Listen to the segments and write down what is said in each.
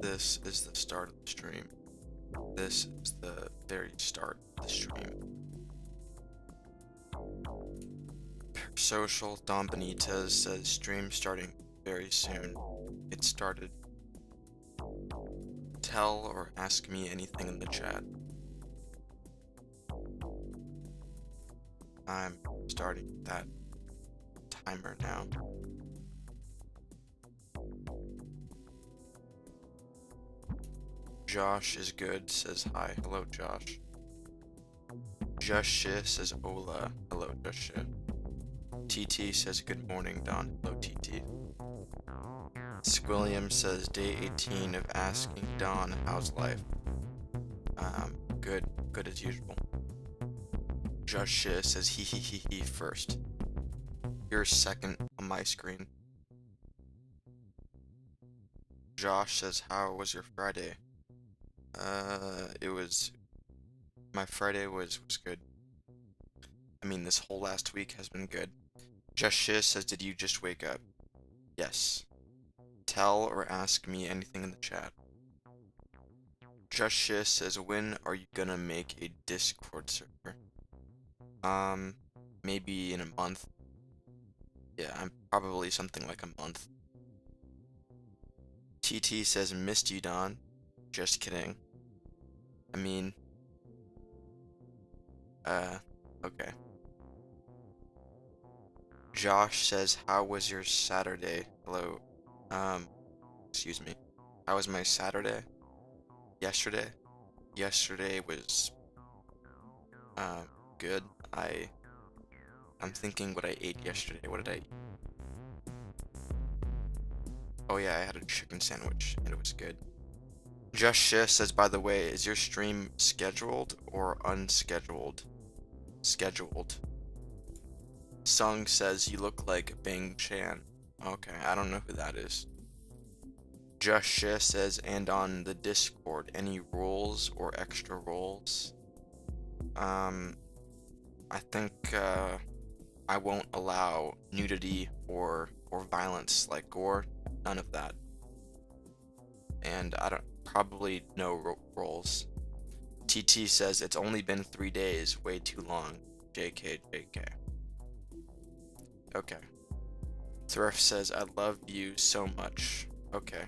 This is the start of the stream. This is the very start of the stream. Social Don Benitez says stream starting very soon. It started. Tell or ask me anything in the chat. I'm starting that timer now. Josh is good, says hi. Hello, Josh. Josh says hola. Hello, Josh. TT says good morning, Don. Hello, TT. Squilliam says day 18 of asking Don how's life. Good as usual. Josh says he first. You're second on my screen. Josh says how was your Friday? My Friday was good. I mean, this whole last week has been good. Josh says, did you just wake up? Yes. Tell or ask me anything in the chat. Josh says, when are you gonna make a Discord server? Maybe in a month. Yeah, I'm probably something like a month. TT says, missed you, Don. Just kidding. I mean, okay. Josh says, how was your Saturday? Hello. Excuse me. How was my Saturday? Yesterday? Yesterday was, good. I'm thinking what I ate yesterday. What did I eat? Oh yeah, I had a chicken sandwich, and it was good. Josh says, by the way, is your stream scheduled or unscheduled? Scheduled. Sung says, you look like Bang Chan. Okay, I don't know who that is. Josh says, and on the Discord, any rules or extra roles? I think, I won't allow nudity or violence like gore. None of that. And probably no roles. TT says, it's only been 3 days, way too long. JK. Okay. Thrift says, I love you so much. Okay.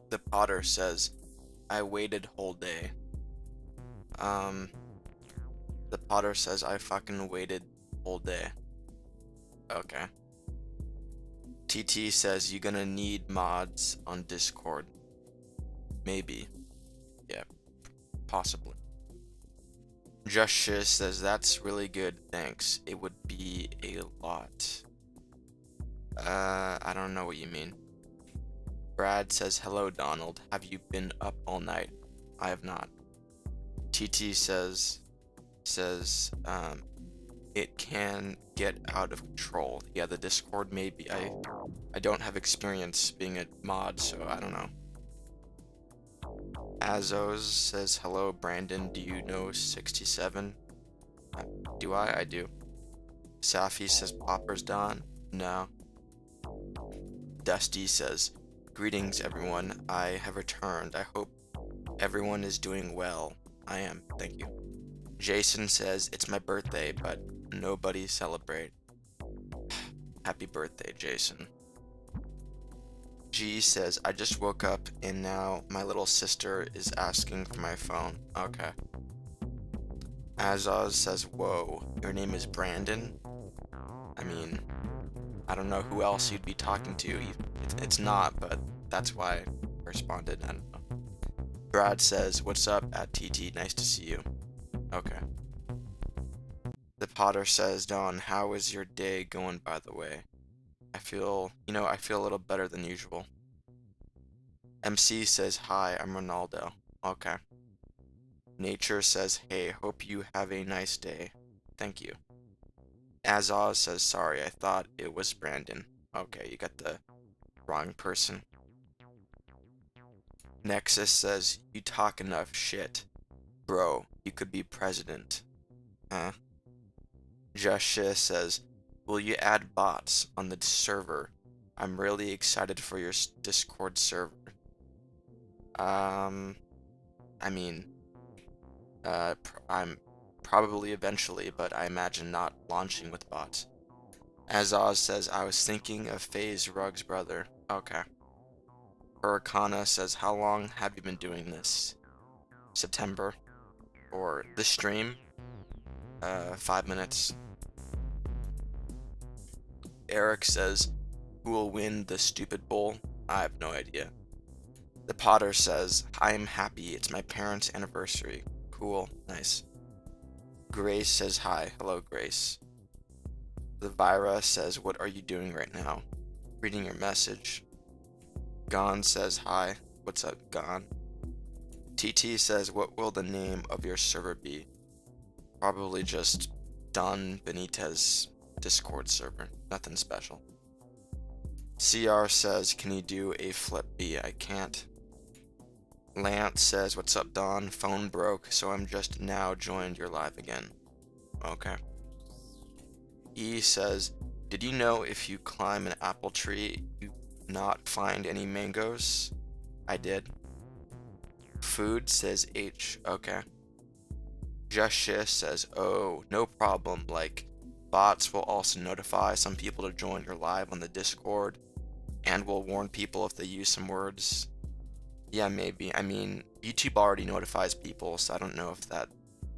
The Potter says, I waited whole day. The Potter says, I fucking waited whole day. Okay. TT says, you gonna need mods on Discord. Maybe. Yeah. Possibly. Josh says, that's really good, thanks. It would be a lot. I don't know what you mean. Brad says, hello, Donald. Have you been up all night? I have not. TT says, it can get out of control. Yeah, the Discord maybe. I don't have experience being a mod, so I don't know. Azos says, hello, Brandon. Do you know 67? Do I? I do. Safi says, Poppers Don? No. Dusty says, greetings, everyone. I have returned. I hope everyone is doing well. I am. Thank you. Jason says, it's my birthday, but nobody celebrate. Happy birthday, Jason. G says, I just woke up and now my little sister is asking for my phone. Okay. Azaz says, whoa, your name is Brandon? I mean, I don't know who else you'd be talking to. It's not, but that's why I responded. I don't know. Brad says, what's up at TT? Nice to see you. Okay. The Potter says, Don, how is your day going, by the way? I feel a little better than usual. MC says, hi, I'm Ronaldo. Okay. Nature says, hey, hope you have a nice day. Thank you. Azaz says, sorry, I thought it was Brandon. Okay, you got the wrong person. Nexus says, you talk enough shit. Bro, you could be president. Huh? Josh says, will you add bots on the server? I'm really excited for your Discord server. I mean, I'm probably eventually, but I imagine not launching with bots. Azaz says, I was thinking of FaZe Rug's brother. Okay. Hurricana says, how long have you been doing this? September. Or the stream? 5 minutes. Eric says, who will win the stupid bowl? I have no idea. The Potter says, I am happy. It's my parents' anniversary. Cool. Nice. Grace says hi. Hello, Grace. The Vira says, what are you doing right now? Reading your message. Gon says hi. What's up, Gon? TT says, what will the name of your server be? Probably just Don Benitez Discord server. Nothing special. CR says, can you do a flip B? I can't. Lance says, what's up, Don? Phone broke, so I'm just now joined your live again. Okay. E says, did you know if you climb an apple tree, you not find any mangoes? I did. Food says H. Okay. Jushish says, oh, no problem. Like, bots will also notify some people to join your live on the Discord, and will warn people if they use some words. Yeah, maybe. I mean, YouTube already notifies people, so I don't know if that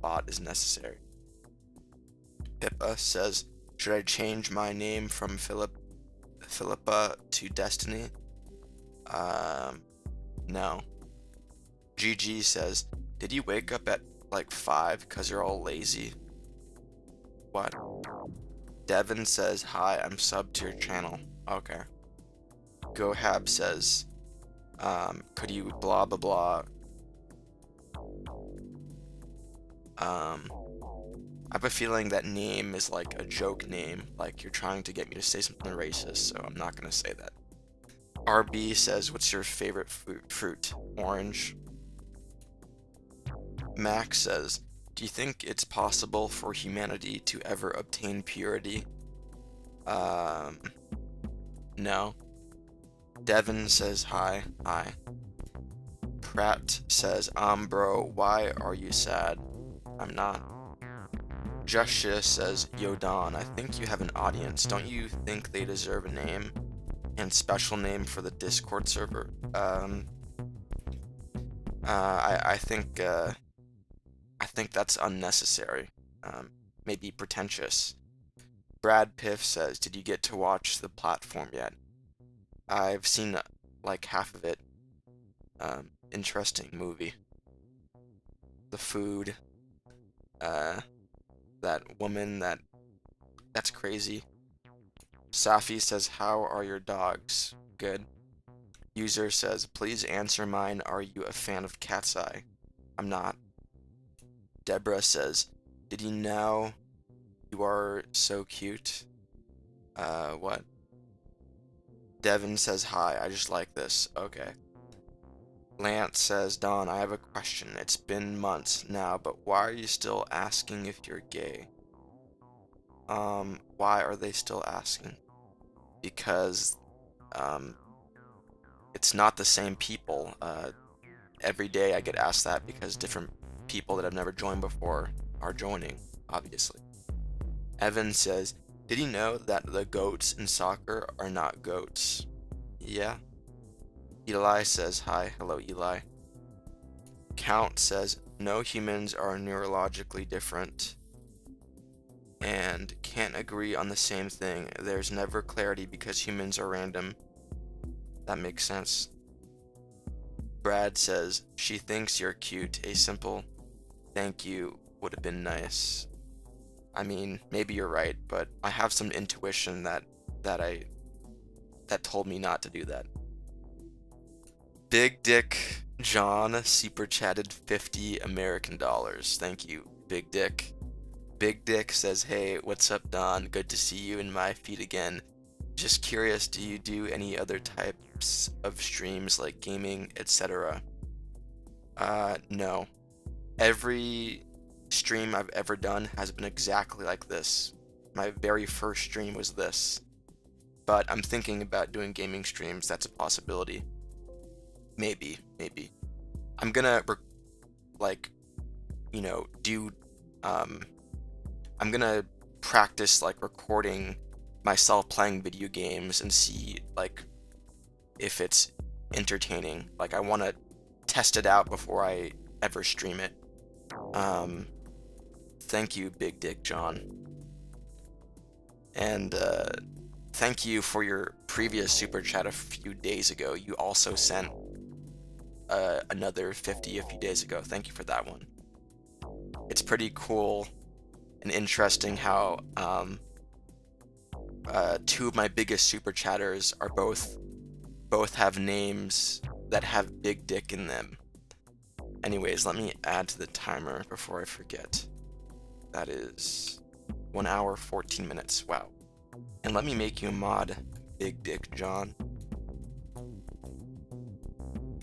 bot is necessary. Pippa says, should I change my name from Philippa to Destiny? No. GG says, did you wake up at like 5 because you're all lazy? What? Devin says, hi, I'm subbed to your channel. Okay. Gohab says, could you blah blah blah? I have a feeling that name is like a joke name, like you're trying to get me to say something racist, so I'm not gonna say that. RB says, what's your favorite fruit? Orange. Max says, do you think it's possible for humanity to ever obtain purity? No. Devin says, hi. Pratt says, bro, why are you sad? I'm not. Justice says, yo, Don, I think you have an audience. Don't you think they deserve a name? And special name for the Discord server? I think that's unnecessary. Maybe pretentious. Brad Piff says, did you get to watch the platform yet? I've seen like half of it. Interesting movie. The food. That woman that's crazy. Safi says, how are your dogs? Good. User says, please answer mine. Are you a fan of Cat's Eye? I'm not. Deborah says, did you know you are so cute? What? Devin says, hi, I just like this. Okay. Lance says, Don, I have a question. It's been months now, but why are you still asking if you're gay? Why are they still asking? Because, it's not the same people. Every day I get asked that because different people that have never joined before are joining, obviously. Evan says, did you know that the goats in soccer are not goats? Yeah. Eli says, hi. Hello, Eli. Count says, no humans are neurologically different and can't agree on the same thing. There's never clarity because humans are random. That makes sense. Brad says, she thinks you're cute. A simple thank you would have been nice. I mean, maybe you're right, but I have some intuition that told me not to do that. Big Dick John super chatted 50 American dollars. Thank you, Big Dick. Big Dick says, hey, what's up, Don? Good to see you in my feed again. Just curious, do you do any other types of streams like gaming, etc.? No. Every stream I've ever done has been exactly like this. My very first stream was this. But I'm thinking about doing gaming streams. That's a possibility. Maybe. I'm gonna like, you know, do I'm gonna practice like recording myself playing video games and see like if it's entertaining. Like I want to test it out before I ever stream it. Um, Thank you, Big Dick John, and thank you for your previous super chat a few days ago. You also sent another 50 a few days ago. Thank you for that one. It's pretty cool and interesting how two of my biggest super chatters are both have names that have big dick in them. Anyways, let me add to the timer before I forget. That is 1 hour 14 minutes. Wow. And let me make you a mod, Big Dick John.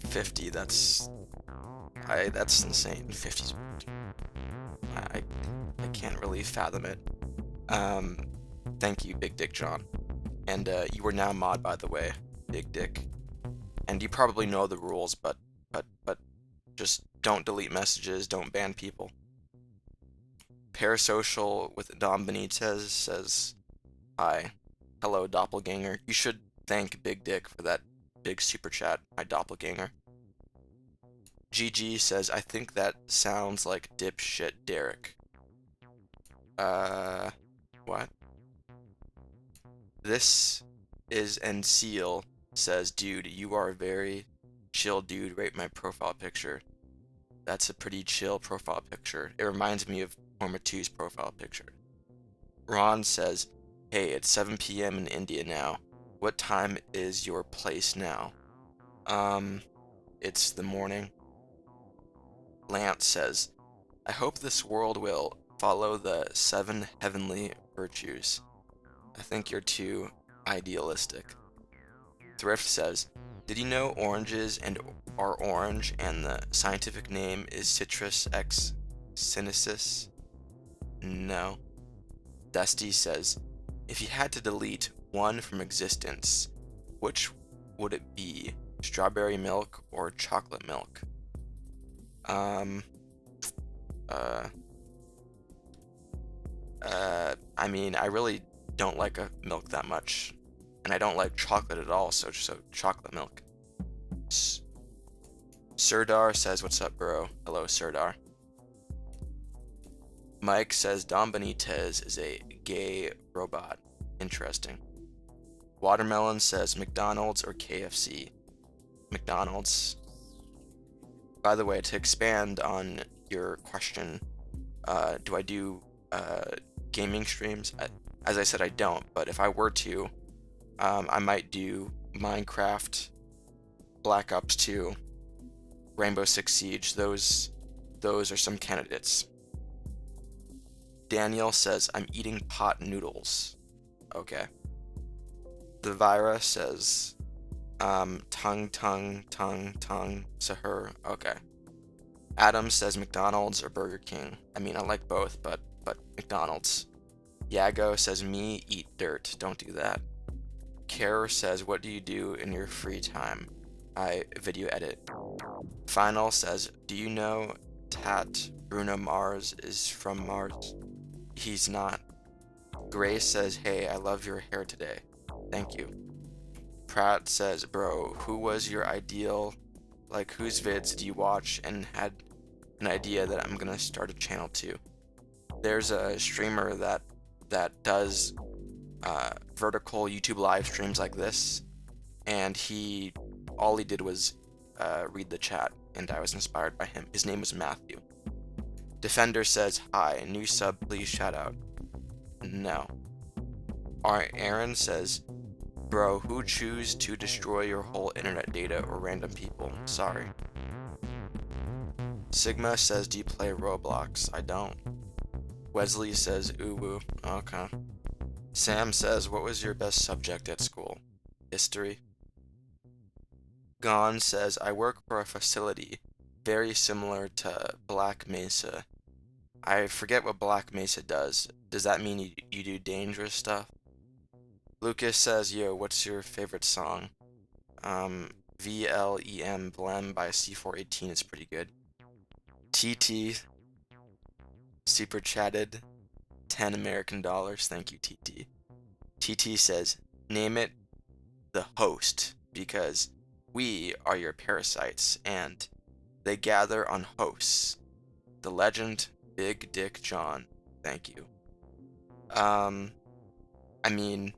50, that's insane. 50's I can't really fathom it. Thank you, Big Dick John. And you are now mod, by the way, Big Dick. And you probably know the rules, but just don't delete messages, don't ban people. Parasocial with Dom Benitez says, hi. Hello, doppelganger. You should thank Big Dick for that big super chat, my doppelganger. GG says, I think that sounds like dipshit Derek. What? This is Seal says, dude, you are a very chill dude. Rate my profile picture. That's a pretty chill profile picture. It reminds me of Forma 2's profile picture. Ron says, hey, it's 7 p.m. in India now. What time is your place now? It's the morning. Lance says, I hope this world will follow the 7 heavenly virtues. I think you're too idealistic. Thrift says, did you know oranges are orange and the scientific name is Citrus X sinensis? No. Dusty says, if you had to delete one from existence, which would it be? Strawberry milk or chocolate milk? I mean, I really don't like milk that much, and I don't like chocolate at all, so chocolate milk. Serdar says, what's up, bro? Hello, Serdar. Mike says, Dom Benitez is a gay robot. Interesting. Watermelon says, McDonald's or KFC? McDonald's. By the way, to expand on your question, do I do gaming streams? As I said, I don't, but if I were to, I might do Minecraft, Black Ops 2, Rainbow Six Siege. Those are some candidates. Daniel says, I'm eating pot noodles. Okay. The Vira says, tongue, Sahur. Okay. Adam says McDonald's or Burger King. I mean, I like both, but McDonald's. Yago says, me eat dirt. Don't do that. Kara says, what do you do in your free time? I video edit. Final says, do you know Bruno Mars is from Mars? He's not. Grace says, hey, I love your hair today. Thank you. Pratt says, bro, who was your ideal? Like, whose vids do you watch and had an idea that I'm gonna start a channel to? There's a streamer that does vertical YouTube live streams like this, and all he did was read the chat, and I was inspired by him. His name was Matthew. Defender says, hi, new sub, please shout out. No. Aaron says, bro, who choose to destroy your whole internet data or random people? Sorry. Sigma says, do you play Roblox? I don't. Wesley says, ooh, okay. Sam says, what was your best subject at school? History. Gon says, I work for a facility very similar to Black Mesa. I forget what Black Mesa does. Does that mean you do dangerous stuff? Lucas says, yo, what's your favorite song? VLEM Blem by C418 is pretty good. TT super chatted 10 American dollars. Thank you, TT. TT says, name it the host because we are your parasites and they gather on hosts. The legend, Big Dick John. Thank you. I mean,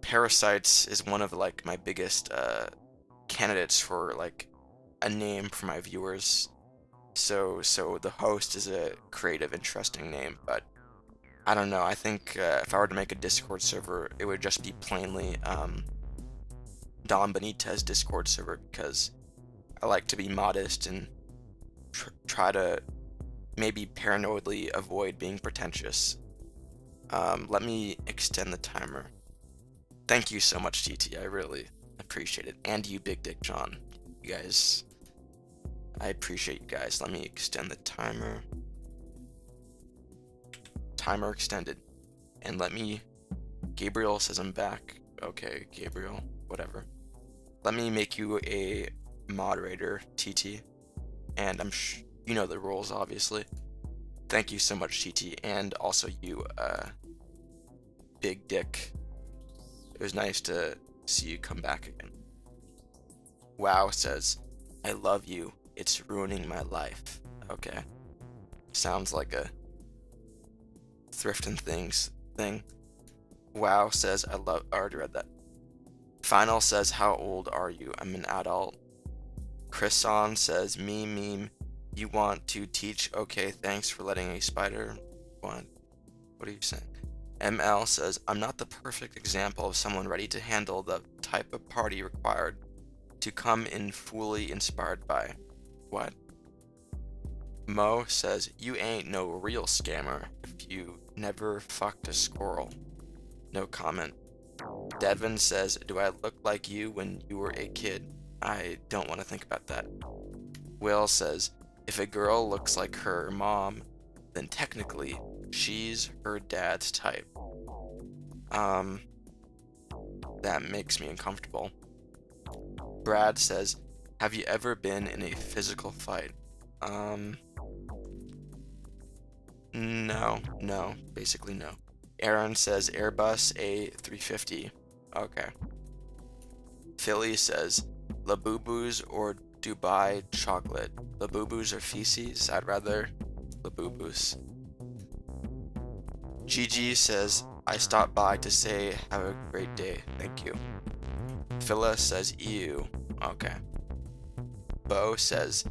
parasites is one of like my biggest candidates for like a name for my viewers. So the host is a creative, interesting name, but I don't know. I think if I were to make a Discord server, it would just be plainly Don Benitez Discord server because I like to be modest and try to maybe paranoidly avoid being pretentious. Let me extend the timer. Thank you so much, TT. I really appreciate it. And you, Big Dick John. You guys, I appreciate you guys. Let me extend the timer. Timer extended. And let me... Gabriel says I'm back. Okay, Gabriel. Whatever. Let me make you a moderator, TT. And you know the rules, obviously. Thank you so much, TT. And also you, Big Dick. It was nice to see you come back again. Wow says, I love you. It's ruining my life. Okay. Sounds like a thrifting things thing. Wow says, I already read that. Final says, how old are you? I'm an adult. Chrison says, meme, you want to teach? Okay, thanks for letting a spider. What are you saying? ML says, I'm not the perfect example of someone ready to handle the type of party required to come in fully inspired by. What? Mo says, you ain't no real scammer if you never fucked a squirrel. No comment. Devin says, do I look like you when you were a kid? I don't want to think about that. Will says, if a girl looks like her mom, then technically she's her dad's type. That makes me uncomfortable. Brad says, have you ever been in a physical fight? No, basically no. Aaron says Airbus A350. Okay. Philly says Labubus or Dubai chocolate. Labubus or feces? I'd rather Labubus. GG says I stopped by to say have a great day. Thank you. Phila says ew. Okay. Bo says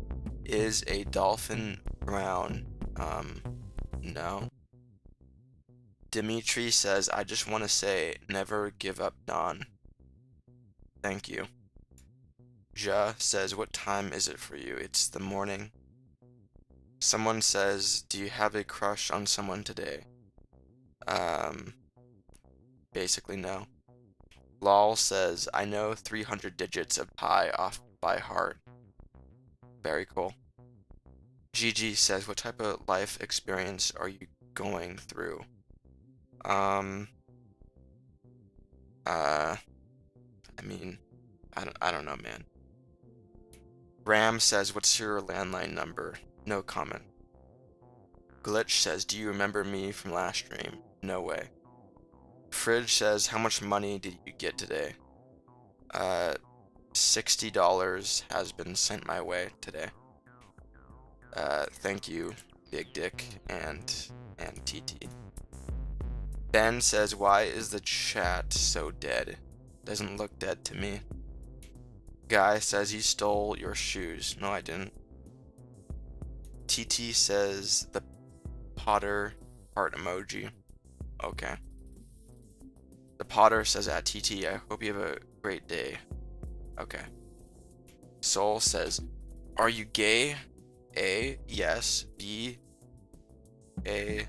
is a dolphin brown? No. Dimitri says, I just want to say, never give up, Don. Thank you. Ja says, what time is it for you? It's the morning. Someone says, do you have a crush on someone today? Basically no. Lol says, I know 300 digits of pi off by heart. Very cool. GG says, what type of life experience are you going through? I don't know, man. Ram says, what's your landline number? No comment. Glitch says, do you remember me from last stream? No way. Fridge says, how much money did you get today? $60 has been sent my way today. Thank you, Big Dick and TT. Ben says, why is the chat so dead? Doesn't look dead to me. Guy says, you stole your shoes. No, I didn't. TT says, the Potter heart emoji. Okay. The Potter says, at TT, I hope you have a great day. Okay. Soul says, are you gay? A, yes. B, A.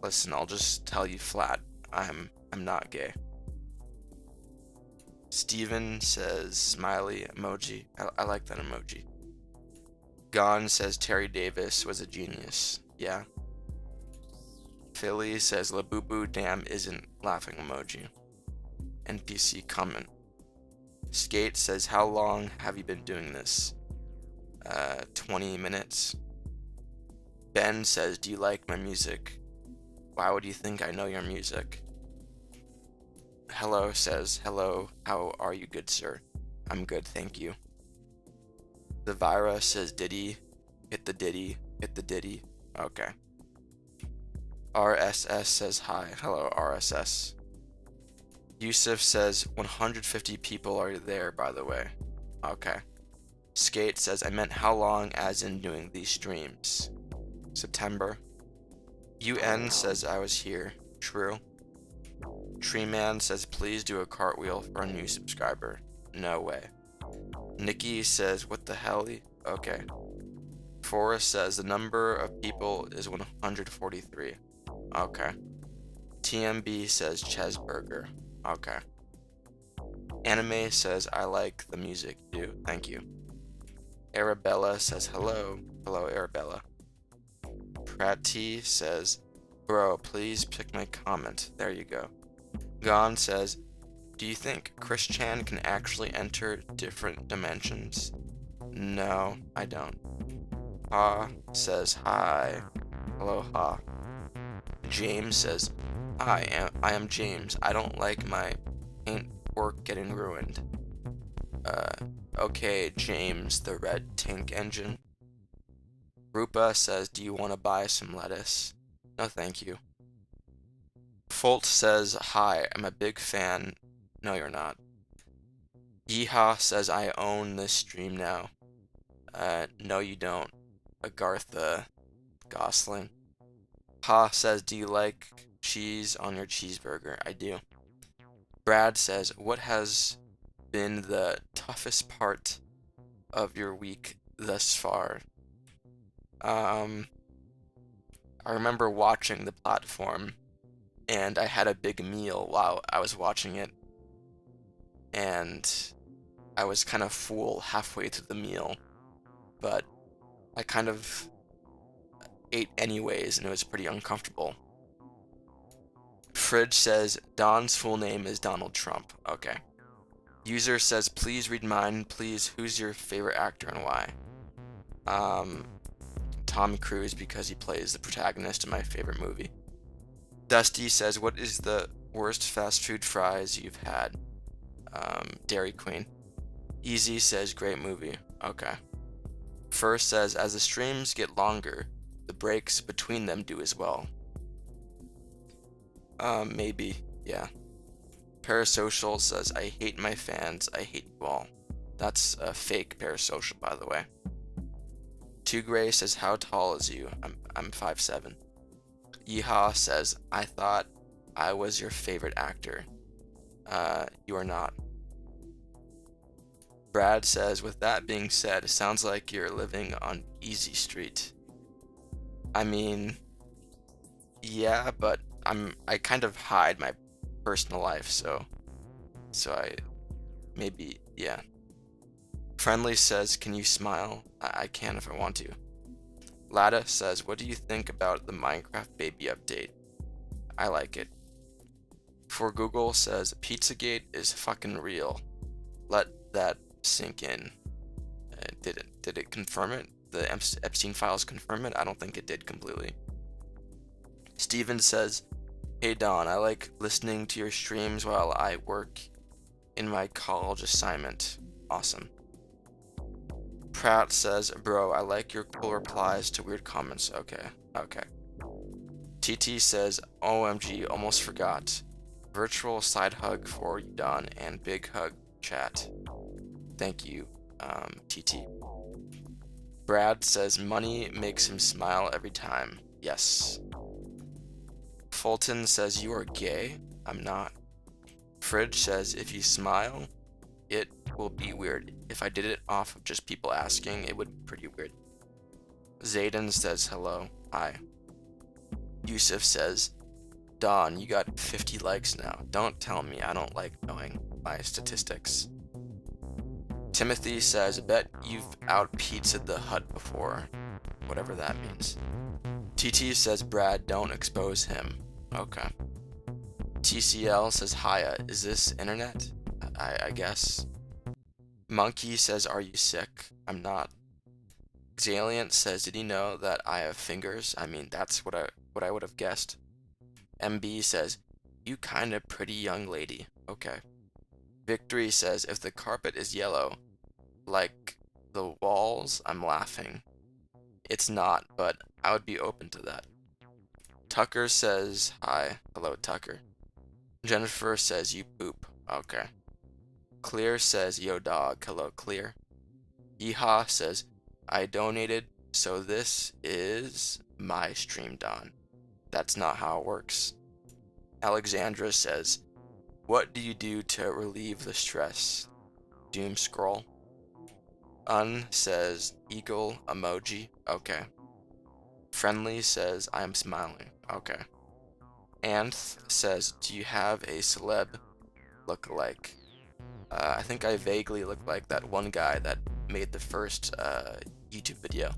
Listen, I'll just tell you flat. I'm not gay. Steven says smiley emoji. I like that emoji. Gon says Terry Davis was a genius. Yeah. Philly says Labubu damn isn't laughing emoji. NPC comment. Skate says, how long have you been doing this? 20 minutes. Ben says, do you like my music? Why would you think I know your music? Hello says, hello, how are you, good sir? I'm good, thank you. The Vira says, Diddy, hit the Diddy, hit the Diddy. Okay. RSS says, hi, hello, RSS. Yusuf says, 150 people are there, by the way. Okay. Skate says, I meant how long as in doing these streams. September. UN says, I was here. True. Treeman says, please do a cartwheel for a new subscriber. No way. Nikki says, what the hell? Okay. Forrest says, the number of people is 143. Okay. TMB says, Chesburger. Okay. Anime says, I like the music you do. Thank you. Arabella says, hello. Hello, Arabella. Pratty says, bro, please pick my comment. There you go. Gon says, do you think Chris Chan can actually enter different dimensions? No, I don't. Ha says, hi. Hello, Ha. James says, hi, I am James. I don't like my paint work getting ruined. Okay, James, the red tank engine. Rupa says, do you want to buy some lettuce? No, thank you. Folt says, hi, I'm a big fan. No, you're not. Yeehaw says, I own this stream now. No, you don't. Agartha Gosling. Ha says, do you like cheese on your cheeseburger? I do. Brad says, what has been the toughest part of your week thus far? I remember watching the platform, and I had a big meal while I was watching it, and I was kind of full halfway through the meal, but I kind of ate anyways, and it was pretty uncomfortable. Fridge says, Don's full name is Donald Trump. Okay. User says, please read mine, please. Who's your favorite actor and why? Tom Cruise, because he plays the protagonist in my favorite movie. Dusty says, what is the worst fast food fries you've had? Dairy Queen. Easy says, great movie. Okay. First says, as the streams get longer, the breaks between them do as well. Maybe, yeah. Parasocial says, I hate my fans, I hate you all. That's a fake parasocial, by the way. Two Gray says, how tall is you? I'm 5'7". Yeehaw says, I thought I was your favorite actor. You are not. Brad says, with that being said, it sounds like you're living on Easy Street. I mean, yeah, but I kind of hide my personal life, so I maybe, yeah. Friendly says, can you smile? I can if I want to. Lada says, what do you think about the Minecraft baby update? I like it. For Google says, Pizzagate is fucking real. Let that sink in. Did it confirm it? The Epstein files confirm it? I don't think it did completely. Steven says, hey Don, I like listening to your streams while I work in my college assignment. Awesome. Pratt says, bro, I like your cool replies to weird comments. Okay. TT says, OMG, almost forgot. Virtual side hug for you, Don, and big hug chat. Thank you, TT. Brad says, money makes him smile every time. Yes. Fulton says, you are gay? I'm not. Fridge says, if you smile, it will be weird. If I did it off of just people asking, it would be pretty weird. Zayden says, hello. Hi. Yusuf says, Don, you got 50 likes now. Don't tell me I don't like knowing my statistics. Timothy says, I bet you've out-pizzaed the hut before. Whatever that means. TT says, Brad, don't expose him. Okay. TCL says, Hiya, is this internet? I guess. Monkey says, are you sick? I'm not. Xalient says, did he know that I have fingers? I mean, that's what I would have guessed. MB says, you kinda pretty young lady. Okay. Victory says, if the carpet is yellow, like the walls, I'm laughing. It's not, but I would be open to that. Tucker says, hi. Hello, Tucker. Jennifer says, you poop. Okay. Clear says, yo dog. Hello, Clear. Yeehaw says, I donated, so this is my stream, Don. That's not how it works. Alexandra says, what do you do to relieve the stress? Doom scroll. Says, eagle emoji. Okay. Friendly says, I'm smiling. Okay. Anth says, do you have a celeb look-alike? I think I vaguely look like that one guy that made the first YouTube video.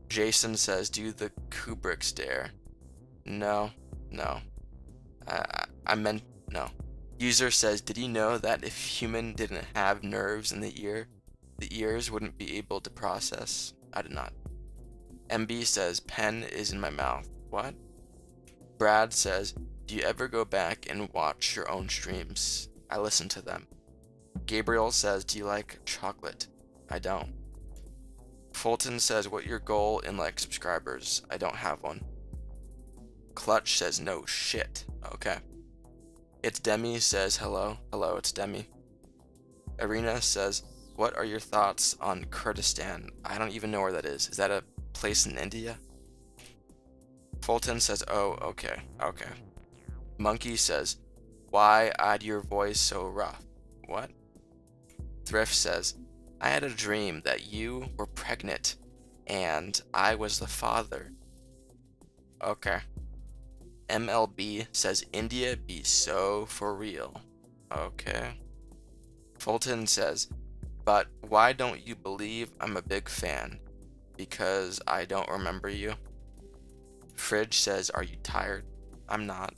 Jason says, do the Kubrick stare. No. I meant no. User says, did you know that if human didn't have nerves in the ears wouldn't be able to process? I did not. MB says, pen is in my mouth. What? Brad says, do you ever go back and watch your own streams? I listen to them. Gabriel says, do you like chocolate? I don't. Fulton says, what your goal in like subscribers? I don't have one. Clutch says, no shit. Okay. It's Demi says, hello. Hello, it's Demi. Arena says, what are your thoughts on Kurdistan? I don't even know where that is. Is that a place in India? Fulton says, oh, okay. Monkey says, why add your voice so rough? What? Thrift says, I had a dream that you were pregnant and I was the father. Okay. MLB says, India be so for real. Okay. Fulton says, but why don't you believe I'm a big fan? Because I don't remember you. Fridge says, are you tired? I'm not.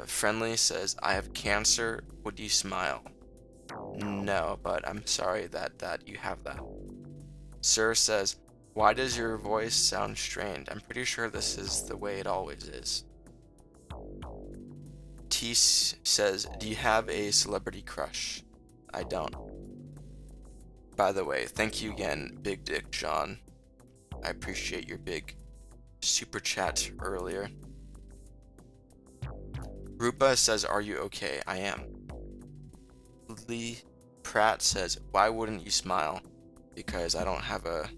Friendly says, I have cancer. Would you smile? No, but I'm sorry that you have that. Sir says, why does your voice sound strained? I'm pretty sure this is the way it always is. T says, do you have a celebrity crush? I don't. By the way, thank you again, Big Dick John. I appreciate your big super chat earlier. Rupa says, are you okay? I am. Lee Pratt says, why wouldn't you smile? Because I don't have a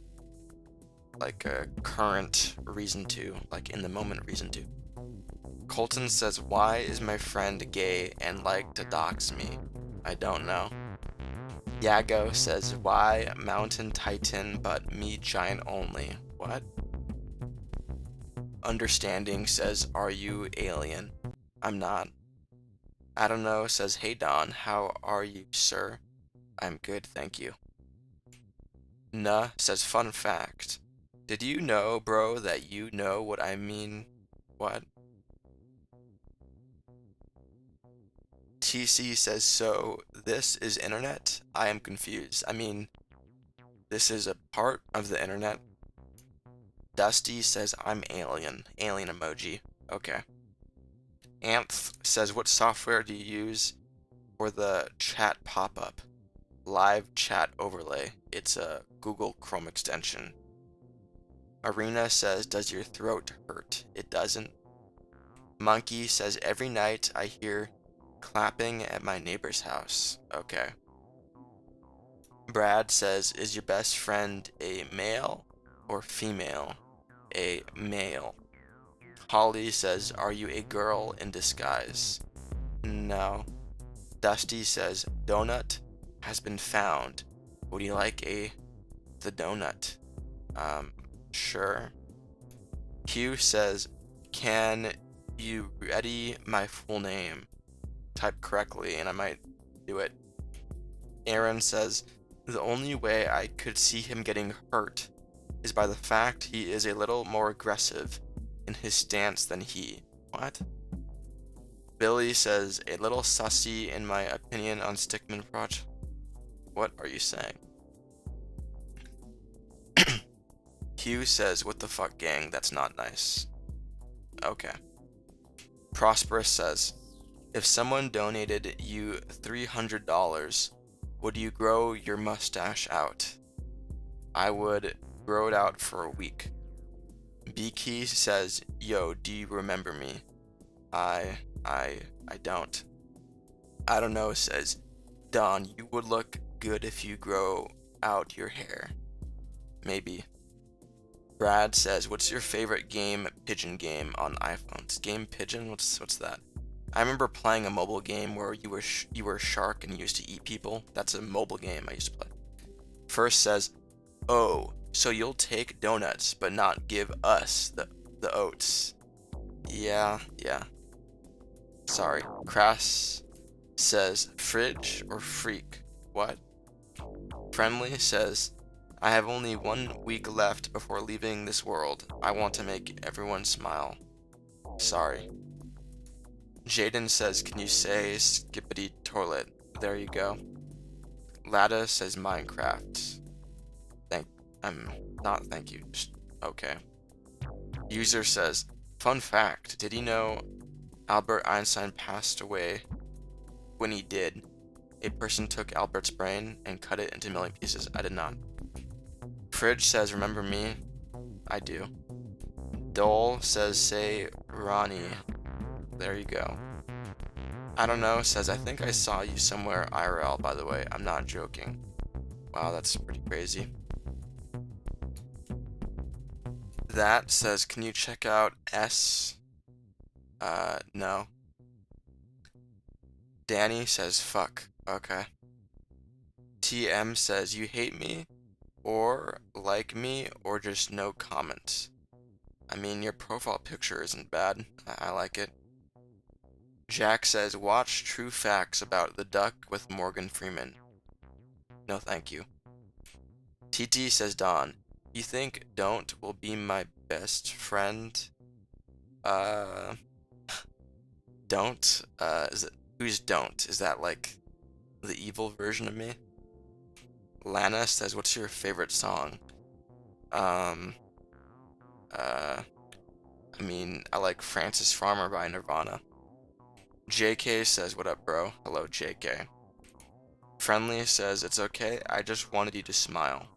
current reason to, like in the moment reason to. Colton says, why is my friend gay and like to dox me? I don't know. Yago says, why Mountain Titan but me giant only? What? Understanding says, are you alien? I'm not. I don't know says, hey Don, how are you, sir? I'm good, thank you. Nah says, fun fact. Did you know, bro, that you know what I mean? What? TC says, so this is internet? I am confused. I mean, this is a part of the internet. Dusty says, I'm alien. Alien emoji. Okay. Anth says, what software do you use for the chat pop-up? Live chat overlay. It's a Google Chrome extension. Arena says, does your throat hurt? It doesn't. Monkey says, every night I hear clapping at my neighbor's house. Okay. Brad says, is your best friend a male or female? A male. Holly says, are you a girl in disguise? No. Dusty says, donut has been found. Would you like the donut? Sure. Q says, can you ready my full name? Type correctly and I might do it. Aaron says, the only way I could see him getting hurt is by the fact he is a little more aggressive in his stance than he. What? Billy says, a little sussy in my opinion on Stickman Project. What are you saying? Hugh says, what the fuck, gang? That's not nice. Okay. Prosperous says, if someone donated you $300, would you grow your mustache out? I would grow it out for a week. BK says, yo, do you remember me? I don't. I don't know says, Don, you would look good if you grow out your hair. Maybe. Brad says, what's your favorite game, pigeon game on iPhones? Game Pigeon? What's that? I remember playing a mobile game where you were a shark and you used to eat people. That's a mobile game I used to play. First says, oh, so you'll take donuts but not give us the oats. Yeah. Sorry. Crass says, fridge or freak? What? Friendly says, I have only 1 week left before leaving this world. I want to make everyone smile. Sorry. Jaden says, can you say skippity toilet? There you go. Lada says Minecraft. Thank you. Just, okay. User says, fun fact, did you know Albert Einstein passed away? When he did, a person took Albert's brain and cut it into a million pieces. I did not. Fridge says, remember me? I do. Dole says, say Ronnie. There you go. I don't know says, I think I saw you somewhere IRL, by the way. I'm not joking. Wow, that's pretty crazy. That says, can you check out S? No. Danny says, fuck. Okay. TM says, you hate me? Or like me? Or just no comments? I mean, your profile picture isn't bad. I like it. Jack says, watch True Facts about the duck with Morgan Freeman. No thank you. TT says, Don, you think Don't will be my best friend? Don't? Who's Don't? Is that like the evil version of me? Lana says, what's your favorite song? I mean, I like Francis Farmer by Nirvana. JK says, what up, bro? Hello, JK. Friendly says, it's okay, I just wanted you to smile.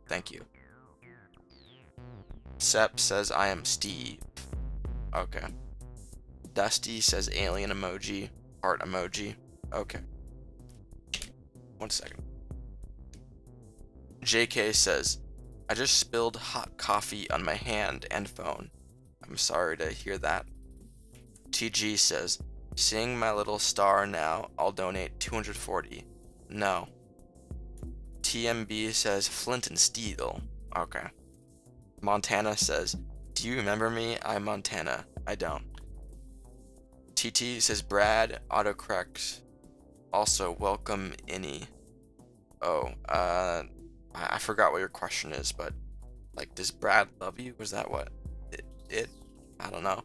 Thank you. Sep says, I am Steve. Okay. Dusty says, alien emoji, heart emoji. Okay. 1 second. JK says, I just spilled hot coffee on my hand and phone. I'm sorry to hear that. TG says, seeing my little star now, I'll donate 240. No. TMB says, Flint and Steel. Okay. Montana says, do you remember me? I'm Montana. I don't. TT says, Brad, autocorrect. Also, welcome, Innie. Oh, I forgot what your question is, but, like, does Brad love you? Was that what? It? I don't know.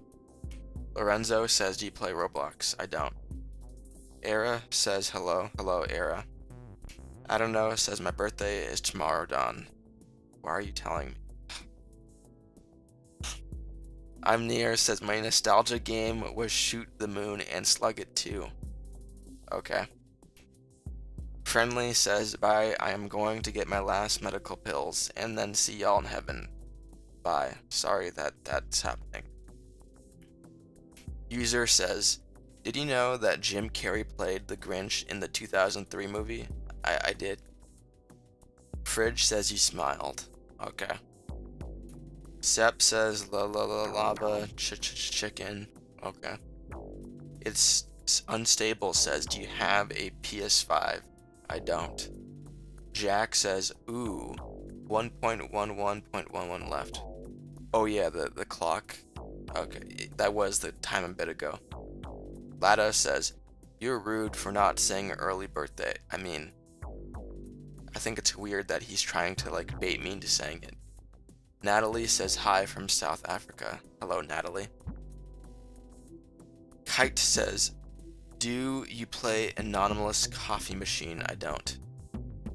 Lorenzo says, do you play Roblox? I don't. Era says, hello. Hello, Era. I don't know says, my birthday is tomorrow, Don. Why are you telling me? I'm near says, my nostalgia game was Shoot the Moon and Slug It 2. Okay. Friendly says, bye, I am going to get my last medical pills and then see y'all in heaven. Bye. Sorry that's happening. User says, did you know that Jim Carrey played the Grinch in the 2003 movie? I did. Fridge says you smiled. Okay. Sep says lava chicken. Okay. It's unstable says, do you have a PS5? I don't. Jack says, ooh, 1.11.11 left. Oh yeah, the clock. Okay, that was the time a bit ago. Lada says, you're rude for not saying early birthday. I mean, I think it's weird that he's trying to like bait me into saying it. Natalie says hi from South Africa. Hello, Natalie. Kite says, do you play Anonymous Coffee Machine? I don't.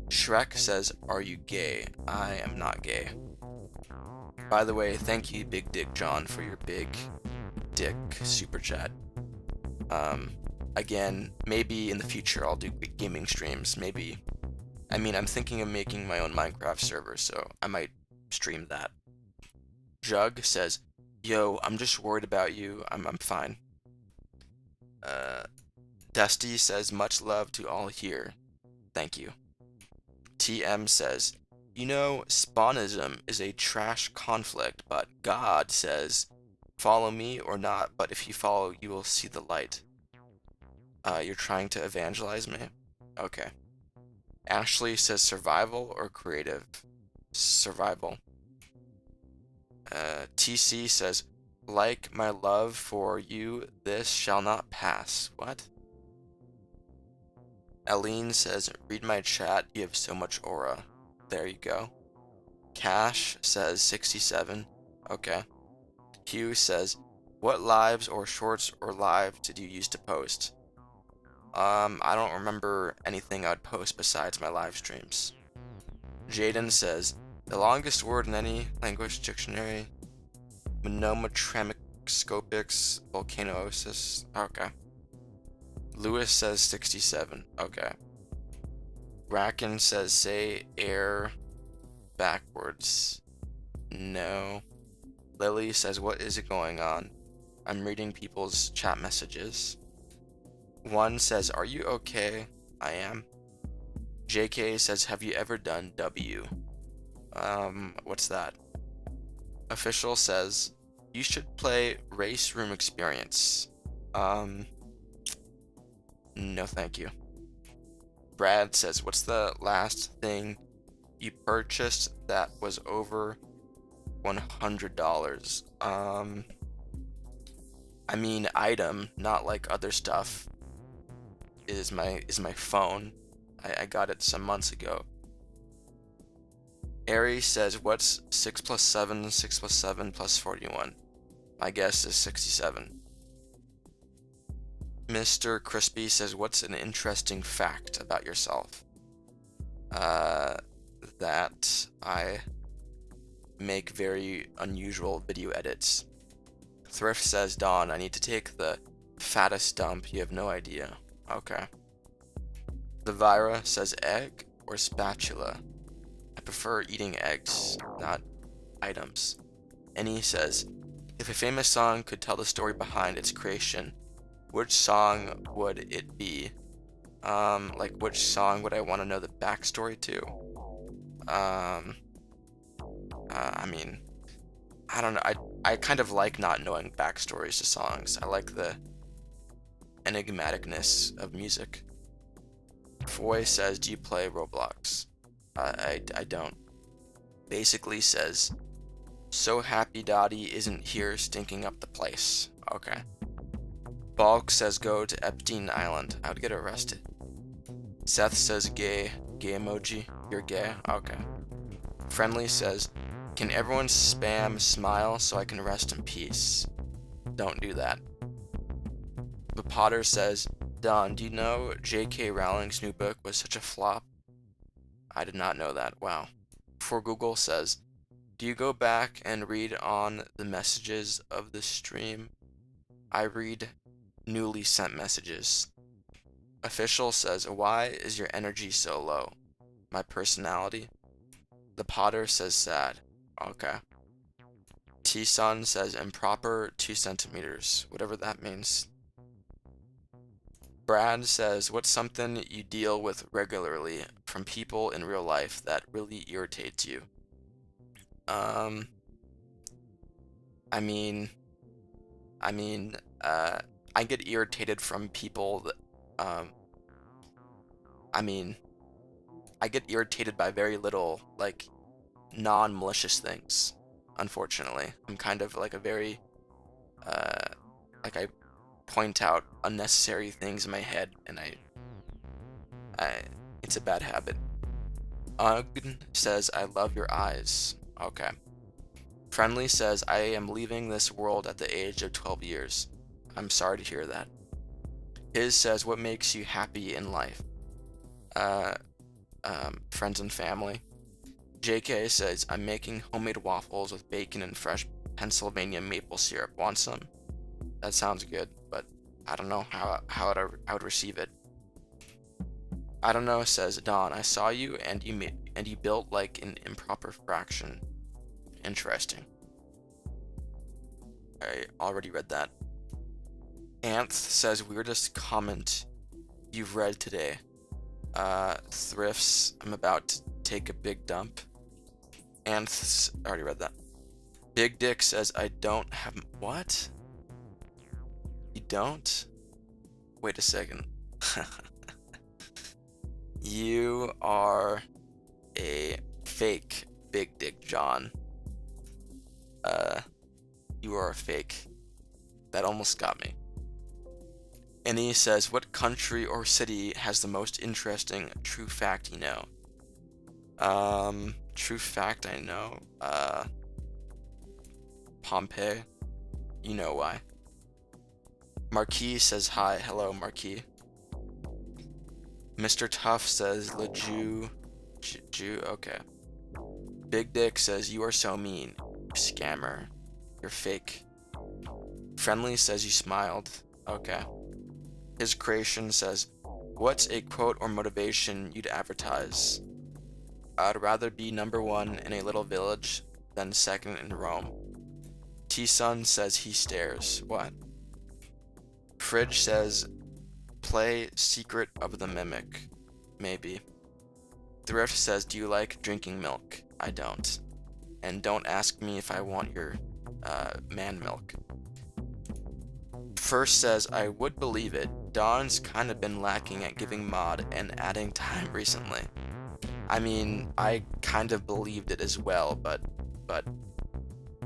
Shrek says, are you gay? I am not gay. By the way, thank you, Big Dick John, for your big dick super chat. Again, maybe in the future I'll do gaming streams, maybe. I mean, I'm thinking of making my own Minecraft server, so I might stream that. Jug says, yo, I'm just worried about you. I'm fine. Dusty says, much love to all here. Thank you. TM says, you know, Spawnism is a trash conflict, but God says, follow me or not, but if you follow, you will see the light. You're trying to evangelize me? Okay. Ashley says survival or creative? Survival. TC says, like my love for you, this shall not pass. What? Aline says, read my chat, you have so much aura. There you go. Cash says 67. Okay. Hugh says, what lives or shorts or live did you use to post? I don't remember anything I'd post besides my live streams. Jaden says, the longest word in any language dictionary, Monomatremscopics volcanoosis. Okay. Lewis says 67. Okay. Racken says, say air backwards. No. Lily says, what is it going on? I'm reading people's chat messages. One says, are you okay? I am. JK says, have you ever done W? What's that? Official says, you should play Race Room Experience. No thank you. Brad says, what's the last thing you purchased that was over $100? I mean item, not like other stuff, is my phone. I got it some months ago. Aries says, what's 6 plus 7, 6 plus 7 plus 41? My guess is 67. Mr. Crispy says, what's an interesting fact about yourself? That I make very unusual video edits. Thrift says, Dawn, I need to take the fattest dump. You have no idea. Okay. Levira says, egg or spatula? I prefer eating eggs, not items. And he says, if a famous song could tell the story behind its creation, which song would it be? Like which song would I want to know the backstory to? I mean, I don't know. I kind of like not knowing backstories to songs. I like the enigmaticness of music. Foy says, do you play Roblox? I don't. Basically says, so happy Dottie isn't here stinking up the place. Okay. Balk says, go to Epstein Island. I would get arrested. Seth says, gay emoji. You're gay? Okay. Friendly says, can everyone spam smile so I can rest in peace? Don't do that. But Potter says, Don, do you know J.K. Rowling's new book was such a flop? I did not know that. Wow. For Google says, do you go back and read on the messages of the stream? I read newly sent messages. Official says, why is your energy so low? My personality? The Potter says sad. Okay. T-Sun says improper 2 centimeters, whatever that means. Brad says, what's something you deal with regularly from people in real life that really irritates you? I get irritated from people that, I get irritated by very little, like, non-malicious things, unfortunately. I'm kind of like a very, like I point out unnecessary things in my head, and it's a bad habit. Ugg says, I love your eyes. Okay. Friendly says, I am leaving this world at the age of 12 years. I'm sorry to hear that. His says, what makes you happy in life? Uh, Friends and family. JK says, I'm making homemade waffles with bacon and fresh Pennsylvania maple syrup. Want some? That sounds good, but I don't know I would receive it. I don't know, says Don. I saw you and you built like an improper fraction. Interesting. I already read that. Anth says, weirdest comment you've read today. Thrifts, I'm about to take a big dump. Anth's already read that. Big Dick says, I don't have. What? You don't? Wait a second. You are a fake Big Dick John. You are a fake. That almost got me. And he says, what country or city has the most interesting true fact you know? True fact I know. Pompeii. You know why. Marquis says hi. Hello, Marquis. Mr. Tough says, Le Jew. Jew, okay. Big Dick says, you are so mean. You scammer. You're fake. Friendly says, you smiled. Okay. His creation says, what's a quote or motivation you'd advertise? I'd rather be number 1 in a little village than second in Rome. T-Sun says he stares. What? Fridge says, play Secret of the Mimic. Maybe. Thrift says, do you like drinking milk? I don't. And don't ask me if I want your man milk. First says, I would believe it. Don's kind of been lacking at giving mod and adding time recently. I mean, I kind of believed it as well, but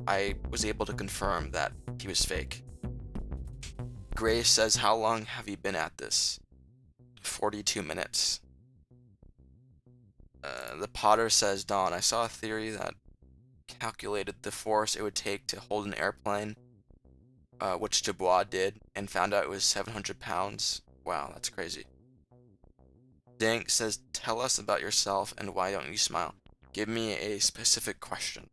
I was able to confirm that he was fake. Gray says, how long have you been at this? 42 minutes. The Potter says, Don, I saw a theory that calculated the force it would take to hold an airplane, which Dubois did, and found out it was 700 pounds. Wow, that's crazy. Dank says, tell us about yourself and why don't you smile? Give me a specific question.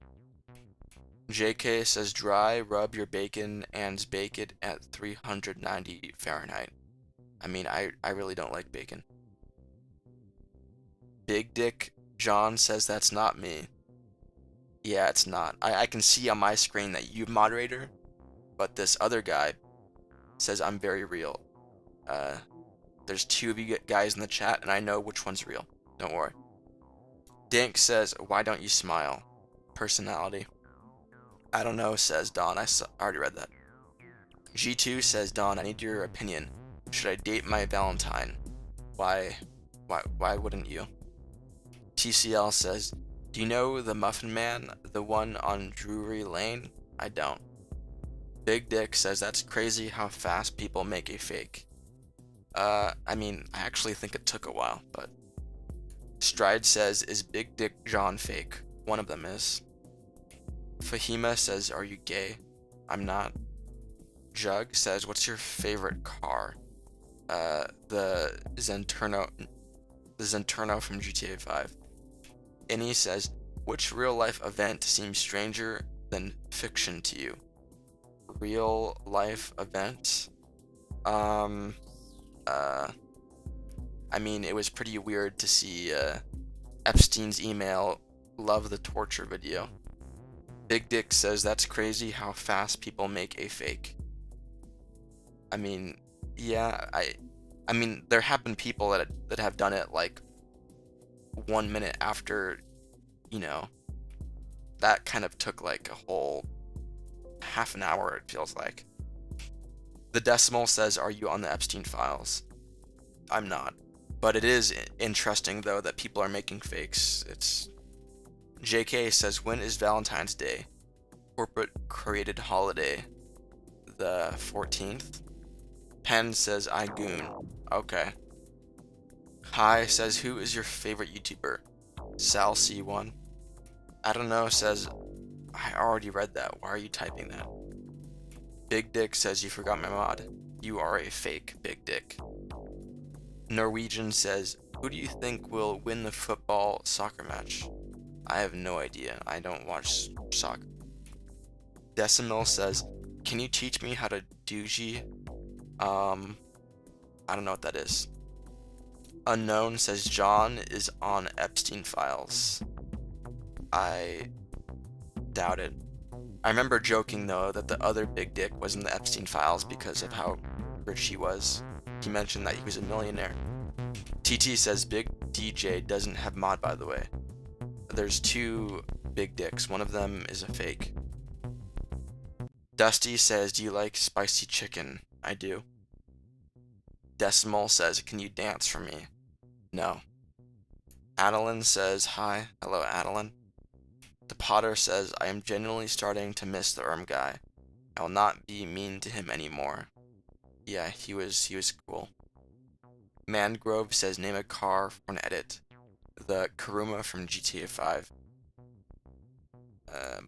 JK says, dry rub your bacon and bake it at 390 Fahrenheit. I mean, I really don't like bacon. Big Dick John says, that's not me. Yeah, it's not. I can see on my screen that you moderator, but this other guy says I'm very real. There's 2 of you guys in the chat, and I know which one's real. Don't worry. Dink says, why don't you smile? Personality. I don't know, says Don. I already read that. G2 says, Don, I need your opinion. Should I date my Valentine? Why wouldn't you? TCL says, do you know the Muffin Man, the one on Drury Lane? I don't. Big Dick says, that's crazy how fast people make a fake. I mean, I actually think it took a while, but... Stride says, is Big Dick John fake? One of them is. Fahima says, are you gay? I'm not. Jug says, what's your favorite car? The Zenturno from GTA 5. Innie says, which real life event seems stranger than fiction to you? Real life event? I mean, it was pretty weird to see Epstein's email love the torture video. Big Dick says, that's crazy how fast people make a fake. I mean, yeah, I mean, there have been people that have done it like 1 minute after, you know, that kind of took like a whole half an hour, it feels like. The Decimal says, are you on the Epstein files? I'm not. But it is interesting, though, that people are making fakes. It's... JK says, when is Valentine's Day? Corporate created holiday. The 14th? Penn says, I goon. Okay. Hi says, who is your favorite YouTuber? Sal C1. I don't know says, I already read that. Why are you typing that? Big Dick says you forgot my mod. You are a fake Big Dick. Norwegian says, who do you think will win the football soccer match? I have no idea. I don't watch soccer. Decimal says, can you teach me how to doogie? I don't know what that is. Unknown says, John is on Epstein files. I doubt it. I remember joking though that the other Big Dick was in the Epstein files because of how rich he was. He mentioned that he was a millionaire. TT says Big DJ doesn't have mod, by the way. There's two Big Dicks. One of them is a fake. Dusty says, do you like spicy chicken? I do. Decimal says, can you dance for me? No. Adeline says, hi. Hello, Adeline. The Potter says, I am genuinely starting to miss the guy. I will not be mean to him anymore. Yeah, he was cool. Mangrove says, name a car for an edit. The Karuma from GTA 5.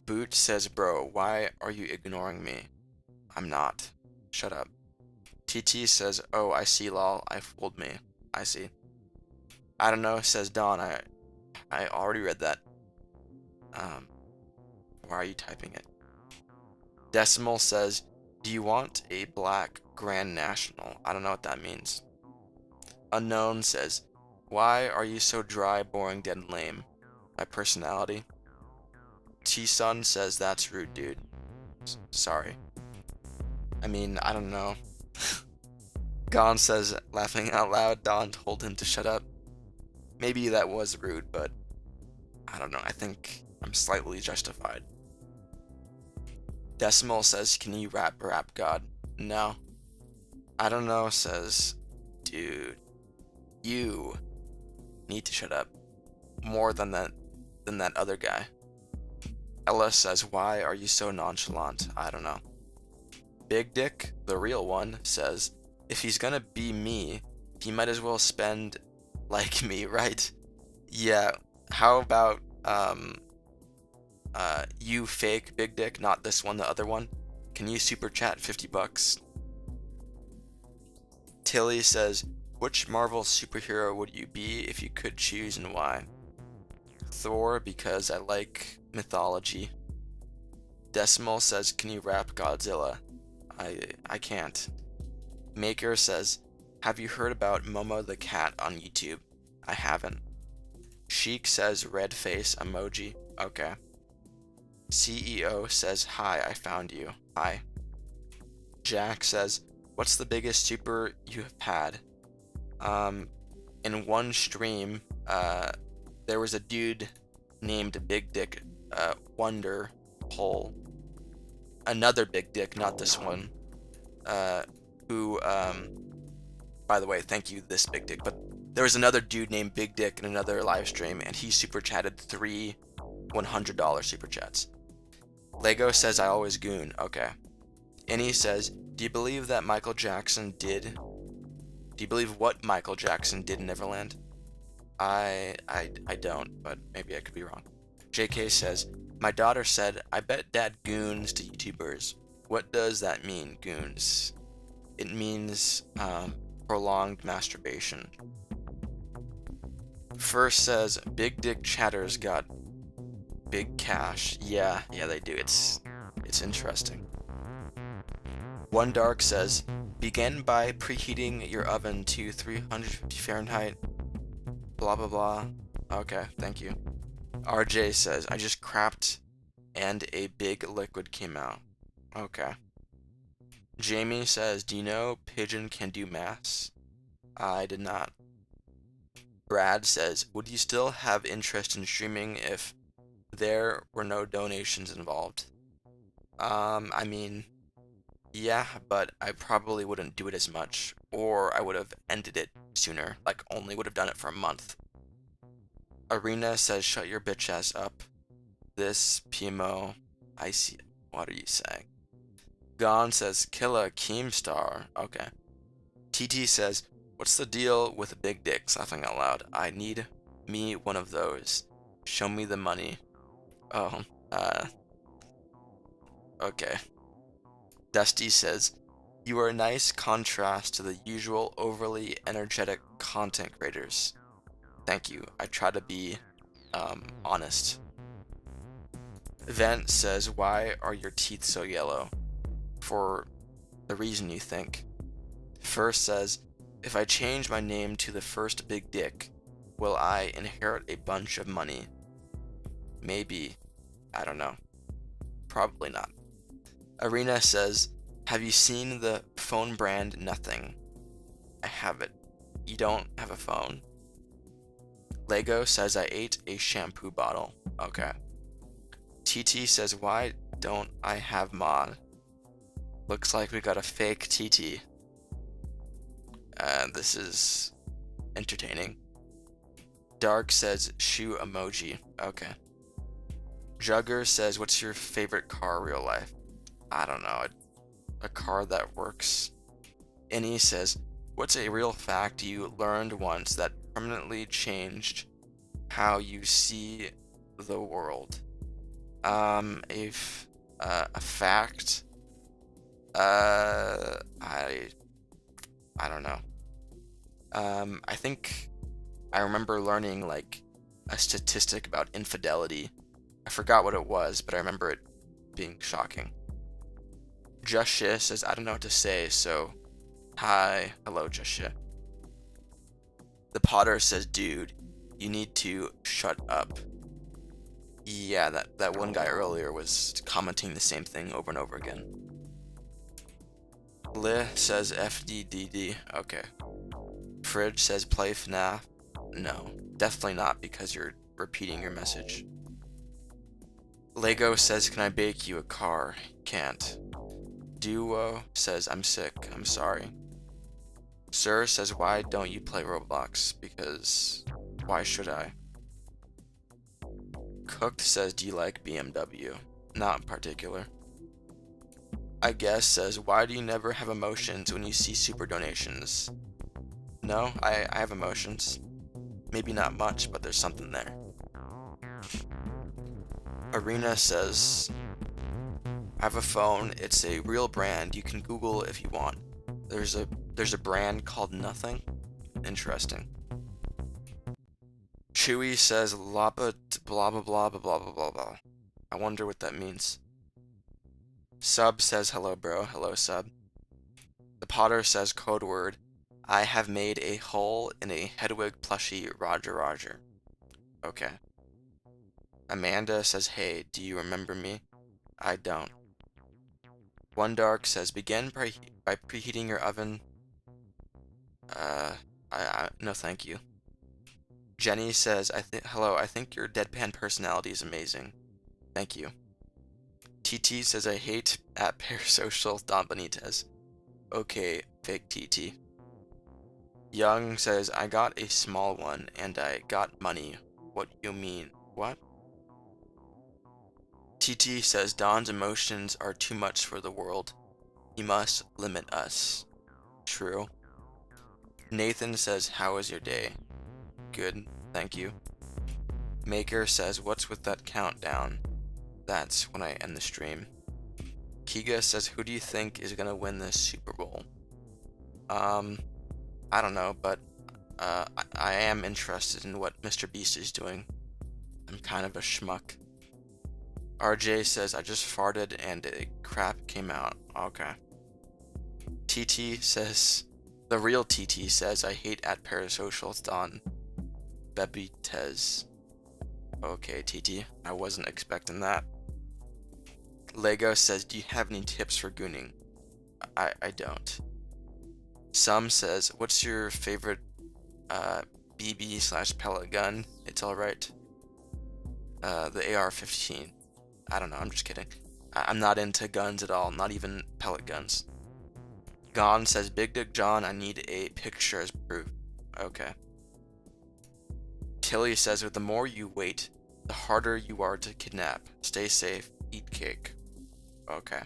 Boot says, bro, why are you ignoring me? I'm not. Shut up. TT says, oh, I see, lol. I fooled me. I see. I don't know, says Don. I already read that. Why are you typing it? Decimal says, do you want a black Grand National? I don't know what that means. Unknown says, why are you so dry, boring, dead, and lame? My personality. T-Sun says, that's rude, dude. Sorry. I mean, I don't know. Gon says, laughing out loud, Don told him to shut up. Maybe that was rude, but I don't know. I think I'm slightly justified. Decimal says, can you rap God? No. I don't know says, dude, you need to shut up more than that other guy. Ella says, why are you so nonchalant? I don't know. Big Dick, the real one, says, if he's gonna be me, he might as well spend like me, right? Yeah, how about, you fake Big Dick, not this one, the other one? Can you super chat $50? Tilly says, which Marvel superhero would you be if you could choose and why? Thor, because I like mythology. Decimal says, can you rap Godzilla? I can't. Maker says, have you heard about Momo the cat on YouTube? I haven't. Sheik says, red face emoji. Okay. CEO says, hi, I found you. Hi. Jack says, what's the biggest super you have had? In one stream, there was a dude named Big Dick Wonder Hole. Another Big Dick, not this one. Who, by the way, thank you, this Big Dick, but there was another dude named Big Dick in another live stream, and he super chatted 3 $100 super chats. Lego says, I always goon. Okay. Annie says, do you believe that Michael Jackson did? Do you believe what Michael Jackson did in Neverland? I don't, but maybe I could be wrong. JK says, my daughter said, I bet dad goons to YouTubers. What does that mean, goons? It means, prolonged masturbation. First says, big dick chatters got big cash. Yeah, they do. It's interesting. One Dark says, begin by preheating your oven to 350 Fahrenheit. Blah, blah, blah. Okay, thank you. RJ says, I just crapped and a big liquid came out. Okay. Jamie says, do you know Pigeon can do maths? I did not. Brad says, would you still have interest in streaming if there were no donations involved? I mean, yeah, but I probably wouldn't do it as much, or I would have ended it sooner, like only would have done it for a month. Arena says, shut your bitch ass up. This PMO, I see it. What are you saying? Gon says, Killa Keemstar. Okay. TT says, what's the deal with big dicks? Laughing out loud. I need me one of those. Show me the money. Oh, okay. Dusty says, you are a nice contrast to the usual overly energetic content creators. Thank you. I try to be honest. Vent says, why are your teeth so yellow? For the reason you think. First says, if I change my name to the first big dick, will I inherit a bunch of money? Maybe. I don't know. Probably not. Arena says, have you seen the phone brand Nothing? I have it. You don't have a phone? Lego says I ate a shampoo bottle. Okay. TT says, why don't I have mod? Looks like we got a fake TT. This is entertaining. Dark says, shoe emoji. Okay. Jugger says, what's your favorite car real life? I don't know. A car that works. Innie says, what's a real fact you learned once that permanently changed how you see the world? A fact. I don't know. I think I remember learning like a statistic about infidelity. I forgot what it was, but I remember it being shocking. Just Shit says, I don't know what to say, so hi. Hello, Just Shit. The Potter says, dude, you need to shut up. Yeah, that one guy earlier was commenting the same thing over and over again. Lih says FDDD. Okay. Fridge says play FNAF. No, definitely not, because you're repeating your message. Lego says, can I bake you a car? Can't. Duo says, I'm sick. I'm sorry. Sir says, why don't you play Roblox? Because why should I? Cooked says, do you like BMW? Not in particular. I guess says, why do you never have emotions when you see super donations? No, I have emotions. Maybe not much, but there's something there. Arena says, I have a phone. It's a real brand. You can Google if you want. There's a brand called Nothing. Interesting. Chewy says lapa blah blah blah blah blah blah blah blah. I wonder what that means. Sub says hello bro. Hello Sub. The Potter says code word. I have made a hole in a Hedwig plushie. Roger Roger. Okay. Amanda says, hey, do you remember me? I don't. One Dark says, begin by preheating your oven. No thank you. Jenny says, hello, I think your deadpan personality is amazing. Thank you. TT says, I hate at Parasocial Don Benitez. Okay, fake TT. Young says, I got a small one and I got money. What you mean? What? TT says, Don's emotions are too much for the world. He must limit us. True. Nathan says, how was your day? Good, thank you. Maker says, what's with that countdown? That's when I end the stream. Kiga says, who do you think is gonna win this Super Bowl? I don't know, but I am interested in what Mr. Beast is doing. I'm kind of a schmuck. RJ says, I just farted and a crap came out. Okay. TT says, the real TT says, I hate at Parasocial Don Benitez. Okay, TT, I wasn't expecting that. Lego says, do you have any tips for gooning? I don't. Some says, what's your favorite BB/pellet gun? It's alright. The AR-15. I don't know, I'm just kidding. I'm not into guns at all, not even pellet guns. Gone says, Big Dick John, I need a picture as proof. Okay. Tilly says, with the more you wait, the harder you are to kidnap. Stay safe, eat cake. Okay.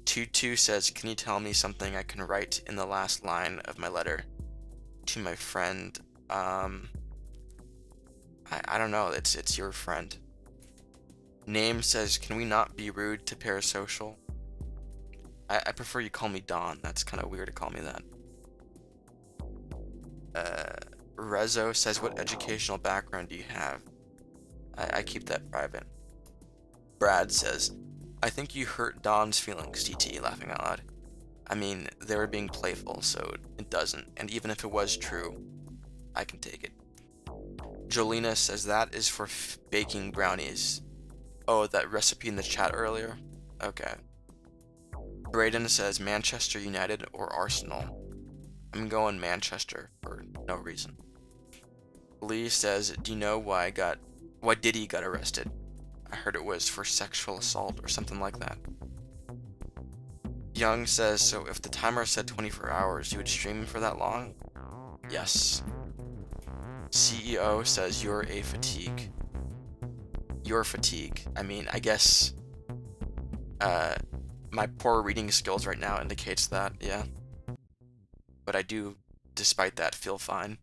Tutu says, can you tell me something I can write in the last line of my letter to my friend? I don't know, it's your friend. Name says, can we not be rude to Parasocial? I prefer you call me Don. That's kind of weird to call me that. Rezo says, what educational background do you have? I keep that private. Brad says, I think you hurt Don's feelings, TT, laughing out loud. I mean, they were being playful, so it doesn't. And even if it was true, I can take it. Jolina says, that is for baking brownies. Oh, that recipe in the chat earlier? Okay. Braden says, Manchester United or Arsenal? I'm going Manchester for no reason. Lee says, do you know why Diddy got arrested? I heard it was for sexual assault or something like that. Young says, so if the timer said 24 hours, you would stream for that long? Yes. CEO says, you're a fatigue. Your fatigue. I mean, I guess my poor reading skills right now indicates that, yeah. But I do, despite that, feel fine.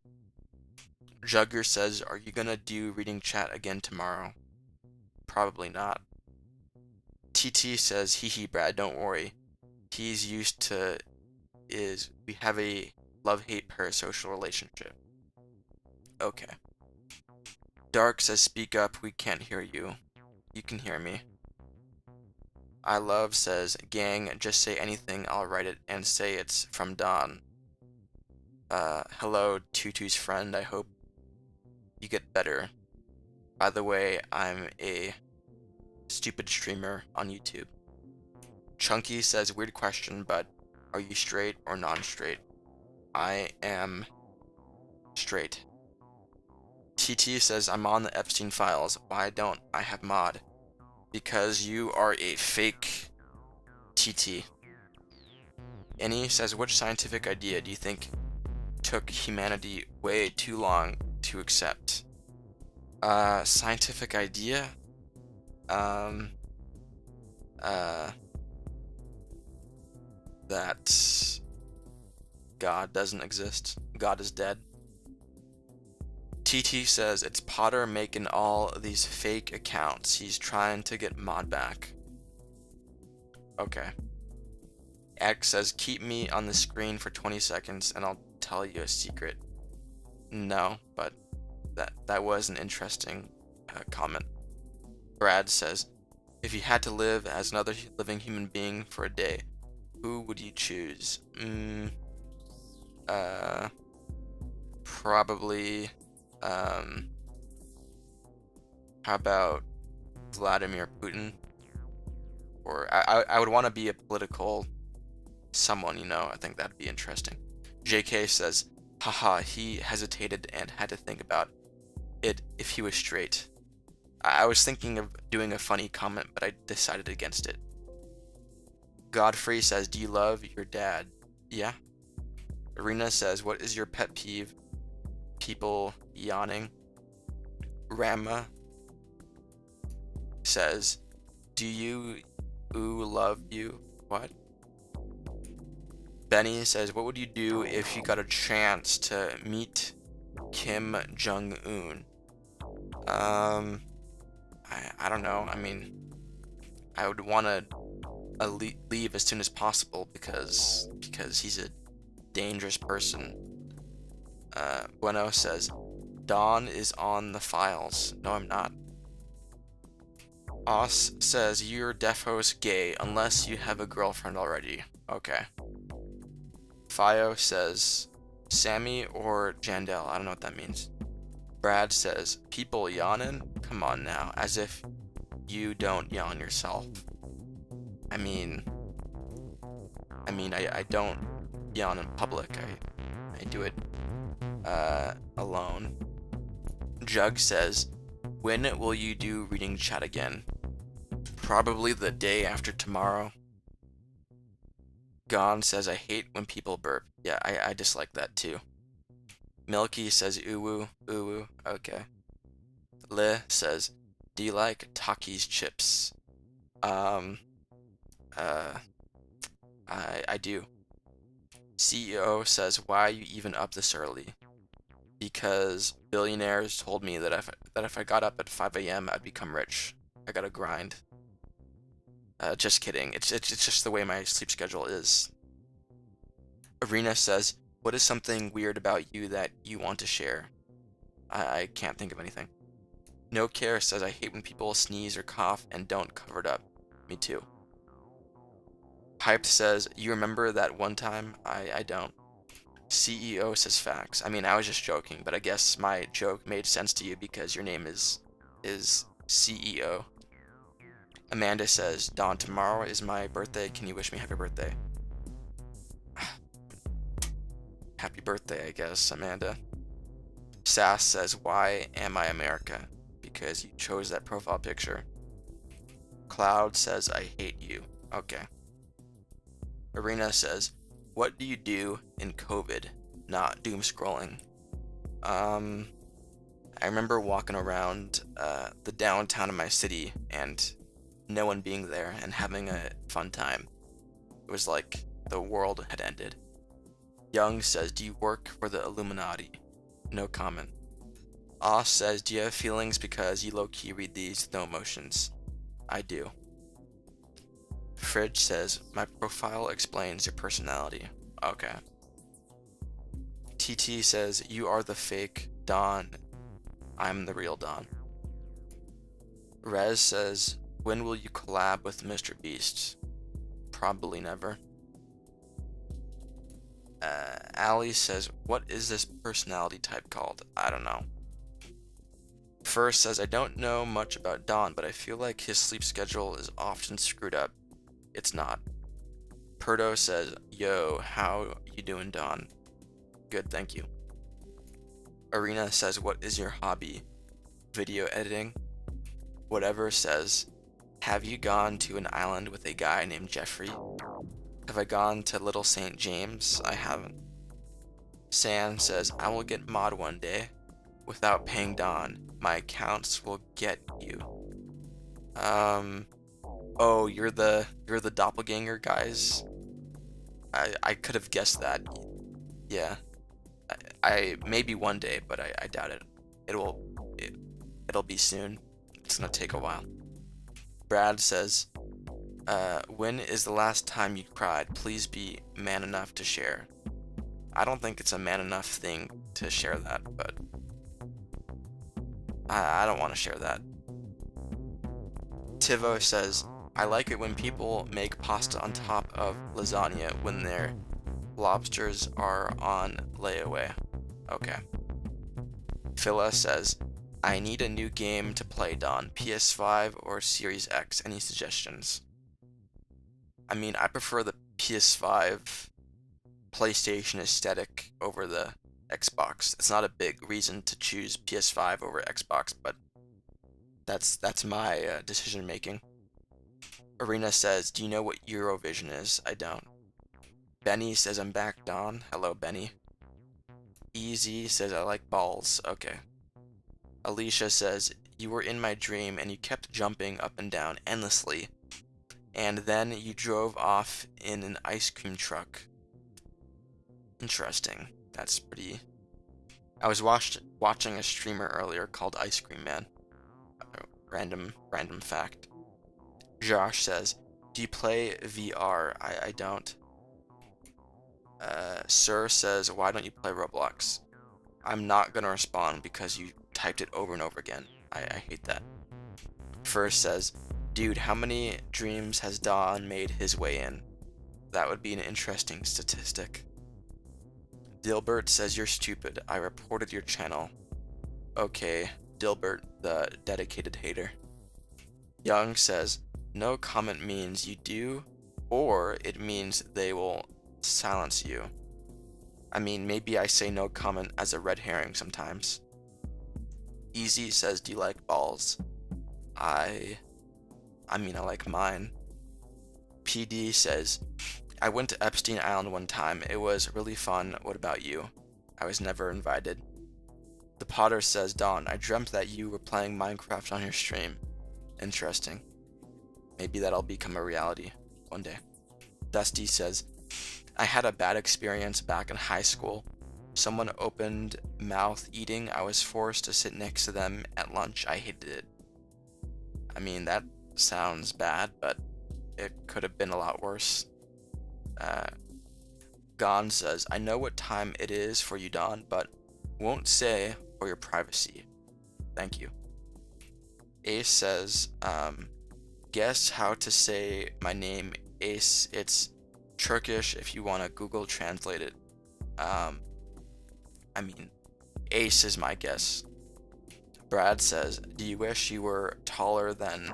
Jugger says, are you gonna do reading chat again tomorrow? Probably not. TT says, hee hee Brad, don't worry. He's used to we have a love-hate parasocial relationship. Okay. Dark says, speak up, we can't hear you. You can hear me. I love says, gang, just say anything, I'll write it and say it's from Don. Hello, Tutu's friend, I hope you get better. By the way, I'm a stupid streamer on YouTube. Chunky says, weird question, but are you straight or non-straight? I am straight. TT says, I'm on the Epstein files. Why don't I have mod? Because you are a fake TT. Annie says, which scientific idea do you think took humanity way too long to accept? Scientific idea? That God doesn't exist. God is dead. TT says, it's Potter making all these fake accounts. He's trying to get mod back. Okay. X says, keep me on the screen for 20 seconds and I'll tell you a secret. No, but that was an interesting comment. Brad says, if you had to live as another living human being for a day, who would you choose? Probably, how about Vladimir Putin? Or I would want to be a political someone, you know, I think that'd be interesting. JK says, haha, he hesitated and had to think about it if he was straight. I was thinking of doing a funny comment, but I decided against it. Godfrey says, do you love your dad? Yeah. Arena says, what is your pet peeve? People yawning. Rama says, do you love you? What? Benny says, what would you do if you got a chance to meet Kim Jong-un? I don't know. I mean, I would want to leave as soon as possible because he's a dangerous person. Bueno says, Dawn is on the files. No, I'm not. Os says, you're defos gay unless you have a girlfriend already. Okay. Fio says, Sammy or Jandel. I don't know what that means. Brad says, people yawning? Come on now, as if you don't yawn yourself. I mean, I don't yawn in public. I do it alone. Jug says, when will you do reading chat again? Probably the day after tomorrow. Gon says, I hate when people burp. Yeah, I dislike that too. Milky says, uwu, uwu, okay. Le says, do you like Takis chips? I do. CEO says, why are you even up this early? Because billionaires told me that if I got up at 5 a.m. I'd become rich. I gotta grind. Just kidding. It's just the way my sleep schedule is. Arena says, "What is something weird about you that you want to share?" I can't think of anything. No Care says, "I hate when people sneeze or cough and don't cover it up." Me too. Hype says, "You remember that one time?" I don't. CEO says, "Facts." I mean, I was just joking, but I guess my joke made sense to you because your name is CEO. Amanda says, "Dawn, tomorrow is my birthday. Can you wish me happy birthday?" Happy birthday, I guess, Amanda. Sass says, "Why am I America?" Because you chose that profile picture. Cloud says, "I hate you." Okay. Arena says, "What do you do in COVID? Not doom scrolling." I remember walking around the downtown of my city and no one being there and having a fun time. It was like the world had ended. Young says, "Do you work for the Illuminati?" No comment. Oz says, "Do you have feelings because you low-key read these with no emotions?" I do. Fridge says, "My profile explains your personality." Okay. TT says, "You are the fake Don. I'm the real Don." Rez says, "When will you collab with Mr. Beast?" Probably never. Ali says, "What is this personality type called?" I don't know. First says, "I don't know much about Don, but I feel like his sleep schedule is often screwed up." It's not. Perdo says, "Yo, how you doing, Don?" Good, thank you. Arena says, "What is your hobby?" Video editing. Whatever says, "Have you gone to an island with a guy named Jeffrey?" Have I gone to Little St. James? I haven't. San says, "I will get mod one day without paying Don. My accounts will get you." Oh, you're the doppelganger guys. I could have guessed that. Yeah. I maybe one day, but I doubt it. It'll be soon. It's gonna take a while. Brad says, "When is the last time you cried? Please be man enough to share." I don't think it's a man enough thing to share that, but I don't want to share that. Tivo says, "I like it when people make pasta on top of lasagna when their lobsters are on layaway." Okay. Phila says, "I need a new game to play, Don. PS5 or Series X. Any suggestions?" I mean, I prefer the PS5 PlayStation aesthetic over the Xbox. It's not a big reason to choose PS5 over Xbox, but that's my decision making. Arena says, "Do you know what Eurovision is?" I don't. Benny says, "I'm back, Don." Hello, Benny. Easy says, "I like balls." Okay. Alicia says, "You were in my dream and you kept jumping up and down endlessly. And then you drove off in an ice cream truck." Interesting. That's pretty... I was watching a streamer earlier called Ice Cream Man. Random fact. Josh says, "Do you play VR?" I don't. Sir says, "Why don't you play Roblox?" I'm not gonna respond because you typed it over and over again. I hate that. First says, "Dude, how many dreams has Don made his way in?" That would be an interesting statistic. Dilbert says, "You're stupid. I reported your channel." Okay, Dilbert, the dedicated hater. Young says, "No comment means you do, or it means they will silence you." I mean, maybe I say no comment as a red herring sometimes. Easy says, "Do you like balls?" I mean, I like mine. PD says, "I went to Epstein Island one time. It was really fun. What about you?" I was never invited. The Potter says, "Don, I dreamt that you were playing Minecraft on your stream." Interesting. Maybe that'll become a reality one day. Dusty says, "I had a bad experience back in high school. Someone opened mouth eating. I was forced to sit next to them at lunch. I hated it." I mean, that sounds bad, but it could have been a lot worse. Gon says, I know what time it is for you, Don, but won't say for your privacy. Thank you. Ace says, guess how to say my name, Ace. It's Turkish if you want to Google translate it. I mean, Ace is my guess. Brad says, do you wish you were taller than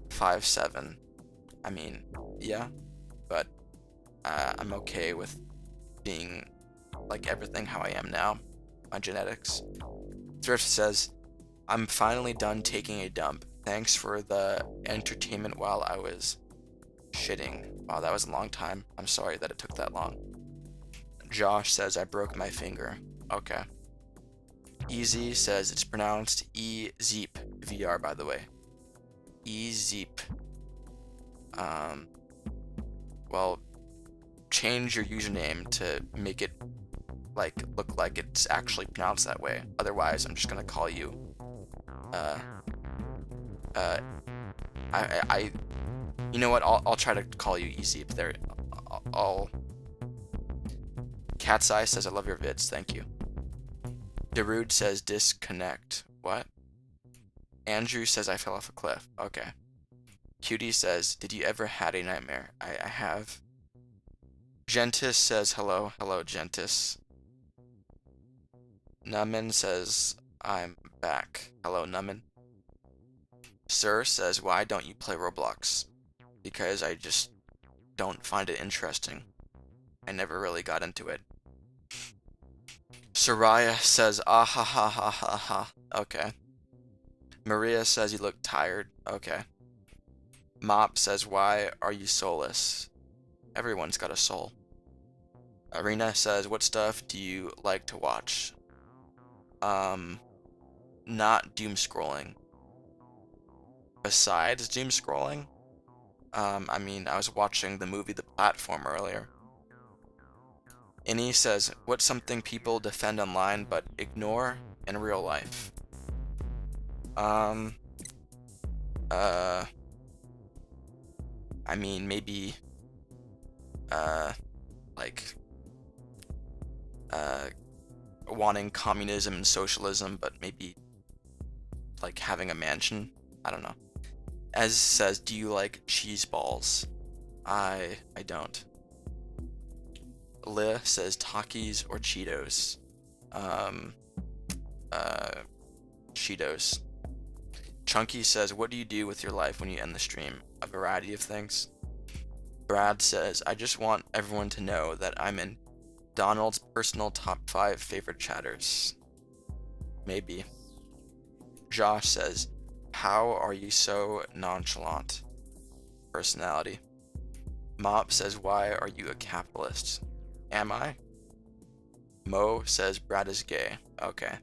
5'7"? I mean, yeah, but I'm okay with being like everything how I am now. My genetics. Thrift says, I'm finally done taking a dump. Thanks for the entertainment while I was shitting. Wow, that was a long time. I'm sorry that it took that long. Josh says, I broke my finger. Okay. Easy says it's pronounced E-Zeep. VR, by the way. E-Zeep. Well, change your username to make it like look like it's actually pronounced that way. Otherwise, I'm just gonna call you you know what, I'll try to call you Easy there. I'll Cat's Eye says I love your vids, thank you. Darude says disconnect. What? Andrew says I fell off a cliff. Okay. Cutie says, did you ever had a nightmare? I have. Gentis says hello. Hello, Gentis. Numan says I'm back. Hello, Numan. Sir says, why don't you play Roblox? Because I just don't find it interesting. I never really got into it. Soraya says, ah ha ha ha ha ha. Okay. Maria says you look tired. Okay. Mop says, why are you soulless? Everyone's got a soul. Arena says, what stuff do you like to watch? Not doom scrolling. Besides doom scrolling? I mean, I was watching the movie The Platform earlier. Innie says, what's something people defend online but ignore in real life? I mean, maybe, like, wanting communism and socialism, but maybe, like, having a mansion? I don't know. Ez says, do you like cheese balls? I don't. Li says, Takis or Cheetos? Cheetos. Chunky says, what do you do with your life when you end the stream? A variety of things. Brad says, I just want everyone to know that I'm in Donald's personal top 5 favorite chatters. Maybe. Josh says, how are you so nonchalant? Personality. Mop says, why are you a capitalist? Am I? Mo says, Brad is gay. Okay.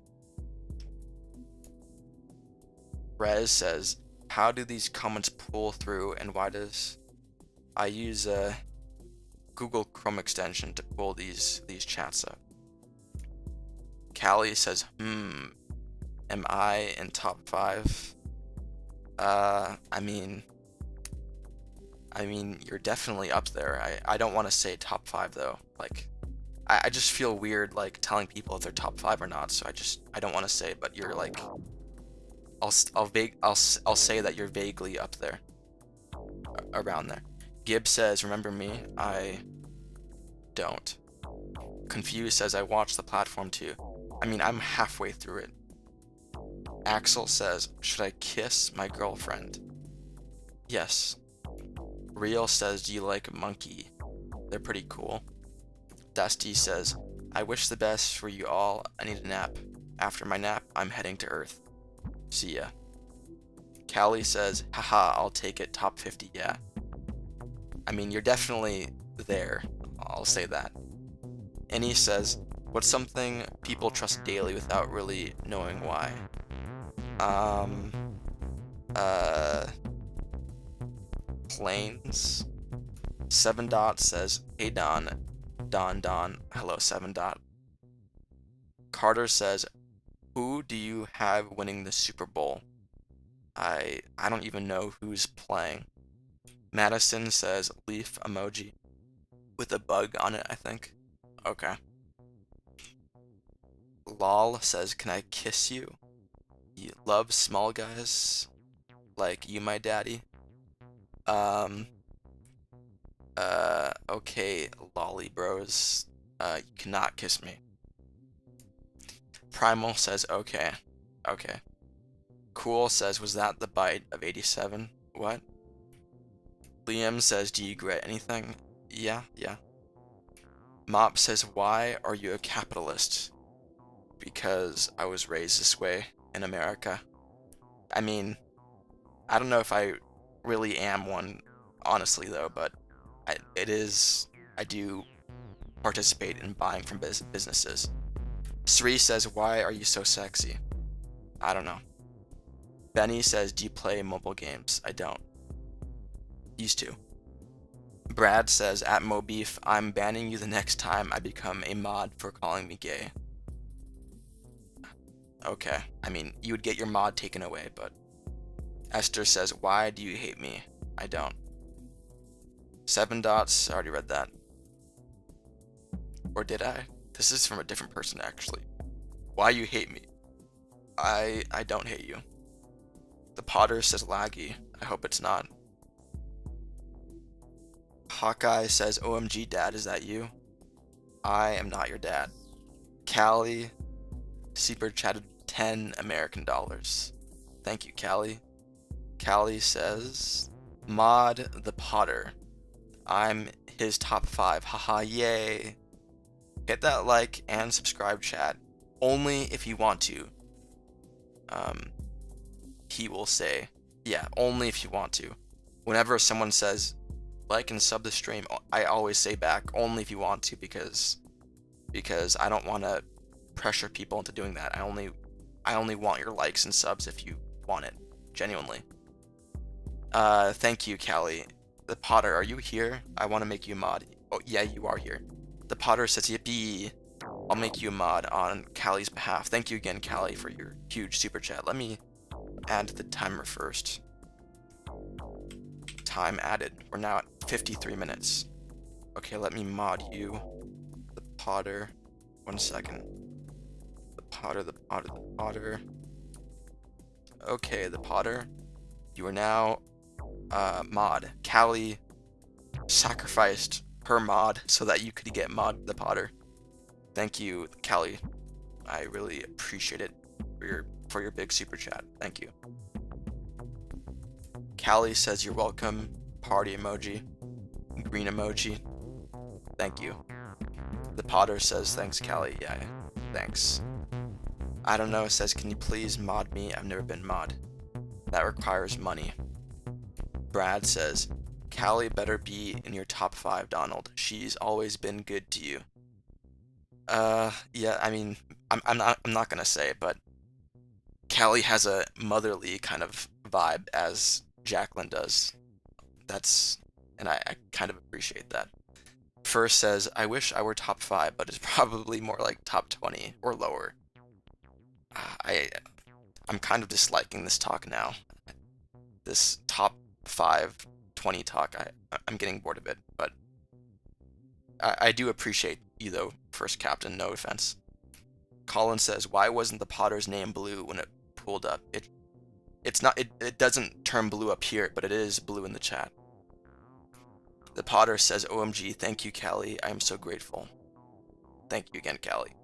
Rez says, how do these comments pull through and why does I use a Google Chrome extension to pull these chats up? Callie says, am I in top 5? I mean, you're definitely up there. I don't want to say top 5 though. Like, I just feel weird like telling people if they're top 5 or not. So I don't want to say, but you're like, I'll say that you're vaguely up there, around there. Gibb says, remember me? I don't. Confused says, I watched The Platform too. I mean, I'm halfway through it. Axel says, should I kiss my girlfriend? Yes. Real says, do you like Monkey? They're pretty cool. Dusty says, I wish the best for you all. I need a nap. After my nap, I'm heading to Earth. See ya. Callie says, haha, I'll take it. Top 50, yeah. I mean, you're definitely there. I'll say that. Annie says, what's something people trust daily without really knowing why? Planes. 7 Dot says, hey Don. Don. Hello, 7 Dot. Carter says, who do you have winning the Super Bowl? I don't even know who's playing. Madison says leaf emoji with a bug on it, I think. Okay. Lol says, can I kiss you? You love small guys like you, my daddy. Um, okay, lolly bros. You cannot kiss me. Primal says, okay. Okay. Cool says, was that the bite of 87? What? Liam says, do you regret anything? Yeah. Mop says, why are you a capitalist? Because I was raised this way in America. I mean, I don't know if I really am one, honestly, though, but I do participate in buying from businesses. Sri says, why are you so sexy? I don't know. Benny says, do you play mobile games? I don't. Used to. Brad says, at Mobeef, I'm banning you the next time I become a mod for calling me gay. Okay, I mean, you would get your mod taken away, but... Esther says, why do you hate me? I don't. 7 dots, I already read that. Or did I? This is from a different person, actually. Why you hate me? I don't hate you. The Potter says laggy. I hope it's not. Hawkeye says, OMG dad, is that you? I am not your dad. Callie super chatted 10 American dollars. Thank you, Callie. Callie says, mod the Potter. I'm his top 5. Haha, yay. Hit that like and subscribe, chat. Only if you want to. He will say, yeah, only if you want to. Whenever someone says, like and sub the stream, I always say back, only if you want to, because I don't want to pressure people into doing that. I only want your likes and subs if you want it, genuinely. Thank you, Callie. The Potter, are you here? I want to make you a mod. Oh, yeah, you are here. The Potter says, yippee. I'll make you a mod on Callie's behalf. Thank you again, Callie, for your huge super chat. Let me add the timer first. Time added. We're now at 53 minutes. Okay, let me mod you. The Potter. 1 second. The Potter. Okay, the Potter. You are now mod. Callie sacrificed her mod so that you could get mod the Potter. Thank you, Callie. I really appreciate it for your big super chat. Thank you. Callie says you're welcome. Party emoji. Green emoji. Thank you. The Potter says thanks, Callie. Yeah, thanks. I don't know says, can you please mod me? I've never been mod. That requires money. Brad says, Callie better be in your top 5, Donald. She's always been good to you. Yeah, I mean, I'm not gonna say it, but Callie has a motherly kind of vibe as Jacqueline does. And I kind of appreciate that. First says, I wish I were top 5, but it's probably more like top 20 or lower. I'm kind of disliking this talk now. This top 5, 20 talk, I'm getting bored of it, but I do appreciate you though, first captain, no offense. Colin says, why wasn't the Potter's name blue when it pulled up? It's not, it doesn't turn blue up here, but it is blue in the chat. The Potter says, OMG, thank you, Callie. I am so grateful. Thank you again, Callie.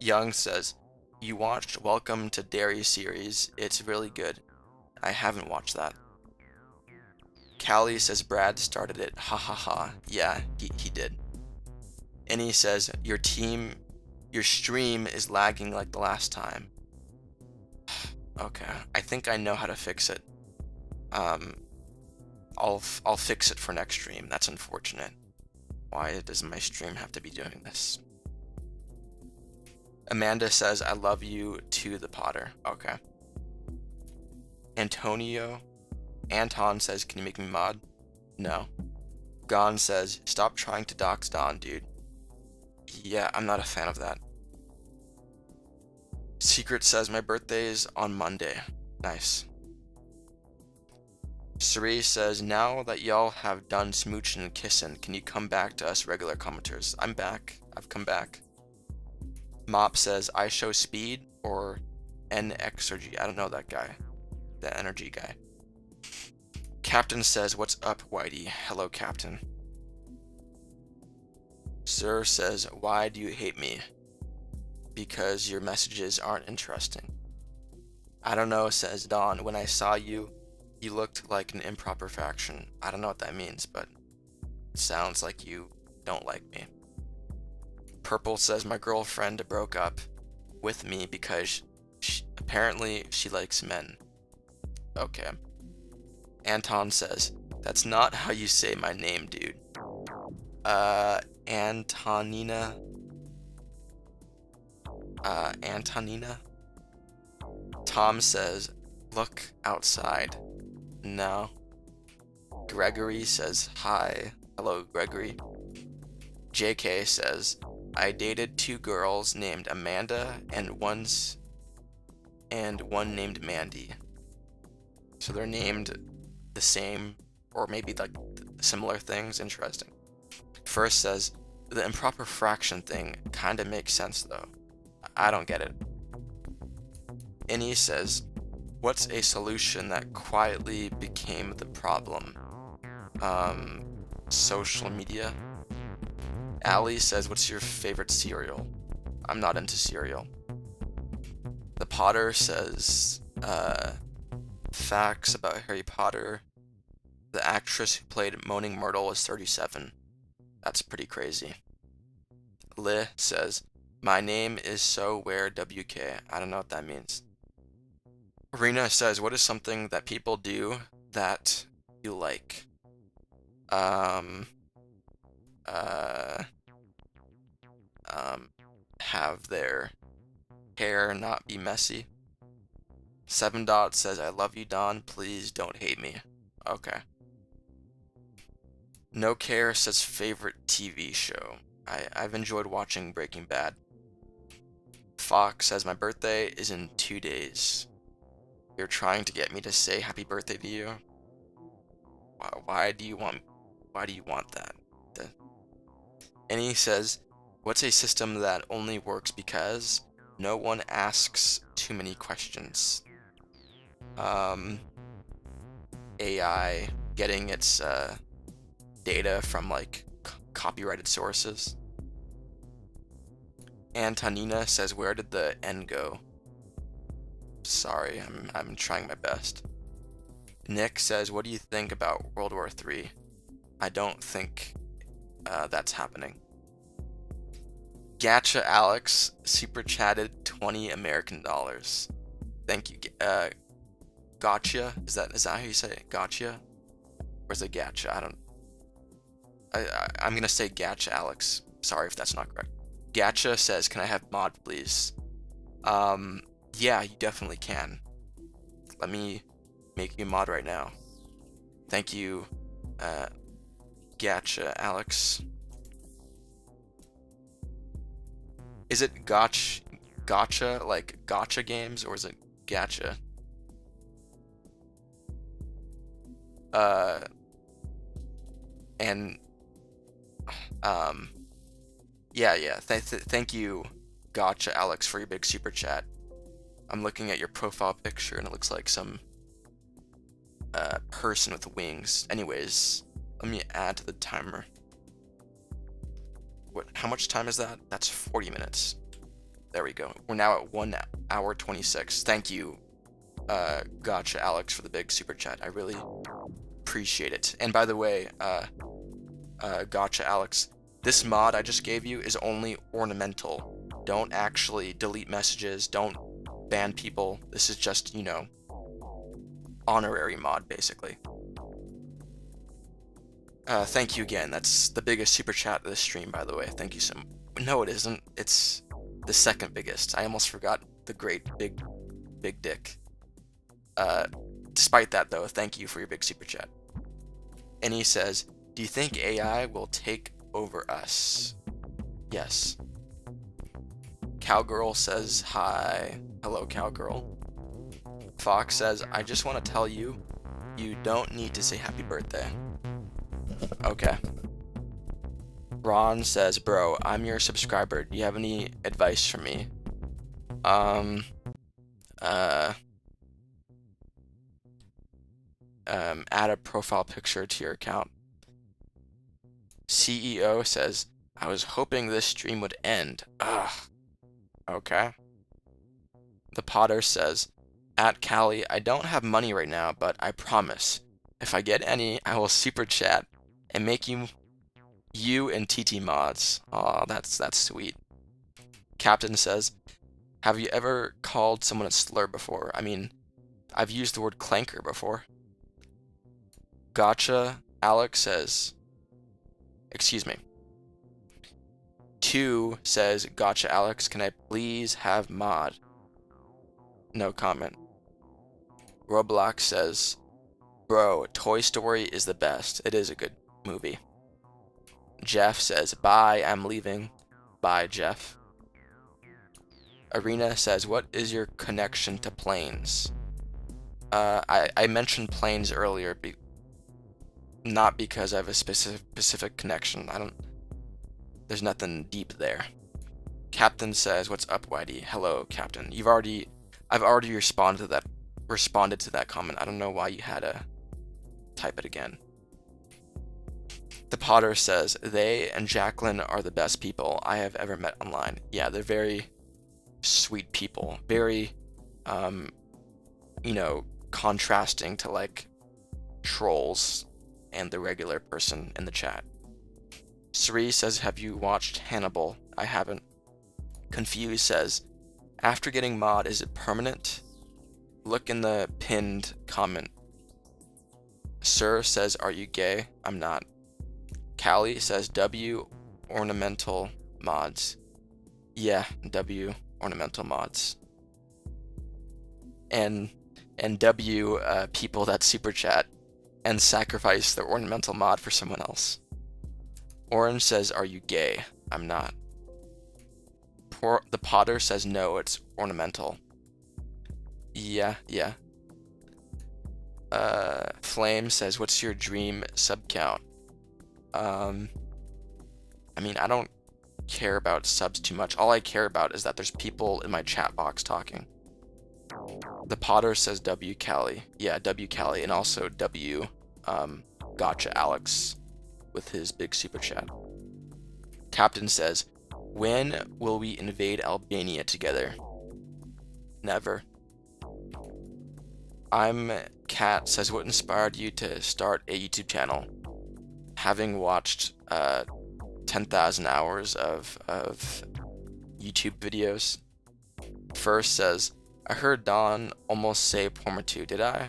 Young says, you watched Welcome to Derry series. It's really good. I haven't watched that. Callie says, Brad started it. Ha ha ha. Yeah, he did. And he says, your stream is lagging like the last time. Okay, I think I know how to fix it. I'll fix it for next stream. That's unfortunate. Why does my stream have to be doing this? Amanda says, I love you to the Potter. Okay. Anton says, can you make me mod? No. Gon says, stop trying to dox Don, dude. Yeah, I'm not a fan of that. Secret says, my birthday is on Monday. Nice. Suri says, now that y'all have done smooching and kissing, can you come back to us regular commenters? I'm back. I've come back. Mop says, I show speed or NXergy. I don't know that guy. The energy guy. Captain says, what's up, Whitey? Hello, Captain. Sir says, why do you hate me? Because your messages aren't interesting. I don't know, says Dawn. When I saw you, you looked like an improper faction. I don't know what that means, but it sounds like you don't like me. Purple says, my girlfriend broke up with me because apparently she likes men. Okay. Anton says, that's not how you say my name, dude. Antonina. Antonina? Tom says, look outside. No. Gregory says, hi. Hello, Gregory. JK says, I dated 2 girls named Amanda and one named Mandy. So they're named the same, or maybe like similar things. Interesting. First says, the improper fraction thing kind of makes sense though. I don't get it. Innie says, what's a solution that quietly became the problem? Social media. Allie says, what's your favorite cereal? I'm not into cereal. The Potter says, facts about Harry Potter. The actress who played Moaning Myrtle is 37. That's pretty crazy. Li says, my name is so where WK. I don't know what that means. Rena says, what is something that people do that you like? Have their hair not be messy. 7 Dot says, I love you, Don. Please don't hate me. Okay. No Care says, favorite TV show. I've enjoyed watching Breaking Bad. Fox says, my birthday is in 2 days. You're trying to get me to say happy birthday to you? Why do you want that? And he says, what's a system that only works because no one asks too many questions? AI getting its data from like copyrighted sources. Antonina says, where did the N go? Sorry, I'm trying my best. Nick says, what do you think about World War III? I don't think that's happening. Gacha Alex super chatted 20 American dollars. Thank you. Gotcha? Is that how you say it? Gotcha? Or is it gacha? I'm gonna say gacha Alex. Sorry if that's not correct. Gacha says, can I have mod please? Yeah, you definitely can. Let me make you mod right now. Thank you, Gacha Alex. Is it gotcha like gotcha games, or is it gacha? Yeah. Thank you, Gotcha Alex, for your big super chat. I'm looking at your profile picture and it looks like some person with wings. Anyways, let me add to the timer. How much time is that? That's 40 minutes. There we go. We're now at 1 hour 26. Thank you, Gotcha Alex, for the big super chat. I really appreciate it. And by the way, Gotcha Alex, this mod I just gave you is only ornamental. Don't actually delete messages. Don't ban people. This is just, honorary mod, basically. Thank you again. That's the biggest super chat of the stream, by the way. Thank you so much. No, it isn't. It's the second biggest. I almost forgot the great big dick. Despite that, though, thank you for your big super chat. And he says, do you think AI will take over us? Yes. Cowgirl says, hi. Hello, Cowgirl. Fox says, I just want to tell you, You don't need to say happy birthday. Okay. Ron says, bro, I'm your subscriber. Do you have any advice for me? Add a profile picture to your account. CEO says, I was hoping this stream would end. Ugh. Okay. The Potter says, at Callie, I don't have money right now, but I promise, if I get any, I will super chat and make you and TT mods. Aw, that's sweet. Captain says, have you ever called someone a slur before? I mean, I've used the word clanker before. Gotcha. Alex says, excuse me. 2 says, gotcha, Alex. Can I please have mod? No comment. Roblox says, bro, Toy Story is the best. It is a good movie. Jeff says, bye, I'm leaving. Bye, Jeff. Arena says, what is your connection to planes? I mentioned planes earlier, not because I have a specific connection. There's nothing deep there. Captain says, what's up, Whitey? Hello, Captain. I've already responded to that comment. I don't know why you had to type it again. The Potter says, they and Jacqueline are the best people I have ever met online. Yeah, they're very sweet people. Very, contrasting to like trolls and the regular person in the chat. Sri says, have you watched Hannibal? I haven't. Confused says, after getting mod, is it permanent? Look in the pinned comment. Sir says, are you gay? I'm not. Callie says, W ornamental mods. Yeah, W ornamental mods. And W people that super chat and sacrifice their ornamental mod for someone else. Orange says, are you gay? I'm not. The Potter says, no, it's ornamental. Yeah. Flame says, what's your dream sub count? I mean, I don't care about subs too much. All I care about is that there's people in my chat box talking. The Potter says W Callie. Yeah, W Callie, and also W Gotcha Alex with his big super chat. Captain says, when will we invade Albania together? Never. I'm Cat says, what inspired you to start a YouTube channel? Having watched 10,000 hours of YouTube videos. First says, I heard Don almost say Porma2. Did I?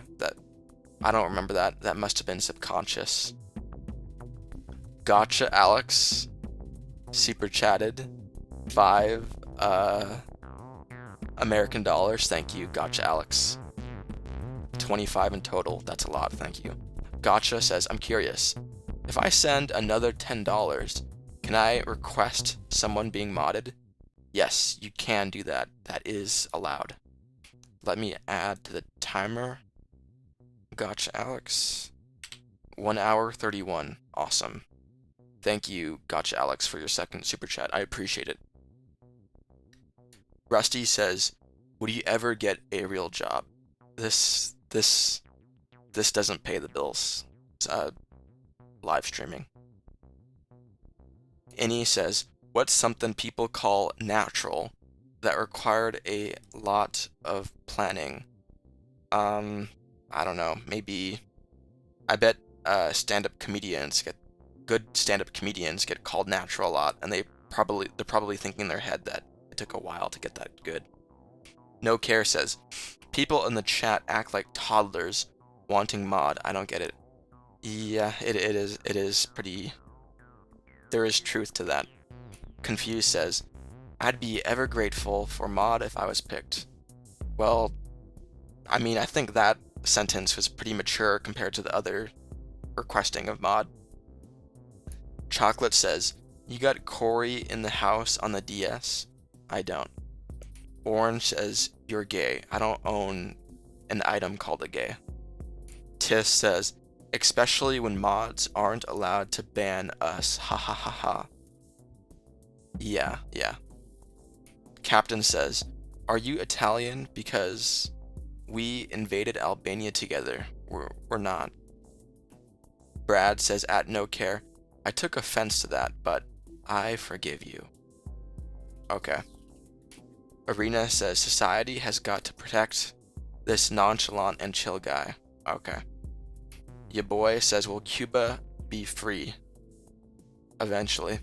I don't remember that. That must have been subconscious. Gotcha Alex super chatted 5 American dollars. Thank you, Gotcha Alex. 25 in total. That's a lot. Thank you. Gotcha says, I'm curious. If I send another $10, can I request someone being modded? Yes, you can do that. That is allowed. Let me add to the timer. Gotcha, Alex. 1 hour 31. Awesome. Thank you, Gotcha, Alex, for your second super chat. I appreciate it. Rusty says, would you ever get a real job? This doesn't pay the bills. It's live streaming. Innie says, what's something people call natural that required a lot of planning? I don't know, maybe, I bet good stand-up comedians get called natural a lot, and they're probably thinking in their head that it took a while to get that good. No Care says, people in the chat act like toddlers wanting mod. I don't get it. Yeah, it is pretty, there is truth to that. Confused says, I'd be ever grateful for mod if I was picked. Well, I mean, I think that sentence was pretty mature compared to the other requesting of mod. Chocolate says, you got Corey in the house on the DS? I don't. Orange says, you're gay. I don't own an item called a gay. Tis says, especially when mods aren't allowed to ban us. Ha ha ha ha. Yeah, yeah. Captain says, are you Italian? Because we invaded Albania together. We're not. Brad says, at no care. I took offense to that, but I forgive you. Okay. Arena says, society has got to protect this nonchalant and chill guy. Okay. Your boy says, will Cuba be free? Eventually.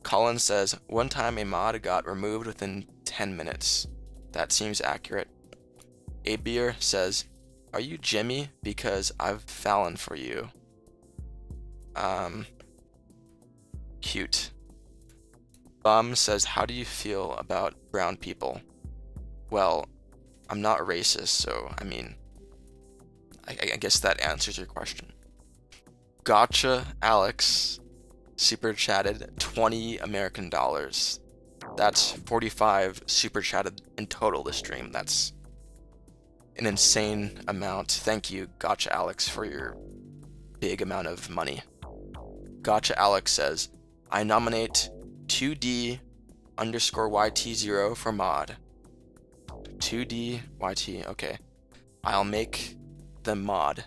Colin says, one time a mod got removed within 10 minutes. That seems accurate. Abeer says, are you Jimmy? Because I've fallen for you. Cute. Bum says, how do you feel about brown people? Well, I'm not racist, so I mean, I guess that answers your question. Gotcha Alex super chatted 20 American dollars. That's 45 super chatted in total this stream. That's an insane amount. Thank you, Gotcha Alex, for your big amount of money. Gotcha Alex says, I nominate 2D_YT0 for mod. 2DYT, okay. I'll make them mod.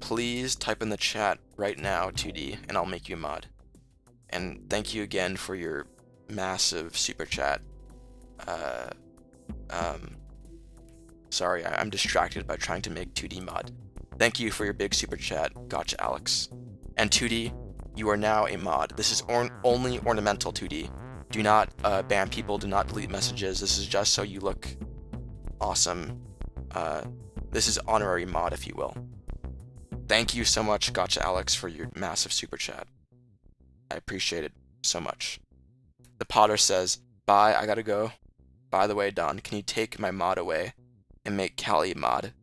Please type in the chat right now, 2D, and I'll make you mod. And thank you again for your massive super chat. Sorry, I'm distracted by trying to make 2D mod. Thank you for your big super chat, Gotcha Alex. And 2D, you are now a mod. This is only ornamental, 2D. Do not ban people, do not delete messages. This is just so you look awesome. This is honorary mod, if you will. Thank you so much, Gotcha Alex, for your massive super chat. I appreciate it so much. The Potter says, bye, I gotta go. By the way, Don, can you take my mod away and make Callie mod?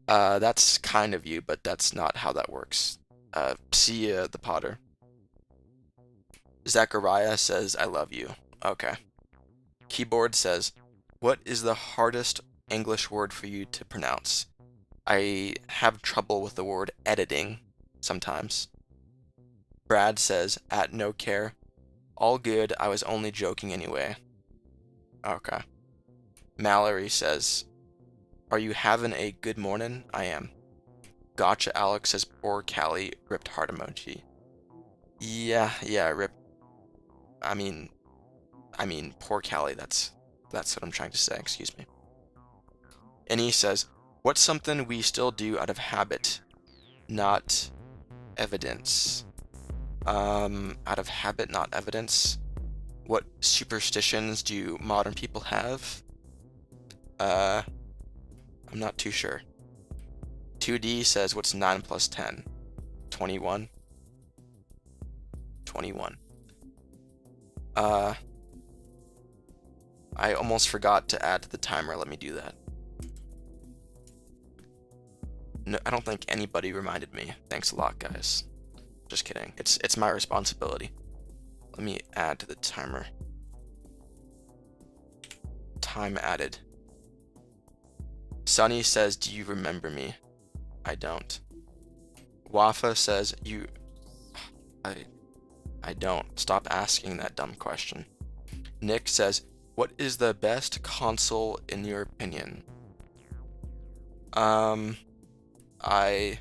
That's kind of you, but that's not how that works. See ya, the Potter. Zachariah says, I love you. Okay. Keyboard says, what is the hardest English word for you to pronounce? I have trouble with the word editing sometimes. Brad says, at no care. All good, I was only joking anyway. Okay. Mallory says, are you having a good morning? I am. Gotcha Alex says, poor Callie, ripped heart emoji. Yeah, rip. I mean, poor Callie, that's what I'm trying to say, excuse me. And he says, what's something we still do out of habit, not evidence? Out of habit, not evidence? What superstitions do modern people have? I'm not too sure. 2D says, what's 9 plus 10? 21? 21. I almost forgot to add to the timer. Let me do that. No, I don't think anybody reminded me. Thanks a lot, guys. Just kidding. It's my responsibility. Let me add to the timer. Time added. Sunny says, do you remember me? I don't. Wafa says, I don't. Stop asking that dumb question. Nick says, what is the best console in your opinion? I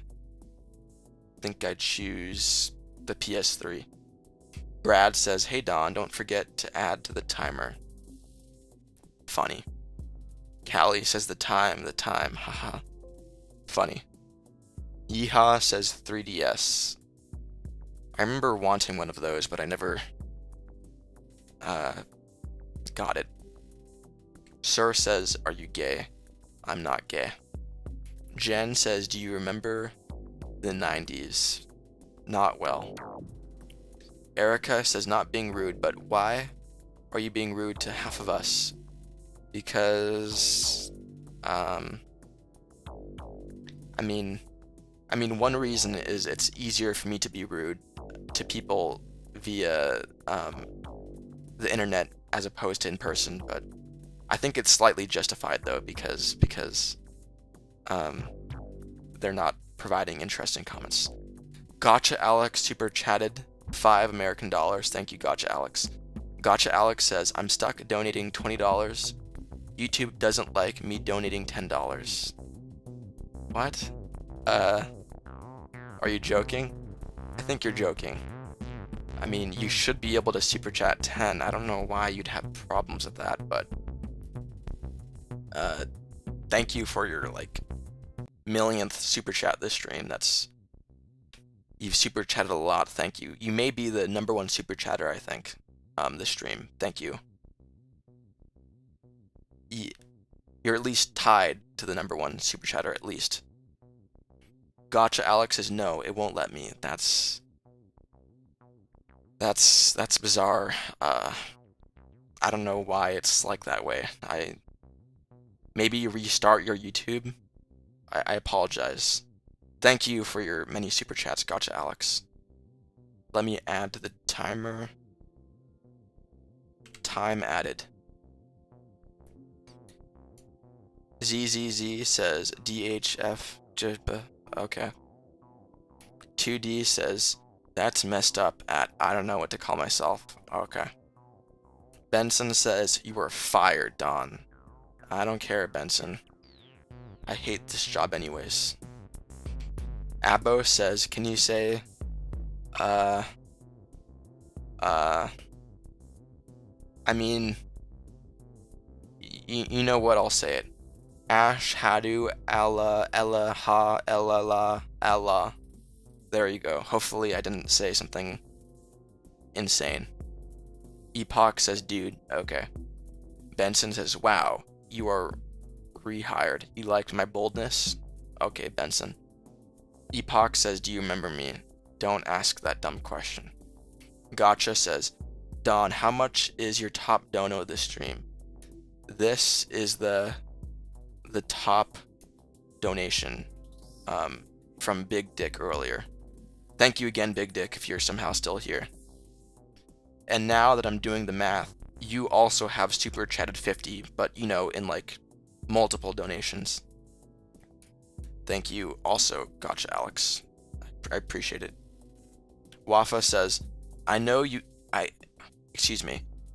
think I'd choose the PS3. Brad says, hey Don, don't forget to add to the timer. Funny. Callie says the time, haha. Funny. Yeehaw says 3DS. I remember wanting one of those, but I never got it. Sir says, are you gay? I'm not gay. Jen says, do you remember the 90s? Not well. Erica says, not being rude, but why are you being rude to half of us? Because, I mean, one reason is it's easier for me to be rude to people via the internet as opposed to in person, but I think it's slightly justified though, because they're not providing interesting comments. Gotcha Alex super chatted $5 American. Thank you, Gotcha Alex. Gotcha Alex says, I'm stuck donating $20. YouTube doesn't like me donating $10. What? Are you joking? I think you're joking. I mean, you should be able to super chat 10. I don't know why you'd have problems with that, but thank you for your like millionth super chat this stream. You've super chatted a lot. Thank you. You may be the #1 super chatter, I think, this stream. Thank you. You're at least tied to the #1 super chatter, at least. Gotcha Alex says no, it won't let me. That's bizarre. I don't know why it's like that way. Maybe you restart your YouTube. I apologize. Thank you for your many super chats, Gotcha Alex. Let me add to the timer. Time added. ZZZ says DHF. Okay. 2D says that's messed up at I don't know what to call myself. Okay. Benson says you were fired, Don. I don't care, Benson. I hate this job anyways. Abo says, can you say I mean, you know what, I'll say it. Ash, Hadu, Ella, Ella, Ha, Ella, La, Ella. There you go. Hopefully I didn't say something insane. Epoch says, dude, okay. Benson says, wow, you are rehired. You liked my boldness? Okay, Benson. Epoch says, do you remember me? Don't ask that dumb question. Gotcha says, Don, how much is your top dono this stream? This is the top donation from Big Dick earlier. Thank you again, Big Dick, if you're somehow still here. And now that I'm doing the math, you also have super chatted 50, but you know, in like multiple donations. Thank you also, Gotcha Alex. I appreciate it. Wafa says,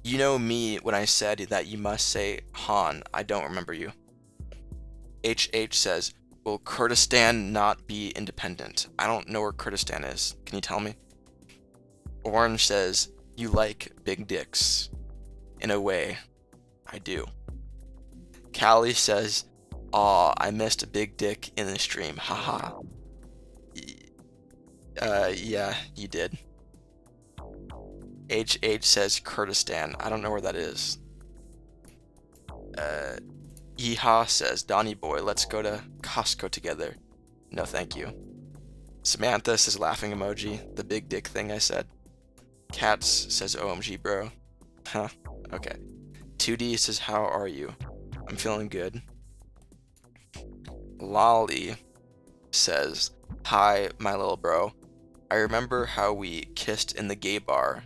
you know me when I said that you must say Han. I don't remember you. HH says, will Kurdistan not be independent? I don't know where Kurdistan is. Can you tell me? Orange says, you like big dicks. In a way, I do. Callie says, aw, I missed a big dick in the stream. Haha. Yeah, you did. HH says Kurdistan. I don't know where that is. Yeehaw says, Donnie boy, let's go to Costco together. No, thank you. Samantha says laughing emoji, the big dick thing I said. Cats says OMG bro. Huh, okay. 2D says how are you? I'm feeling good. Lolly says, hi my little bro. I remember how we kissed in the gay bar.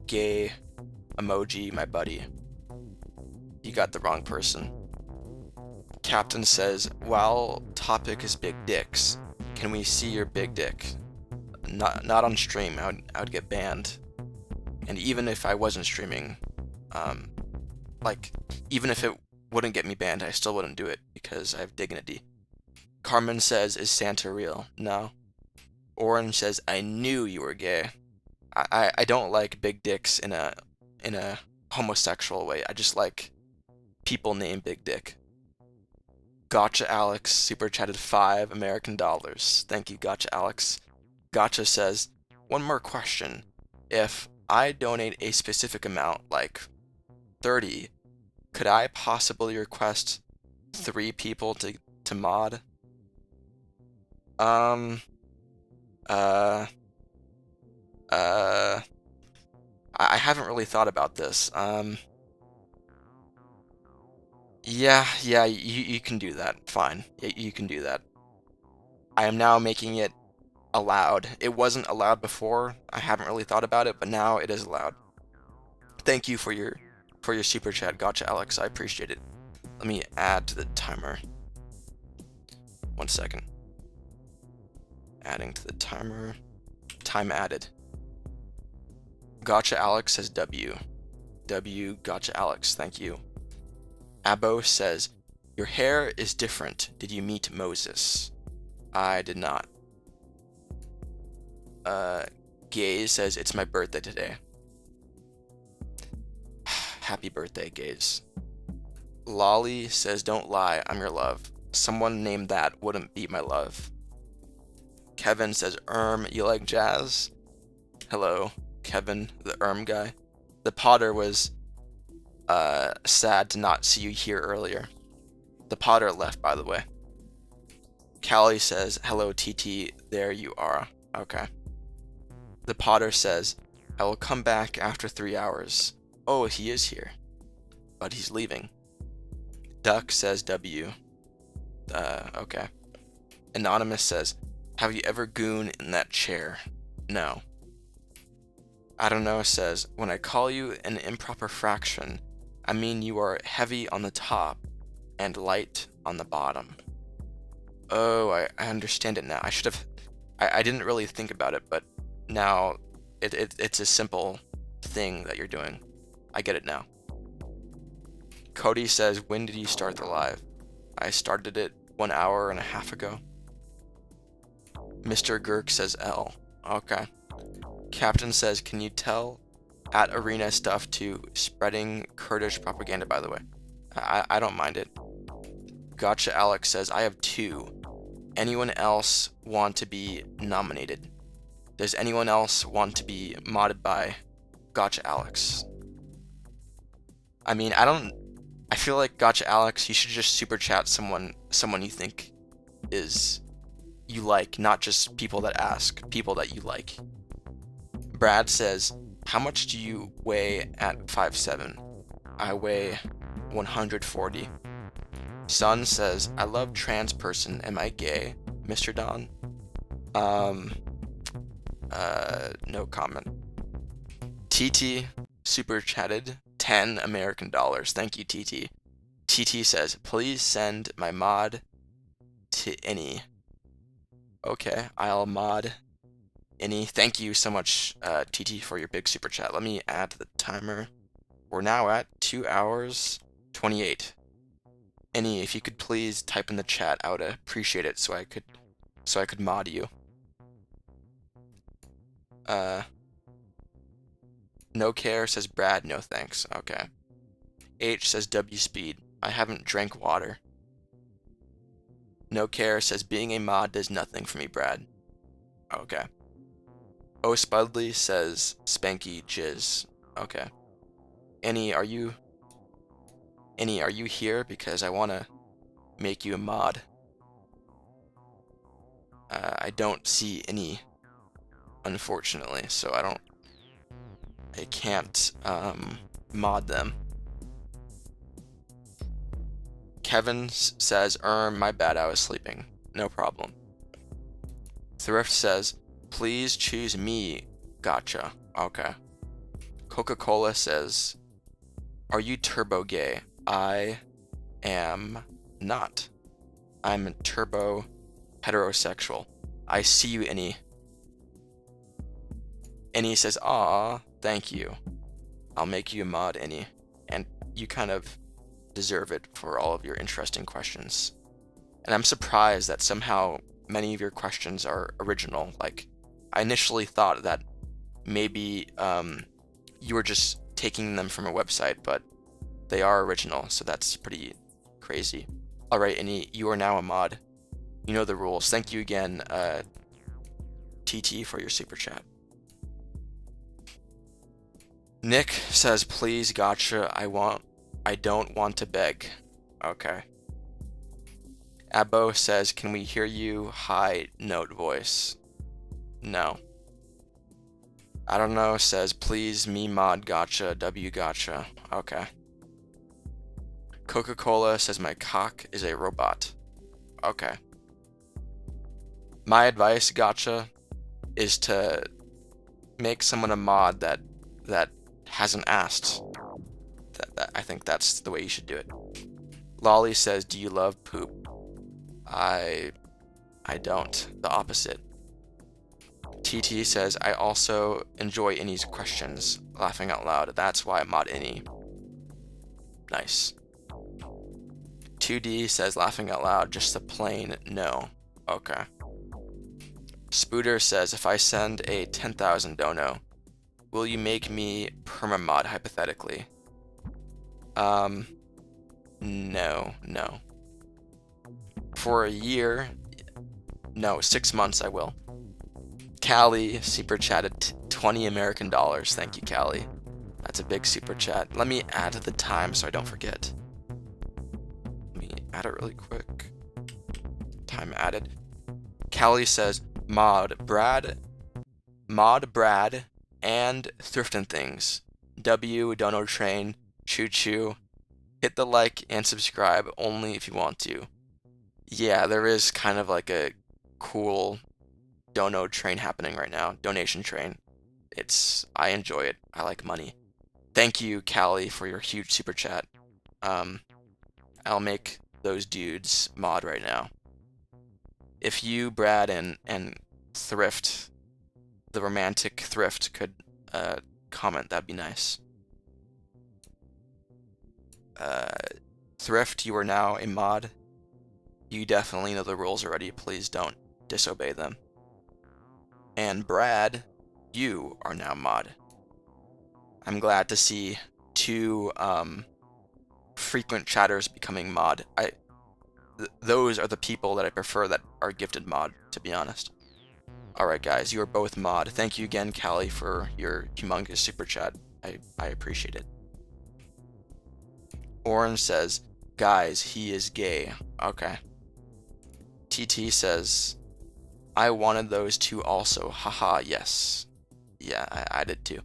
Gay emoji, my buddy. You got the wrong person. Captain says, while topic is big dicks, can we see your big dick? Not on stream. I would get banned. And even if I wasn't streaming, even if it wouldn't get me banned, I still wouldn't do it because I have dignity. Carmen says, is Santa real? No. Orange says, I knew you were gay. I don't like big dicks in a homosexual way. I just like people named Big Dick. Gotcha Alex super chatted $5. Thank you, Gotcha Alex. Gotcha says, one more question. If I donate a specific amount, like 30, could I possibly request 3 people to mod? I haven't really thought about this. Yeah, you can do that. Fine. You can do that. I am now making it allowed. It wasn't allowed before. I haven't really thought about it, but now it is allowed. Thank you for your super chat, Gotcha Alex. I appreciate it. Let me add to the timer. 1 second. Adding to the timer. Time added. Gotcha Alex says W. W, gotcha Alex, thank you. Abo says, your hair is different. Did you meet Moses? I did not. Gaze says, it's my birthday today. Happy birthday, Gaze. Lolly says, don't lie, I'm your love. Someone named that wouldn't be my love. Kevin says, you like jazz? Hello, Kevin, the guy. The Potter was sad to not see you here earlier. The Potter left, by the way. Callie says, hello, TT, there you are. Okay. The Potter says, I will come back after 3 hours. Oh, he is here. But he's leaving. Duck says W. Okay. Anonymous says, have you ever gooned in that chair? No. I don't know says, when I call you an improper fraction, I mean you are heavy on the top and light on the bottom. Oh, I understand it now. I didn't really think about it, but now it's a simple thing that you're doing. I get it now. Cody says, when did you start the live? I started it 1 hour and a half ago. Mr. Girk says L. Okay. Captain says, can you tell at Arena stuff to spreading Kurdish propaganda, by the way? I don't mind it. Gotcha Alex says, I have 2. Anyone else want to be nominated? Does anyone else want to be modded by Gotcha Alex? I mean, I feel like Gotcha Alex, you should just super chat someone you think you like, not just people that ask, people that you like. Brad says, how much do you weigh at 5'7"? I weigh 140. Sun says, I love trans person. Am I gay, Mr. Don? No comment. TT super chatted 10 American dollars. Thank you, TT. TT says, please send my mod to any. Okay, I'll mod any. Thank you so much, TT, for your big super chat. Let me add to the timer. We're now at 2 hours 28. Any, if you could please type in the chat, I would appreciate it so I could mod you. No care says Brad, no thanks. Okay. H says W speed. I haven't drank water. No care says being a mod does nothing for me, Brad. Okay. O Spudley says Spanky Jizz. Okay. Annie, are you here? Because I want to make you a mod. I don't see any, unfortunately, so I can't mod them. Kevin says, my bad, I was sleeping. No problem. Thrift says, please choose me. Gotcha. Okay. Coca-Cola says, are you turbo gay? I am not. I'm turbo heterosexual. I see you, Annie. Annie says, aw, thank you. I'll make you a mod, Annie. And you kind of deserve it for all of your interesting questions. And I'm surprised that somehow many of your questions are original. Like, I initially thought that maybe you were just taking them from a website, but they are original, so that's pretty crazy. Alright, Annie, you are now a mod. You know the rules. Thank you again, TT, for your super chat. Nick says, please, gotcha, I don't want to beg. Okay. Abo says, can we hear you? High note voice. No. I don't know says, please, me mod gotcha, W gotcha. Okay. Coca-Cola says, my cock is a robot. Okay. My advice, gotcha, is to make someone a mod that hasn't asked. I think that's the way you should do it. Lolly says, do you love poop? I I don't. The opposite. TT says, I also enjoy Innie's questions. Laughing out loud. That's why I mod Innie. Nice. 2D says, laughing out loud, just a plain no. Okay. Spooter says, if I send a 10,000 dono, will you make me permamod hypothetically? No. For a year, no, 6 months I will. Callie super chatted 20 American dollars. Thank you, Callie. That's a big super chat. Let me add the time so I don't forget. Let me add it really quick. Time added. Callie says, mod Brad, and Thrift and Things. W, Dono Train, Choo Choo. Hit the like and subscribe only if you want to. Yeah, there is kind of like a cool Dono train happening right now. Donation train. I enjoy it. I like money. Thank you, Callie, for your huge super chat. I'll make those dudes mod right now. If you, Brad, and Thrift, the romantic Thrift, could comment, that'd be nice. Thrift, you are now a mod. You definitely know the rules already. Please don't disobey them. And Brad, you are now mod. I'm glad to see two frequent chatters becoming mod. Those are the people that I prefer that are gifted mod, to be honest. Alright guys, you are both mod. Thank you again, Callie, for your humongous super chat. I appreciate it. Orange says, guys, he is gay. Okay. TT says, I wanted those two also. Haha, yes. Yeah, I did too.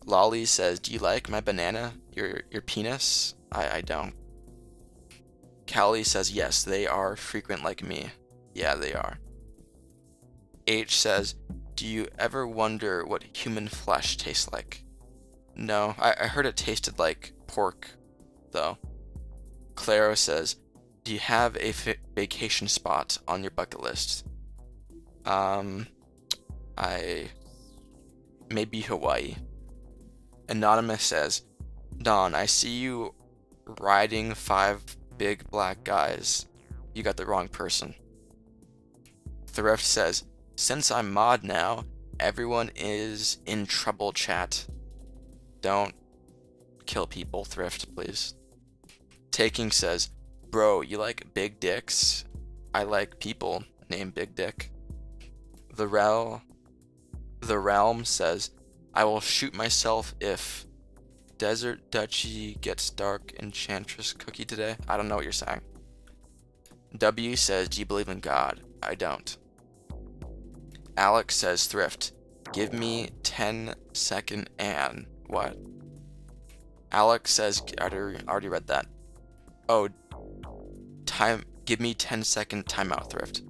Lolly says, do you like my banana? Your penis? I don't. Callie says, yes, they are frequent like me. Yeah, they are. H says, do you ever wonder what human flesh tastes like? No, I heard it tasted like pork, though. Claro says, do you have a vacation spot on your bucket list? Maybe Hawaii. Anonymous says, Don, I see you riding 5 big black guys. You got the wrong person. Thrift says, since I'm mod now, everyone is in trouble, chat. Don't kill people, Thrift, please. Taking says, bro, you like big dicks? I like people named Big Dick. The Realm says, I will shoot myself if Desert Duchy gets dark Enchantress cookie today. I don't know what you're saying. W says, do you believe in God? I don't. Alex says, Thrift, give me 10-second and what? Alex says, I already read that. Oh, give me 10-second timeout, Thrift.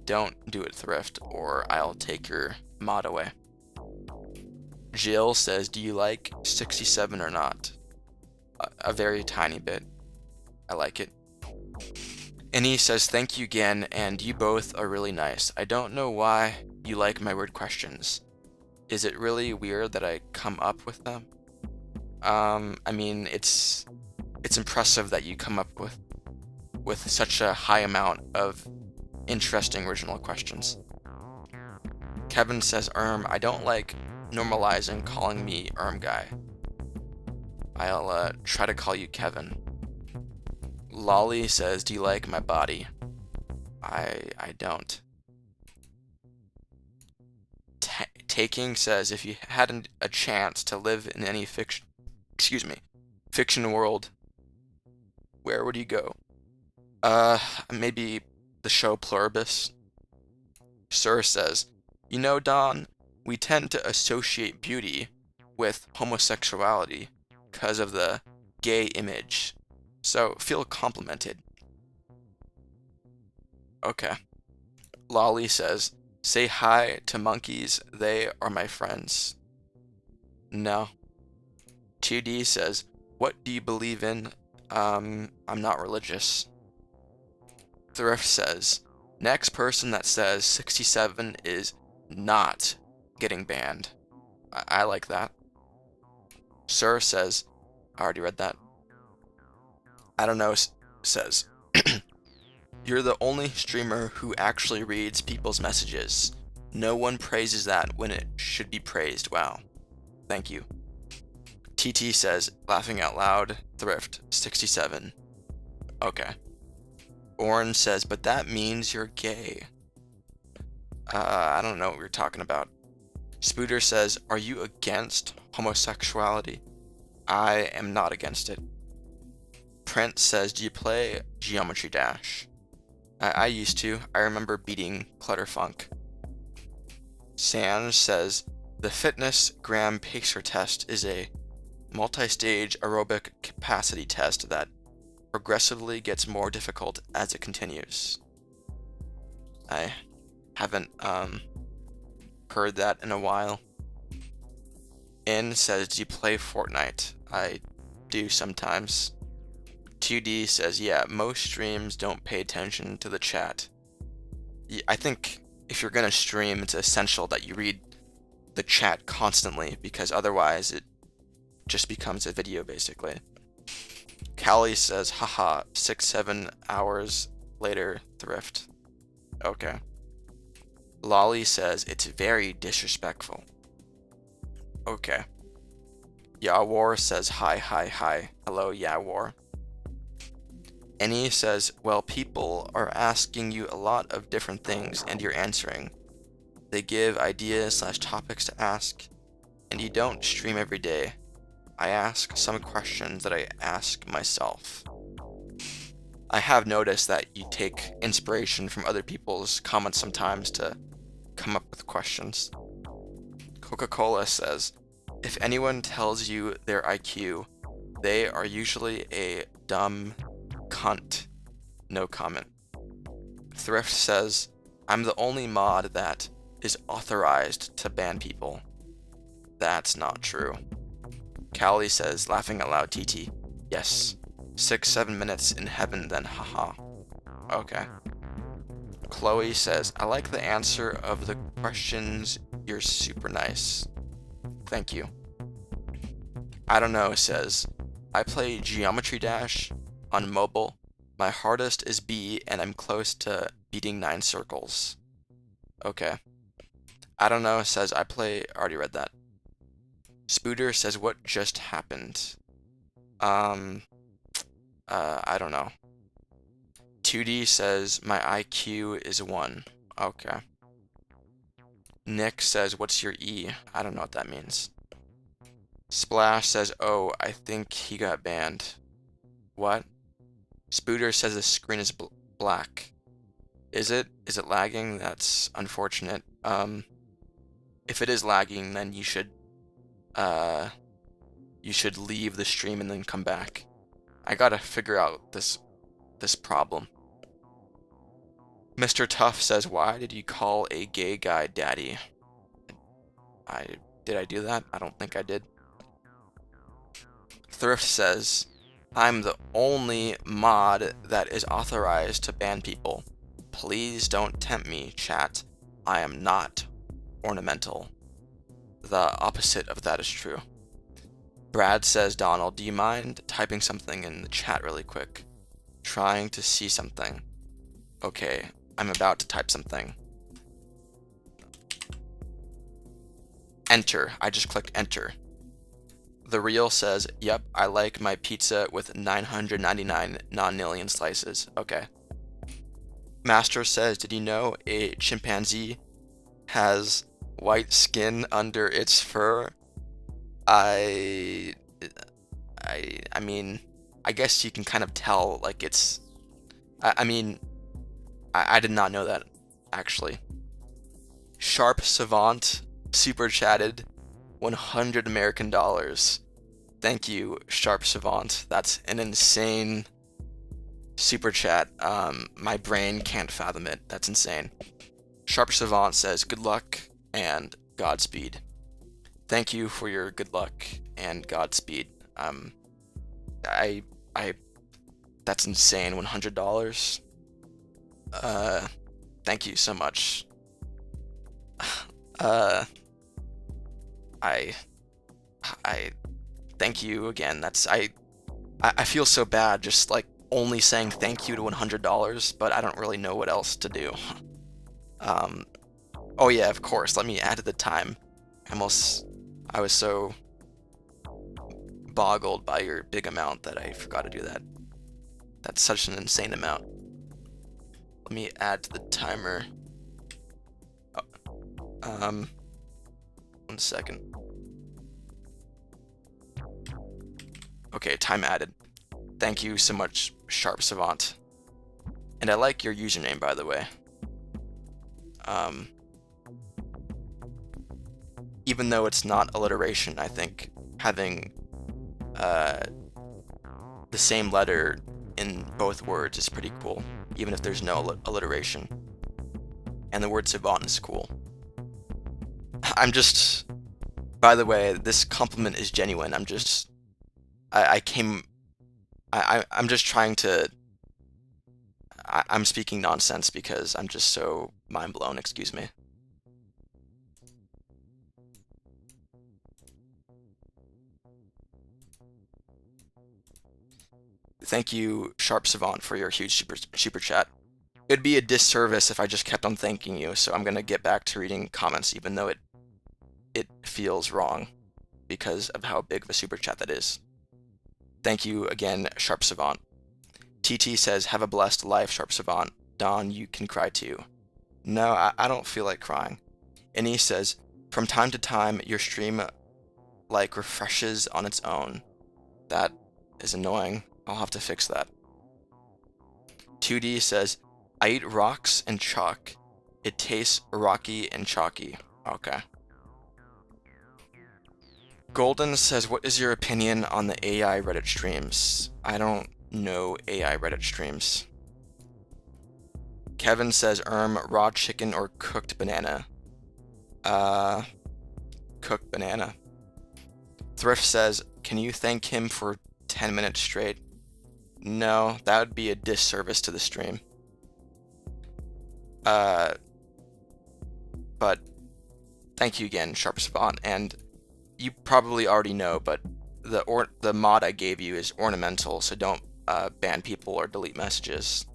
Don't do it, Thrift, or I'll take your mod away. Jill says, do you like 67 or not? A very tiny bit. I like it. And he says, thank you again, and you both are really nice. I don't know why you like my weird questions. Is it really weird that I come up with them? I mean, it's impressive that you come up with such a high amount of interesting original questions. Kevin says, I don't like normalizing calling me guy. I'll try to call you Kevin. Lolly says, do you like my body? I don't. Taking says, if you had a chance to live in any fiction world, where would you go? Maybe the show Pluribus. Sir says, you know, Don, we tend to associate beauty with homosexuality because of the gay image, so feel complimented. Okay. Lolly says, say hi to monkeys, they are my friends. No. 2D says, what do you believe in? I'm not religious. Thrift says, Next person that says 67 is not getting banned. I like that. Sir says, I already read that. I don't know, says, you're the only streamer who actually reads people's messages. No one praises that when it should be praised. Wow. Thank you. TT says, laughing out loud, Thrift, 67. Okay. Orange says, but that means you're gay. I don't know what you're talking about. Spooter says, are you against homosexuality? I am not against it. Prince says, do you play Geometry Dash? I used to. I remember beating Clutterfunk. Sanj says, the Fitness Gram Pacer test is a multi-stage aerobic capacity test that progressively gets more difficult as it continues. I haven't heard that in a while. N says, do you play Fortnite? I do sometimes. 2D says, yeah, most streams don't pay attention to the chat. I think if you're gonna stream, it's essential that you read the chat constantly, because otherwise it just becomes a video basically. Callie says, haha, 6-7 hours later, Thrift. Okay. Lolly says, it's very disrespectful. Okay. Yawar says, hi. Hello, Yawar. Annie says, well, people are asking you a lot of different things and you're answering. They give ideas/topics to ask, and you don't stream every day. I ask some questions that I ask myself. I have noticed that you take inspiration from other people's comments sometimes to come up with questions. Coca-Cola says, if anyone tells you their IQ, they are usually a dumb cunt. No comment. Thrift says, I'm the only mod that is authorized to ban people. That's not true. Callie says, laughing out loud, TT. Yes. 6-7 minutes in heaven then, haha. Okay. Chloe says, I like the answer of the questions. You're super nice. Thank you. I don't know says, I play Geometry Dash on mobile. My hardest is B and I'm close to beating 9 circles. Okay. I don't know says, I already read that. Spooter says, what just happened? I don't know. 2D says, my IQ is 1. Okay. Nick says, what's your E? I don't know what that means. Splash says, oh, I think he got banned. What? Spooter says the screen is black. Is it? Is it lagging? That's unfortunate. If it is lagging, then you should leave the stream and then come back. I gotta figure out this problem. Mr. Tough says, why did you call a gay guy daddy? Did I do that? I don't think I did. Thrift says, I'm the only mod that is authorized to ban people. Please don't tempt me, chat. I am not ornamental. The opposite of that is true. Brad says, Donald, do you mind typing something in the chat really quick? Trying to see something. Okay, I'm about to type something. Enter. I just clicked enter. The Real says, yep, I like my pizza with 999 non-alien slices. Okay. Master says, did you know a chimpanzee has white skin under its fur? I mean, I guess you can kind of tell, like, it's... I did not know that, actually. Sharp Savant super chatted 100 American dollars. Thank you, Sharp Savant. That's an insane super chat. My brain can't fathom it. That's insane. Sharp Savant says, good luck and Godspeed. Thank you for your good luck and Godspeed. That's insane. $100. thank you so much. Uh, I thank you again. I feel so bad just like only saying thank you to $100, but I don't really know what else to do. Oh yeah, of course. Let me add to the time. I was so boggled by your big amount that I forgot to do that. That's such an insane amount. Let me add to the timer. Oh, 1 second. Okay, time added. Thank you so much, Sharp Savant. And I like your username, by the way. Even though it's not alliteration, I think having the same letter in both words is pretty cool, even if there's no alliteration. And the word savant is cool. By the way, this compliment is genuine. I'm just trying to, I'm speaking nonsense because I'm just so mind blown, excuse me. Thank you, Sharp Savant, for your huge super chat. It'd be a disservice if I just kept on thanking you, so I'm gonna get back to reading comments, even though it feels wrong because of how big of a super chat that is. Thank you again, Sharp Savant. TT says, have a blessed life, Sharp Savant. Don, you can cry too. No, I don't feel like crying. And he says, from time to time, your stream like refreshes on its own. That is annoying. I'll have to fix that. 2D says, I eat rocks and chalk. It tastes rocky and chalky. Okay. Golden says, what is your opinion on the AI Reddit streams? I don't know AI Reddit streams. Kevin says, raw chicken or cooked banana? Cooked banana. Thrift says, can you thank him for 10 minutes straight? No, that would be a disservice to the stream. But thank you again, Sharp Savant, and you probably already know, but the mod I gave you is ornamental, so don't ban people or delete messages.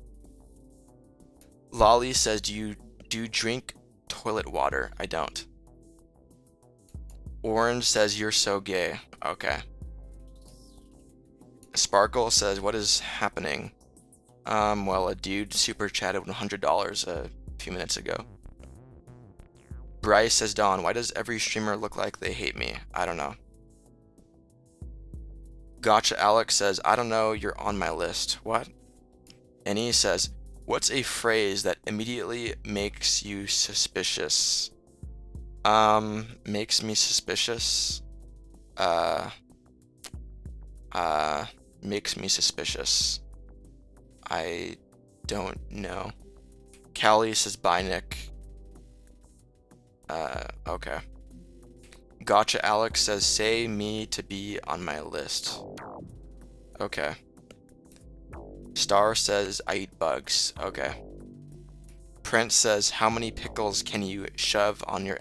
Lolly says, do you drink toilet water? I don't. Orange says, you're so gay. Okay. Sparkle says, what is happening? Well, a dude super chatted $100 a few minutes ago. Bryce says, Don, why does every streamer look like they hate me? I don't know. Gotcha Alex says, I don't know, you're on my list. What? And he says, what's a phrase that immediately makes you suspicious? Makes me suspicious? Makes me suspicious. I don't know. Callie says, bye, Nick. Okay. Gotcha Alex says, say me to be on my list. Okay. Star says, I eat bugs. Okay. Prince says, how many pickles can you shove on your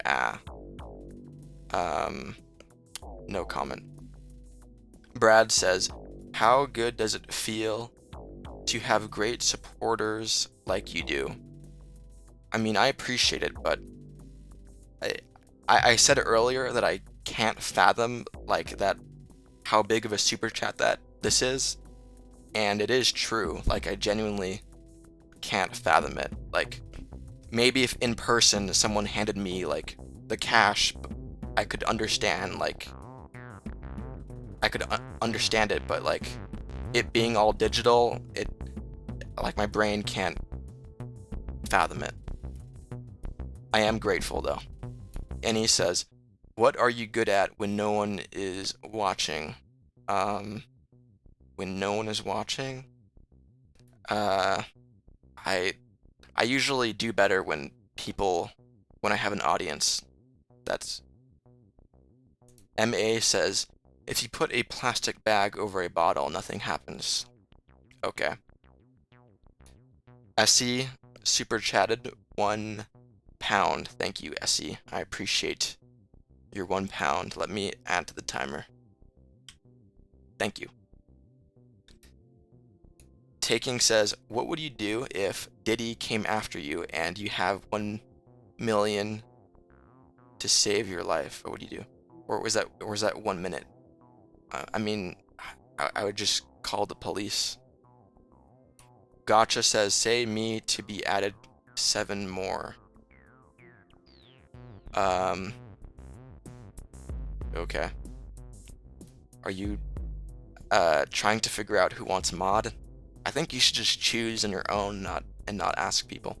no comment. Brad says, how good does it feel to have great supporters like you do? I mean, I appreciate it, but I said earlier that I can't fathom like that, how big of a super chat that this is, and it is true. Like, I genuinely can't fathom it. Like, maybe if in person someone handed me like the cash, I could understand, like I could understand it, but like it being all digital, like my brain can't fathom it. I am grateful though. And he says, what are you good at when no one is watching? When no one is watching? I usually do better when I have an audience. That's MA says, if you put a plastic bag over a bottle, nothing happens. Okay. SC super chatted £1. Thank you, Essie. I appreciate your £1. Let me add to the timer. Thank you. Taking says, what would you do if Diddy came after you and you have 1 million to save your life? What would you do? Or was that 1 minute? I mean, I would just call the police. Gotcha says, say me to be added 7 more. Okay. Are you trying to figure out who wants mod? I think you should just choose on your own, not ask people.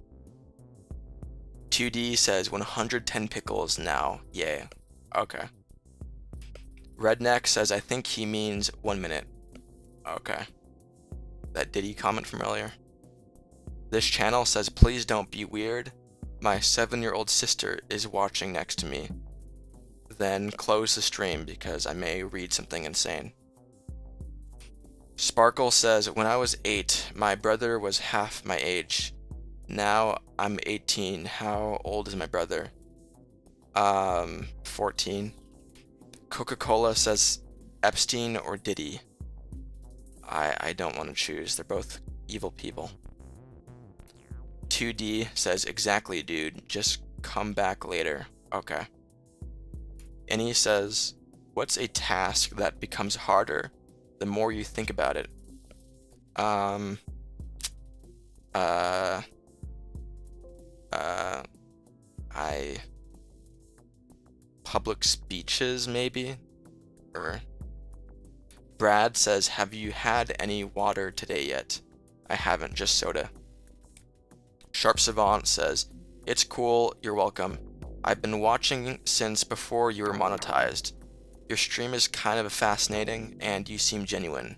2D says 110 pickles now. Yay. Okay. Redneck says, I think he means 1 minute. Okay. That Diddy comment from earlier. This channel says, please don't be weird. My 7-year-old sister is watching next to me. Then close the stream because I may read something insane. Sparkle says, when I was 8, my brother was half my age. Now I'm 18. How old is my brother? 14. Coca-Cola says, Epstein or Diddy? I don't want to choose. They're both evil people. 2D says, exactly, dude. Just come back later. Okay. And he says, what's a task that becomes harder the more you think about it? Public speeches, maybe? Or Brad says, have you had any water today yet? I haven't, just soda. Sharp Savant says, it's cool, you're welcome. I've been watching since before you were monetized. Your stream is kind of fascinating, and you seem genuine.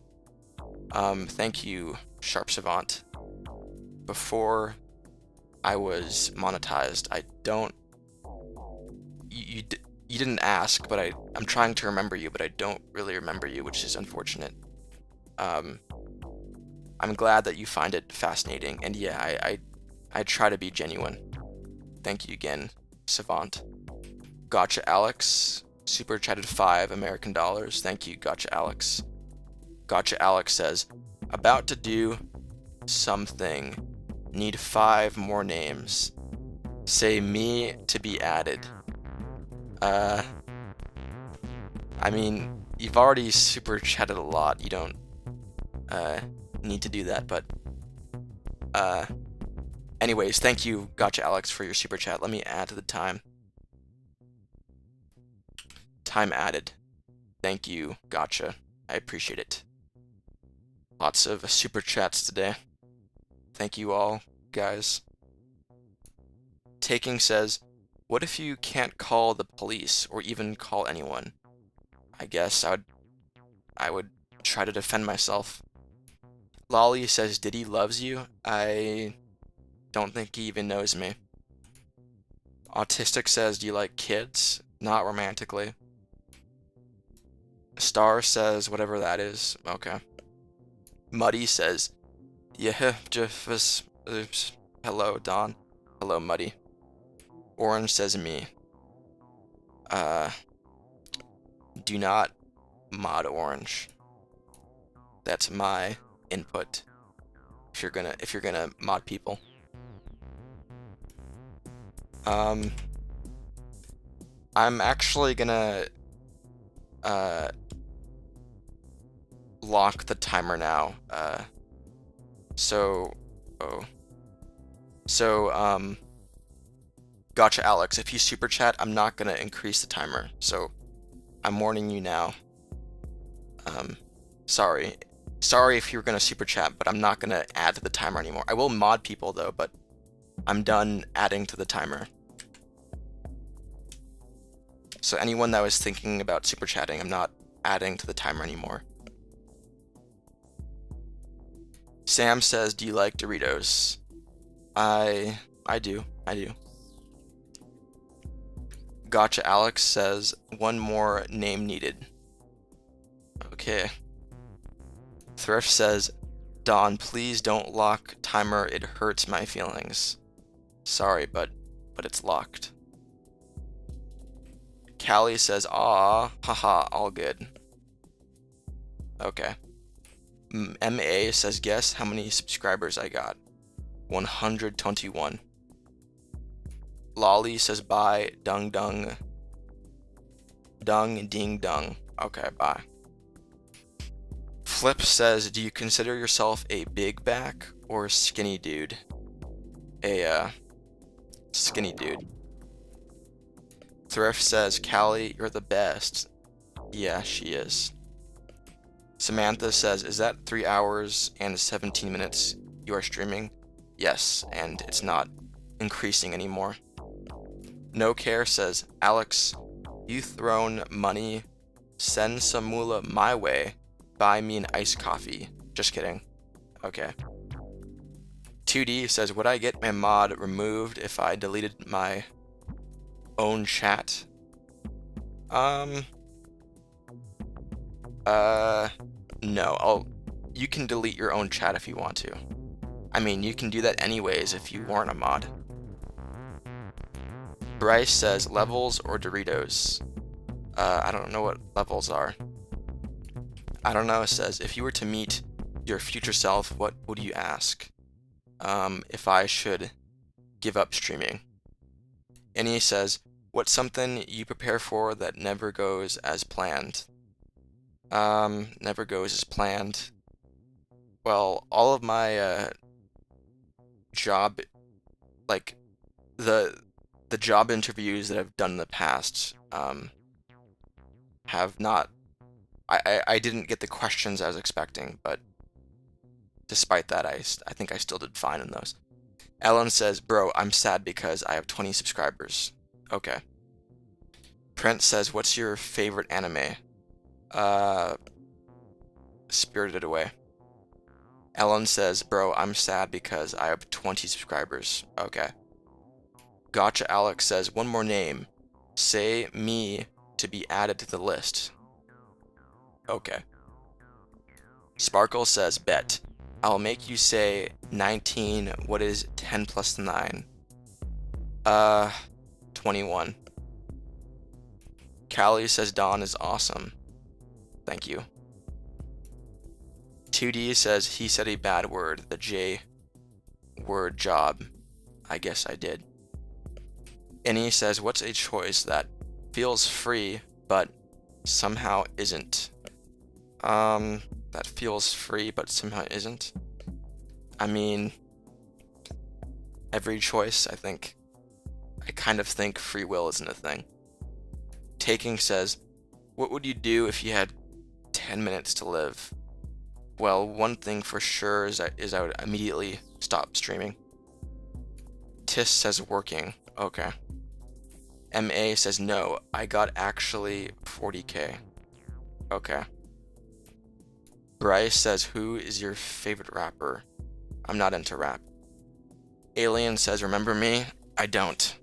Thank you, Sharp Savant. Before I was monetized, I don't... You didn't ask, but I'm trying to remember you, but I don't really remember you, which is unfortunate. I'm glad that you find it fascinating, and yeah, I try to be genuine. Thank you again, Savant. Gotcha Alex, super chatted 5 American dollars. Thank you, Gotcha Alex. Gotcha Alex says, about to do something. Need 5 more names. Say me to be added. I mean, you've already super chatted a lot. You don't need to do that, but anyways, thank you, Gotcha Alex, for your super chat. Let me add to the time. Time added. Thank you, Gotcha. I appreciate it. Lots of super chats today. Thank you all, guys. Taking says, what if you can't call the police or even call anyone? I guess I would try to defend myself. Lolly says, Diddy loves you. I don't think he even knows me. Autistic says, do you like kids? Not romantically. Star says, whatever that is. Okay. Muddy says, yeah, just hello, Don. Hello, Muddy. Orange says me. Do not mod Orange. That's my input. If you're gonna mod people. I'm actually gonna lock the timer now. Gotcha Alex, if you super chat, I'm not gonna increase the timer, so I'm warning you now. Sorry if you're gonna super chat, but I'm not gonna add to the timer anymore. I will mod people though, but I'm done adding to the timer. So anyone that was thinking about super chatting, I'm not adding to the timer anymore. Sam says, do you like Doritos? I do. Gotcha Alex says, one more name needed. Okay. Thrift says, Don, please don't lock timer. It hurts my feelings. Sorry, but it's locked. Callie says, "Aw, haha, all good." Okay. MA says, "Guess how many subscribers I got?" 121. Lolly says, "Bye, dung dung. Dung ding dung." Okay, bye. Flip says, "Do you consider yourself a big back or skinny dude?" A skinny dude. Thrift says, "Callie, you're the best." Yeah, she is. Samantha says, "Is that 3 hours and 17 minutes you are streaming?" Yes, and it's not increasing anymore. No Care says, "Alex, you thrown money. Send some moolah my way. Buy me an iced coffee." Just kidding. Okay. 2D says, "Would I get my mod removed if I deleted my own chat?" No. You can delete your own chat if you want to. I mean, you can do that anyways if you weren't a mod. Bryce says, "Levels or Doritos?" I don't know what levels are. I don't know. It says, "If you were to meet your future self, what would you ask?" If I should give up streaming. And he says, "What's something you prepare for that never goes as planned?" Never goes as planned. Well, all of my job, like the job interviews that I've done in the past, have not. I didn't get the questions I was expecting, but despite that, I think I still did fine in those. Ellen says, "Bro, I'm sad because I have 20 subscribers." Okay. Prince says, "What's your favorite anime?" Spirited Away. Ellen says, "Bro, I'm sad because I have 20 subscribers." Okay. Gotcha Alex says, "One more name. Say me to be added to the list." Okay. Sparkle says, "Bet. I'll make you say 19. What is 10 plus 9? 21. Callie says, "Don is awesome." Thank you. 2D says, "He said a bad word, the J word job." I guess I did. And he says, "What's a choice that feels free but somehow isn't?" That feels free but somehow isn't. I mean, every choice, I kind of think free will isn't a thing. Taking says, "What would you do if you had 10 minutes to live?" Well, one thing for sure is I would immediately stop streaming. Tis says, "Working." Okay. MA says, "No, I got actually 40K. Okay. Bryce says, "Who is your favorite rapper?" I'm not into rap. Alien says, "Remember me?" I don't.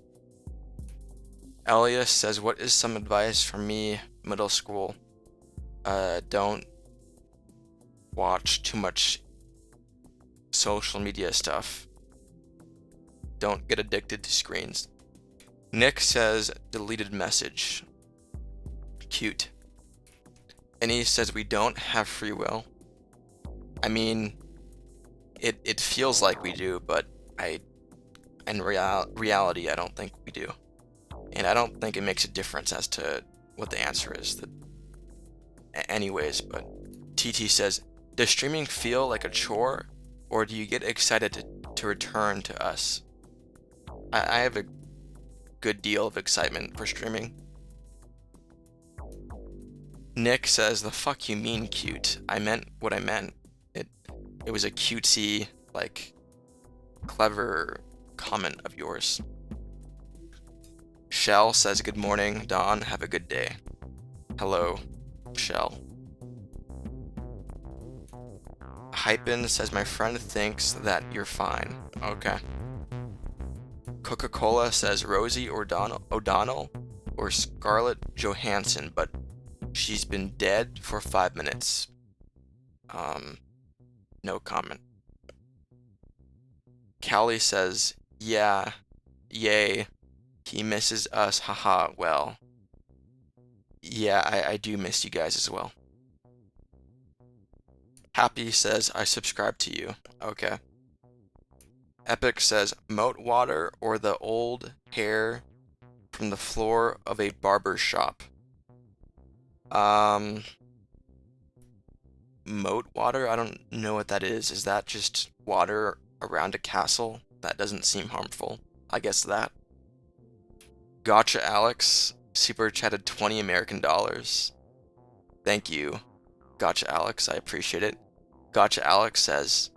Elias says, "What is some advice for me, middle school?" Don't watch too much social media stuff. Don't get addicted to screens. Nick says, "Deleted message." Cute. And he says, "We don't have free will." I mean, it feels like we do, but in reality, I don't think we do. And I don't think it makes a difference as to what the answer is. Anyways, but TT says, "Does streaming feel like a chore, or do you get excited to return to us?" I have a good deal of excitement for streaming. Nick says, "The fuck you mean cute? I meant what I meant. It was a cutesy, like, clever comment of yours." Shell says, "Good morning, Don. Have a good day." Hello, Shell. Hypen says, "My friend thinks that you're fine." Okay. Coca-Cola says, "Rosie O'Donnell or Scarlett Johansson, but she's been dead for 5 minutes." no comment. Callie says, yeah, yay, he misses us, haha, well. Yeah, I do miss you guys as well. Happy says, I subscribe to you. Okay. Epic says, moat water or the old hair from the floor of a barber shop. Moat water? I don't know what that is. Is that just water around a castle? That doesn't seem harmful. I guess that. Gotcha Alex super chatted 20 American dollars. Thank you. Gotcha Alex, I appreciate it. Gotcha Alex says,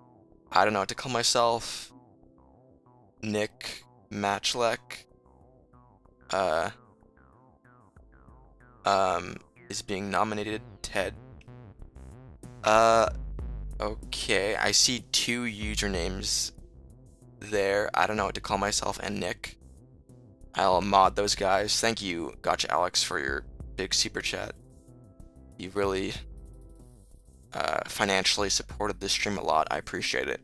I don't know what to call myself. Nick Matchlek is being nominated. Ted. Okay, I see 2 usernames there. I don't know what to call myself and Nick. I'll mod those guys. Thank you, Gotcha Alex, for your big super chat. You really financially supported this stream a lot. I appreciate it.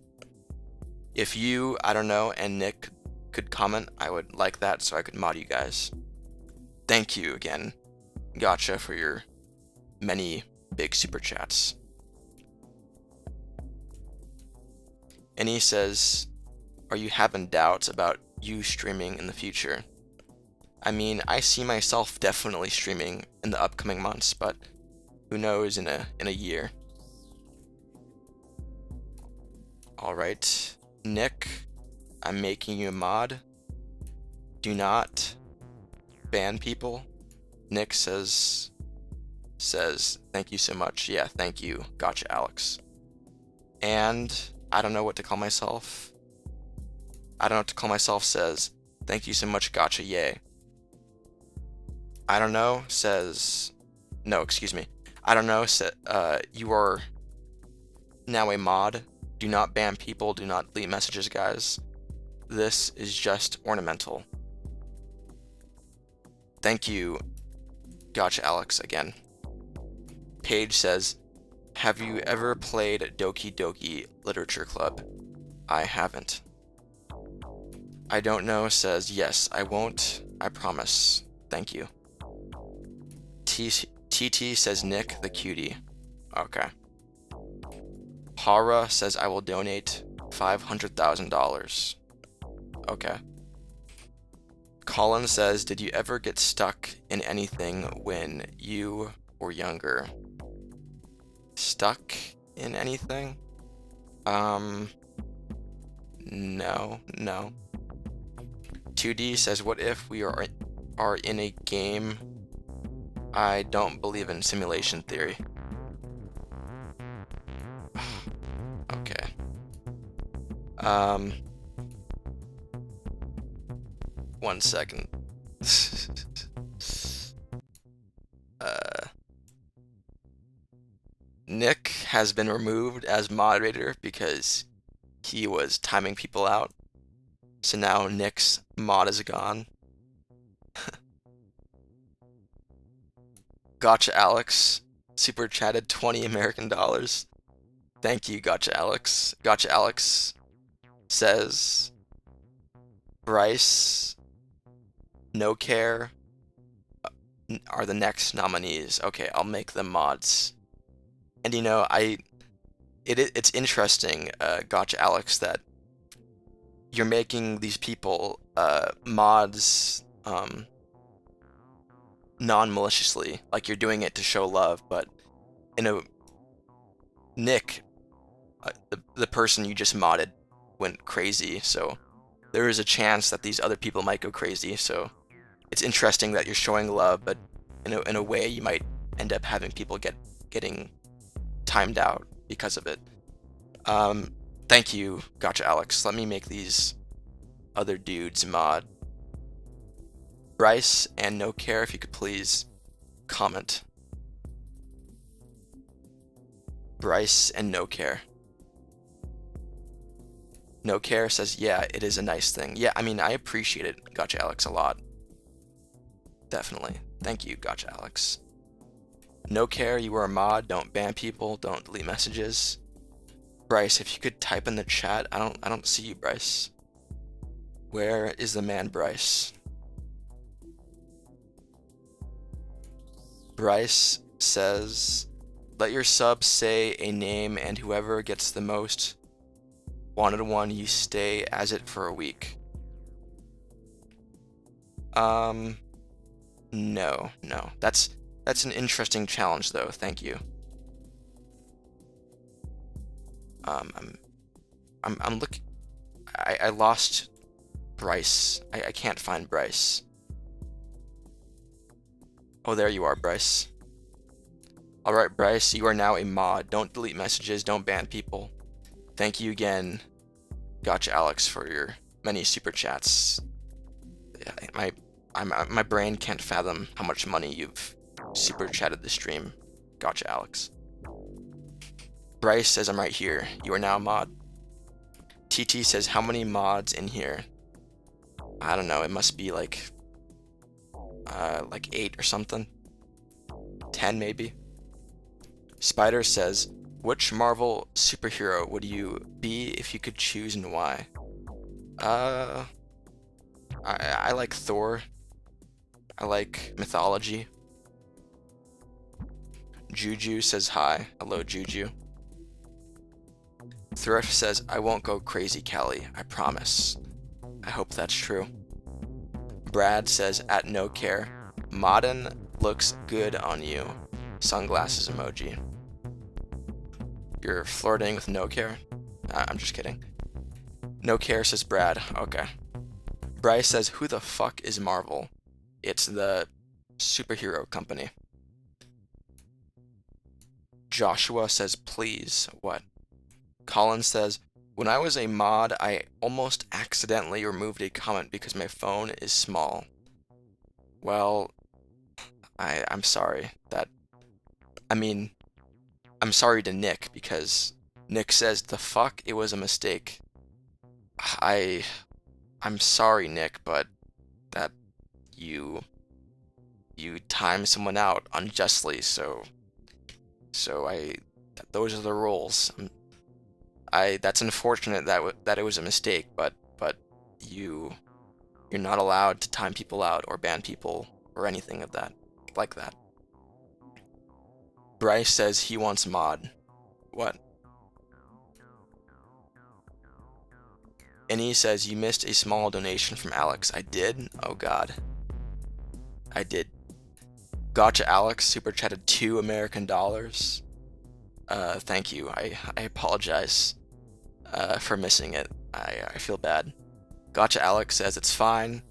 If you, I don't know, and Nick could comment, I would like that so I could mod you guys. Thank you again, Gotcha, for your many big super chats. And he says, are you having doubts about you streaming in the future? I mean, I see myself definitely streaming in the upcoming months, but who knows in a year. Alright, Nick, I'm making you a mod. Do not ban people. Nick says thank you so much. Yeah, thank you. Gotcha Alex. And I don't know what to call myself. I don't know what to call myself says, thank you so much, Gotcha, yay. I don't know says, no, excuse me. I don't know, you are now a mod. Do not ban people, do not delete messages, guys. This is just ornamental. Thank you, Gotcha Alex, again. Paige says, have you ever played Doki Doki Literature Club? I haven't. I don't know says, yes, I won't, I promise. Thank you. TT says, Nick the cutie. Okay. Hara says, I will donate $500,000. Okay. Colin says, did you ever get stuck in anything when you were younger? Stuck in anything? No. 2D says, what if we are in a game? I don't believe in simulation theory. Okay. One second. Nick has been removed as moderator because he was timing people out. So now Nick's mod is gone. Gotcha Alex super chatted 20 American dollars. Thank you, Gotcha Alex. Gotcha Alex says, Bryce, No Care are the next nominees. Okay, I'll make them mods. And you know, it's interesting, Gotcha Alex, that you're making these people mods non-maliciously, like you're doing it to show love, but Nick, the person you just modded, went crazy, so there is a chance that these other people might go crazy, so it's interesting that you're showing love, but in a way you might end up having people getting timed out because of it. Thank you, Gotcha Alex. Let me make these other dudes mod. Bryce and No Care, if you could please comment. Bryce and No Care. No Care says, yeah, it is a nice thing. Yeah, I mean, I appreciate it, Gotcha Alex, a lot. Definitely. Thank you, Gotcha Alex. No Care, you are a mod. Don't ban people. Don't delete messages. Bryce, if you could type in the chat. I don't see you, Bryce. Where is the man, Bryce? Bryce says, let your sub say a name, and whoever gets the most wanted one, you stay as it for a week. No. That's an interesting challenge, though. Thank you. I'm looking. I lost Bryce. I can't find Bryce. Oh, there you are, Bryce. All right, Bryce, you are now a mod. Don't delete messages. Don't ban people. Thank you again, Gotcha Alex, for your many super chats. My brain can't fathom how much money you've super chatted the stream, Gotcha Alex. Bryce says I'm right here. You are now a mod. TT says how many mods in here? I don't know. It must be like 8 or something. 10 maybe. Spider says, which Marvel superhero would you be if you could choose, and why? I like Thor. I like mythology. Juju says hi. Hello, Juju. Thrift says, I won't go crazy, Callie. I promise. I hope that's true. Brad says, at no care. Modern looks good on you. Sunglasses emoji. You're flirting with no care? I'm just kidding. No care, says Brad. Okay. Bryce says, who the fuck is Marvel? It's the superhero company. Joshua says, please. What? Colin says, when I was a mod, I almost accidentally removed a comment because my phone is small. Well, I'm sorry. I'm sorry to Nick, because Nick says, the fuck, it was a mistake. I'm sorry, Nick, but that you timed someone out unjustly, so those are the rules. That's unfortunate that it was a mistake, but you're not allowed to time people out or ban people or anything of that like that. Bryce says he wants mod. What? And he says you missed a small donation from Alex. I did? Oh god. I did. Gotcha Alex super chatted $2 American. Thank you. I apologize for missing it. I feel bad. Gotcha Alex says it's fine.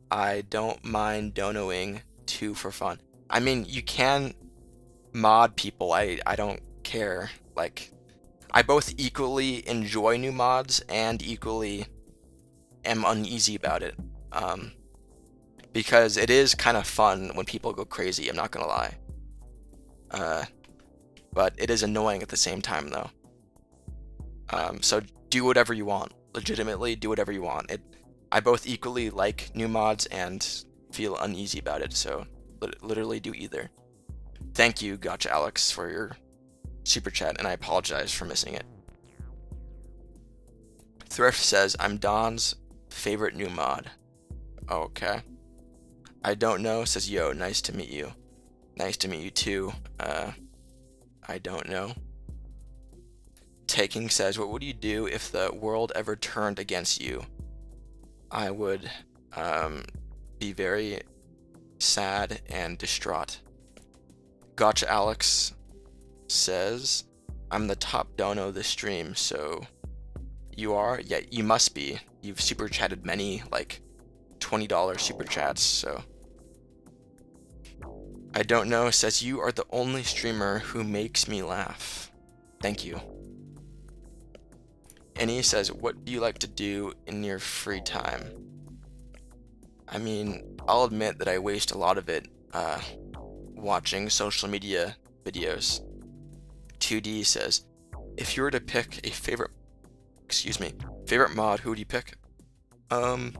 I don't mind donoing $2 for fun. I mean, you can mod people. I don't care. Like, I both equally enjoy new mods and equally am uneasy about it. Because it is kind of fun when people go crazy, I'm not gonna lie. But it is annoying at the same time, though. So do whatever you want. Legitimately, do whatever you want. I both equally like new mods and feel uneasy about it, so literally do either. Thank you, Gotcha Alex, for your super chat, and I apologize for missing it. Thrift says, I'm Don's favorite new mod. Okay. I don't know says, yo, nice to meet you. Nice to meet you too. I don't know. Taking says, what would you do if the world ever turned against you? I would be very sad and distraught. Gotcha Alex says, I'm the top dono this stream, so you are? Yeah, you must be. You've super chatted many, like, $20 super chats, so. I don't know says, you are the only streamer who makes me laugh. Thank you. And he says, what do you like to do in your free time? I mean, I'll admit that I waste a lot of it watching social media videos. 2D says, if you were to pick a favorite mod, who would you pick? I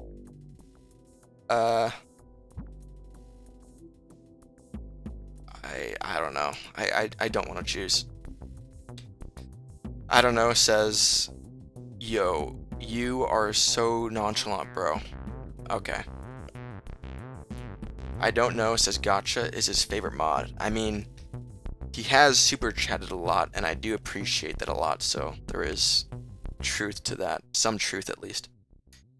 don't know. I don't want to choose. I don't know says, yo, you are so nonchalant, bro. Okay. I don't know says Gotcha is his favorite mod. I mean, he has super chatted a lot, and I do appreciate that a lot, so there is truth to that. Some truth, at least.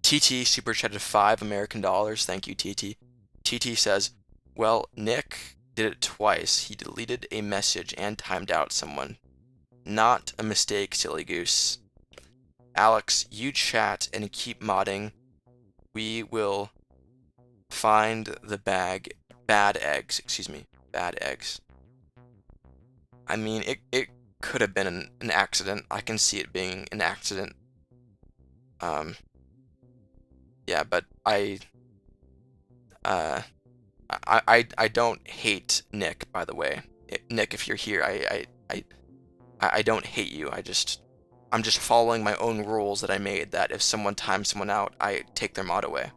TT super chatted $5 American. Thank you, TT. TT says, well, Nick did it twice. He deleted a message and timed out someone. Not a mistake, silly goose. Alex, you chat and keep modding. We will find the bad eggs. Bad eggs. I mean, it could have been an accident. I can see it being an accident. Yeah, but I don't hate Nick, by the way. Nick, if you're here, I don't hate you. I'm just following my own rules that I made, that if someone times someone out, I take their mod away.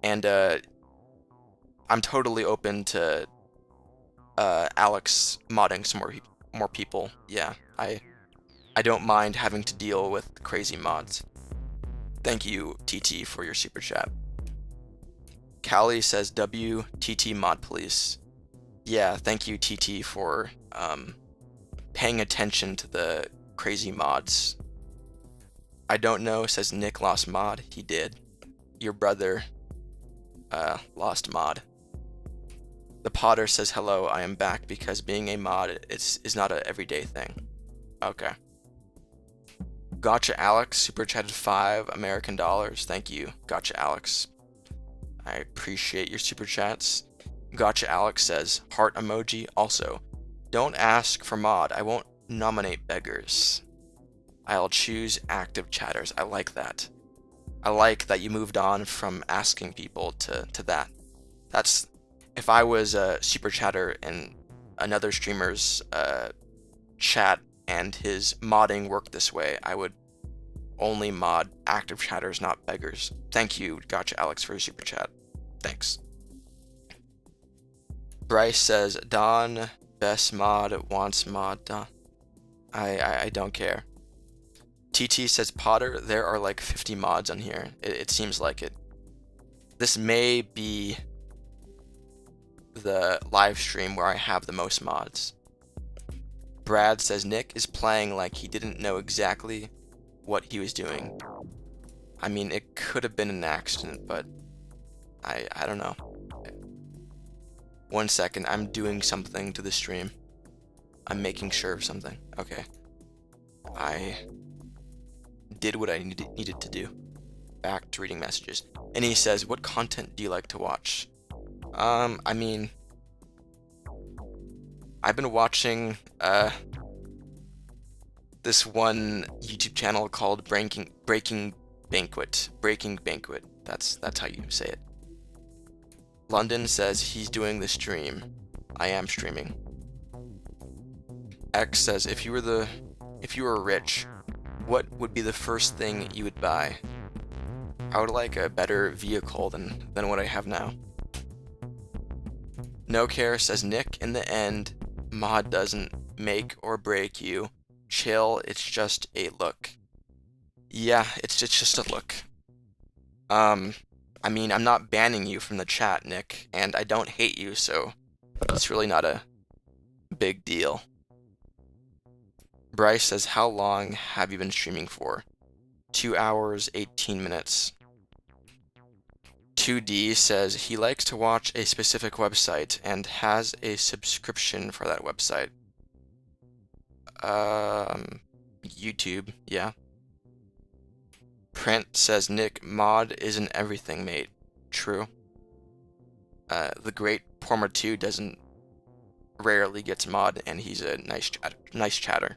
And I'm totally open to Alex modding some more people. Yeah, I don't mind having to deal with crazy mods. Thank you, TT, for your super chat. Callie says WTT mod police. Yeah, thank you, TT, for paying attention to the crazy mods. I don't know says Nick lost mod. He did. Your brother lost mod. The Potter says hello. I am back because being a mod is not an everyday thing. Okay. Gotcha Alex super chatted $5 American. Thank you, Gotcha Alex. I appreciate your super chats. Gotcha Alex says heart emoji. Also, don't ask for mod. I won't nominate beggars. I'll choose active chatters. I like that. I like that you moved on from asking people to that. That's, if I was a super chatter in another streamer's chat and his modding worked this way, I would only mod active chatters, not beggars. Thank you, Gotcha Alex, for your super chat. Thanks. Bryce says Don best mod wants mod. Don. I don't care. TT says Potter, there are like 50 mods on here. It seems like it. This may be the live stream where I have the most mods. Brad says Nick is playing like he didn't know exactly what he was doing. I mean, it could have been an accident, but I don't know. 1 second, I'm doing something to the stream. I'm making sure of something. Okay. I did what I needed to do. Back to reading messages. And he says, what content do you like to watch? I mean, I've been watching this one YouTube channel called Breaking Banquet. That's how you say it. London says he's doing the stream. I am streaming. X says if you were rich, what would be the first thing you would buy? I would like a better vehicle than what I have now. No Care says Nick, in the end, mod doesn't make or break you. Chill, it's just a look. Yeah, it's just a look. I mean, I'm not banning you from the chat, Nick, and I don't hate you, so it's really not a big deal. Bryce says, how long have you been streaming for? 2 hours, 18 minutes. 2D says he likes to watch a specific website and has a subscription for that website. YouTube, yeah. Print says, Nick, mod isn't everything, mate. True. The Great Pormer 2 rarely gets mod, and he's a nice chatter.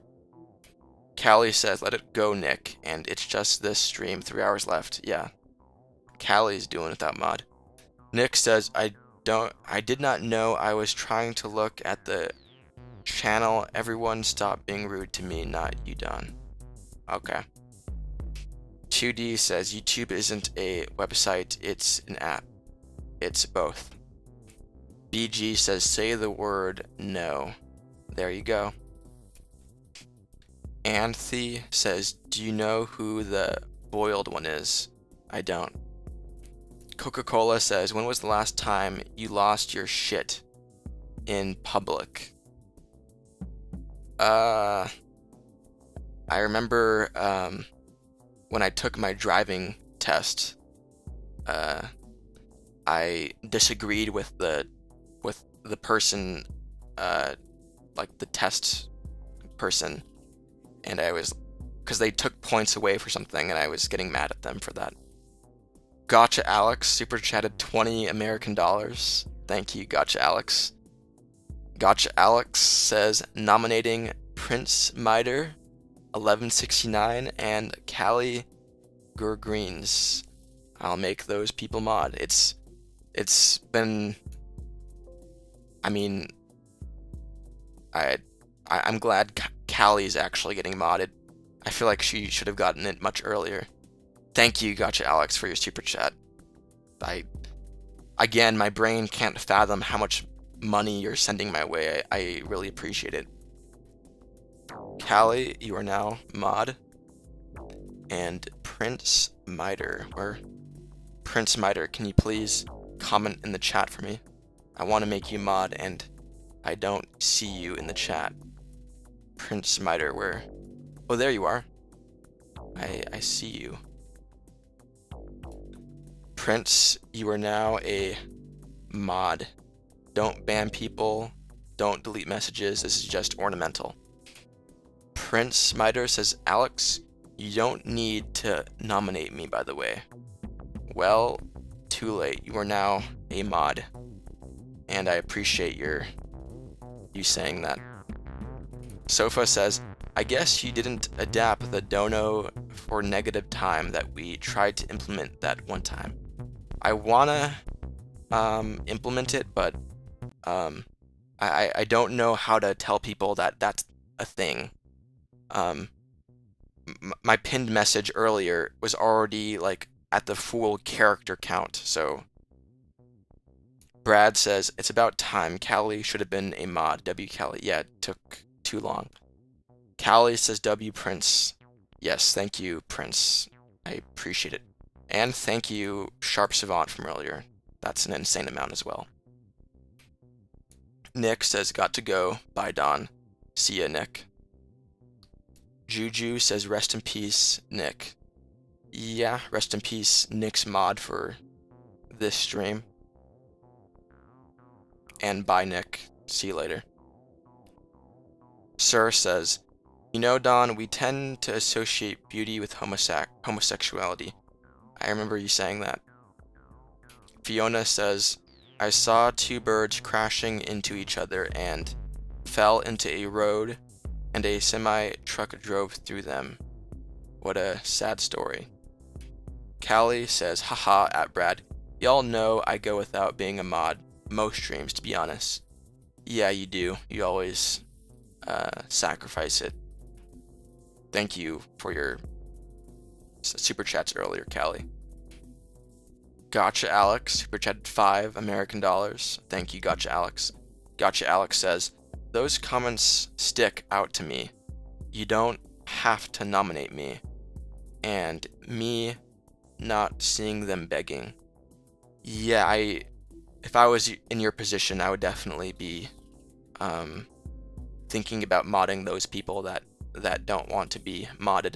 Callie says, let it go, Nick, and it's just this stream, 3 hours left. Yeah. Callie's doing without mod. Nick says, I did not know I was trying to look at the channel. Everyone stop being rude to me, not you, Don. Okay. 2D says YouTube isn't a website, it's an app. It's both. BG says say the word no. There you go. Anthe says, do you know who the boiled one is? I don't. Coca-Cola says, when was the last time you lost your shit in public? I remember when I took my driving test, I disagreed with the person, like the test person, and because they took points away for something, and I was getting mad at them for that. Gotcha Alex super chatted 20 American dollars. Thank you, Gotcha Alex. Gotcha Alex says nominating Prince Mitre, 1169, and Callie Gurgreens. I'll make those people mod. It's been, I mean, I'm glad Callie's actually getting modded. I feel like she should have gotten it much earlier. Thank you, Gotcha Alex, for your super chat. Again, my brain can't fathom how much money you're sending my way. I really appreciate it. Callie, you are now mod. And Prince Mitre, Prince Mitre, can you please comment in the chat for me? I want to make you mod, and I don't see you in the chat. Prince Mitre, where? Oh, there you are. I see you. Prince, you are now a mod. Don't ban people. Don't delete messages. This is just ornamental. Prince Mitre says, Alex, you don't need to nominate me, by the way. Well, too late. You are now a mod. And I appreciate you saying that. Sofa says, I guess you didn't adapt the dono for negative time that we tried to implement that one time. I wanna implement it, but I don't know how to tell people that that's a thing. My pinned message earlier was already like at the full character count, so Brad says, it's about time. Callie should have been a mod. W Callie. Yeah, it took too long. Callie says W Prince. Yes, thank you, Prince. I appreciate it. And thank you, Sharp Savant from earlier. That's an insane amount as well. Nick says, got to go. Bye, Don. See ya, Nick. Juju says, rest in peace, Nick. Yeah, rest in peace, Nick's mod for this stream. And bye, Nick. See you later. Sir says, you know, Don, we tend to associate beauty with homosexuality. I remember you saying that. Fiona says, I saw two birds crashing into each other and fell into a road, and a semi-truck drove through them. What a sad story. Callie says, haha, at Brad. Y'all know I go without being a mod. Most streams, to be honest. Yeah, you do. You always sacrifice it. Thank you for your super chats earlier, Callie. Gotcha Alex, super chatted 5 American dollars. Thank you, Gotcha Alex. Gotcha Alex says, those comments stick out to me. You don't have to nominate me. And me not seeing them begging. Yeah, if I was in your position, I would definitely be thinking about modding those people that don't want to be modded.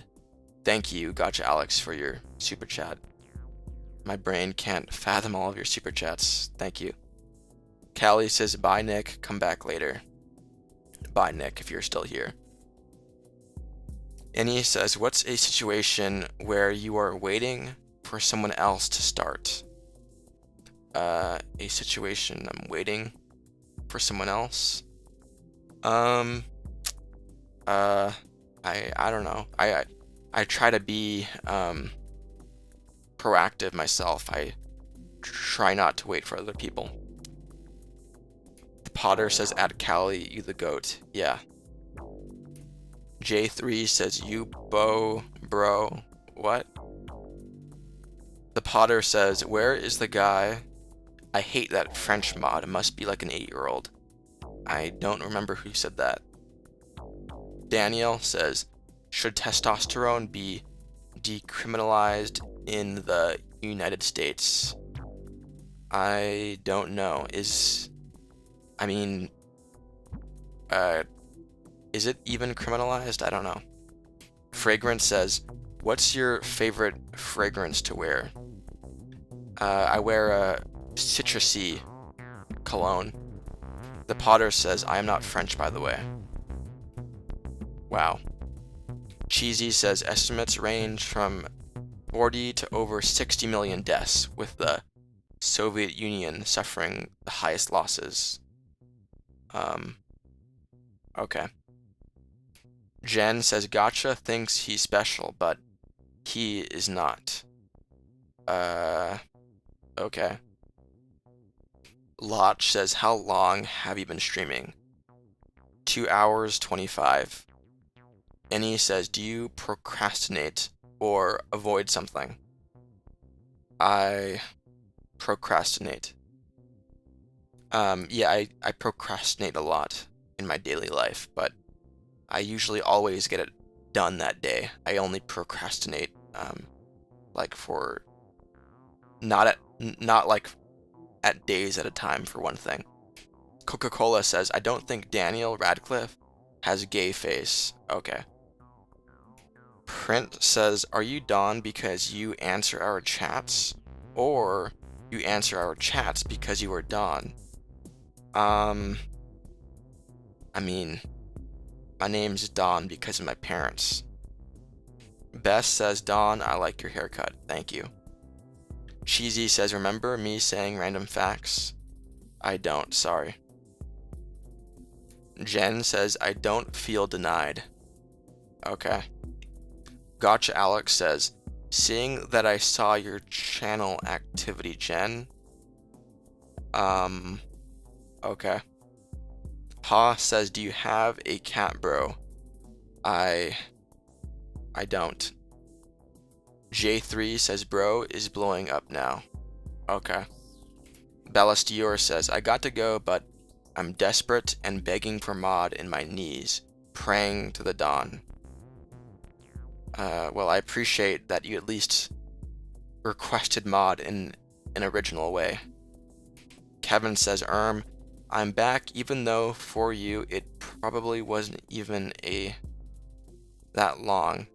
Thank you, Gotcha Alex, for your super chat. My brain can't fathom all of your super chats. Thank you. Callie says, bye, Nick. Come back later. Bye, Nick, if you're still here. Annie says, what's a situation where you are waiting for someone else to start? A situation I'm waiting for someone else? I don't know. I try to be proactive myself. I try not to wait for other people. The Potter says, add Callie, you the goat. Yeah. J3 says, you bro. What? The Potter says, where is the guy? I hate that French mod. It must be like an 8-year-old. I don't remember who said that. Daniel says, Should testosterone be decriminalized in the United States? I don't know. I mean, is it even criminalized? I don't know. Fragrance says, what's your favorite fragrance to wear? I wear a citrusy cologne. The Potter says, I am not French, by the way. Wow. Cheesy says, estimates range from 40 to over 60 million deaths, with the Soviet Union suffering the highest losses. Okay. Jen says, Gotcha thinks he's special, but he is not. Okay. Lotch says, how long have you been streaming? 2 hours 25. Annie says, do you procrastinate or avoid something? I procrastinate. Yeah, I procrastinate a lot in my daily life, but I usually always get it done that day. I only procrastinate, like for not like at days at a time, for one thing. Coca-Cola says, I don't think Daniel Radcliffe has a gay face. Okay. Print says, are you Don because you answer our chats, or you answer our chats because you are Don? I mean, my name's Don because of my parents. Bess says, Don, I like your haircut. Thank you. Cheesy says, remember me saying random facts? I don't, sorry. Jen says, I don't feel denied. Okay. Gotcha Alex says, seeing that I saw your channel activity, Jen. Okay. Ha says, do you have a cat, bro? I don't. J3 says, bro is blowing up now. Okay. Ballastior says, I got to go, but I'm desperate and begging for mod in my knees, praying to the dawn. Well, I appreciate that you at least requested mod in an original way. Kevin says, I'm back, even though for you it probably wasn't even that long.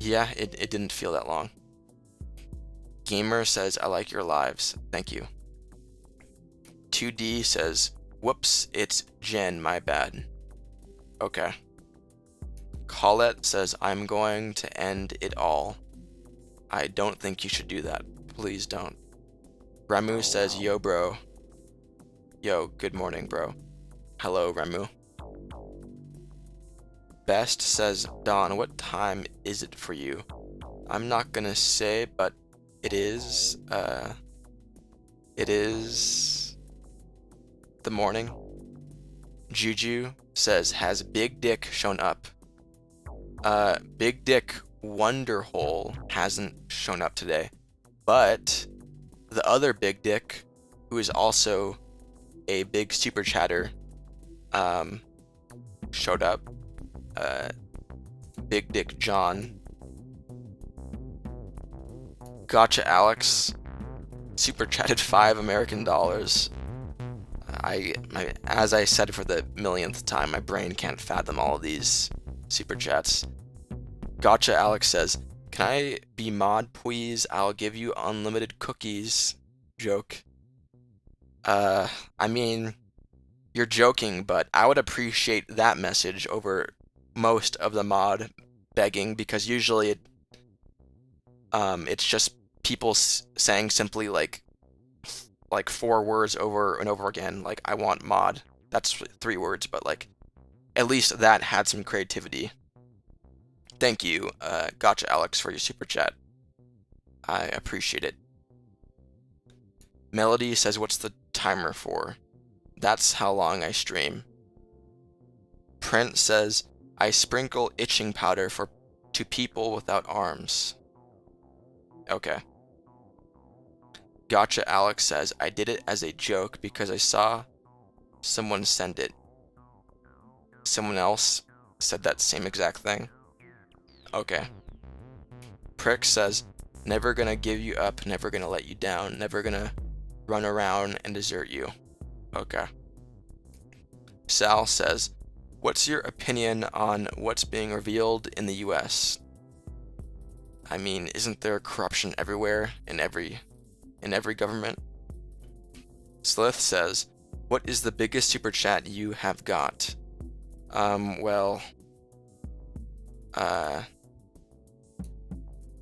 Yeah, it didn't feel that long. Gamer says, I like your lives. Thank you. 2D says, whoops, it's Jen, my bad. Okay. Colette says, I'm going to end it all. I don't think you should do that. Please don't. Remu says, yo, bro. Yo, good morning, bro. Hello, Remu. Best says, Don, what time is it for you? I'm not gonna say, but it is the morning. Juju says, has Big Dick shown up? Big Dick Wonderhole hasn't shown up today, but the other Big Dick, who is also a big super chatter, showed up. Big Dick John. Gotcha Alex super chatted $5 as I said for the millionth time, my brain can't fathom all of these super chats. Gotcha Alex says, can I be mod please? I'll give you unlimited cookies. Joke. I mean, you're joking, but I would appreciate that message over most of the mod begging, because usually it's just people saying simply like 4 words over and over again, like, I want mod. That's 3 words, but like at least that had some creativity. Thank you, Gotcha Alex, for your super chat. I appreciate it. Melody says, what's the timer for? That's how long I stream. Print says, I sprinkle itching powder to people without arms. Okay. Gotcha Alex says, I did it as a joke because I saw someone send it. Someone else said that same exact thing. Okay. Prick says, never gonna give you up, never gonna let you down, never gonna run around and desert you. Okay. Sal says, what's your opinion on what's being revealed in the US? I mean, isn't there corruption everywhere in every government? Slith says, what is the biggest super chat you have got? Well,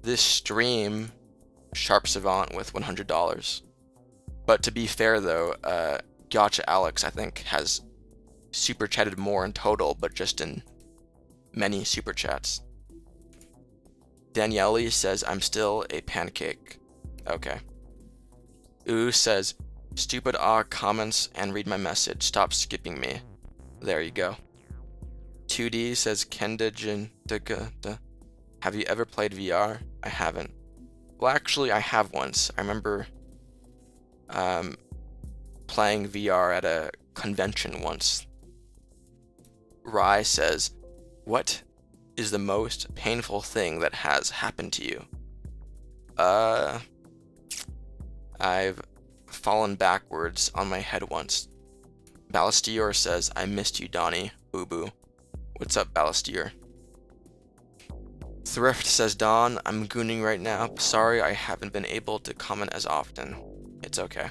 this stream, Sharp Savant with $100. But to be fair though, Gotcha Alex I think has super chatted more in total, but just in many super chats. Daniele says, I'm still a pancake. Okay. Ooh says, stupid comments and read my message. Stop skipping me. There you go. 2D says, Kenda have you ever played VR? I haven't. Well, actually, I have once. I remember playing VR at a convention once. Rai says, what is the most painful thing that has happened to you? I've fallen backwards on my head once. Ballastier says, I missed you, Donnie. Boo boo. What's up, Ballastier? Thrift says, Don, I'm gooning right now. Sorry I haven't been able to comment as often. It's okay.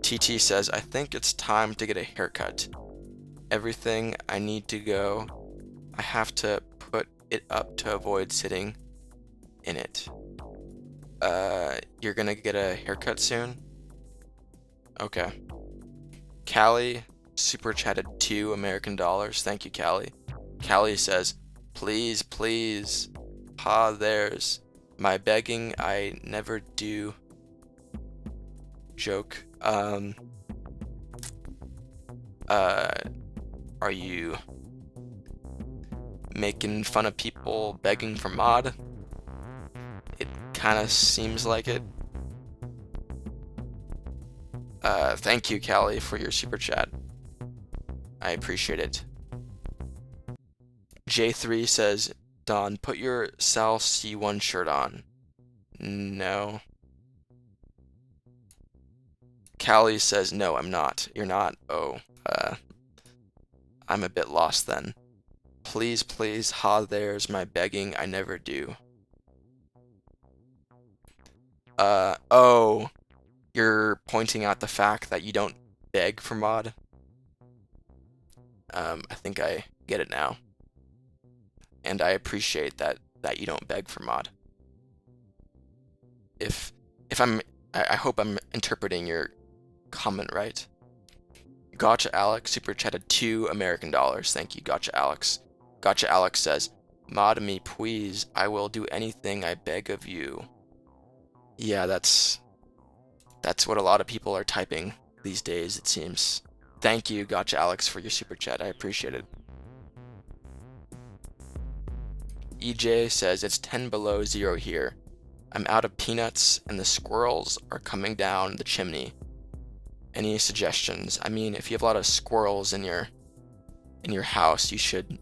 TT says, I think it's time to get a haircut. Everything I need to go. I have to put it up to avoid sitting in it. You're gonna get a haircut soon? Okay. Callie super chatted $2 Thank you, Callie. Callie says, please, please. Ha, there's my begging I never do joke. Are you making fun of people begging for mod? It kind of seems like it. Thank you, Callie, for your super chat. I appreciate it. J3 says, Don, put your Sal C1 shirt on. No. Callie says, no, I'm not. You're not? Oh, I'm a bit lost then. Please, please, ha, there's my begging I never do. Oh, you're pointing out the fact that you don't beg for mod? I think I get it now. And I appreciate that you don't beg for mod. I hope I'm interpreting your comment right. Gotcha Alex super chatted $2. Thank you, Gotcha Alex. Gotcha Alex says, mod me please, I will do anything I beg of you. Yeah, that's what a lot of people are typing these days, it seems. Thank you, Gotcha Alex, for your super chat. I appreciate it. EJ says, it's 10 below 0 here. I'm out of peanuts and the squirrels are coming down the chimney. Any suggestions? I mean, if you have a lot of squirrels in your house, you should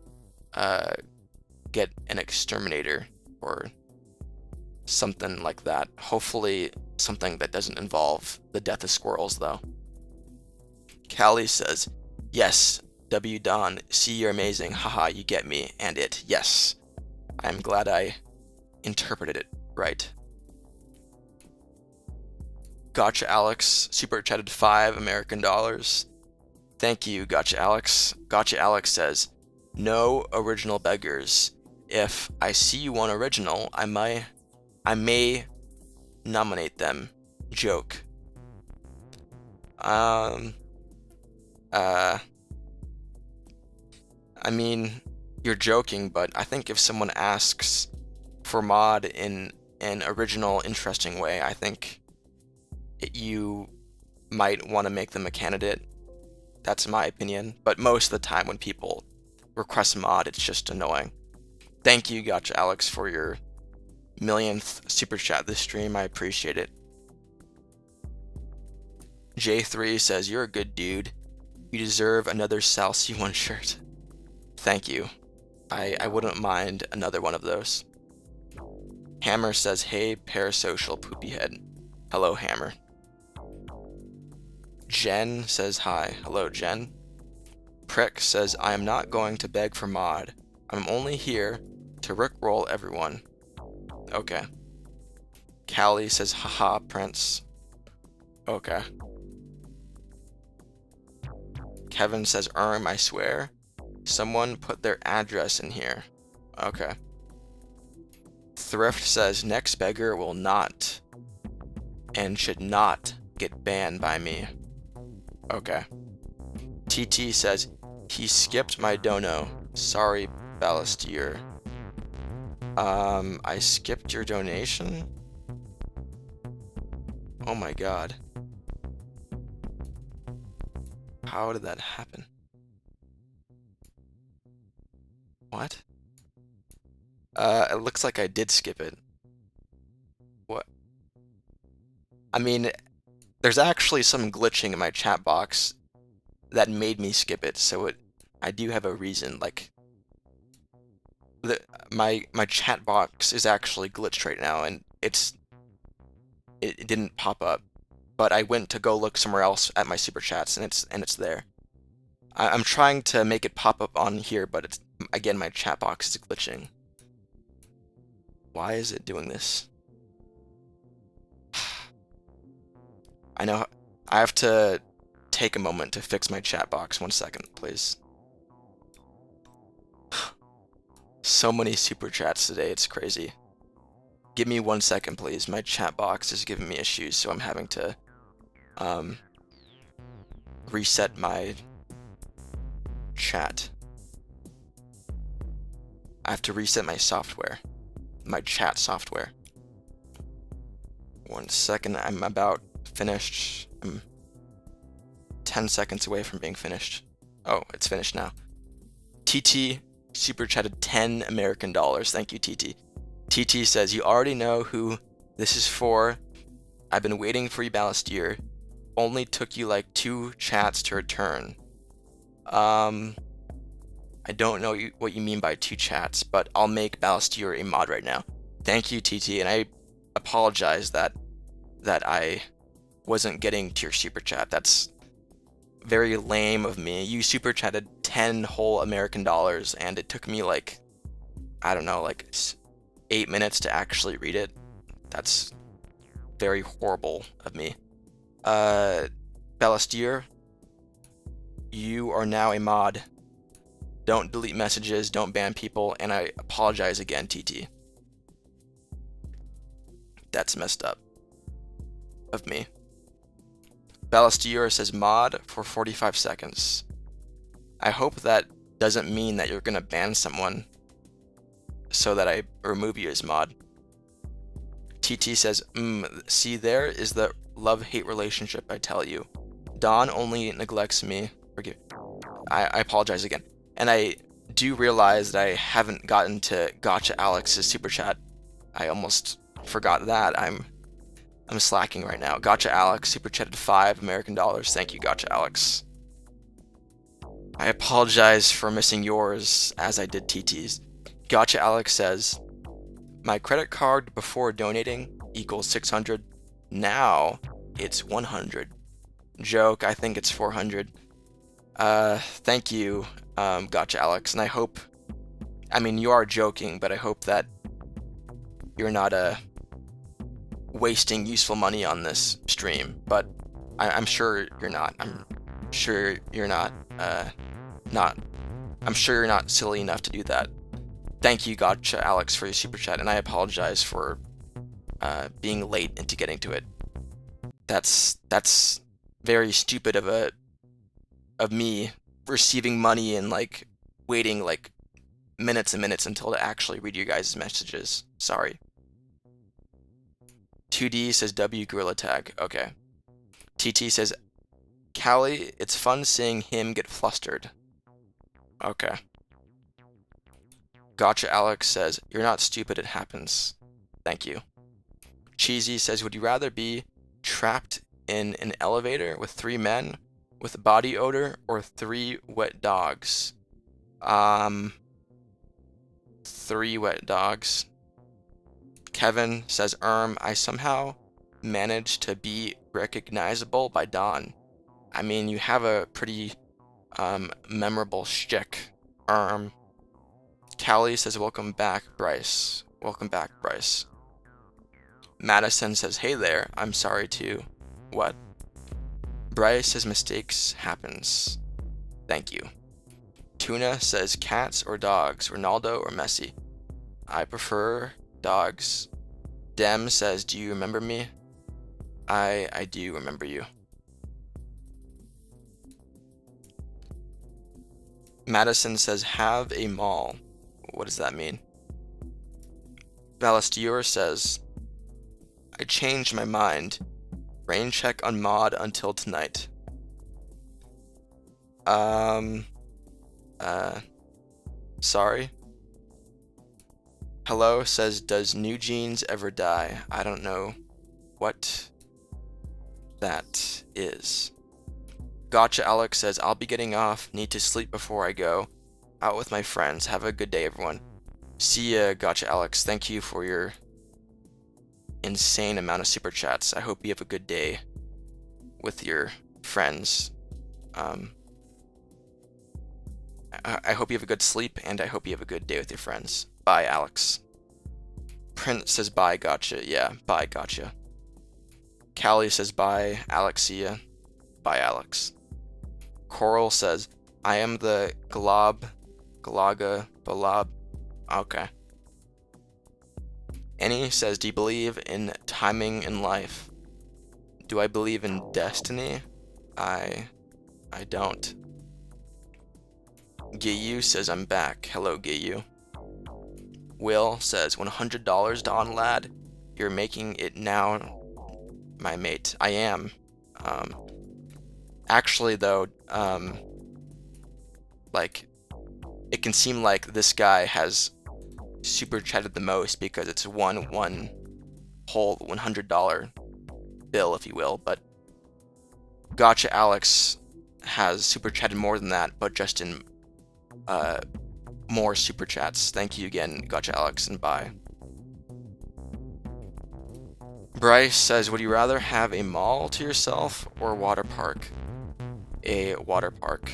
get an exterminator or something like that. Hopefully something that doesn't involve the death of squirrels, though. Callie says, yes, W Don, see you're amazing, haha, you get me, and it, yes. I'm glad I interpreted it right. Gotcha Alex super chatted $5. Thank you, Gotcha Alex. Gotcha Alex says, no original beggars. If I see one original, I may nominate them. Joke. I mean, you're joking, but I think if someone asks for mod in an original, interesting way, I think you might want to make them a candidate. That's my opinion. But most of the time when people request mod, it's just annoying. Thank you, Gotcha Alex, for your millionth super chat this stream. I appreciate it. J3 says, you're a good dude. You deserve another Sal C1 shirt. Thank you. I wouldn't mind another one of those. Hammer says, hey, parasocial poopy head. Hello, Hammer. Jen says, hi. Hello, Jen. Prick says, I am not going to beg for mod. I'm only here to rickroll everyone. Okay. Callie says, haha, Prince. Okay. Kevin says, I swear. Someone put their address in here. Okay. Thrift says, next beggar will not and should not get banned by me. Okay. TT says, he skipped my dono. Sorry, Ballastier. I skipped your donation? Oh my god. How did that happen? What? It looks like I did skip it. What? I mean, there's actually some glitching in my chat box that made me skip it, so I do have a reason. Like, my chat box is actually glitched right now, and it didn't pop up. But I went to go look somewhere else at my super chats, and it's there. I'm trying to make it pop up on here, but it's again, my chat box is glitching. Why is it doing this? I know I have to take a moment to fix my chat box. 1 second, please. So many super chats today, it's crazy. Give me 1 second, please. My chat box is giving me issues, so I'm having to reset my chat. I have to reset my software, my chat software. 1 second, I'm about finished. I'm 10 seconds away from being finished. Oh, it's finished now. TT super chatted 10 American dollars. Thank you, TT. TT says, you already know who this is for. I've been waiting for you, Ballastier. Only took you like 2 chats to return. I don't know what you mean by 2 chats, but I'll make Ballastier a mod right now. Thank you, TT, and I apologize that I wasn't getting to your super chat. That's very lame of me. You super chatted 10 whole American dollars, and it took me like, I don't know, like 8 minutes to actually read it. That's very horrible of me. Ballastier, you are now a mod. Don't delete messages, don't ban people, and I apologize again, TT. That's messed up of me. Ballastier says mod for 45 seconds. I hope that doesn't mean that you're gonna ban someone so that I remove you as mod. TT says, see, there is the love-hate relationship, I tell you. Don only neglects me. Forgive. I apologize again. And I do realize that I haven't gotten to Gotcha Alex's super chat. I almost forgot that. I'm slacking right now. Gotcha Alex super chatted 5 American dollars. Thank you, Gotcha Alex. I apologize for missing yours as I did TT's. Gotcha Alex says, my credit card before donating equals 600. Now it's 100. Joke, I think it's 400. Thank you, Gotcha Alex, and I hope, I mean, you are joking, but I hope that you're not, wasting useful money on this stream, but I'm sure you're not. I'm sure you're not, I'm sure you're not silly enough to do that. Thank you, Gotcha Alex, for your super chat, and I apologize for, being late into getting to it. That's very stupid of me receiving money and like waiting like minutes and minutes until to actually read you guys' messages. Sorry. 2D says W Gorilla Tag. Okay. TT says, Callie, it's fun seeing him get flustered. Okay. Gotcha Alex says, you're not stupid, it happens. Thank you. Cheesy says, would you rather be trapped in an elevator with 3 men with body odor or 3 wet dogs? 3 wet dogs. Kevin says, I somehow managed to be recognizable by Dawn. I mean, you have a pretty memorable shtick. Callie says, welcome back, Bryce. Welcome back, Bryce. Madison says, hey there, I'm sorry too. What? Bryce says, mistakes happens. Thank you. Tuna says, cats or dogs, Ronaldo or Messi? I prefer dogs. Dem says, do you remember me? I do remember you. Madison says, have a mall. What does that mean? Valastier says, I changed my mind. Rain check on mod until tonight. Sorry. Hello says, does New Jeans ever die? I don't know what that is. Gotcha Alex says, I'll be getting off. Need to sleep before I go. Out with my friends. Have a good day, everyone. See ya, Gotcha Alex. Thank you for your insane amount of super chats. I hope you have a good day with your friends. I hope you have a good sleep, and I hope you have a good day with your friends. Bye, Alex. Prince says, bye, gotcha. Yeah, bye, gotcha. Callie says, bye, Alex, see ya. Bye, Alex. Coral says, I am the Galaga, Balab. Okay. Annie says, do you believe in timing in life? Do I believe in destiny? I don't. Giyu says, I'm back. Hello, Giyu. Will says, $100, Don Lad. You're making it now, my mate. I am. Actually, though, like, it can seem like this guy has super chatted the most because it's one whole $100 bill, if you will, but Gotcha Alex has super chatted more than that, but just in more super chats. Thank you again, Gotcha Alex, and bye. Bryce says, would you rather have a mall to yourself or a water park? A water park.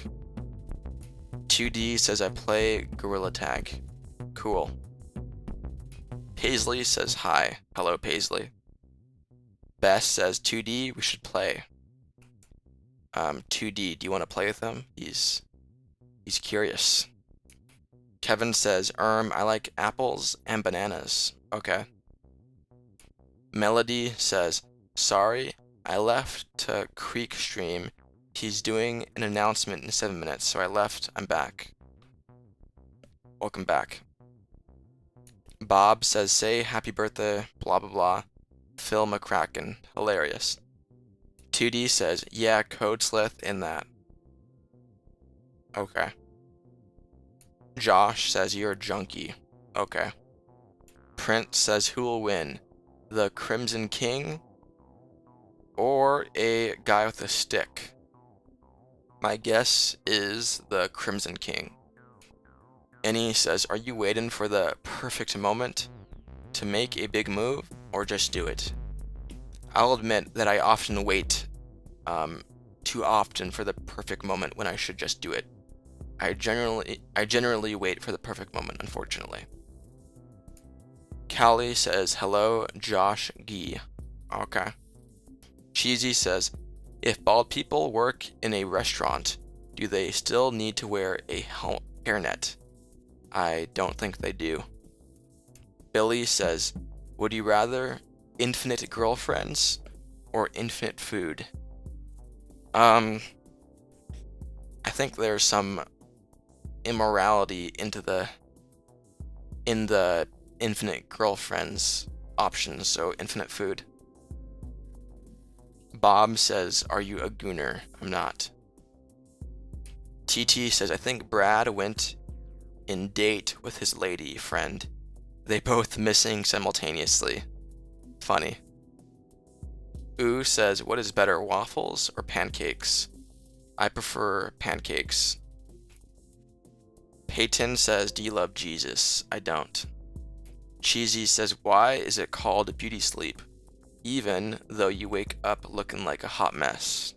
2D says, I play Gorilla Tag. Cool. Paisley says, hi. Hello, Paisley. Bess says, 2D, we should play. 2D, do you want to play with him? He's curious. Kevin says, I like apples and bananas. Okay. Melody says, sorry, I left to Creek Stream. He's doing an announcement in 7 minutes, so I left. I'm back. Welcome back. Bob says, say happy birthday, blah blah blah. Phil McCracken. Hilarious. 2D says, yeah, Code Slith in that. Okay. Josh says, you're a junkie. Okay. Prince says, who will win? The Crimson King or a guy with a stick? My guess is the Crimson King. Annie says, are you waiting for the perfect moment to make a big move or just do it? I'll admit that I often wait too often for the perfect moment when I should just do it. I generally wait for the perfect moment, unfortunately. Callie says, hello, Josh Gee. Okay. Cheesy says, if bald people work in a restaurant, do they still need to wear a hairnet? I don't think they do. Billy says, would you rather infinite girlfriends or infinite food? I think there's some immorality in the infinite girlfriends options, so infinite food. Bob says, are you a gooner? I'm not. TT says, I think Brad went in date with his lady friend. They both missing simultaneously. Funny. Ooh says, what is better, waffles or pancakes? I prefer pancakes. Peyton says, do you love Jesus? I don't. Cheesy says, why is it called beauty sleep, even though you wake up looking like a hot mess?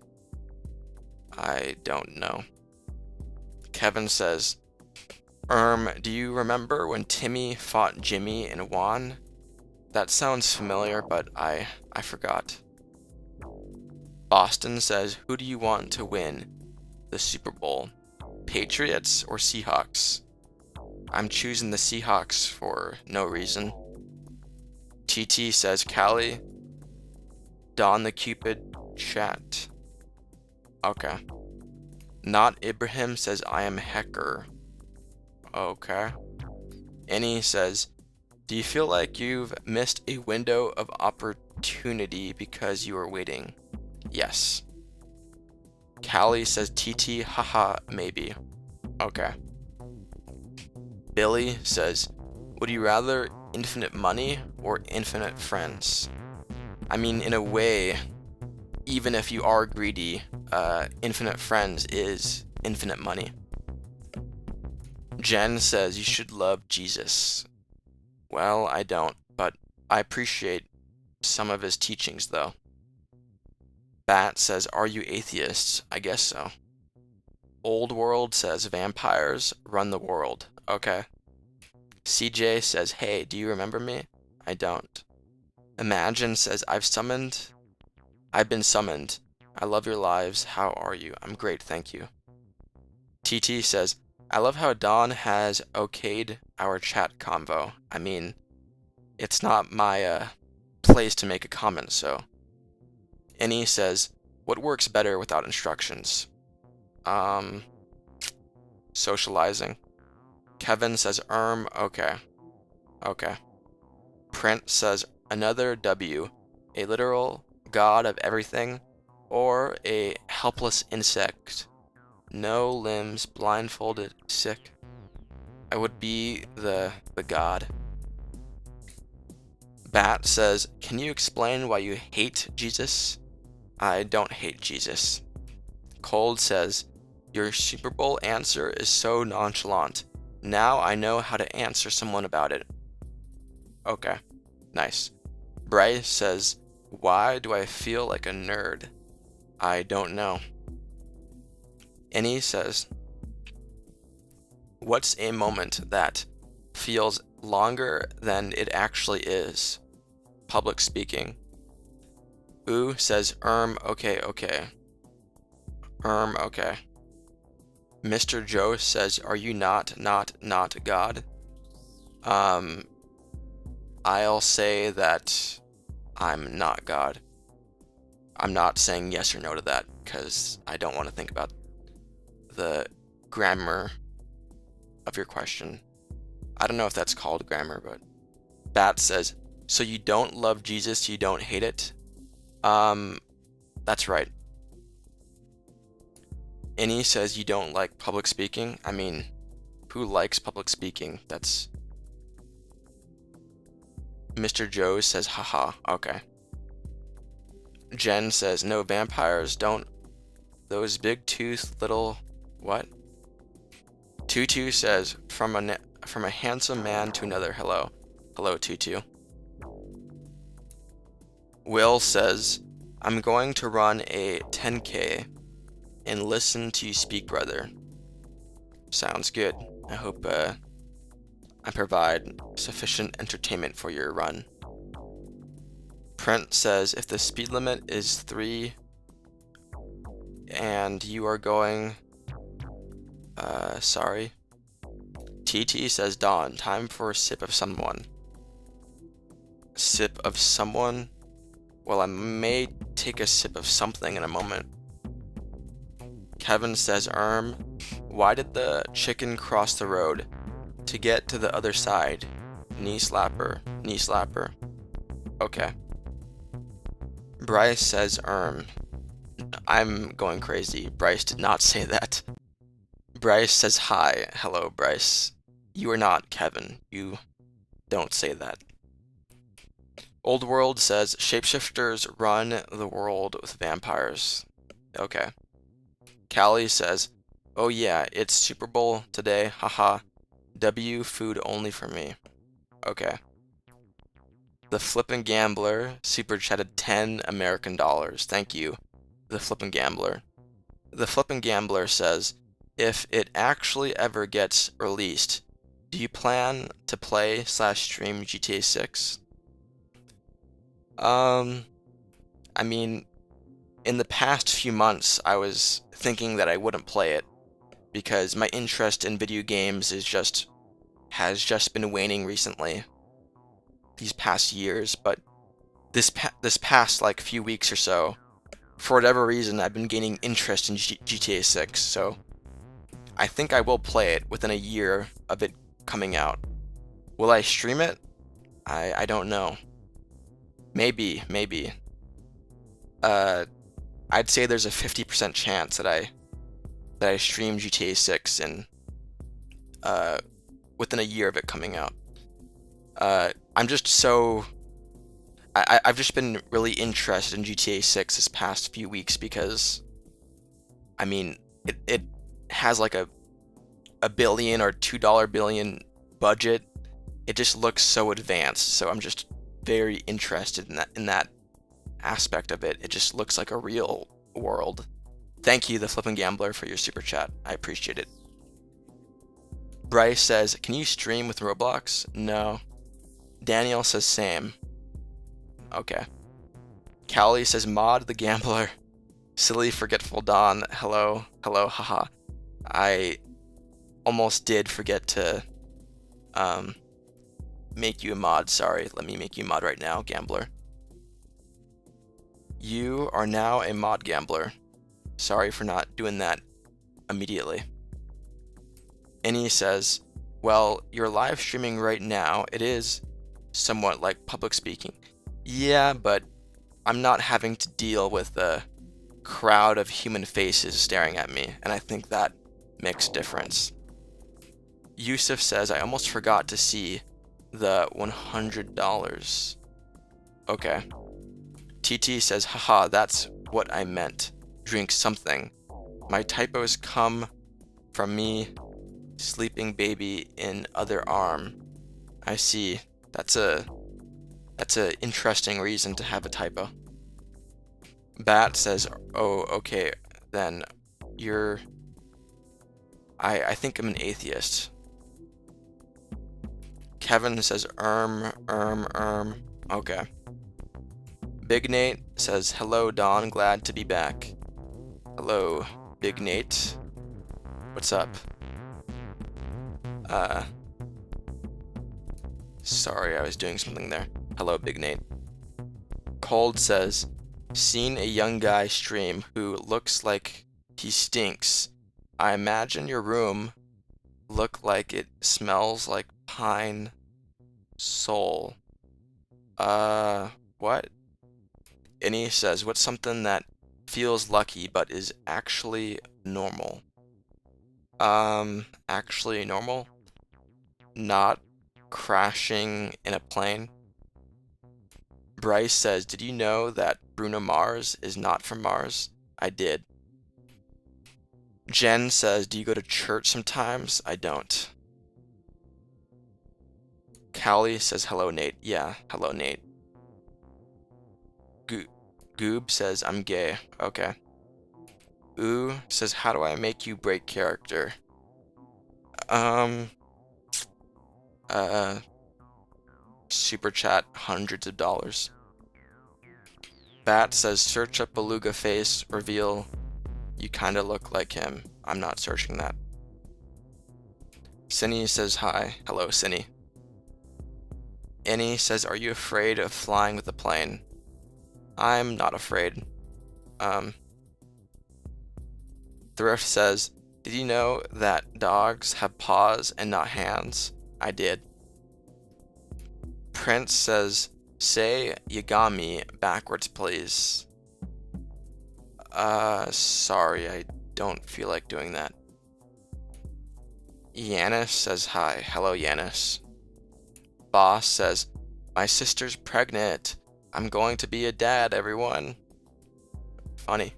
I don't know. Kevin says, do you remember when Timmy fought Jimmy and won? That sounds familiar, but I forgot. Boston says, who do you want to win the Super Bowl? Patriots or Seahawks? I'm choosing the Seahawks for no reason. TT says, Callie, Don the Cupid chat. Okay. Not Ibrahim says, I am Hecker. Okay. Annie says, do you feel like you've missed a window of opportunity because you were waiting? Yes. Callie says, TT, haha, maybe. Okay. Billy says, would you rather infinite money or infinite friends? I mean, in a way, even if you are greedy, infinite friends is infinite money. Jen says, you should love Jesus. Well, I don't, but I appreciate some of his teachings, though. Bat says, are you atheists? I guess so. Old World says, vampires run the world. Okay. CJ says, hey, do you remember me? I don't. Imagine says, I've been summoned. I love your lives. How are you? I'm great, thank you. TT says, I love how Don has okayed our chat convo. I mean, it's not my place to make a comment, so. Annie says, what works better without instructions? Socializing. Kevin says, okay. Okay. Print says, another W, a literal god of everything, or a helpless insect. No limbs, blindfolded, sick. I would be the god. Bat says, can you explain why you hate Jesus? I don't hate Jesus. Cold says, your Super Bowl answer is so nonchalant. Now I know how to answer someone about it. Okay, nice. Bryce says, why do I feel like a nerd? I don't know. Annie says, what's a moment that feels longer than it actually is? Public speaking. Ooh says, okay. Okay. Mr. Joe says, are you not God? I'll say that I'm not God. I'm not saying yes or no to that, because I don't want to think about the grammar of your question. I don't know if that's called grammar, but Bat says, so you don't love Jesus, you don't hate it? That's right. Annie says you don't like public speaking. I mean, who likes public speaking? That's... Mr. Joe says, haha, okay. Jen says, no, vampires don't. Those big tooth little... What? Tutu says, from a handsome man to another, hello. Hello, Tutu. Will says, I'm going to run a 10K and listen to you speak, brother. Sounds good. I hope I provide sufficient entertainment for your run. Print says, if the speed limit is 3 and you are going... sorry. TT says, Dawn, time for a sip of someone. Sip of someone? Well, I may take a sip of something in a moment. Kevin says, why did the chicken cross the road to get to the other side? Knee slapper, knee slapper. Okay. Bryce says, I'm going crazy. Bryce did not say that. Bryce says, hi. Hello, Bryce. You are not Kevin. You don't say that. Old World says, shapeshifters run the world with vampires. Okay. Callie says, Oh yeah, it's Super Bowl today. Haha. W food only for me. Okay. The Flippin' Gambler super chatted 10 American dollars. Thank you, the Flippin' Gambler. The Flippin' Gambler says, if it actually ever gets released, do you plan to play/stream GTA 6? I mean, in the past few months, I was thinking that I wouldn't play it because my interest in video games has just been waning recently, these past years, but this past like few weeks or so, for whatever reason, I've been gaining interest in GTA 6, so I think I will play it within a year of it coming out. Will I stream it? I don't know. Maybe. I'd say there's a 50% chance that I stream GTA 6 in within a year of it coming out. I'm just so I've just been really interested in GTA 6 this past few weeks because I mean it has like a billion or $2 billion budget. It just looks so advanced, so I'm just very interested in that aspect of it. It just looks like a real world. Thank you, the Flippin' Gambler, for your super chat. I appreciate it. Bryce says, can you stream with Roblox? No. Daniel says same. Okay. Callie says mod the gambler. Silly forgetful Don. Hello, haha. I almost did forget to make you a mod. Sorry, let me make you a mod right now, gambler. You are now a mod, gambler. Sorry for not doing that immediately. And he says, well, you're live streaming right now. It is somewhat like public speaking. Yeah, but I'm not having to deal with a crowd of human faces staring at me, and I think that makes a difference. Yusuf says, I almost forgot to see the $100. Okay. TT says, haha, that's what I meant. Drink something. My typos come from me sleeping baby in other arm. I see. That's a interesting reason to have a typo. Bat says, oh, okay, then you're... I think I'm an atheist. Kevin says, okay. Big Nate says, hello, Don, glad to be back. Hello, Big Nate. What's up? Sorry, I was doing something there. Hello, Big Nate. Cold says, seen a young guy stream who looks like he stinks. I imagine your room look like it smells like pine soul. What? And he says, what's something that feels lucky but is actually normal? Actually normal? Not crashing in a plane? Bryce says, did you know that Bruno Mars is not from Mars? I did. Jen says, do you go to church sometimes? I don't. Callie says, hello, Nate. Yeah, hello, Nate. Goob says, I'm gay. Okay. Ooh says, how do I make you break character? Super chat hundreds of dollars. Bat says, search up Beluga face, reveal you kinda look like him. I'm not searching that. Cinny says, hi. Hello, Cinny. Annie says, are you afraid of flying with a plane? I'm not afraid. Thrift says, did you know that dogs have paws and not hands? I did. Prince says, say Yagami backwards, please. Sorry, I don't feel like doing that. Yanis says hi. Hello, Yanis. Boss says, my sister's pregnant. I'm going to be a dad, everyone. Funny.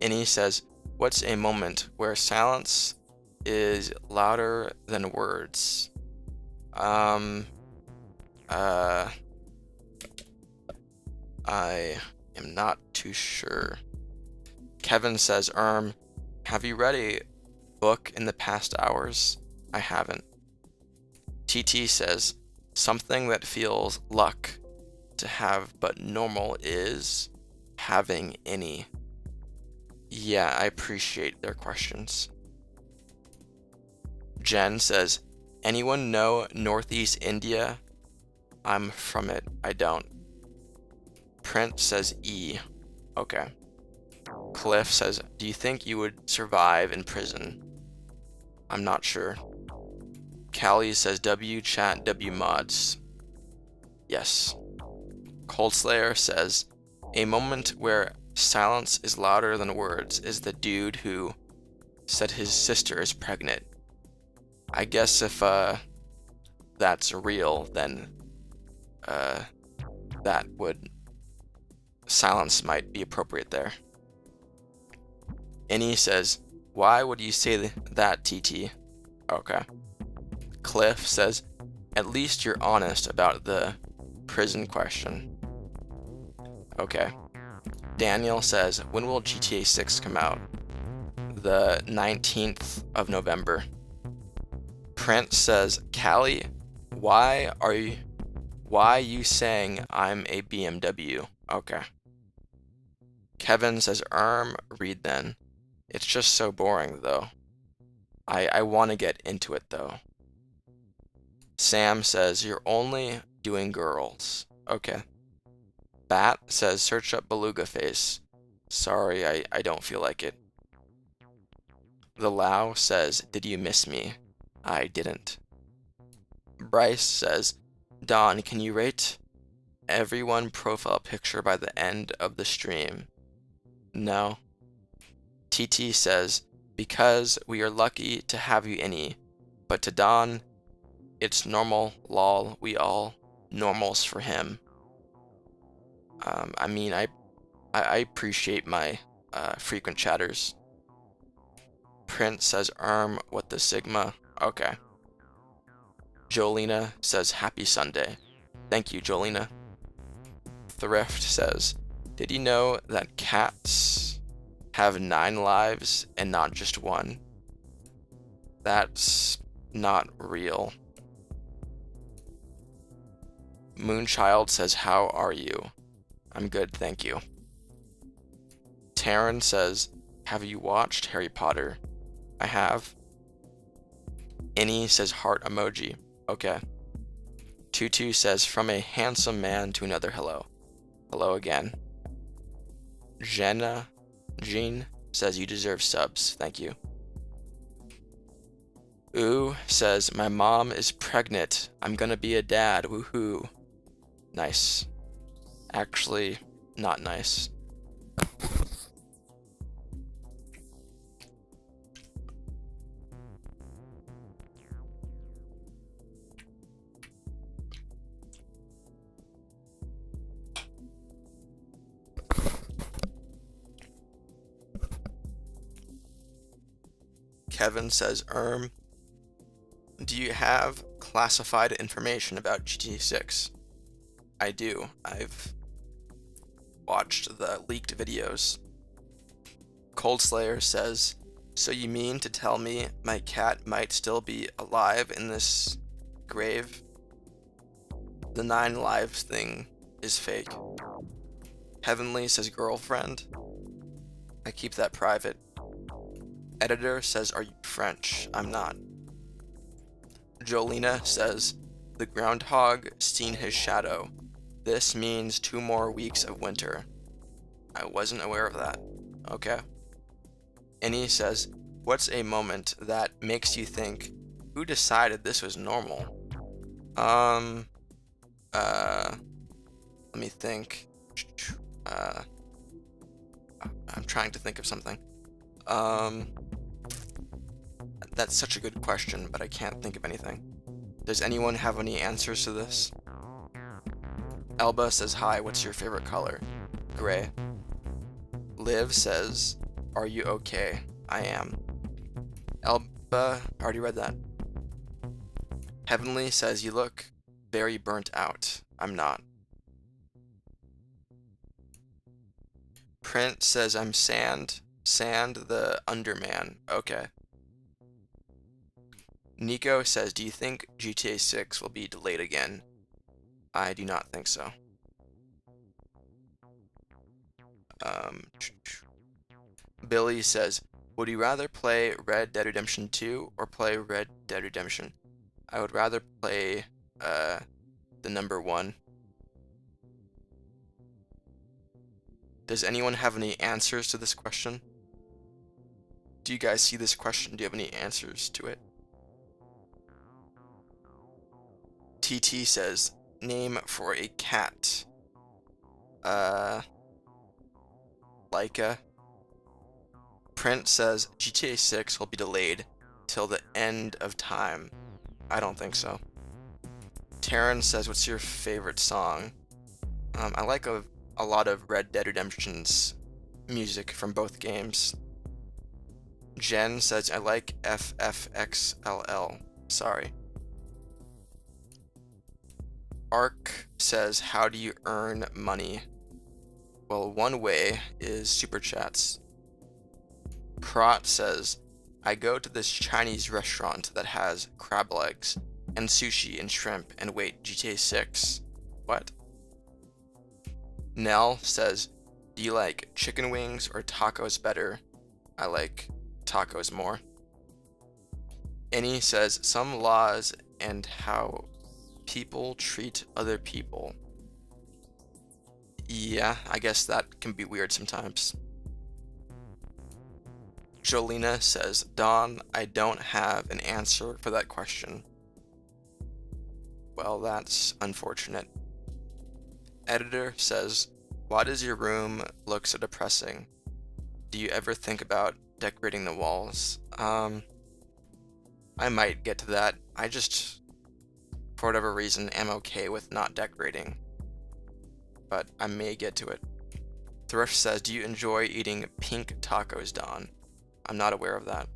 And he says, What's a moment where silence is louder than words? Um, uh, I am not too sure. Kevin says, have you read a book in the past hours? I haven't. TT says, something that feels luck to have but normal is having any. Yeah, I appreciate their questions. Jen says, anyone know Northeast India? I'm from it. I don't. Prince says E. Okay. Cliff says, do you think you would survive in prison? I'm not sure. Callie says W chat W mods. Yes. Coldslayer says, a moment where silence is louder than words is the dude who said his sister is pregnant. I guess if that's real, then that would silence might be appropriate there. Annie says, why would you say that, TT? Okay. Cliff says, at least you're honest about the prison question. Okay. Daniel says, when will GTA 6 come out? The 19th of November. Prince says, Callie, why you saying I'm a BMW? Okay. Kevin says, read then. It's just so boring, though. I want to get into it, though. Sam says, you're only doing girls. Okay. Bat says, search up Beluga Face. Sorry, I don't feel like it. The Lao says, did you miss me? I didn't. Bryce says, Don, can you rate everyone profile picture by the end of the stream? No. TT says, because we are lucky to have you any, but to Don, it's normal, lol, we all normals for him. I mean, I appreciate my frequent chatters. Prince says, what the Sigma? Okay. Jolina says, happy Sunday. Thank you, Jolina. Thrift says, did you know that cats have 9 lives and not just 1? That's not real. Moonchild says, how are you? I'm good, thank you. Taryn says, have you watched Harry Potter? I have. Annie says, heart emoji. Okay. Tutu says, from a handsome man to another hello. Hello again. Jean says, you deserve subs. Thank you. Ooh says, my mom is pregnant. I'm gonna be a dad. Woohoo. Nice. Actually, not nice. Kevin says, do you have classified information about GTA 6? I do. I've watched the leaked videos. Coldslayer says, so you mean to tell me my cat might still be alive in this grave? The 9 lives thing is fake. Heavenly says, girlfriend. I keep that private. Editor says, are you French? I'm not. Jolina says, the groundhog seen his shadow. This means 2 more weeks of winter. I wasn't aware of that. Okay. Annie says, what's a moment that makes you think, who decided this was normal? Let me think. I'm trying to think of something. That's such a good question, but I can't think of anything. Does anyone have any answers to this? Elba says, hi, what's your favorite color? Gray. Liv says, are you okay? I am. Elba, already read that. Heavenly says, you look very burnt out. I'm not. Print says, I'm Sand. Sand the Underman. Okay. Nico says, do you think GTA 6 will be delayed again? I do not think so. Billy says, would you rather play Red Dead Redemption 2 or play Red Dead Redemption? I would rather play the number 1. Does anyone have any answers to this question? Do you guys see this question? Do you have any answers to it? TT says, name for a cat. Laika. Print says, GTA 6 will be delayed till the end of time. I don't think so. Taryn says, what's your favorite song? I like a lot of Red Dead Redemption's music from both games. Jen says, I like FFXLL. Sorry. Ark says, how do you earn money? Well, one way is super chats. Prot says, I go to this Chinese restaurant that has crab legs and sushi and shrimp and wait, GTA 6. What? Nell says, do you like chicken wings or tacos better? I like tacos more. Annie says, some laws and how people treat other people. Yeah, I guess that can be weird sometimes. Jolena says, Don, I don't have an answer for that question. Well, that's unfortunate. Editor says, why does your room look so depressing? Do you ever think about decorating the walls? I might get to that. I just, for whatever reason, am okay with not decorating. But I may get to it. Thrift says, do you enjoy eating pink tacos, Don? I'm not aware of that.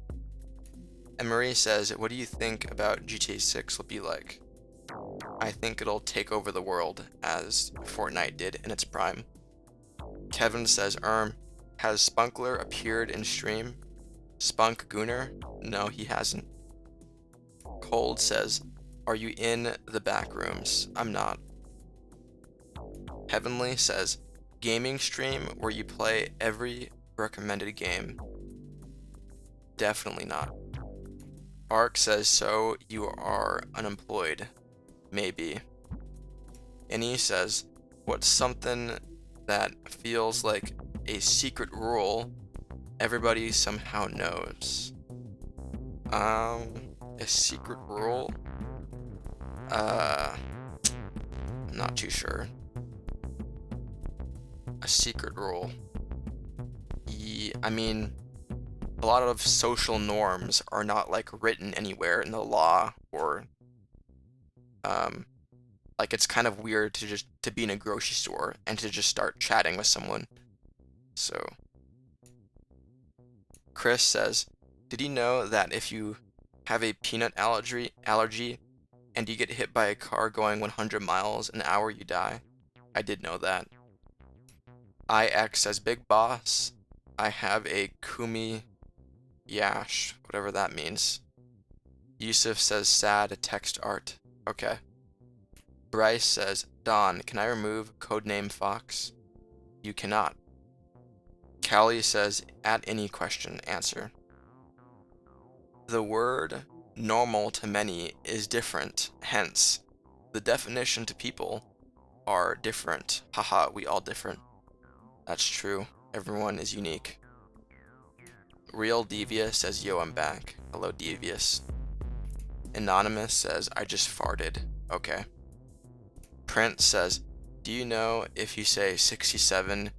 Emery says, what do you think about GTA 6 will be like? I think it'll take over the world, as Fortnite did in its prime. Kevin says, has Spunkler appeared in stream? Spunk Gooner? No, he hasn't. Cold says, are you in the back rooms? I'm not. Heavenly says, gaming stream where you play every recommended game? Definitely not. Ark says, so you are unemployed? Maybe. Annie says, what's something that feels like a secret rule everybody somehow knows? A secret rule? I'm not too sure. A secret rule. I mean, a lot of social norms are not like written anywhere in the law, or like it's kind of weird to be in a grocery store and to just start chatting with someone. So Chris says, did you know that if you have a peanut allergy and you get hit by a car going 100 miles an hour, you die? I did know that. IX says, big boss, I have a Kumi Yash, whatever that means. Yusuf says, sad text art. Okay. Bryce says, Don, can I remove codename Fox? You cannot. Callie says, at any question, answer. The word normal to many is different, hence, the definition to people are different. Haha, we all different. That's true. Everyone is unique. Real Devious says, yo, I'm back. Hello, Devious. Anonymous says, I just farted. Okay. Print says, do you know if you say 67,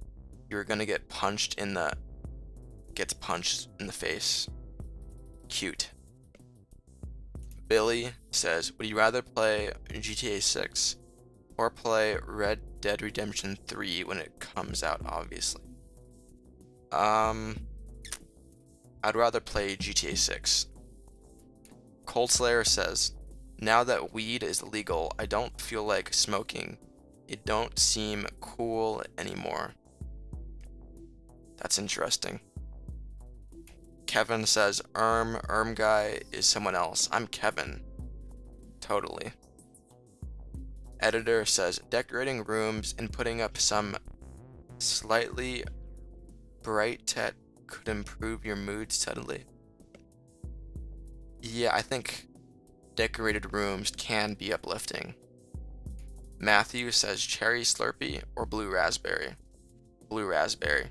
you're gonna get punched in the... Gets punched in the face. Cute. Billy says, would you rather play GTA 6 or play Red Dead Redemption 3 when it comes out, obviously? I I'd rather play GTA 6. Cold Slayer says, now that weed is legal, I don't feel like smoking. It don't seem cool anymore. That's interesting. Kevin says, Erm guy is someone else. I'm Kevin. Totally. Editor says, decorating rooms and putting up some slightly bright tech could improve your mood subtly. Yeah, I think decorated rooms can be uplifting. Matthew says, cherry Slurpee or blue raspberry? Blue raspberry.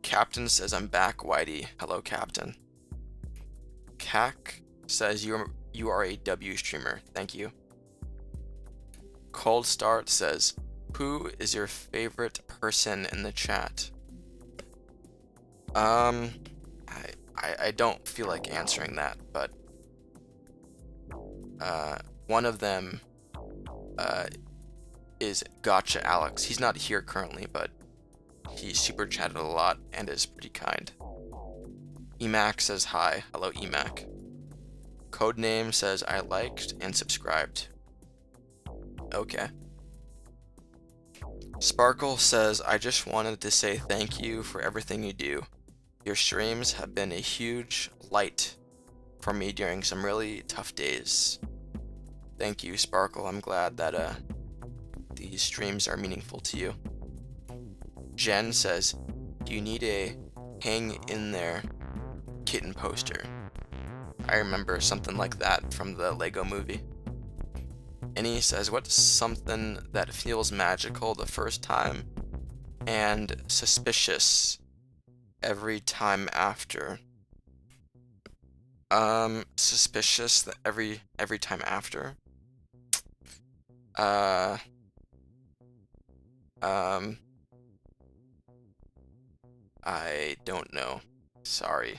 Captain says, I'm back, Whitey. Hello, Captain. Cac says, you are a W streamer. Thank you. Cold Start says, who is your favorite person in the chat? I don't feel like answering that, but one of them is Gotcha Alex. He's not here currently, but he super chatted a lot and is pretty kind. Emac says hi. Hello, Emac. Codename says I liked and subscribed. Okay. Sparkle says, I just wanted to say thank you for everything you do. Your streams have been a huge light for me during some really tough days. Thank you, Sparkle. I'm glad that these streams are meaningful to you. Jen says, do you need a hang in there kitten poster? I remember something like that from the Lego movie. And he says, what's something that feels magical the first time and suspicious every time after? Suspicious that every time after? I don't know. Sorry.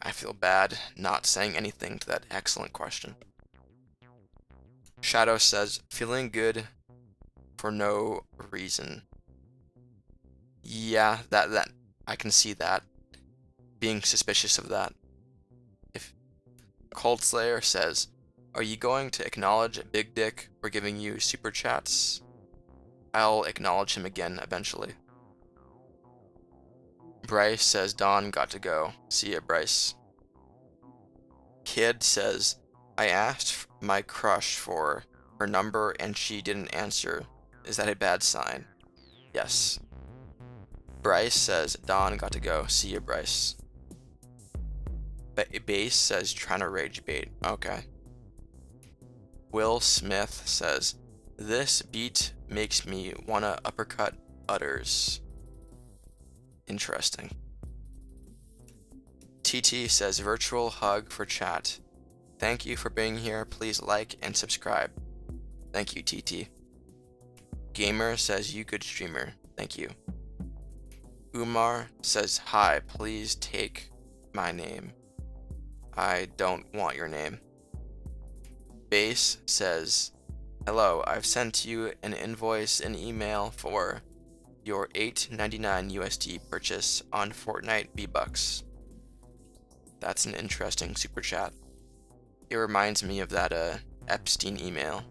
I feel bad not saying anything to that excellent question. Shadow says, feeling good for no reason. Yeah, that I can see that. Being suspicious of that. If Cold Slayer says, are you going to acknowledge Big Dick for giving you super chats? I'll acknowledge him again eventually. Bryce says, Dawn got to go. See ya, Bryce. Kid says, I asked my crush for her number and she didn't answer. Is that a bad sign? Yes. Bryce says, Dawn got to go. See ya, Bryce. Base says, trying to rage bait. Okay. Will Smith says, this beat makes me wanna uppercut udders. Interesting. TT says, virtual hug for chat. Thank you for being here. Please like and subscribe. Thank you, TT. Gamer says, you good streamer. Thank you. Umar says, hi, please take my name. I don't want your name. Base says, hello, I've sent you an invoice and email for your $8.99 USD purchase on Fortnite V-Bucks. That's an interesting super chat. It reminds me of that Epstein email.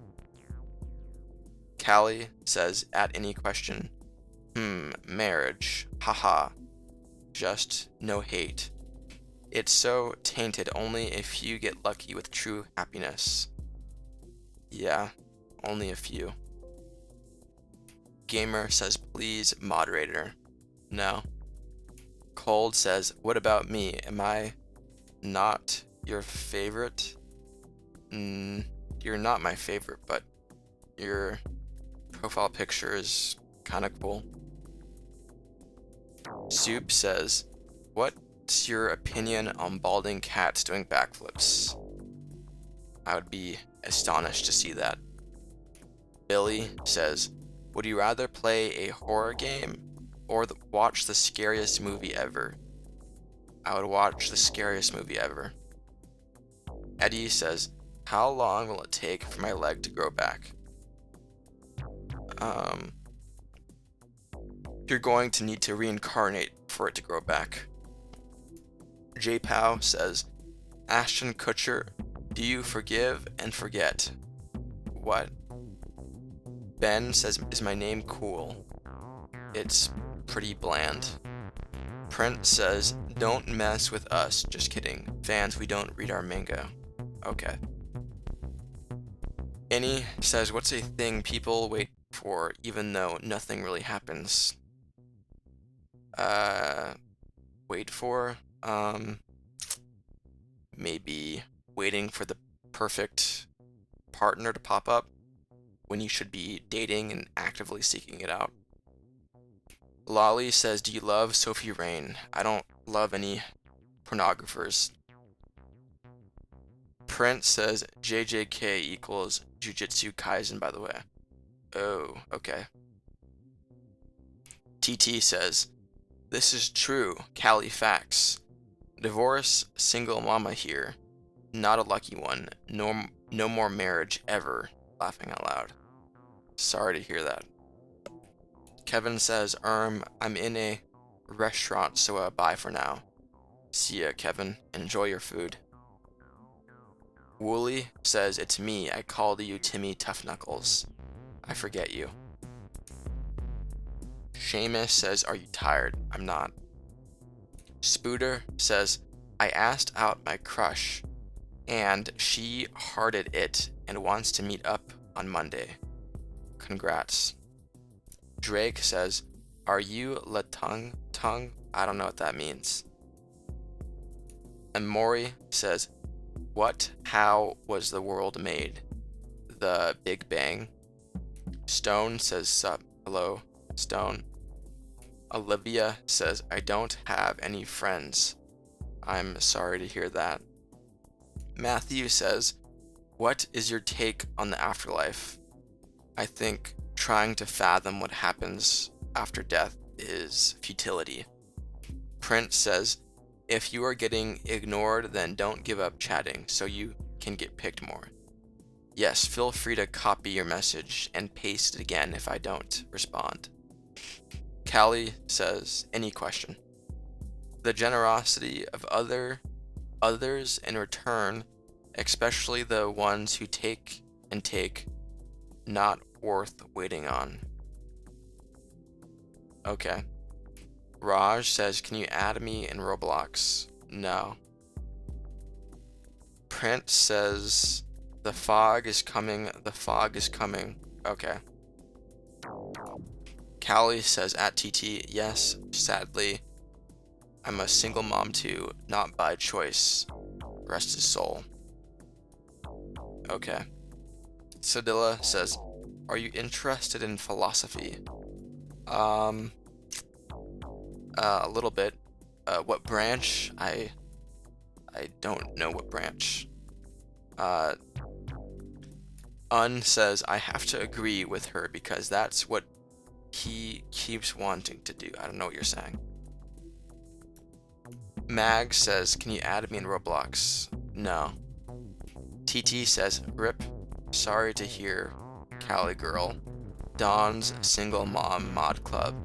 Callie says, at any question, marriage, haha, just no hate. It's so tainted, only a few get lucky with true happiness. Yeah, only a few. Gamer says, please, moderator. No. Cold says, what about me? Am I not your favorite? You're not my favorite, but your profile picture is kind of cool. Soup says, what's your opinion on balding cats doing backflips? I would be astonished to see that. Billy says, would you rather play a horror game or watch the scariest movie ever? I would watch the scariest movie ever. Eddie says, how long will it take for my leg to grow back? You're going to need to reincarnate for it to grow back. J-Pow says, Ashton Kutcher, do you forgive and forget? What? Ben says, is my name cool? It's pretty bland. Print says, don't mess with us. Just kidding. Fans, we don't read our manga. Okay. Annie says, what's a thing people wait for even though nothing really happens? Wait for? Maybe waiting for the perfect partner to pop up when you should be dating and actively seeking it out. Lolly says, do you love Sophie Rain? I don't love any pornographers. Prince says, JJK equals Jujutsu Kaisen, by the way. Oh, okay. TT says, this is true, Cali facts. Divorce, single mama here. Not a lucky one. No more marriage ever. Laughing out loud. Sorry to hear that. Kevin says, I'm in a restaurant, so bye for now. See ya, Kevin. Enjoy your food. Wooly says, it's me. I called you Timmy Tough Knuckles. I forget you. Seamus says, are you tired? I'm not. Spooter says, I asked out my crush, and she hearted it and wants to meet up on Monday. Congrats. Drake says, are you La Tongue? I don't know what that means. And Mori says, what? How was the world made? The Big Bang. Stone says, sup. Hello, Stone. Olivia says, I don't have any friends. I'm sorry to hear that. Matthew says, what is your take on the afterlife? I think trying to fathom what happens after death is futility. Prince says, if you are getting ignored, then don't give up chatting so you can get picked more. Yes, feel free to copy your message and paste it again if I don't respond. Callie says, any question. The generosity of others in return, especially the ones who take, not worth waiting on. Okay. Raj says, can you add me in Roblox? No. Prince says, the fog is coming. Okay. Callie says, at TT, yes, sadly, I'm a single mom too, not by choice. Rest his soul. Okay. Sedilla says, are you interested in philosophy? A little bit. What branch? I don't know what branch. Un says, I have to agree with her because that's what he keeps wanting to do. I don't know what you're saying. Mag says, can you add me in Roblox? No. TT says, rip. Sorry to hear, Cali girl. Dawn's single mom mod club.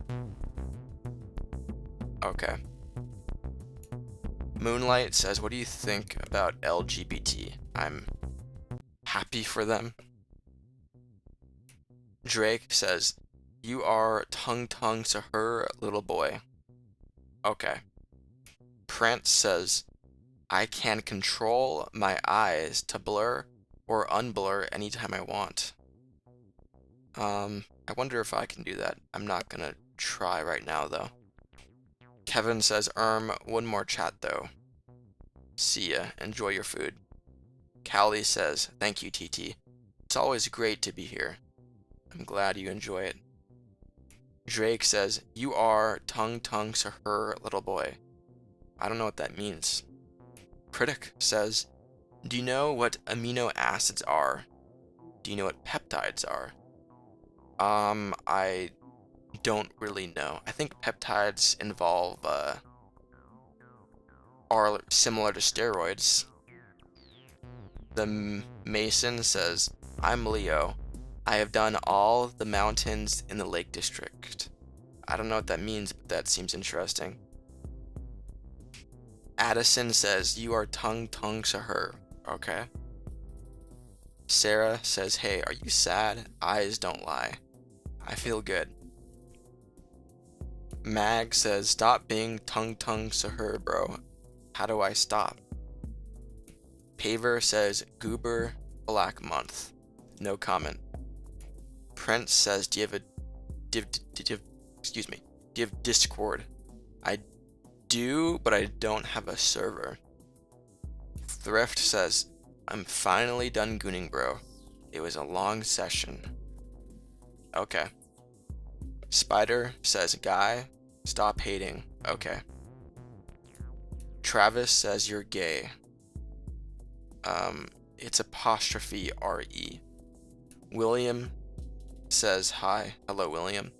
Okay. Moonlight says, what do you think about LGBT? I'm happy for them. Drake says, you are tongue to her, little boy. Okay. Prance says, I can control my eyes to blur or unblur anytime I want. I wonder if I can do that. I'm not gonna try right now, though. Kevin says, one more chat, though. See ya. Enjoy your food. Callie says, thank you, TT. It's always great to be here. I'm glad you enjoy it. Drake says, you are tongue to her, little boy. I don't know what that means. Critic says, do you know what amino acids are? Do you know what peptides are? I don't really know. I think peptides involve, are similar to steroids. The Mason says, I'm Leo. I have done all the mountains in the Lake District. I don't know what that means, but that seems interesting. Addison says, you are tung Sahur. Okay. Sarah says, hey, are you sad? Eyes don't lie. I feel good. Mag says, stop being tung Sahur, bro. How do I stop? Paver says, Goober Black Month. No comment. Prince says, do you have Discord? I do, but I don't have a server. Thrift says, I'm finally done gooning, bro. It was a long session. Okay. Spider says, guy, stop hating. Okay. Travis says, you're gay. It's apostrophe R-E. William says, hi. Hello, William.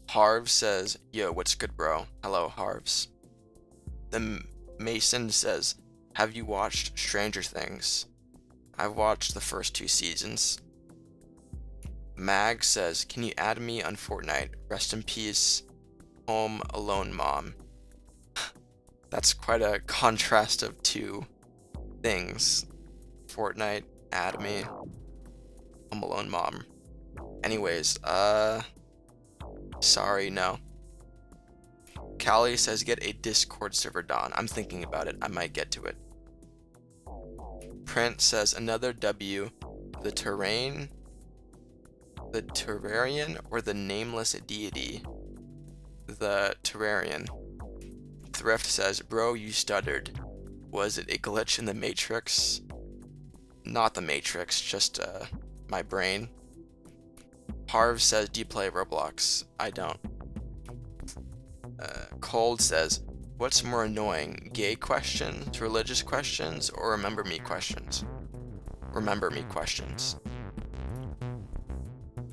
Harv says, yo, what's good, bro? Hello, Harvs. The Mason says, have you watched Stranger Things? I've watched the first 2 seasons. Mag says, can you add me on Fortnite? Rest in peace, Home Alone mom. That's quite a contrast of 2 things. Fortnite, add me, Home Alone mom. Anyways, sorry, no. Callie says, get a Discord server, Don. I'm thinking about it. I might get to it. Prince says, another W. The Terrarian or the nameless deity? The Terrarian. Thrift says, bro, you stuttered. Was it a glitch in the Matrix? Not the Matrix, just my brain. Harv says, do you play Roblox? I don't. Cold says, what's more annoying, gay questions, religious questions, or remember me questions? Remember me questions.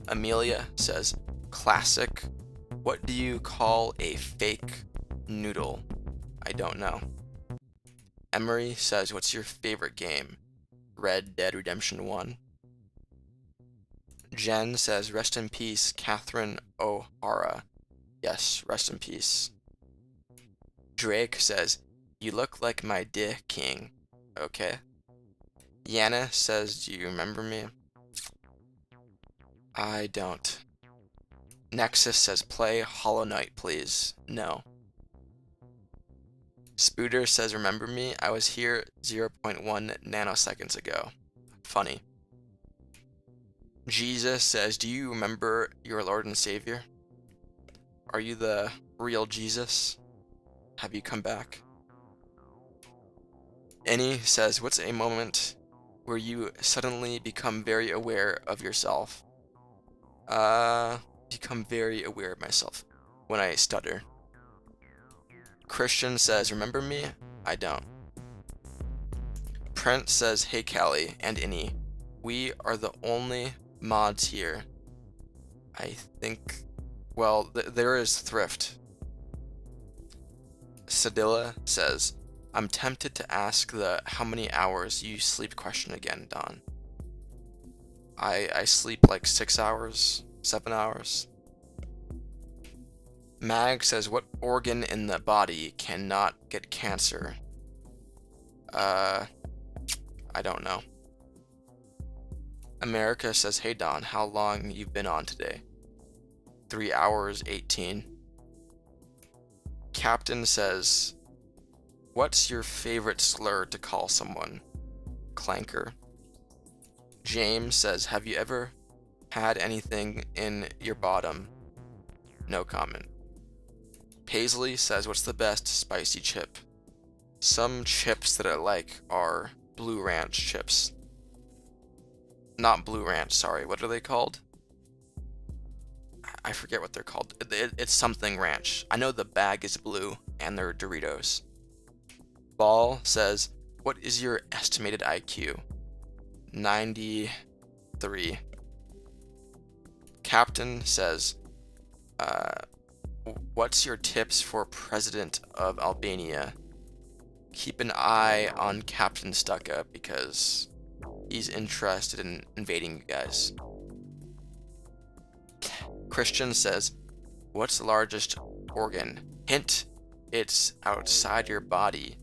Amelia says, classic. What do you call a fake noodle? I don't know. Emery says, what's your favorite game? Red Dead Redemption 1. Jen says, rest in peace, Catherine O'Hara. Yes, rest in peace. Drake says, you look like my king. Okay. Yana says, do you remember me? I don't. Nexus says, play Hollow Knight, please. No. Spooter says, remember me? I was here 0.1 nanoseconds ago. Funny. Jesus says, do you remember your Lord and Savior? Are you the real Jesus? Have you come back? Annie says, what's a moment where you suddenly become very aware of yourself? Become very aware of myself. When I stutter. Christian says, remember me? I don't. Prince says, hey Callie and Annie, we are the only mods here. I think, well, there is Thrift. Sadilla says, I'm tempted to ask the how many hours you sleep question again, Don. I sleep like 6 hours, 7 hours. Mag says, what organ in the body cannot get cancer? I don't know. America says, hey Don, how long you've been on today? 3 hours 18. Captain says, what's your favorite slur to call someone? Clanker. James says, have you ever had anything in your bottom? No comment. Paisley says, what's the best spicy chip? Some chips that I like are Blue Ranch chips. Not Blue Ranch, sorry. What are they called? I forget what they're called. It's something ranch. I know the bag is blue and they're Doritos. Ball says, what is your estimated IQ? 93. Captain says, what's your tips for President of Albania? Keep an eye on Captain Stucca because he's interested in invading you guys. Christian says, what's the largest organ? Hint, It's outside your body.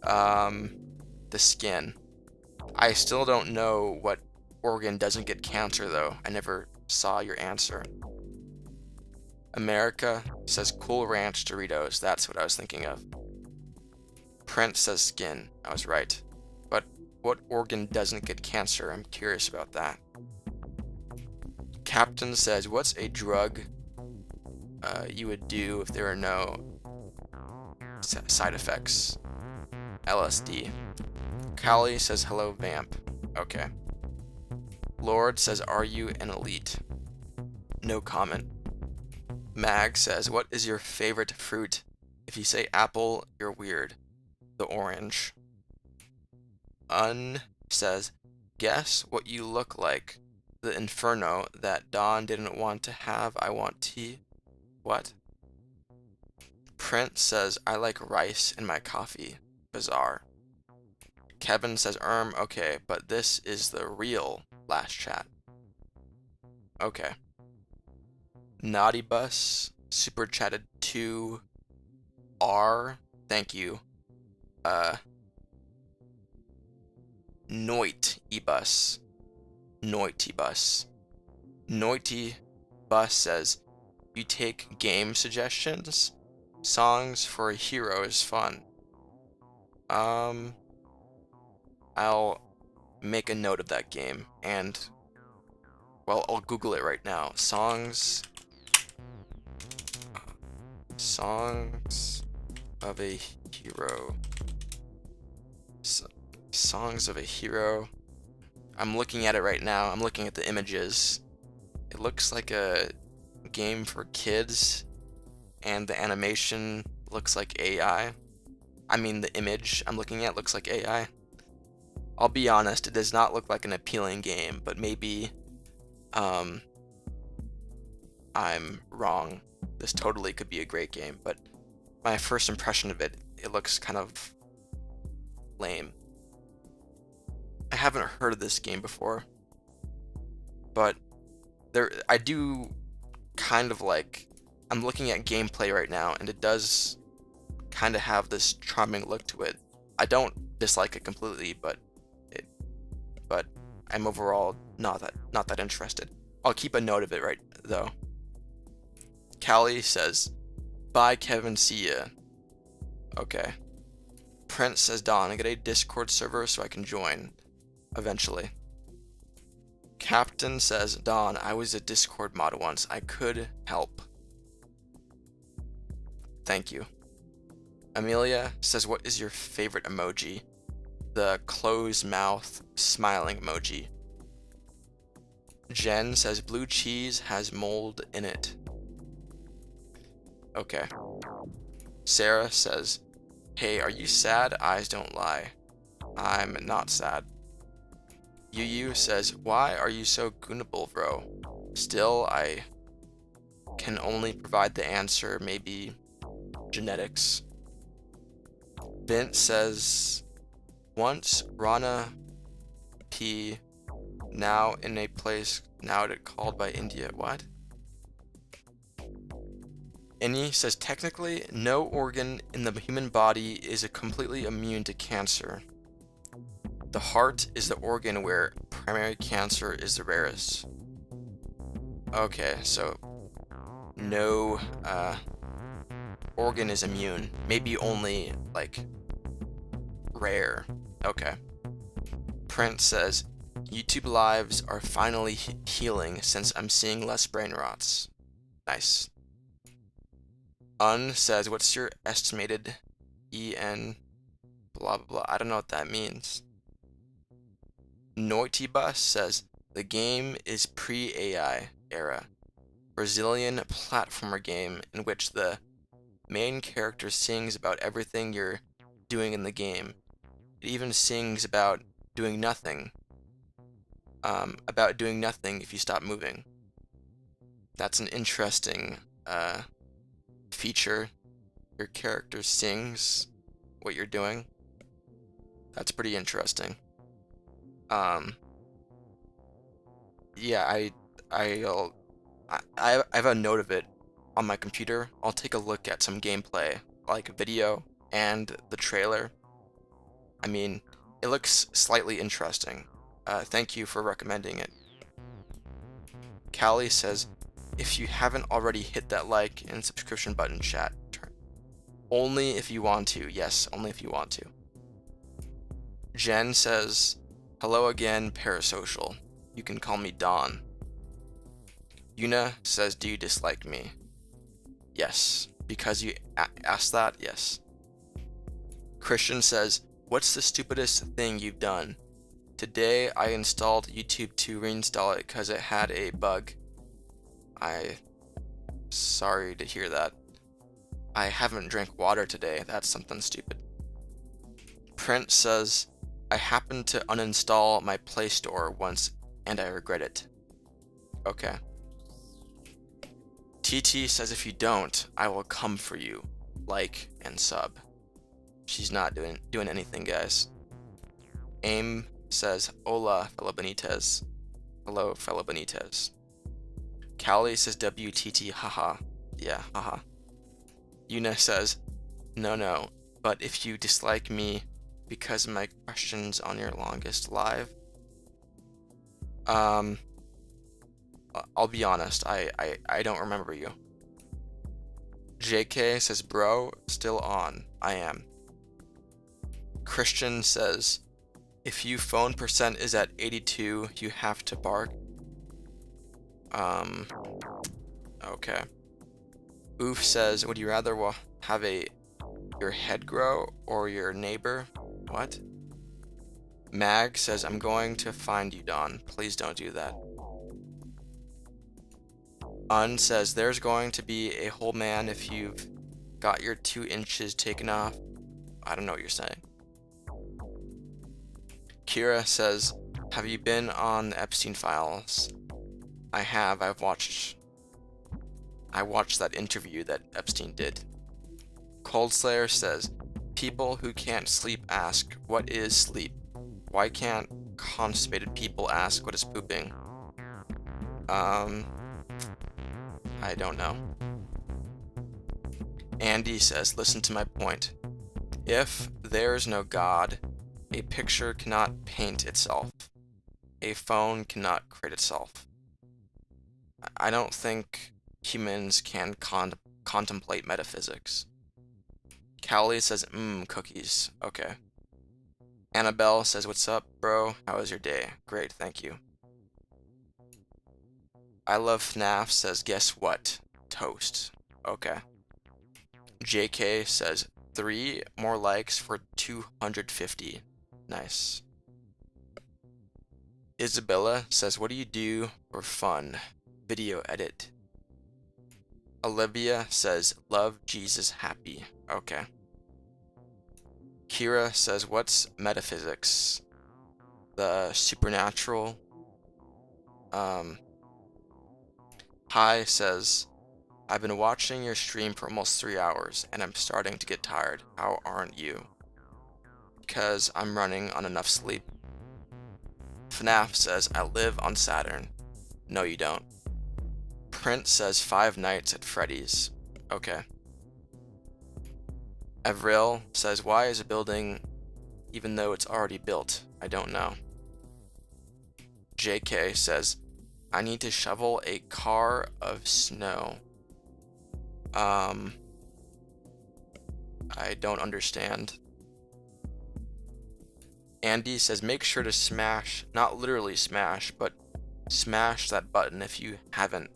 The skin. I still don't know what organ doesn't get cancer, though. I never saw your answer. America says Cool Ranch Doritos. That's what I was thinking of. Prince says skin. I was right. But what organ doesn't get cancer? I'm curious about that. Captain says, what's a drug you would do if there are no side effects? LSD. Callie says, hello, vamp. Okay. Lord says, are you an elite? No comment. Mag says, what is your favorite fruit? If you say apple, you're weird. The orange. Says, guess what you look like. The inferno that Dawn didn't want to have. I want tea. What? Prince says, I like rice in my coffee. Bizarre. Kevin says, okay, but this is the real last chat. Okay. Naughty Bus super chatted to R. Thank you. Noit Ebus. Noity Bus. Noity Bus says, you take game suggestions? Songs for a hero is fun. I'll make a note of that game, and, well, I'll Google it right now. Songs of a hero. Songs of a hero. I'm looking at it right now. I'm looking at the images. It looks like a game for kids, and the animation looks like AI. I mean, the image I'm looking at looks like AI. I'll be honest, it does not look like an appealing game, but maybe I'm wrong. This totally could be a great game, but my first impression of it, it looks kind of lame. I haven't heard of this game before, but I do kind of like, I'm looking at gameplay right now, and it does kind of have this charming look to it. I don't dislike it completely, but I'm overall not that interested. I'll keep a note of it right though. Callie says, bye Kevin, see ya. Okay. Prince says, Don, I get a Discord server so I can join eventually. Captain says, Don, I was a Discord mod once. I could help. Thank you. Amelia says, what is your favorite emoji? The closed mouth smiling emoji. Jen says, blue cheese has mold in it. Okay. Sarah says, hey, are you sad? Eyes don't lie. I'm not sad. Yu says, why are you so goonable, bro? Still, I can only provide the answer, maybe genetics. Vince says, once Rana P, now in a place now it called by India. What? Any says, technically, no organ in the human body is completely immune to cancer. The heart is the organ where primary cancer is the rarest. Okay, so no organ is immune. Maybe only, like, rare. Okay. Prince says, YouTube lives are finally healing since I'm seeing less brain rots. Nice. Says, what's your estimated EN blah blah blah. I don't know what that means. Noitibus says, the game is pre-AI era. Brazilian platformer game in which the main character sings about everything you're doing in the game. It even sings about doing nothing. About doing nothing if you stop moving. That's an interesting feature. Your character sings what you're doing. That's pretty interesting. Yeah, I have a note of it on my computer, I'll take a look at some gameplay, like video and the trailer. I mean, it looks slightly interesting. Thank you for recommending it. Callie says, if you haven't already, hit that like and subscription button, chat. Only if you want to. Yes, only if you want to. Jen says, hello again, Parasocial. You can call me Dawn. Yuna says, do you dislike me? Yes. Because you asked that? Yes. Christian says, what's the stupidest thing you've done? Today I installed YouTube to reinstall it because it had a bug. Sorry to hear that. I haven't drank water today. That's something stupid. Print says, I happened to uninstall my Play Store once and I regret it. Okay. TT says, if you don't, I will come for you. Like and sub. She's not doing anything, guys. AIM says, hola, fellow Benitez. Hello, fellow Benitez. Callie says, WTT, haha. Yeah, haha. Yuna says, no, but if you dislike me because of my questions on your longest live, I'll be honest, I don't remember you. JK says, bro, still on. I am. Christian says, if you phone percent is at 82, you have to bark. Okay. Oof says, would you rather have your head grow or your neighbor? What? Mag says, I'm going to find you, Dawn. Please don't do that. Un says, there's going to be a whole man if you've got your 2 inches taken off. I don't know what you're saying. Kira says, have you been on the Epstein Files? I have. I watched that interview that Epstein did. Coldslayer says, people who can't sleep ask, what is sleep? Why can't constipated people ask, what is pooping? I don't know. Andy says, listen to my point. If there's no God, a picture cannot paint itself. A phone cannot create itself. I don't think humans can contemplate metaphysics. Callie says, cookies. Okay. Annabelle says, what's up, bro? How was your day? Great, thank you. I love FNAF says, guess what? Toast. Okay. JK says, 3 more likes for 250. Nice. Isabella says, what do you do for fun? Video edit. Olivia says, love Jesus happy. Okay. Kira says, what's metaphysics? The supernatural. Hi says, I've been watching your stream for almost 3 hours and I'm starting to get tired. How aren't you? Because I'm running on enough sleep. FNAF says, I live on Saturn. No, you don't. Print says, 5 Nights at Freddy's. Okay. Avril says, why is a building even though it's already built? I don't know. JK says, I need to shovel a car of snow. I don't understand. Andy says, make sure to smash, not literally smash, but smash that button if you haven't.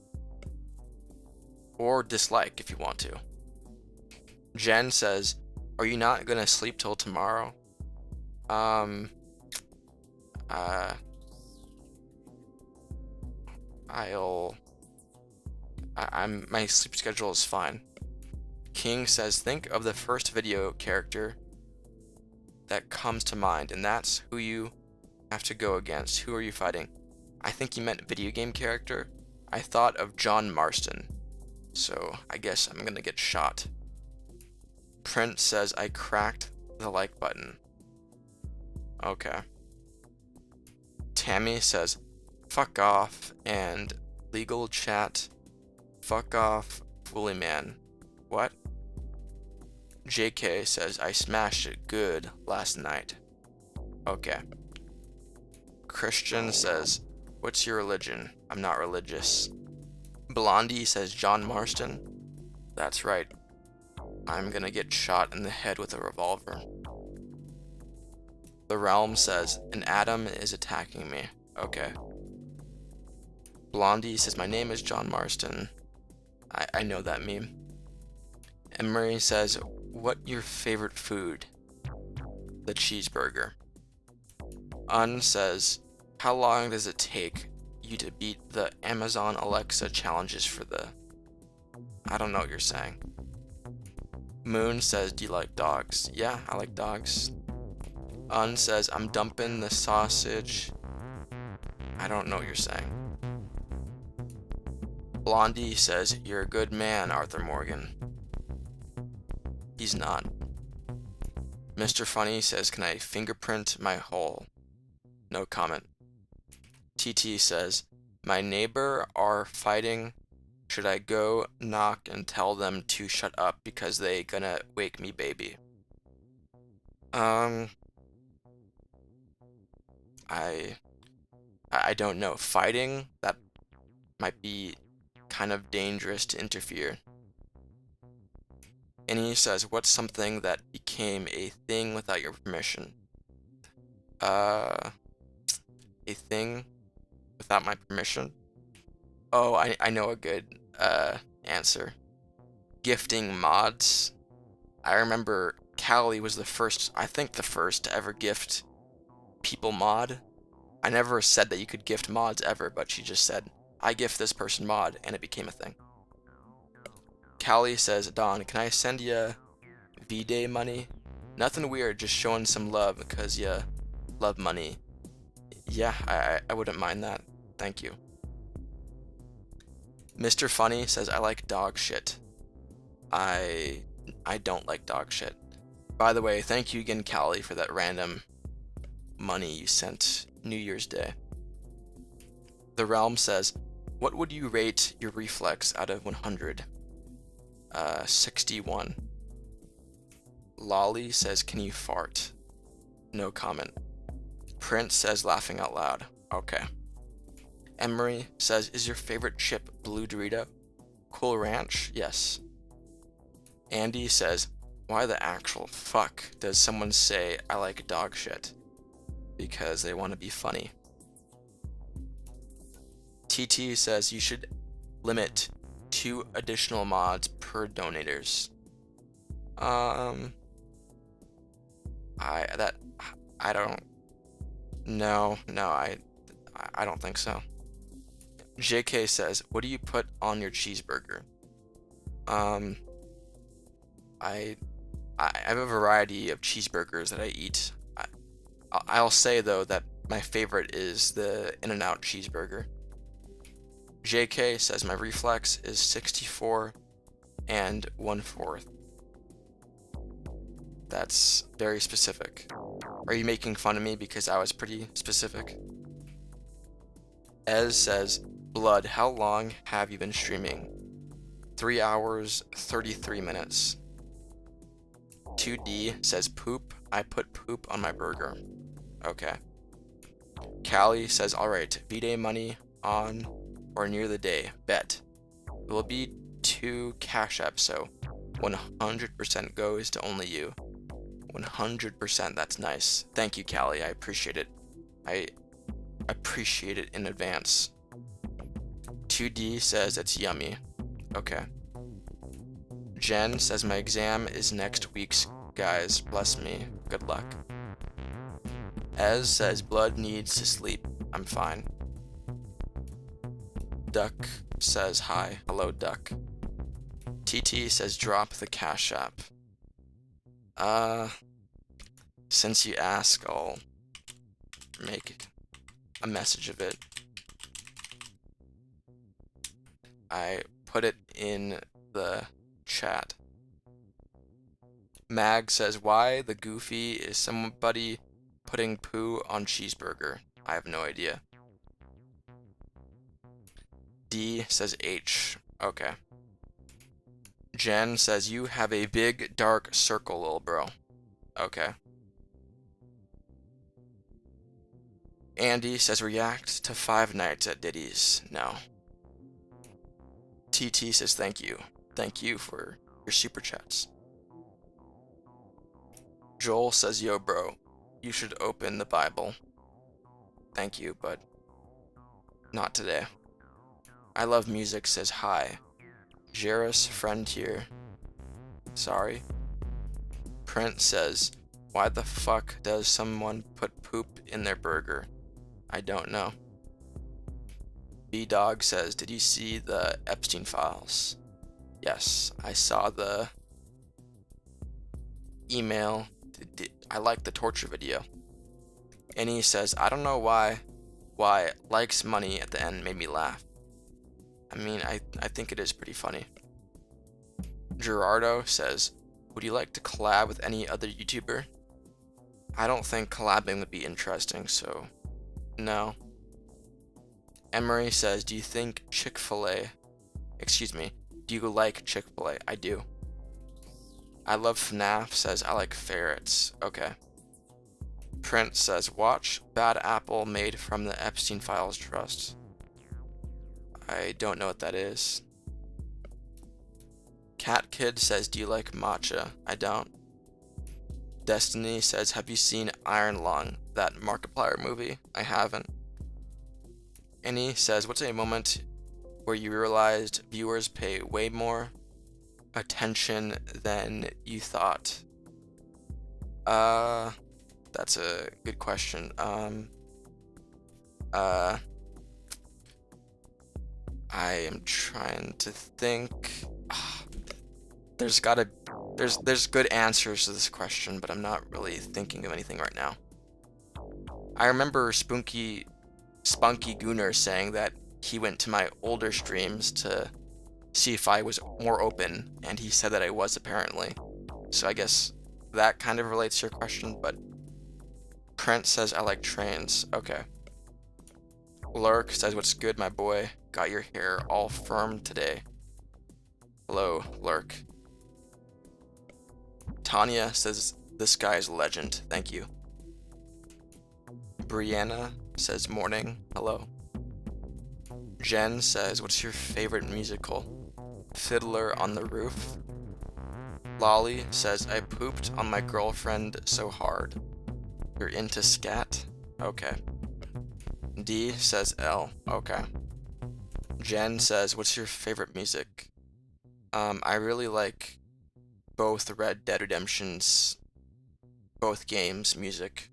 Or dislike if you want to. Jen says, are you not gonna sleep till tomorrow? My sleep schedule is fine. King says, think of the first video character that comes to mind, and that's who you have to go against. Who are you fighting? I think you meant video game character. I thought of John Marston, so I guess I'm gonna get shot. Print says, I cracked the like button. Okay. Tammy says, fuck off, and legal chat, fuck off Woolly Man. What? JK says, I smashed it good last night. Okay. Christian says, what's your religion? I'm not religious. Blondie says, John Marston. That's right. I'm gonna get shot in the head with a revolver. The Realm says, an atom is attacking me. Okay. Blondie says, my name is John Marston. I know that meme. Emery says, what your favorite food? The cheeseburger. Un says, how long does it take you to beat the Amazon Alexa challenges for the... I don't know what you're saying. Moon says, do you like dogs? Yeah, I like dogs. Un says, I'm dumping the sausage. I don't know what you're saying. Blondie says, you're a good man, Arthur Morgan. He's not. Mr. Funny says, can I fingerprint my hole? No comment. TT says, my neighbor are fighting. Should I go knock and tell them to shut up because they gonna wake me, baby? I don't know. Fighting? That might be kind of dangerous to interfere. And he says, what's something that became a thing without your permission? A thing without my permission? Oh, I know a good answer. Gifting mods. I remember Callie was the first, I think the first to ever gift people mod. I never said that you could gift mods ever, but she just said, I gift this person mod, and it became a thing. Callie says, Don, can I send ya V-Day money? Nothing weird, just showing some love because ya love money. Yeah, I wouldn't mind that. Thank you. Mr. Funny says, I like dog shit. I don't like dog shit. By the way, thank you again, Callie, for that random money you sent New Year's Day. The Realm says, what would you rate your reflex out of 100? 61. Lolly says, can you fart? No comment. Prince says, laughing out loud. Okay. Emery says, is your favorite chip Blue Dorito? Cool Ranch? Yes. Andy says, why the actual fuck does someone say I like dog shit? Because they want to be funny. TT says you should limit 2 additional mods per donators. I don't think so. JK says, what do you put on your cheeseburger? I have a variety of cheeseburgers that I eat. I'll say though that my favorite is the In-N-Out cheeseburger. JK says my reflex is 64 and 1/4. That's very specific. Are you making fun of me because I was pretty specific? Ez says, Blood, how long have you been streaming? 3 hours, 33 minutes. 2D says, poop. I put poop on my burger. Okay. Callie says, alright, V-Day money on or near the day. Bet. It will be 2 Cash App, so 100% goes to only you. 100%, that's nice. Thank you, Callie, I appreciate it. I appreciate it in advance. 2D says it's yummy. Okay. Jen says my exam is next week's, guys. Bless me. Good luck. Ez says Blood needs to sleep. I'm fine. Duck says hi. Hello, Duck. TT says drop the Cash App. Since you ask, I'll make a message of it. I put it in the chat. Mag says, why the Goofy is somebody putting poo on cheeseburger? I have no idea. D says H. Okay. Jen says, you have a big dark circle, little bro. Okay. Andy says, react to Five Nights at Diddy's. No. TT says, thank you. Thank you for your super chats. Joel says, yo bro, you should open the Bible. Thank you, but not today. I love music says hi. Jairus friend here. Sorry. Prince says, why the fuck does someone put poop in their burger? I don't know. B-Dog says, did you see the Epstein files? Yes, I saw the email. I like the torture video. And he says, I don't know why likes money at the end made me laugh. I mean, I think it is pretty funny. Gerardo says, would you like to collab with any other YouTuber? I don't think collabing would be interesting, so no. Emery says, do you think do you like Chick-fil-A? I do. I love FNAF says, I like ferrets. Okay. Prince says, watch Bad Apple made from the Epstein Files Trust. I don't know what that is. Cat Kid says, do you like matcha? I don't. Destiny says, have you seen Iron Lung, that Markiplier movie? I haven't. Annie says, what's a moment where you realized viewers pay way more attention than you thought? That's a good question. I am trying to think. There's good answers to this question, but I'm not really thinking of anything right now. I remember Spunky Gooner saying that he went to my older streams to see if I was more open, and he said that I was apparently. So I guess that kind of relates to your question, but Trent says I like trains. Okay. Lurk says, what's good, my boy? Got your hair all firm today. Hello, Lurk. Tanya says, this guy is a legend. Thank you. Brianna says, morning. Hello. Jen says, what's your favorite musical? Fiddler on the Roof. Lolly says, I pooped on my girlfriend so hard. You're into scat? Okay. D says L. Okay. Jen says, what's your favorite music? I really like both Red Dead Redemption's, both games, music.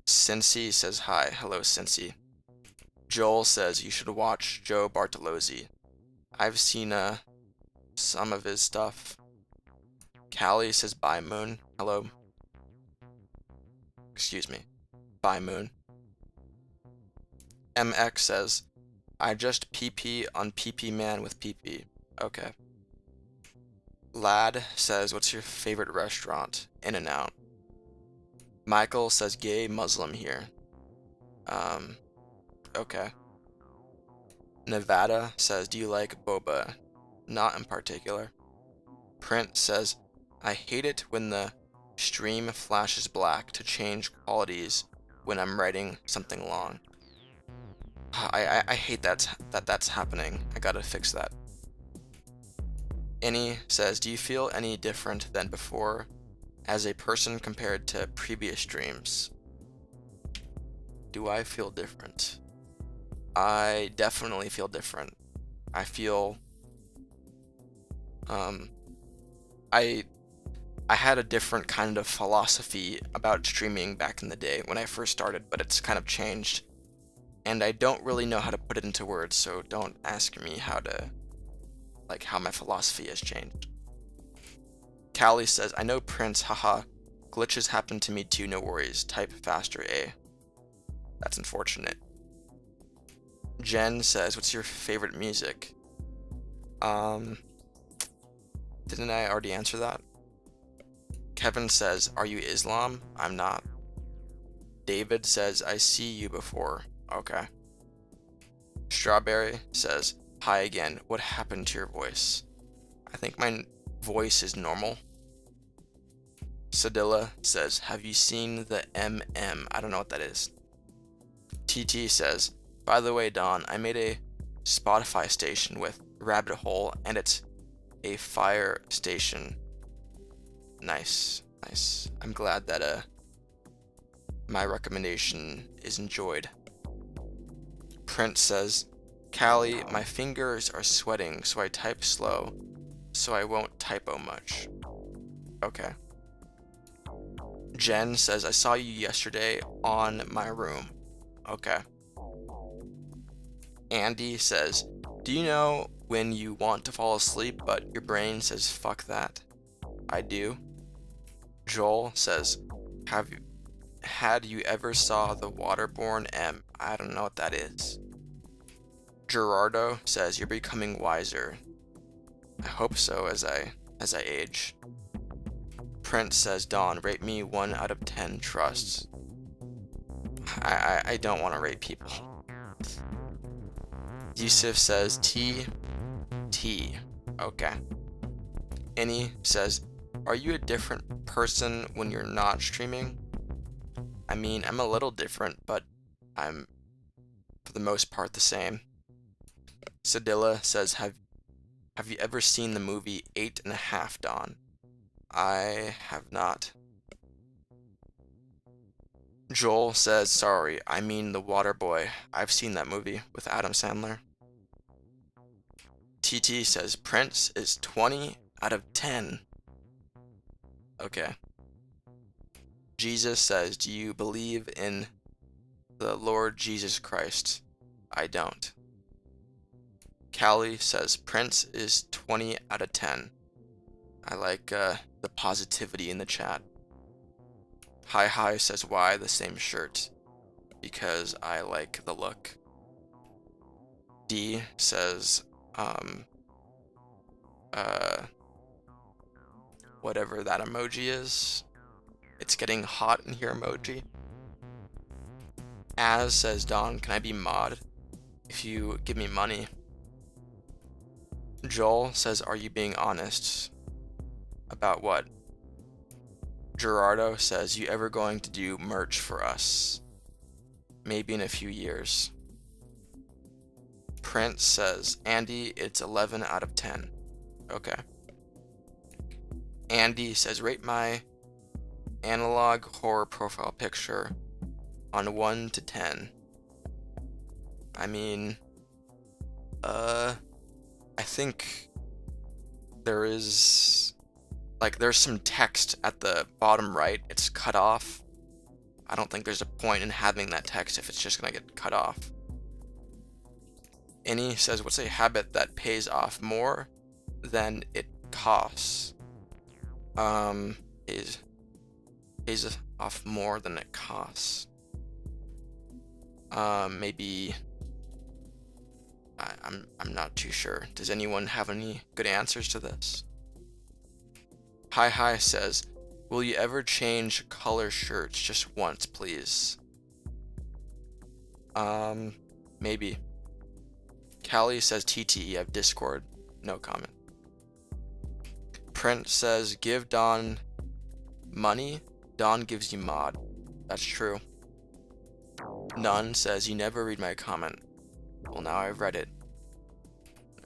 Cincy says hi. Hello, Cincy. Joel says you should watch Joe Bartolozzi. I've seen some of his stuff. Callie says bye Moon. Hello. Excuse me. Bye Moon. MX says, I just PP on PP Man with PP. Okay. Lad says, what's your favorite restaurant? In-N-Out. Michael says, gay Muslim here. Okay. Nevada says, do you like boba? Not in particular. Print says, I hate it when the stream flashes black to change qualities when I'm writing something long. I hate that's happening. I gotta fix that. Annie says, do you feel any different than before as a person compared to previous streams? Do I feel different? I definitely feel different. I feel I had a different kind of philosophy about streaming back in the day when I first started, but it's kind of changed. And I don't really know how to put it into words, so don't ask me how my philosophy has changed. Callie says, I know Prince, haha. Glitches happen to me too, no worries. Type faster, A. That's unfortunate. Jen says, what's your favorite music? Didn't I already answer that? Kevin says, are you Islam? I'm not. David says, I see you before. Okay. Strawberry says, Hi again. What happened to your voice? I think my voice is normal. Sadilla says, have you seen the MM? I don't know what that is. TT says, by the way, Don, I made a Spotify station with Rabbit Hole, and it's a fire station. Nice, nice. I'm glad that my recommendation is enjoyed. Prince says, Callie, my fingers are sweating, so I type slow, so I won't typo much. Okay. Jen says, I saw you yesterday on my room. Okay. Andy says, do you know when you want to fall asleep but your brain says fuck that? I do. Joel says, had you ever saw the waterborne M? I don't know what that is. Gerardo says, you're becoming wiser. I hope so as I age. Prince says, Don, rate me 1 out of 10 trusts. I don't want to rate people. Yusuf says, T. Okay. Any says, are you a different person when you're not streaming? I mean, I'm a little different, but I'm, for the most part, the same. Sadilla says, have you ever seen the movie 8½, Don? I have not. Joel says, sorry, I mean The Waterboy. I've seen that movie with Adam Sandler. TT says, Prince is 20 out of 10. Okay. Jesus says, do you believe in the Lord Jesus Christ? I don't. Callie says, Prince is 20 out of 10. I like the positivity in the chat. Hi says, why the same shirt? Because I like the look. D says, whatever that emoji is. It's getting hot in here emoji. Az says, Don, can I be mod if you give me money? Joel says, are you being honest? About what? Gerardo says, you ever going to do merch for us? Maybe in a few years. Prince says, Andy, it's 11 out of 10. Okay. Andy says, rate my analog horror profile picture on 1 to 10. I mean, I think there's some text at the bottom right. It's cut off. I don't think there's a point in having that text if it's just gonna get cut off. Any says, what's a habit that pays off more than it costs? Pays off more than it costs. Maybe I'm not too sure. Does anyone have any good answers to this? Hi says, will you ever change color shirts just once, please? Maybe. Callie says, TT, you have Discord. No comment. Prince says, give Don money. Don gives you mod. That's true. None says, you never read my comment. Well, now I've read it.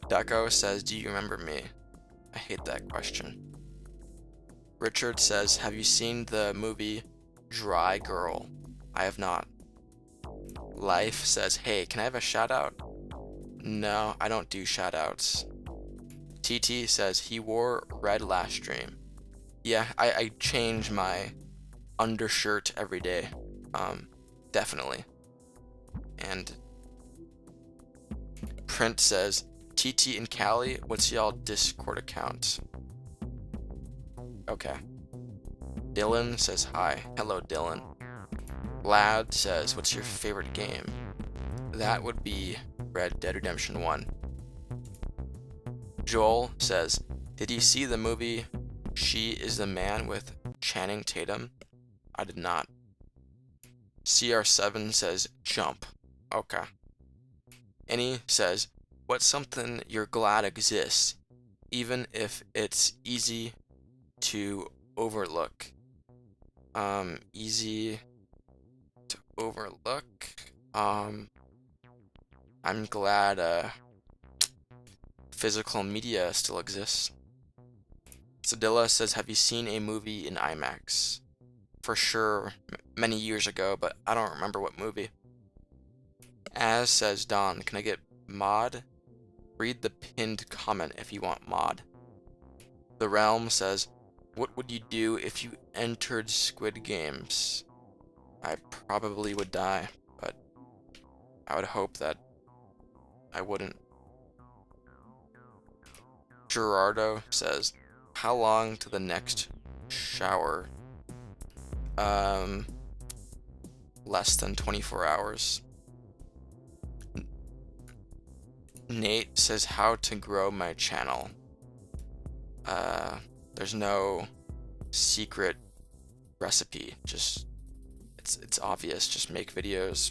Deco says, do you remember me? I hate that question. Richard says, have you seen the movie Dry Girl? I have not. Life says, hey, can I have a shout out? No, I don't do shout outs. TT says, he wore red last stream. Yeah, I change my undershirt every day. Definitely. And Print says, TT and Callie, what's y'all Discord account? Okay. Dylan says hi. Hello, Dylan. Lad says, what's your favorite game? That would be Red Dead Redemption 1. Joel says, did you see the movie She is the Man with Channing Tatum? I did not. CR7 says, jump. Okay. Any says, What's something you're glad exists, even if it's easy to overlook? Easy to overlook. I'm glad physical media still exists. Sedilla says, have you seen a movie in IMAX? For sure, many years ago, but I don't remember what movie. As says Don, can I get mod? Read the pinned comment if you want mod. The Realm says, what would you do if you entered Squid Games? I probably would die, but I would hope that I wouldn't. Gerardo says, how long to the next shower? Less than 24 hours. Nate says, how to grow my channel. There's no secret recipe, just it's obvious, just make videos.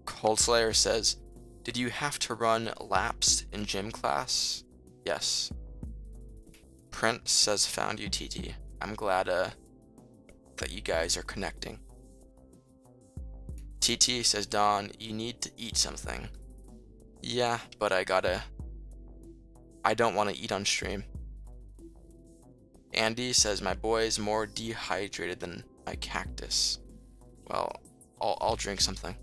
Coldslayer says, did you have to run laps in gym class? Yes. Prince says, found you, TT. I'm glad that you guys are connecting. TT says, Don, you need to eat something. Yeah, but I don't want to eat on stream. Andy says, my boy's more dehydrated than my cactus. Well, I'll drink something.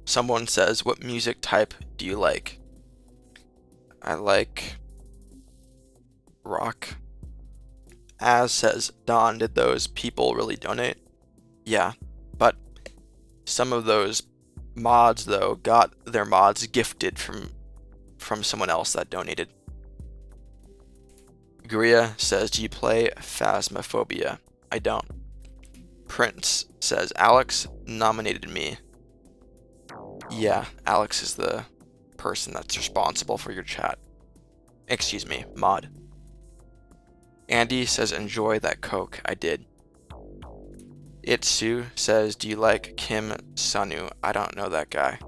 Someone says, what music type do you like? I like rock. As says, Don, did those people really donate? Yeah, but some of those mods, though, got their mods gifted from someone else that donated. Gria says, do you play Phasmophobia? I don't. Prince says, Alex nominated me. Yeah, Alex is the person that's responsible for your chat. Excuse me, mod. Andy says, enjoy that Coke. I did. Itsu says, do you like Kim Sanu? I don't know that guy.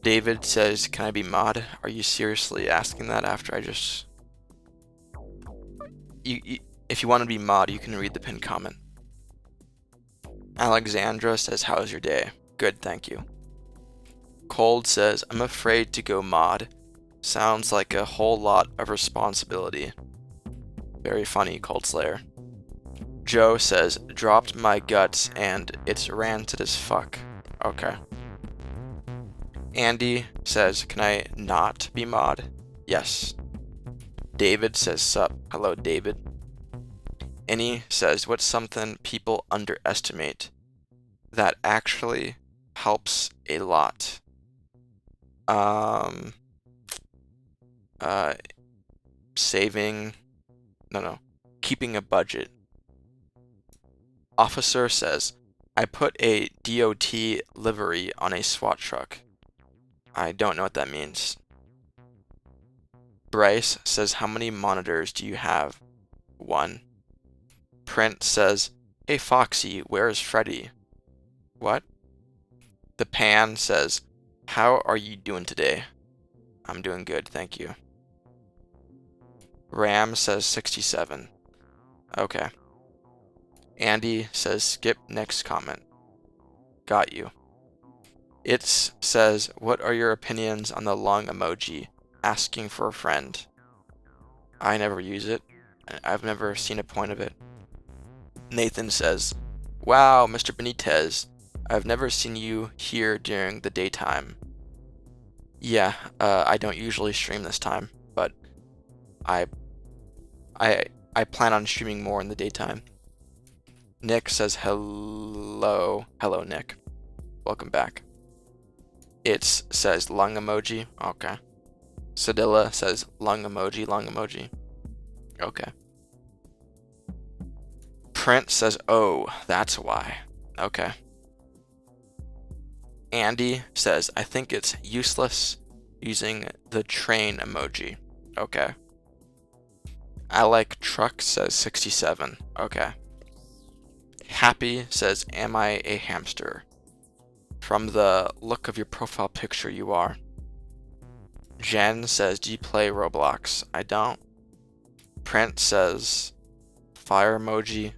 David says, can I be mod? Are you seriously asking that after I just... If you want to be mod, you can read the pinned comment. Alexandra says, how's your day? Good, thank you. Cold says, I'm afraid to go mod. Sounds like a whole lot of responsibility. Very funny, Coldslayer. Joe says, dropped my guts and it's ranted as fuck. Okay. Andy says, can I not be mod? Yes. David says, sup. Hello, David. Annie says, what's something people underestimate that actually helps a lot? Saving, keeping a budget. Officer says, I put a DOT livery on a SWAT truck. I don't know what that means. Bryce says, how many monitors do you have? 1. Prince says, hey Foxy, where's Freddy? What? The Pan says, how are you doing today? I'm doing good, thank you. Ram says 67. Okay. Andy says, skip next comment. Got you. It says, what are your opinions on the lung emoji? Asking for a friend. I never use it. I've never seen a point of it. Nathan says, wow, Mr. Benitez, I've never seen you here during the daytime. Yeah, I don't usually stream this time, but I plan on streaming more in the daytime. Nick says, hello. Hello, Nick. Welcome back. It says lung emoji. Okay. Sedilla says lung emoji, lung emoji. Okay. Prince says, oh, that's why. Okay. Andy says, I think it's useless using the train emoji. Okay. I like truck says 67. Okay. Happy says, am I a hamster? From the look of your profile picture, you are. Jen says, do you play Roblox? I don't. Print says, fire emoji,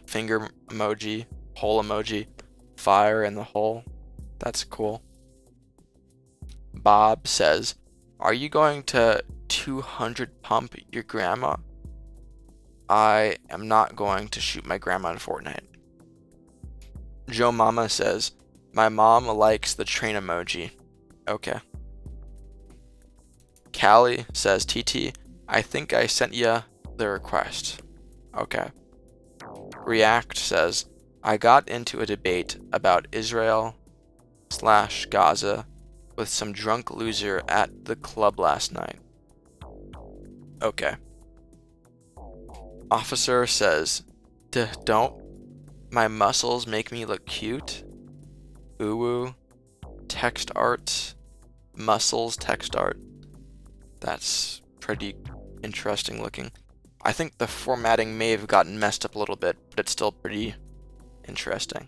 finger emoji, hole emoji, fire in the hole. That's cool. Bob says, are you going to 200 pump your grandma? I am not going to shoot my grandma in Fortnite. Joe Mama says, my mom likes the train emoji. Okay. Callie says, TT, I think I sent ya the request. Okay. React says, I got into a debate about Israel/Gaza with some drunk loser at the club last night. Okay. Officer says, don't my muscles make me look cute? Ooh, text art, muscles text art. That's pretty interesting looking. I think the formatting may have gotten messed up a little bit, but it's still pretty interesting.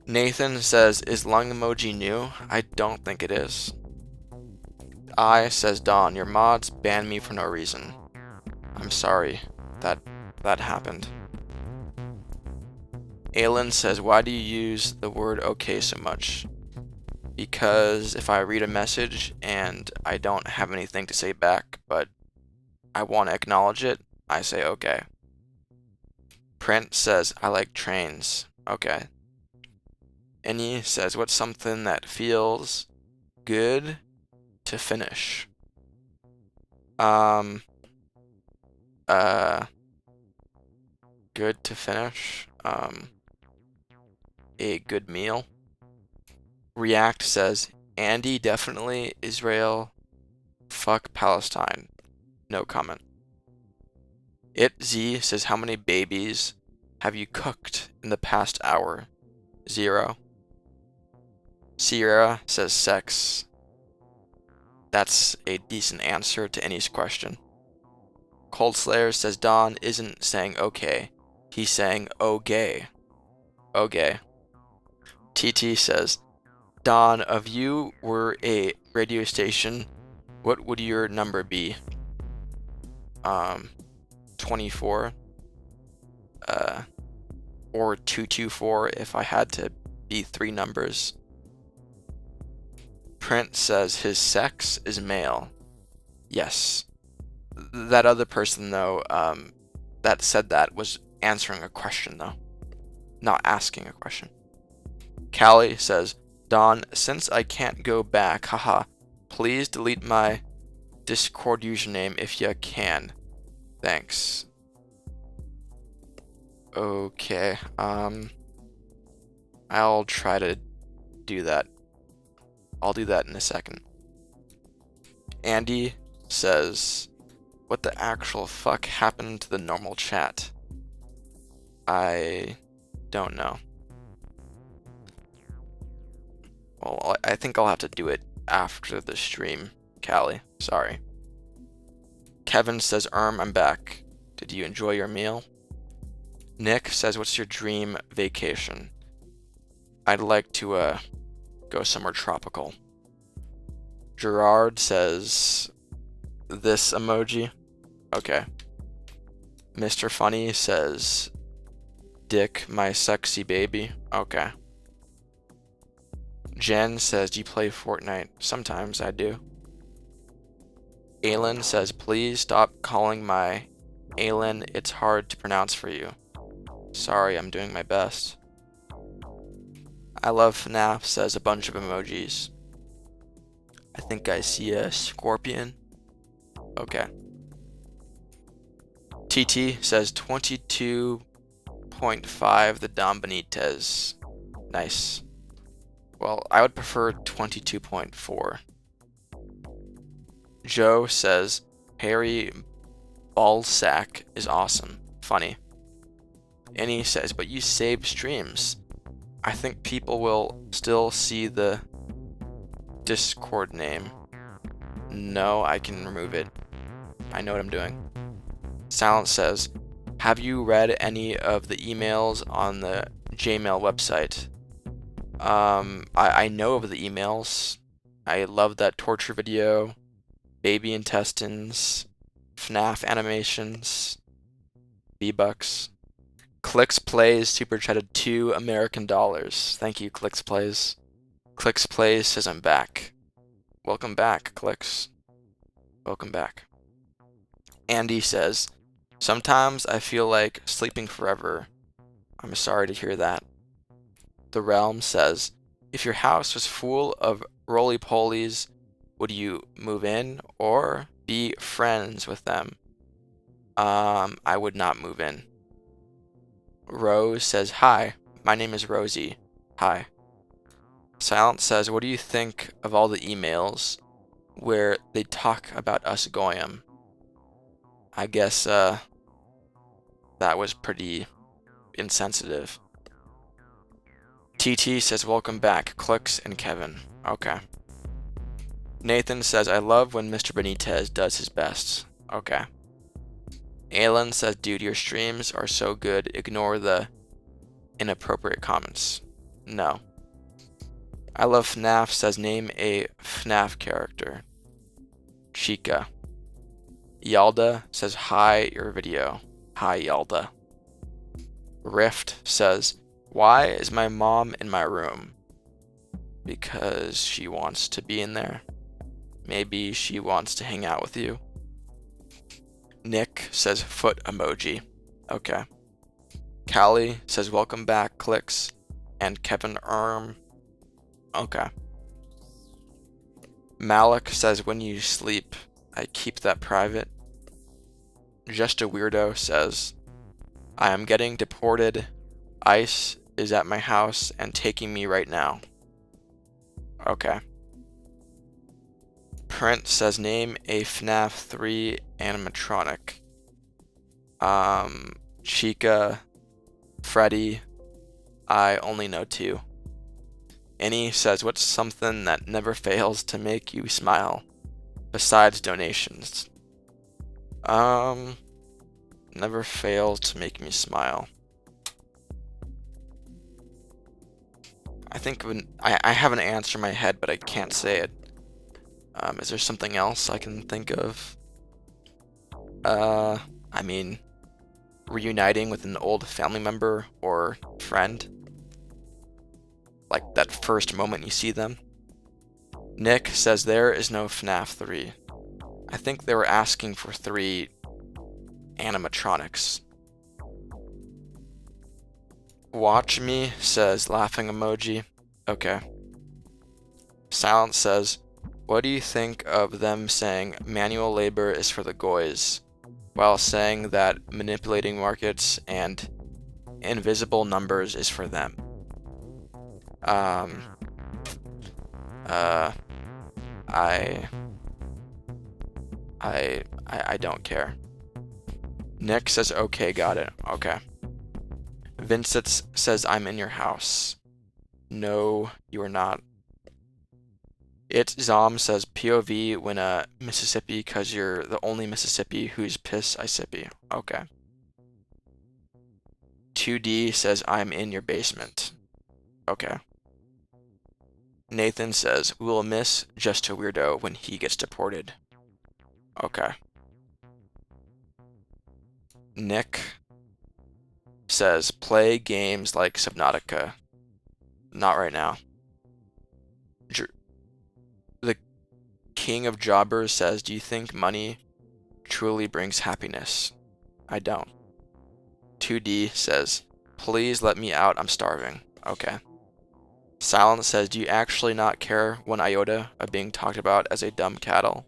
Nathan says, is lung emoji new? I don't think it is. I says, Dawn, your mods banned me for no reason. I'm sorry that happened. Aylin says, why do you use the word okay so much? Because if I read a message and I don't have anything to say back, but I want to acknowledge it, I say okay. Print says, I like trains. Okay. Any says, what's something that feels good to finish? Good to finish. A good meal. React says, Andy, definitely Israel, fuck Palestine. No comment. Z says, how many babies have you cooked in the past hour? 0. Sierra says, sex. That's a decent answer to Any's question. Cold Slayer says, Don isn't saying okay. He's saying oh gay. Oh gay. TT says, Don, if you were a radio station, what would your number be? 24. Or 224 if I had to be 3 numbers. Print says his sex is male. Yes. That other person, though, that said that was answering a question, though. Not asking a question. Callie says, Don, since I can't go back, haha, please delete my Discord username if you can. Thanks. Okay, I'll try to do that. I'll do that in a second. Andy says, what the actual fuck happened to the normal chat? I don't know. Well, I think I'll have to do it after the stream, Callie. Sorry. Kevin says, I'm back. Did you enjoy your meal? Nick says, what's your dream vacation? I'd like to, go somewhere tropical. Gerard says, this emoji. Okay. Mr. Funny says, Dick, my sexy baby. Okay. Jen says, do you play Fortnite? Sometimes I do. Aylin says, please stop calling my Aylin. It's hard to pronounce for you. Sorry, I'm doing my best. I love FNAF says a bunch of emojis. I think I see a scorpion. Okay. TT says 22.5 the Don Benitez. Nice. Well, I would prefer 22.4. Joe says Harry Ballsack is awesome. Funny. And he says, but you save streams. I think people will still see the Discord name. No, I can remove it. I know what I'm doing. Silence says, have you read any of the emails on the Jmail website? I know of the emails. I love that torture video, baby intestines, FNAF animations, V-Bucks. Clicks Plays super chatted $2 American. Thank you, Clicks Plays. Clicks Plays says I'm back. Welcome back, Clicks. Welcome back. Andy says, sometimes I feel like sleeping forever. I'm sorry to hear that. The Realm says, if your house was full of roly-polies, would you move in or be friends with them? I would not move in. Rose says, hi, my name is Rosie. Hi. Silence says, what do you think of all the emails where they talk about us Goyim? I guess, that was pretty insensitive. TT says, welcome back, Clicks and Kevin. Okay. Nathan says, I love when Mr. Benitez does his best. Okay. Alan says, dude, your streams are so good, ignore the inappropriate comments. No. I love FNAF says, name a FNAF character. Chica. Yalda says, hi, your video. Hi, Yalda. Rift says, why is my mom in my room? Because she wants to be in there. Maybe she wants to hang out with you. Nick says, foot emoji. Okay. Callie says, welcome back, Clicks. And Kevin Okay. Malik says, when you sleep, I keep that private. Just a Weirdo says, I am getting deported. ICE is at my house and taking me right now. Okay. Print says, name a FNAF 3 animatronic. Chica, Freddy. I only know 2. Annie says, what's something that never fails to make you smile besides donations? Never fails to make me smile. I think I have an answer in my head, but I can't say it. Is there something else I can think of? I mean, reuniting with an old family member or friend. Like that first moment you see them. Nick says there is no FNAF 3. I think they were asking for 3 animatronics. Watch me says laughing emoji. Okay. Silence says, what do you think of them saying manual labor is for the goys, while saying that manipulating markets and invisible numbers is for them? I don't care. Nick says, okay, got it. Okay. Vincent says, I'm in your house. No, you are not. Zom says, POV when Mississippi, cause you're the only Mississippi who's piss I sippy. Okay. 2D says, I'm in your basement. Okay. Nathan says, we will miss Just a Weirdo when he gets deported. Okay. Nick says, play games like Subnautica. Not right now. The King of Jobbers says, do you think money truly brings happiness? I don't. 2D says, please let me out, I'm starving. Okay. Silence says, do you actually not care 1 iota of being talked about as a dumb cattle?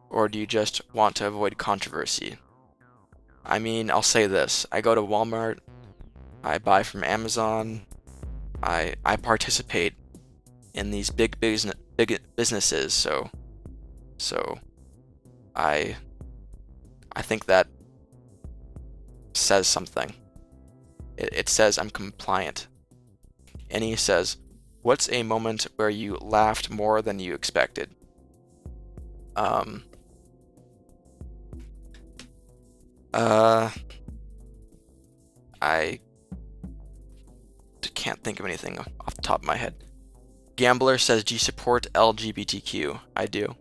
Or do you just want to avoid controversy? I mean, I'll say this. I go to Walmart. I buy from Amazon. I participate in these big businesses, so I think that says something. It says I'm compliant. And he says, what's a moment where you laughed more than you expected? Uh, I can't think of anything off the top of my head. Gambler says, do you support LGBTQ? I do.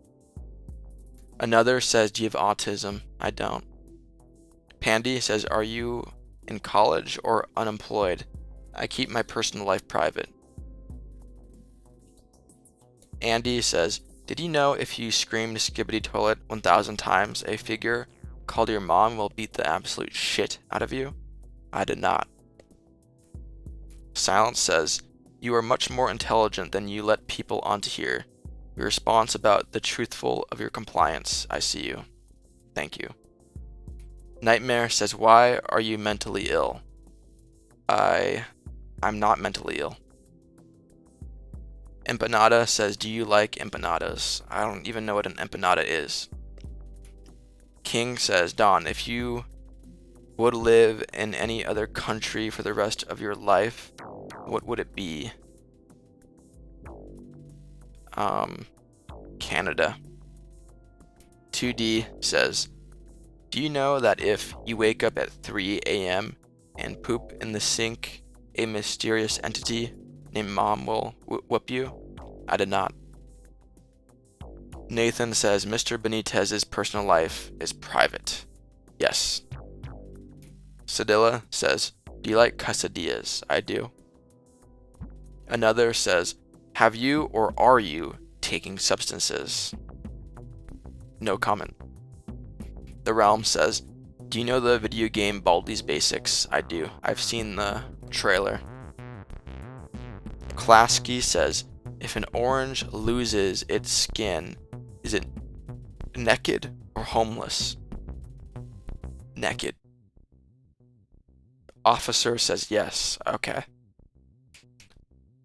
Another says, do you have autism? I don't. Pandy says, are you in college or unemployed? I keep my personal life private. Andy says, did you know if you screamed skibbity toilet 1,000 times, a figure called your mom will beat the absolute shit out of you? I did not. Silence says, you are much more intelligent than you let people onto here. Your response about the truthful of your compliance. I see you. Thank you. Nightmare says, why are you mentally ill? I'm not mentally ill. Empanada says, do you like empanadas? I don't even know what an empanada is. King says, Don, if you would live in any other country for the rest of your life, what would it be? Canada. 2D says, do you know that if you wake up at 3 a.m. and poop in the sink, a mysterious entity named Mom will whoop you? I did not. Nathan says, Mr. Benitez's personal life is private. Yes. Sedilla says, do you like quesadillas? I do. Another says, have you or are you taking substances? No comment. The Realm says, do you know the video game Baldi's Basics? I do. I've seen the trailer. Klasky says, if an orange loses its skin, is it naked or homeless? Naked. Officer says yes. Okay.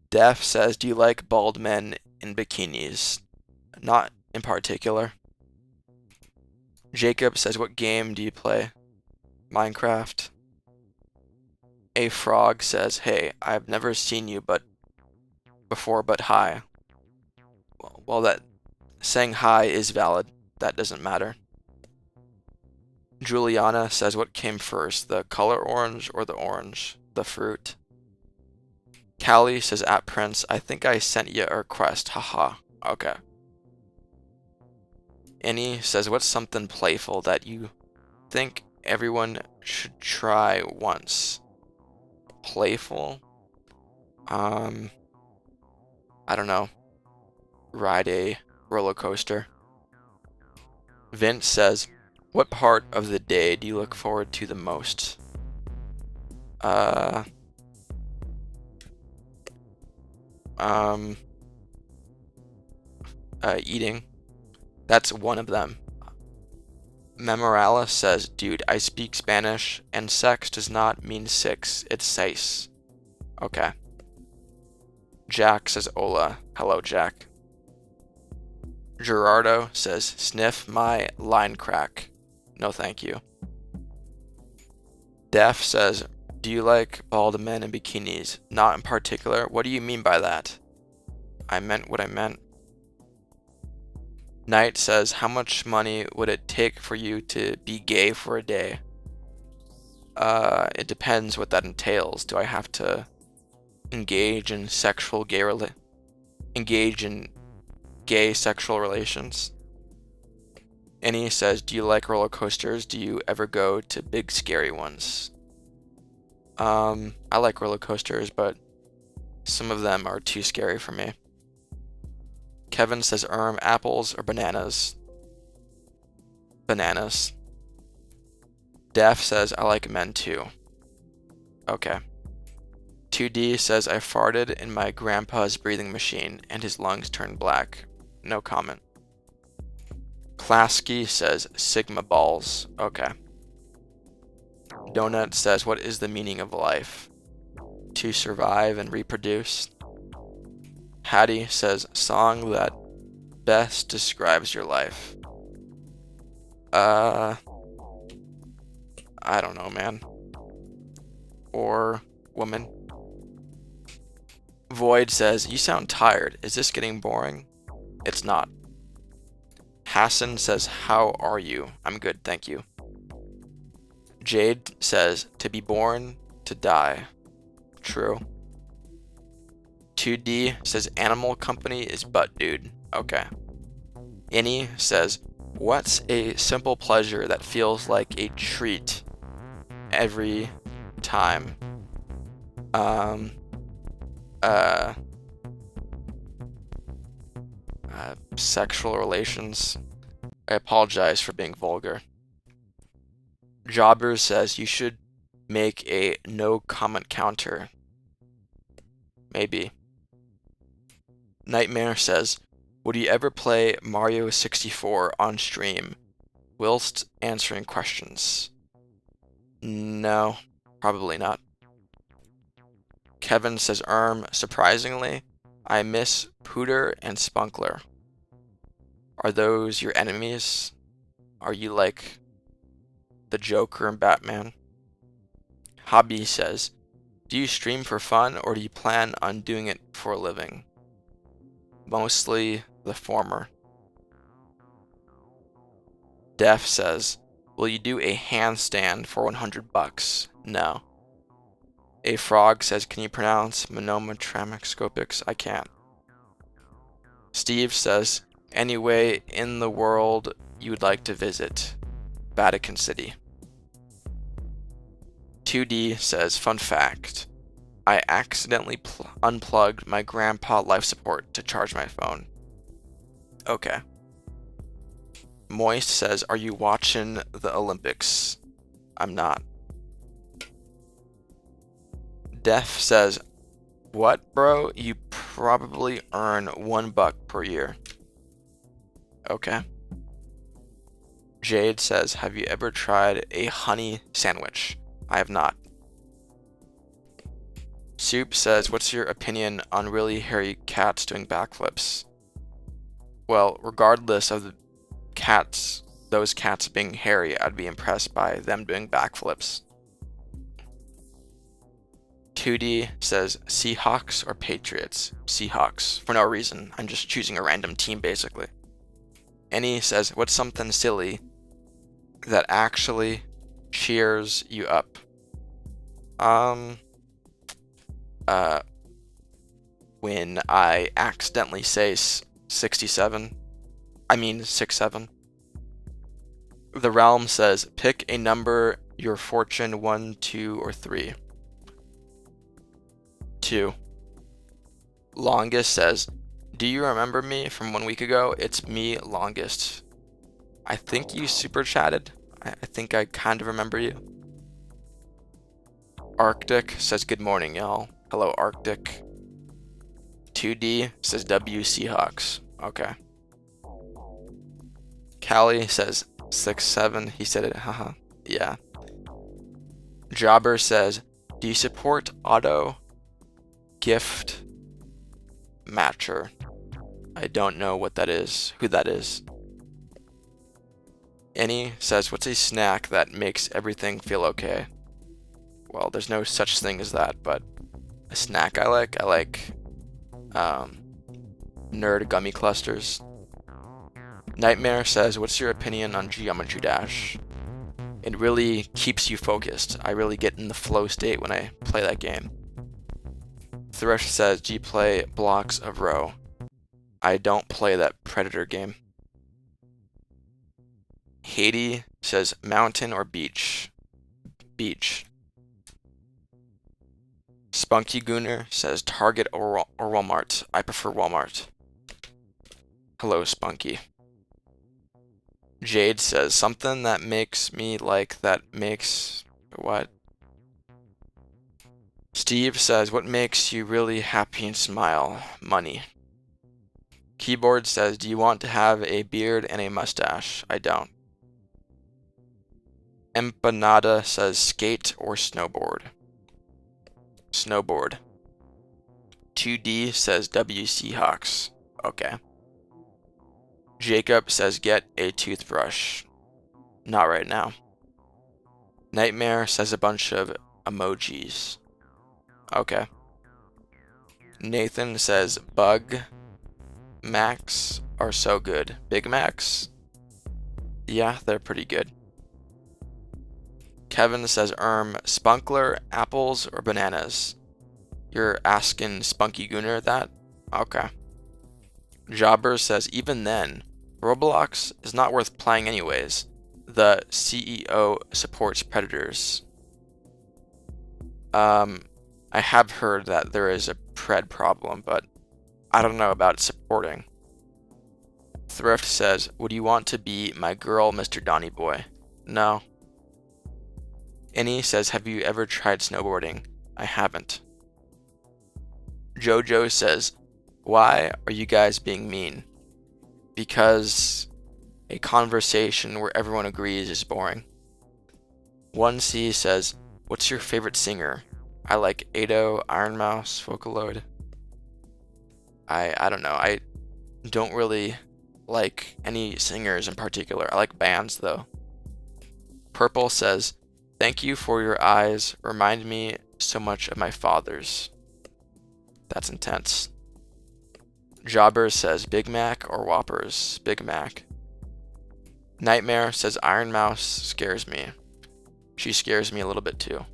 Def says, do you like bald men in bikinis? Not in particular. Jacob says, what game do you play? Minecraft. A Frog says, hey, I've never seen you before, but hi. Well, that saying hi is valid. That doesn't matter. Juliana says, what came first, the color orange or the orange? The fruit. Callie says, at Prince, I think I sent you a request. Haha. Okay. Annie says, what's something playful that you think everyone should try once? Playful? I don't know. Ride a roller coaster. Vince says, what part of the day do you look forward to the most? Eating. That's one of them. Memorala says, dude, I speak Spanish, and sex does not mean six, it's seis. Okay. Jack says, hola. Hello, Jack. Gerardo says, sniff my line crack. No, thank you. Def says, do you like bald men in bikinis? Not in particular. What do you mean by that? I meant what I meant. Knight says, how much money would it take for you to be gay for a day? It depends what that entails. Do I have to engage in gay sexual relations? Annie says, do you like roller coasters? Do you ever go to big scary ones? I like roller coasters, but some of them are too scary for me. Kevin says, apples or bananas? Bananas. Daph says, I like men too. Okay. 2D says, I farted in my grandpa's breathing machine and his lungs turned black. No comment. Klasky says, Sigma balls. Okay. Donut says, what is the meaning of life? To survive and reproduce. Hattie says, song that best describes your life. I don't know, man. Or woman. Void says, you sound tired. Is this getting boring? It's not. Hassan says, how are you? I'm good, thank you. Jade says, to be born, to die. True. 2D says, animal company is butt dude. Okay. Any says, what's a simple pleasure that feels like a treat every time? Sexual relations. I apologize for being vulgar. Jobber says you should make a no comment counter. Maybe. Nightmare says, would you ever play Mario 64 on stream whilst answering questions? No, probably not. Kevin says, surprisingly, I miss Pooter and Spunkler. Are those your enemies? Are you like the Joker and Batman? Hobby says, do you stream for fun or do you plan on doing it for a living? Mostly the former. Def says, will you do a handstand for $100? No. A Frog says, can you pronounce Monoma Tramexcopics? I can't. Steve says, anyway in the world you would like to visit? Vatican City. 2D says, fun fact, I accidentally unplugged my grandpa life support to charge my phone. Okay. Moist says, are you watching the Olympics? I'm not. Def says, what, bro? You probably earn $1 per year. Okay. Jade says, have you ever tried a honey sandwich? I have not. Soup says, what's your opinion on really hairy cats doing backflips? Well, regardless of those cats being hairy, I'd be impressed by them doing backflips. 2D says, Seahawks or Patriots? Seahawks, for no reason. I'm just choosing a random team, basically. Any says, what's something silly that actually cheers you up? When I accidentally say 67. I mean 67. The Realm says, pick a number, your fortune 1, 2, or 3. 2. Longest says, do you remember me from 1 week ago? It's me, Longest. I think you super chatted. I think I kind of remember you. Arctic says, good morning, y'all. Hello, Arctic. 2D says, W Seahawks. Okay. Callie says, 6-7. He said it, haha. Yeah. Jobber says, do you support auto gift matcher? I don't know what that is, who that is. Any says, what's a snack that makes everything feel okay? Well, there's no such thing as that, but a snack I like Nerd Gummy Clusters. Nightmare says, what's your opinion on Geometry Dash? It really keeps you focused. I really get in the flow state when I play that game. Thresh says, do you play Blocks of Row? I don't play that Predator game. Haiti says, mountain or beach? Beach. Spunky Gooner says, Target or Walmart? I prefer Walmart. Hello, Spunky. Jade says, something that makes me like that makes... what? Steve says, what makes you really happy and smile? Money. Keyboard says, do you want to have a beard and a mustache? I don't. Empanada says, skate or snowboard? Snowboard. 2D says, W Seahawks. Okay. Jacob says, get a toothbrush. Not right now. Nightmare says a bunch of emojis. Okay. Nathan says, Bug Macs are so good. Big Macs? Yeah, they're pretty good. Kevin says, Spunkler, apples, or bananas? You're asking Spunky Gooner that? Okay. Jobber says, even then, Roblox is not worth playing anyways. The CEO supports predators. I have heard that there is a pred problem, but I don't know about supporting. Thrift says, would you want to be my girl, Mr. Donny Boy? No. Annie says, have you ever tried snowboarding? I haven't. Jojo says, why are you guys being mean? Because a conversation where everyone agrees is boring. 1C says, what's your favorite singer? I like Ado, Iron Mouse, Vocaloid. I don't know. I don't really like any singers in particular. I like bands though. Purple says, thank you for your eyes. Remind me so much of my father's. That's intense. Jobber says, Big Mac or Whoppers? Big Mac. Nightmare says, Iron Mouse scares me. She scares me a little bit too.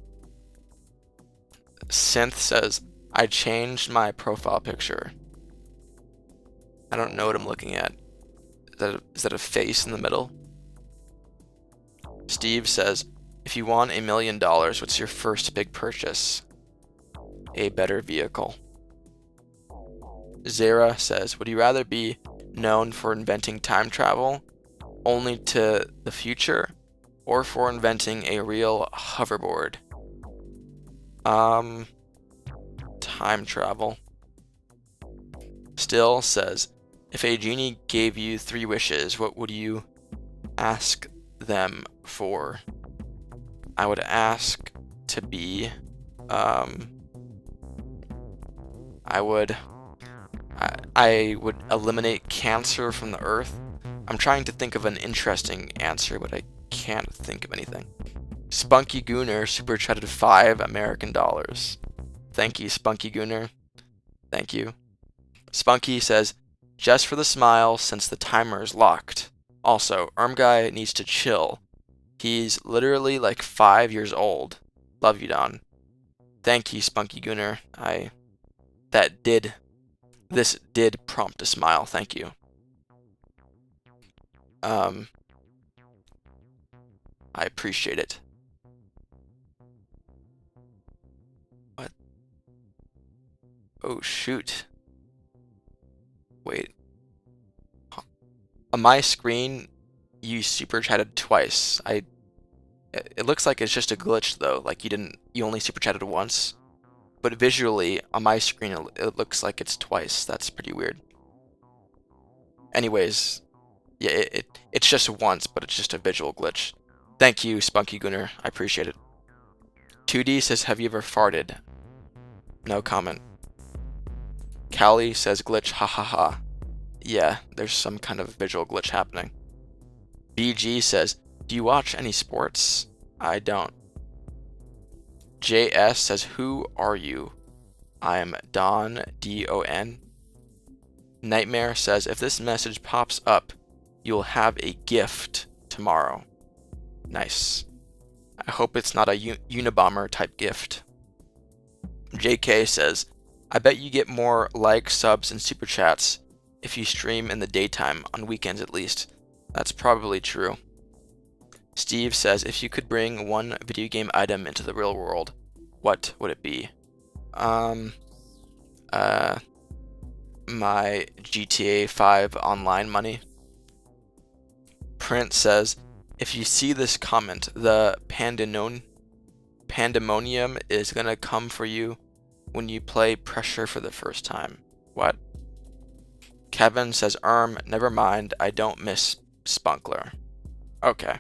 Synth says, I changed my profile picture. I don't know what I'm looking at. Is that a face in the middle? Steve says, if you won $1 million, what's your first big purchase? A better vehicle. Zara says, would you rather be known for inventing time travel only to the future, or for inventing a real hoverboard? Time travel. Still says, if a genie gave you 3 wishes, what would you ask them for? I would ask to be, I would eliminate cancer from the earth. I'm trying to think of an interesting answer, but I can't think of anything. Spunky Gooner super chatted $5 American. Thank you, Spunky Gooner. Thank you. Spunky says, just for the smile since the timer is locked. Also, Guy needs to chill. He's literally like 5 years old. Love you, Don. Thank you, Spunky Gooner. This did prompt a smile. Thank you. I appreciate it. What? Oh, shoot. Wait. On my screen, you super chatted twice. It looks like it's just a glitch though. Like you only super chatted once. But visually, on my screen, it looks like it's twice. That's pretty weird. Anyways, yeah, it's just once, but it's just a visual glitch. Thank you, Spunky Gooner. I appreciate it. 2D says, have you ever farted? No comment. Callie says, glitch, ha ha ha. Yeah, there's some kind of visual glitch happening. BG says, do you watch any sports? I don't. JS says, who are you? I am Don, D-O-N. Nightmare says, if this message pops up, you'll have a gift tomorrow. Nice. I hope it's not a Unabomber type gift. JK says, I bet you get more likes, subs, and super chats if you stream in the daytime, on weekends at least. That's probably true. Steve says, if you could bring one video game item into the real world, what would it be? My GTA 5 online money. Prince says, if you see this comment, the pandemonium is gonna come for you when you play Pressure for the first time. What? Kevin says, never mind, I don't miss Spunkler. Okay.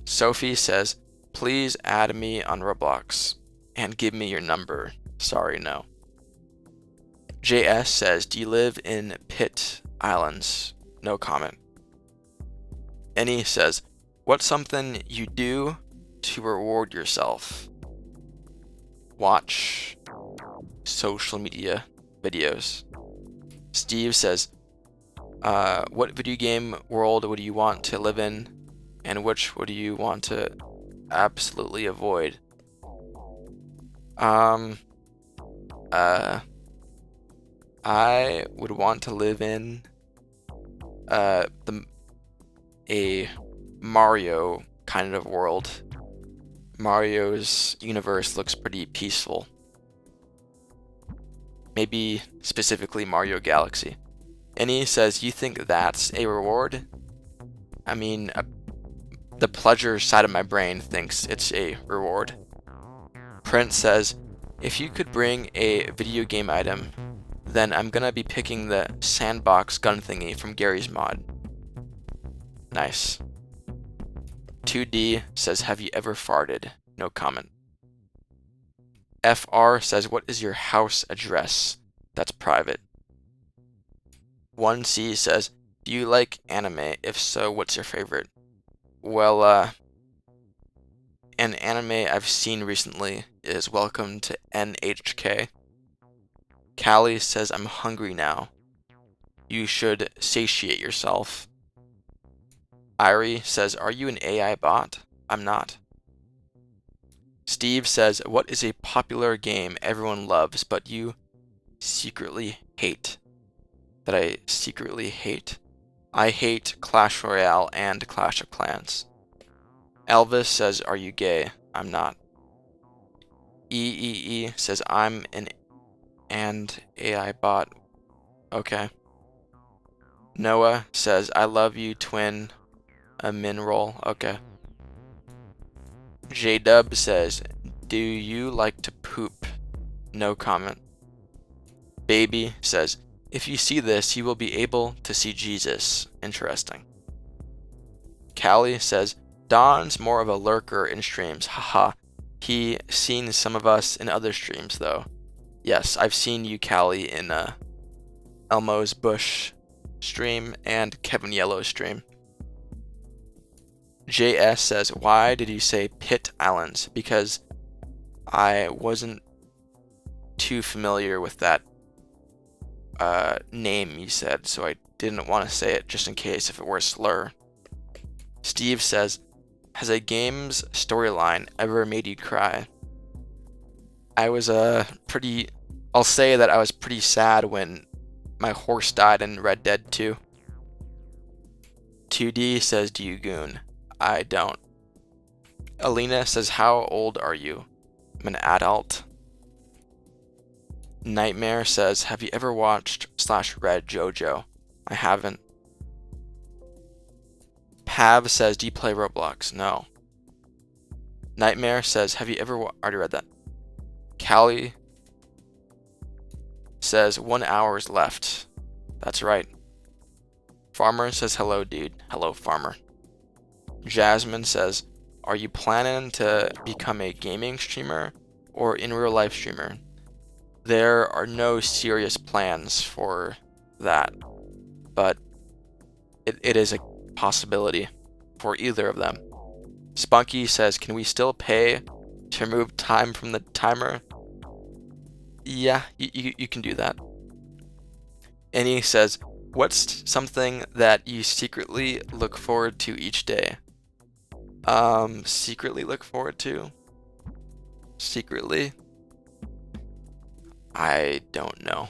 Sophie says, please add me on Roblox and give me your number. Sorry, no. JS says, do you live in Pitt Islands? No comment. Annie says, what's something you do to reward yourself? Watch social media videos. Steve says, what video game world would you want to live in? And which would you want to absolutely avoid? I would want to live in a Mario kind of world. Mario's universe looks pretty peaceful. Maybe specifically Mario Galaxy. And he says, you think that's a reward? I mean, the pleasure side of my brain thinks it's a reward. Prince says, if you could bring a video game item, then I'm gonna be picking the sandbox gun thingy from Gary's mod. Nice. 2D says, have you ever farted? No comment. FR says, what is your house address? That's private. 1C says, do you like anime? If so, what's your favorite? Well, an anime I've seen recently is Welcome to NHK. Callie says, I'm hungry now. You should satiate yourself. Irie says, are you an AI bot? I'm not. Steve says, what is a popular game everyone loves but you secretly hate? That I secretly hate? I hate Clash Royale and Clash of Clans. Elvis says, are you gay? I'm not. EEE says, I'm an AI bot. Okay. Noah says, I love you, twin. A min roll. Okay. J-Dub says, do you like to poop? No comment. Baby says, if you see this, you will be able to see Jesus. Interesting. Callie says, Don's more of a lurker in streams. Haha. He seen some of us in other streams, though. Yes, I've seen you, Callie, in Elmo's Bush stream and Kevin Yellow's stream. JS says, why did you say Pit Islands? Because I wasn't too familiar with that name you said, so I didn't want to say it just in case if it were a slur. Steve says, has a game's storyline ever made you cry? I was I'll say that I was pretty sad when my horse died in Red Dead 2. 2D says, do you goon? I don't. Alina says, how old are you? I'm an adult. Nightmare says, have you ever watched /read JoJo? I haven't. Pav says, do you play Roblox? No. Nightmare says, have you ever already read that? Callie says, 1 hour is left. That's right. Farmer says, hello, dude. Hello, Farmer. Jasmine says, are you planning to become a gaming streamer or in real life streamer? There are no serious plans for that, but it is a possibility for either of them. Spunky says, can we still pay to remove time from the timer? Yeah, you can do that. And he says, what's something that you secretly look forward to each day? Secretly look forward to? Secretly? I don't know.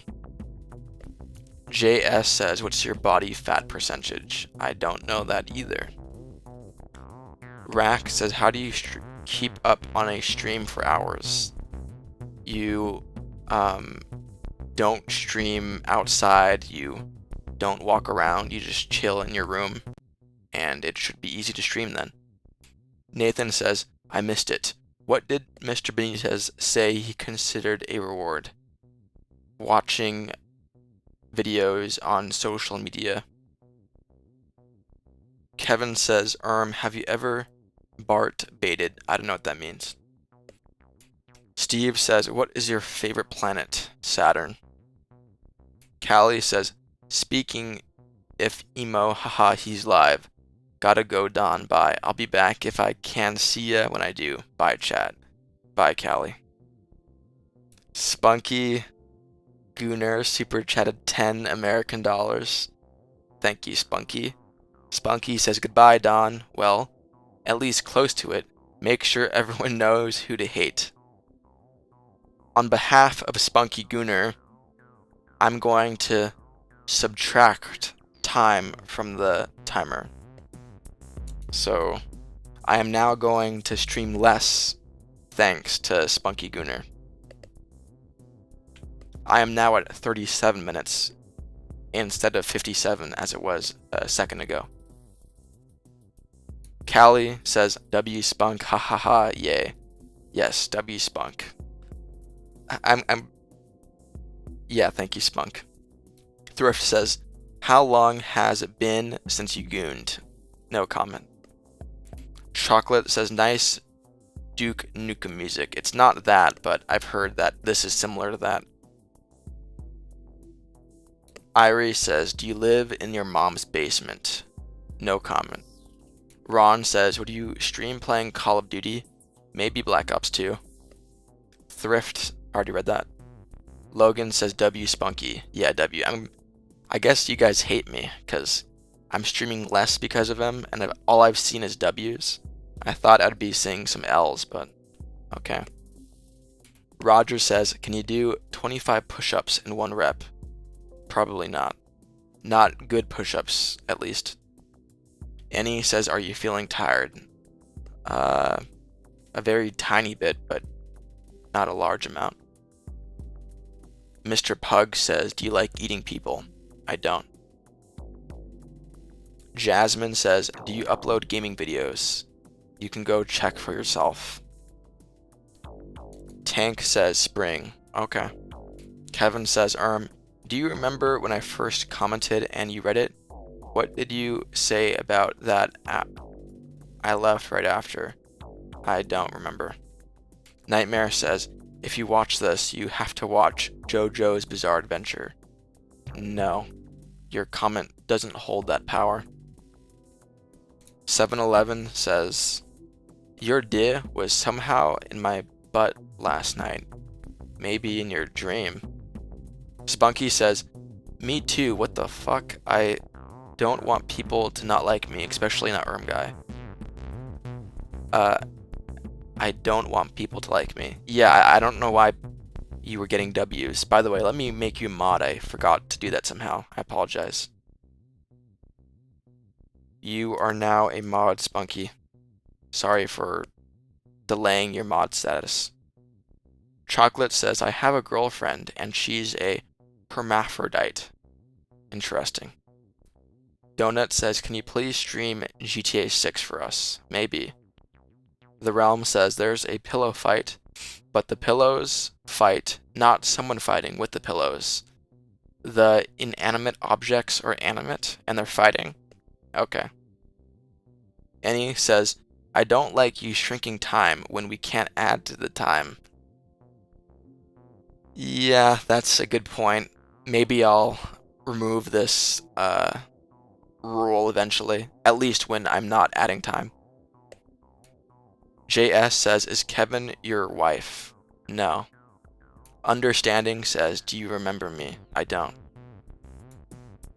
JS says, what's your body fat percentage? I don't know that either. Rack says, how do you keep up on a stream for hours? You don't stream outside, you don't walk around, you just chill in your room, and it should be easy to stream then. Nathan says, I missed it. What did Mr. Benitez say he considered a reward? Watching videos on social media. Kevin says, have you ever Bart baited? I don't know what that means. Steve says, what is your favorite planet? Saturn. Callie says, speaking if emo, haha, he's live. Gotta go, Don, bye. I'll be back if I can. See ya when I do. Bye, chat. Bye, Callie. Spunky Gooner super chatted 10 American dollars. Thank you, Spunky. Spunky says, goodbye, Don. Well, at least close to it, make sure everyone knows who to hate. On behalf of Spunky Gooner, I'm going to subtract time from the timer. So I am now going to stream less thanks to Spunky Gooner. I am now at 37 minutes instead of 57 as it was a second ago. Callie says, W Spunk, ha ha ha, yay. Yes, W Spunk. Yeah, thank you, Spunk. Thrift says, how long has it been since you gooned? No comment. Chocolate says, nice Duke Nukem music. It's not that, but I've heard that this is similar to that. Irie says, do you live in your mom's basement? No comment. Ron says, would you stream playing Call of Duty? Maybe Black Ops 2. Thrift, already read that. Logan says, W Spunky. Yeah, W. I guess you guys hate me, because I'm streaming less because of him, and all I've seen is W's. I thought I'd be seeing some L's, but okay. Roger says, can you do 25 push-ups in 1 rep? Probably not. Not good push-ups, at least. Annie says, are you feeling tired? A very tiny bit, but not a large amount. Mr. Pug says, do you like eating people? I don't. Jasmine says, do you upload gaming videos? You can go check for yourself. Tank says, spring. Okay. Kevin says, do you remember when I first commented and you read it? What did you say about that app? I left right after. I don't remember. Nightmare says, if you watch this, you have to watch JoJo's Bizarre Adventure. No. Your comment doesn't hold that power. 7-Eleven says, your dick was somehow in my butt last night. Maybe in your dream. Spunky says, me too, what the fuck? I don't want people to not like me, especially not Guy. I don't want people to like me. Yeah, I don't know why you were getting W's. By the way, let me make you a mod. I forgot to do that somehow. I apologize. You are now a mod, Spunky. Sorry for delaying your mod status. Chocolate says, I have a girlfriend and she's a hermaphrodite. Interesting. Donut says, can you please stream GTA 6 for us? Maybe. The Realm says, there's a pillow fight, but the pillows fight, not someone fighting with the pillows. The inanimate objects are animate, and they're fighting? Okay. Annie says, I don't like you shrinking time when we can't add to the time. Yeah, that's a good point. Maybe I'll remove this rule eventually, at least when I'm not adding time. JS says, is Kevin your wife? No. Understanding says, do you remember me? I don't.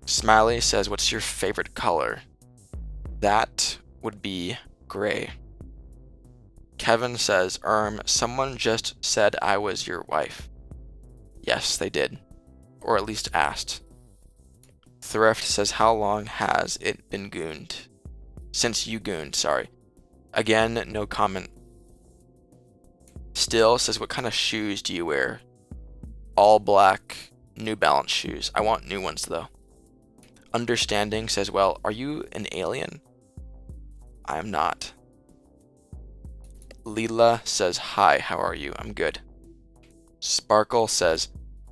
Smiley says, what's your favorite color? That would be gray. Kevin says, someone just said I was your wife. Yes, they did. Or at least asked. Thrift says, how long has it been gooned? Since you gooned, sorry. Again, no comment. Still says, what kind of shoes do you wear? All black, New Balance shoes. I want new ones though. Understanding says, well, are you an alien? I am not. Leela says, hi, how are you? I'm good. Sparkle says,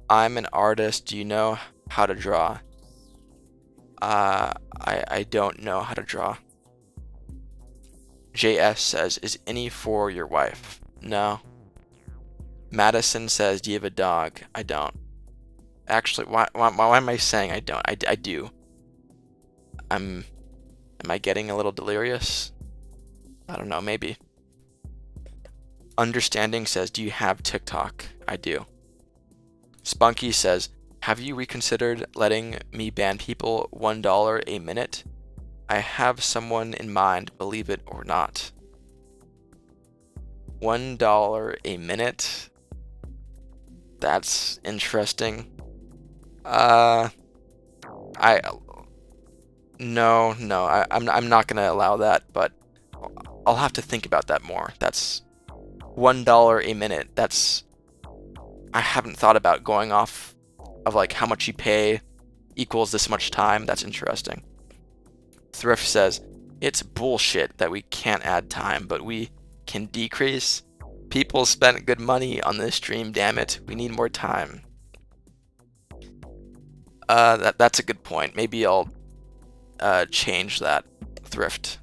I'm an artist. Do you know how to draw? I don't know how to draw. JS says, is any for your wife? No. Madison says, do you have a dog? I don't. Actually, why am I saying I don't? I do. Am I getting a little delirious? I don't know, maybe. Understanding says, do you have TikTok? I do. Spunky says, have you reconsidered letting me ban people $1 a minute? I have someone in mind, believe it or not. $1 a minute. That's interesting. I no, I'm not gonna allow that, but I'll have to think about that more. That's $1 a minute. I haven't thought about going off of like how much you pay equals this much time. That's interesting. Thrift says, it's bullshit that we can't add time, but we can decrease. People spent good money on this stream, damn it. We need more time. That's a good point. Maybe I'll change that. Thrift.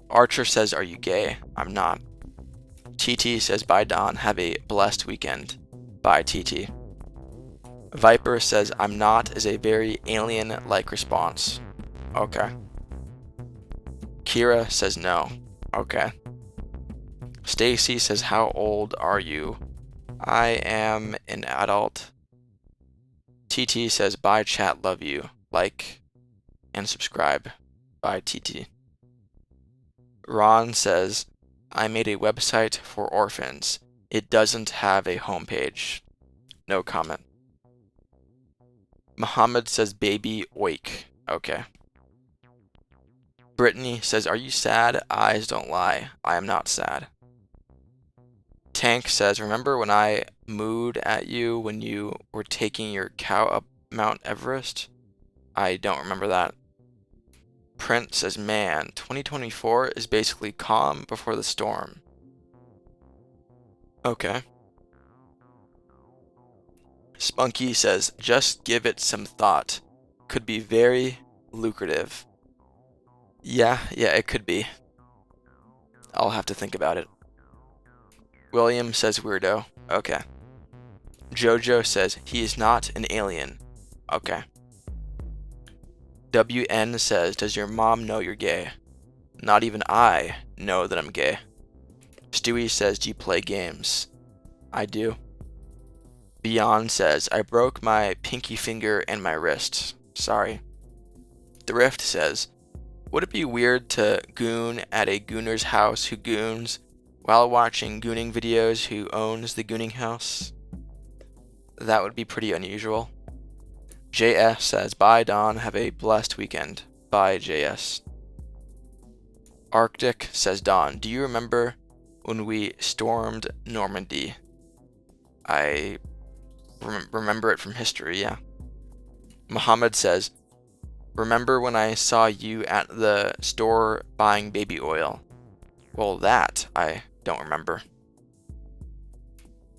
Archer says, are you gay? I'm not. TT says, bye Don, have a blessed weekend. Bye TT. Viper says, I'm not, is a very alien-like response. Okay. Kira says no. Okay. Stacy says, how old are you? I am an adult. TT says, bye chat, love you. Like and subscribe. Bye TT. Ron says, I made a website for orphans. It doesn't have a homepage. No comment. Muhammad says, baby oik. Okay. Brittany says, are you sad? Eyes don't lie. I am not sad. Tank says, remember when I mooed at you when you were taking your cow up Mount Everest? I don't remember that. Print says, man, 2024 is basically calm before the storm. Okay. Spunky says, just give it some thought. Could be very lucrative. Yeah, it could be. I'll have to think about it. William says, weirdo. Okay. Jojo says, he is not an alien. Okay. WN says, does your mom know you're gay? Not even I know that I'm gay. Stewie says, do you play games? I do. Beyond says, I broke my pinky finger and my wrist. Sorry. Thrift says, would it be weird to goon at a gooner's house who goons while watching gooning videos who owns the gooning house? That would be pretty unusual. JS says, bye Don, have a blessed weekend. Bye JS. Arctic says, Don, do you remember when we stormed Normandy? I remember it from history, yeah. Muhammad says, remember when I saw you at the store buying baby oil? Well, that I don't remember.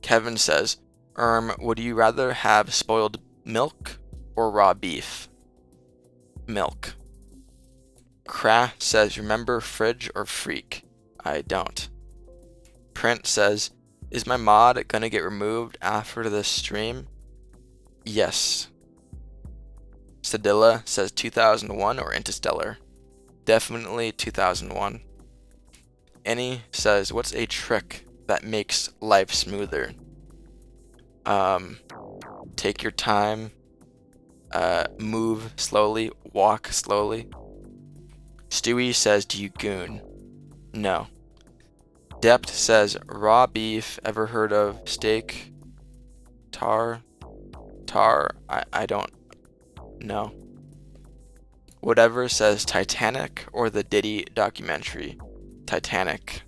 Kevin says, would you rather have spoiled milk or raw beef? Milk. Kra says, remember fridge or freak? I don't. Print says, is my mod gonna get removed after this stream? Yes. Sedilla says 2001 or Interstellar? Definitely 2001. Annie says, what's a trick that makes life smoother? Take your time, move slowly, walk slowly. Stewie says, do you goon? No. Dept says, raw beef, ever heard of steak? Tar? I don't know. Whatever says Titanic or the Diddy documentary? Titanic.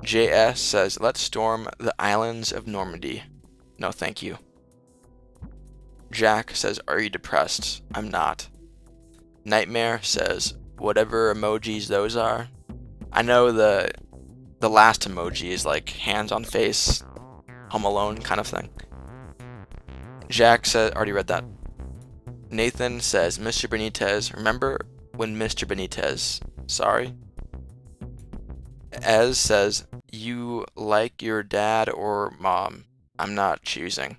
JS says, let's storm the islands of Normandy. No, thank you. Jack says, are you depressed? I'm not. Nightmare says, whatever emojis those are. I know the last emoji is like hands on face, Home Alone kind of thing. Jack says, already read that. Nathan says, Mr. Benitez, remember when Mr. Benitez? Sorry. Ez says, you like your dad or mom? I'm not choosing.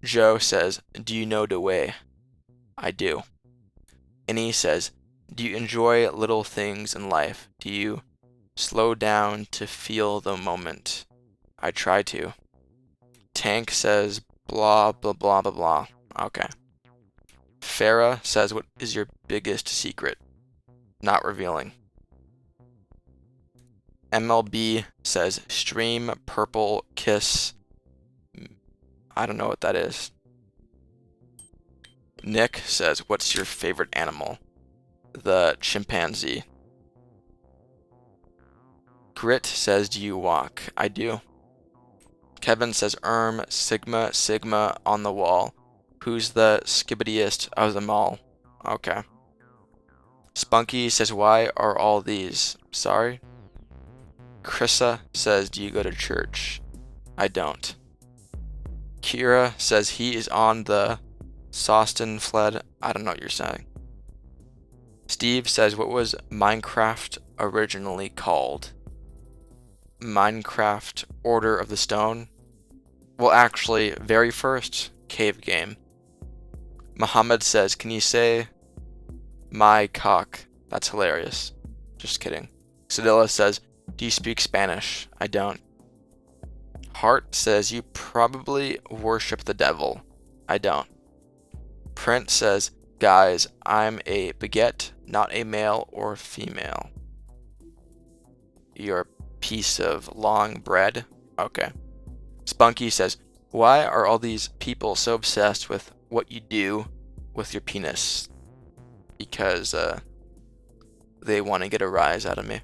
Joe says, do you know the way? I do. Annie says, do you enjoy little things in life? Do you slow down to feel the moment? I try to. Tank says, blah, blah, blah, blah, blah. Okay. Farah says, what is your biggest secret? Not revealing. MLB says stream purple kiss. I don't know what that is. Nick says, what's your favorite animal? The chimpanzee. Grit says, do you walk? I do. Kevin says, Sigma, Sigma on the wall. Who's the skibbidiest of them all? Okay. Spunky says, why are all these? Sorry. Krissa says, do you go to church? I don't. Kira says, he is on the Sawston fled. I don't know what you're saying. Steve says, what was Minecraft originally called? Minecraft Order of the Stone? Well, actually, very first cave game. Muhammad says, can you say my cock? That's hilarious. Just kidding. Sedilla says, do you speak Spanish? I don't. Hart says, you probably worship the devil. I don't. Print says, guys, I'm a baguette, not a male or female. You're a piece of long bread? Okay. Spunky says, why are all these people so obsessed with what you do with your penis? Because they want to get a rise out of me.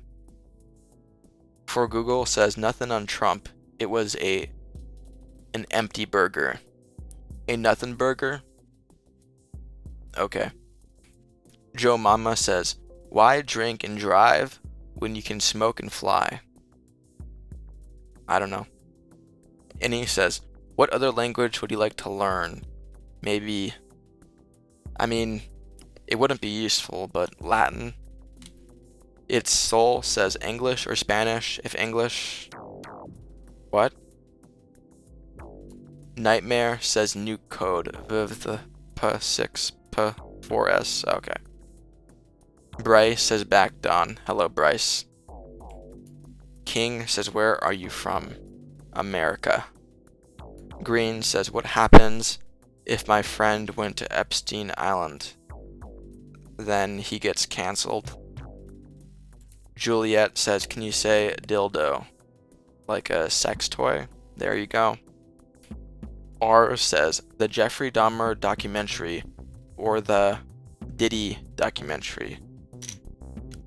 For Google says, nothing on Trump. It was an empty burger. A nothing burger? Okay. Joe Mama says, why drink and drive when you can smoke and fly? I don't know. And he says, what other language would you like to learn? Maybe, I mean, it wouldn't be useful, but Latin. It's Soul says English or Spanish, if English. What? Nightmare says nuke code. Viv the P6 P4S. Okay. Bryce says back Don. Hello, Bryce. King says, where are you from? America. Green says, what happens if my friend went to Epstein Island? Then he gets cancelled. Juliet says, can you say dildo? Like a sex toy? There you go. R says, the Jeffrey Dahmer documentary or the Diddy documentary?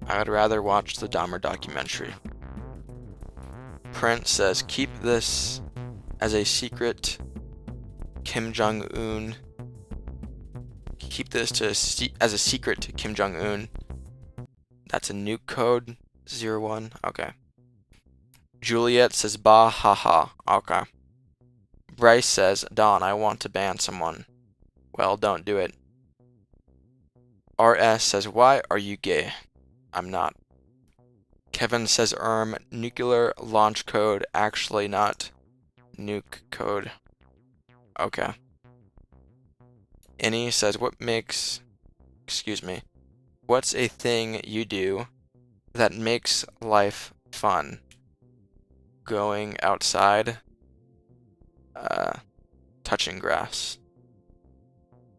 I would rather watch the Dahmer documentary. Prince says, keep this as a secret, Kim Jong-un. Keep this as a secret to Kim Jong-un. That's a nuke code. 01. Okay. Juliet says, bah ha ha. Okay. Bryce says, Don, I want to ban someone. Well, don't do it. RS says, why are you gay? I'm not. Kevin says, nuclear launch code, actually not nuke code. Okay. Annie says, what's a thing you do that makes life fun? Going outside, touching grass.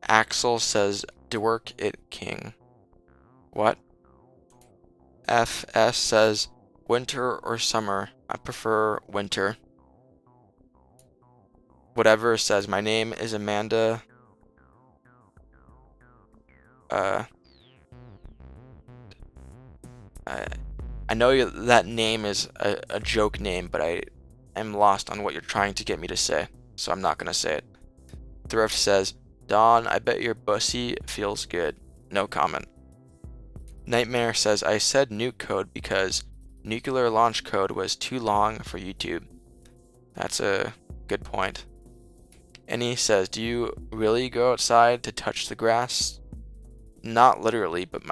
Axel says, Dwork it king. What? FS says, winter or summer? I prefer winter. Whatever says, my name is Amanda. I know that name is a joke name, but I am lost on what you're trying to get me to say, so I'm not going to say it. Thrift says, Don, I bet your bussy feels good. No comment. Nightmare says, I said nuke code because nuclear launch code was too long for YouTube. That's a good point. And he says, do you really go outside to touch the grass? Not literally, but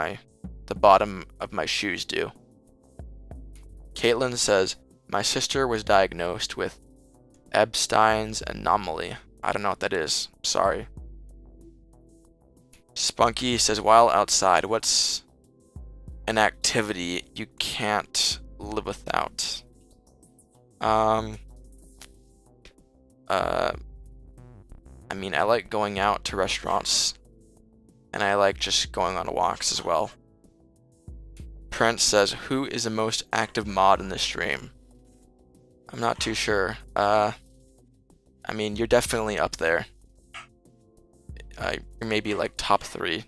the bottom of my shoes do. Caitlin says, my sister was diagnosed with Ebstein's anomaly. I don't know what that is. Sorry. Spunky says, while outside, what's an activity you can't live without? I mean, I like going out to restaurants, and I like just going on walks as well. Prince says, who is the most active mod in the stream? I'm not too sure. I mean, you're definitely up there. You're maybe like top 3.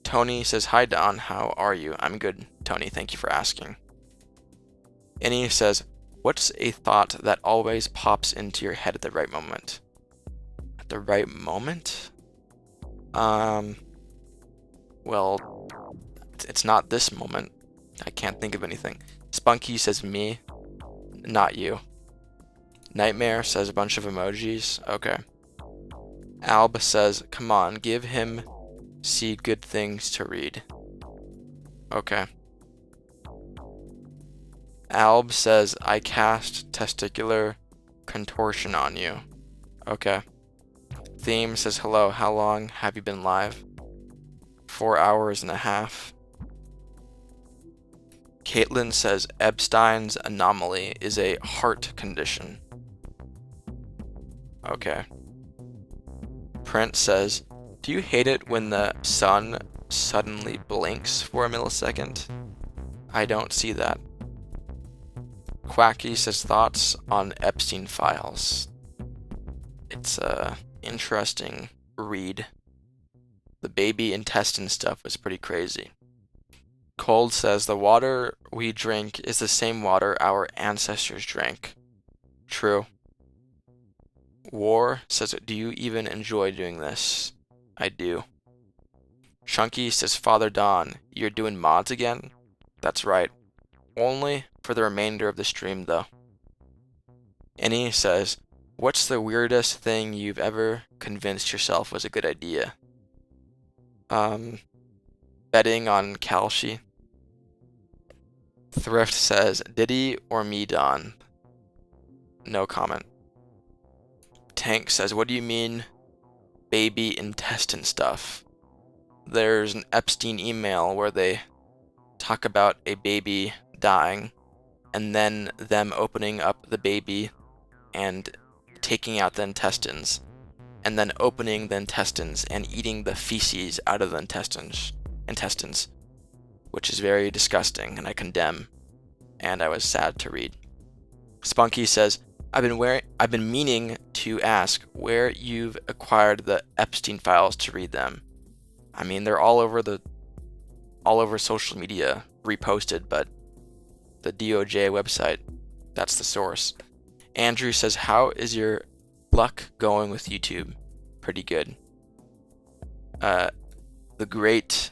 Tony says, hi Don, how are you? I'm good, Tony, thank you for asking. Annie says, what's a thought that always pops into your head at the right moment? At the right moment? Well, it's not this moment. I can't think of anything. Spunky says me, not you. Nightmare says a bunch of emojis. Okay. Alb says, come on, give him see good things to read. Okay. Alb says, I cast testicular contortion on you. Okay. Theme says, hello, how long have you been live? 4 hours and a half. Caitlin says, Epstein's anomaly is a heart condition. Okay. Prince says, do you hate it when the sun suddenly blinks for a millisecond? I don't see that. Quacky says, thoughts on Epstein files. It's a interesting read. The baby intestine stuff was pretty crazy. Cold says, the water we drink is the same water our ancestors drank. True. War says, do you even enjoy doing this? I do. Chunky says, Father Don, you're doing mods again? That's right. Only for the remainder of the stream, though. Annie says, what's the weirdest thing you've ever convinced yourself was a good idea? Betting on Kalshi. Thrift says, Diddy or me, Don? No comment. Tank says, what do you mean baby intestine stuff? There's an Epstein email where they talk about a baby dying and then them opening up the baby and taking out the intestines and then opening the intestines and eating the feces out of the intestines, which is very disgusting and I condemn, and I was sad to read. Spunky says, I've been meaning to ask where you've acquired the Epstein files to read them. I mean, they're all over social media, reposted, but the DOJ website, that's the source. Andrew says, how is your luck going with YouTube? Pretty good. The great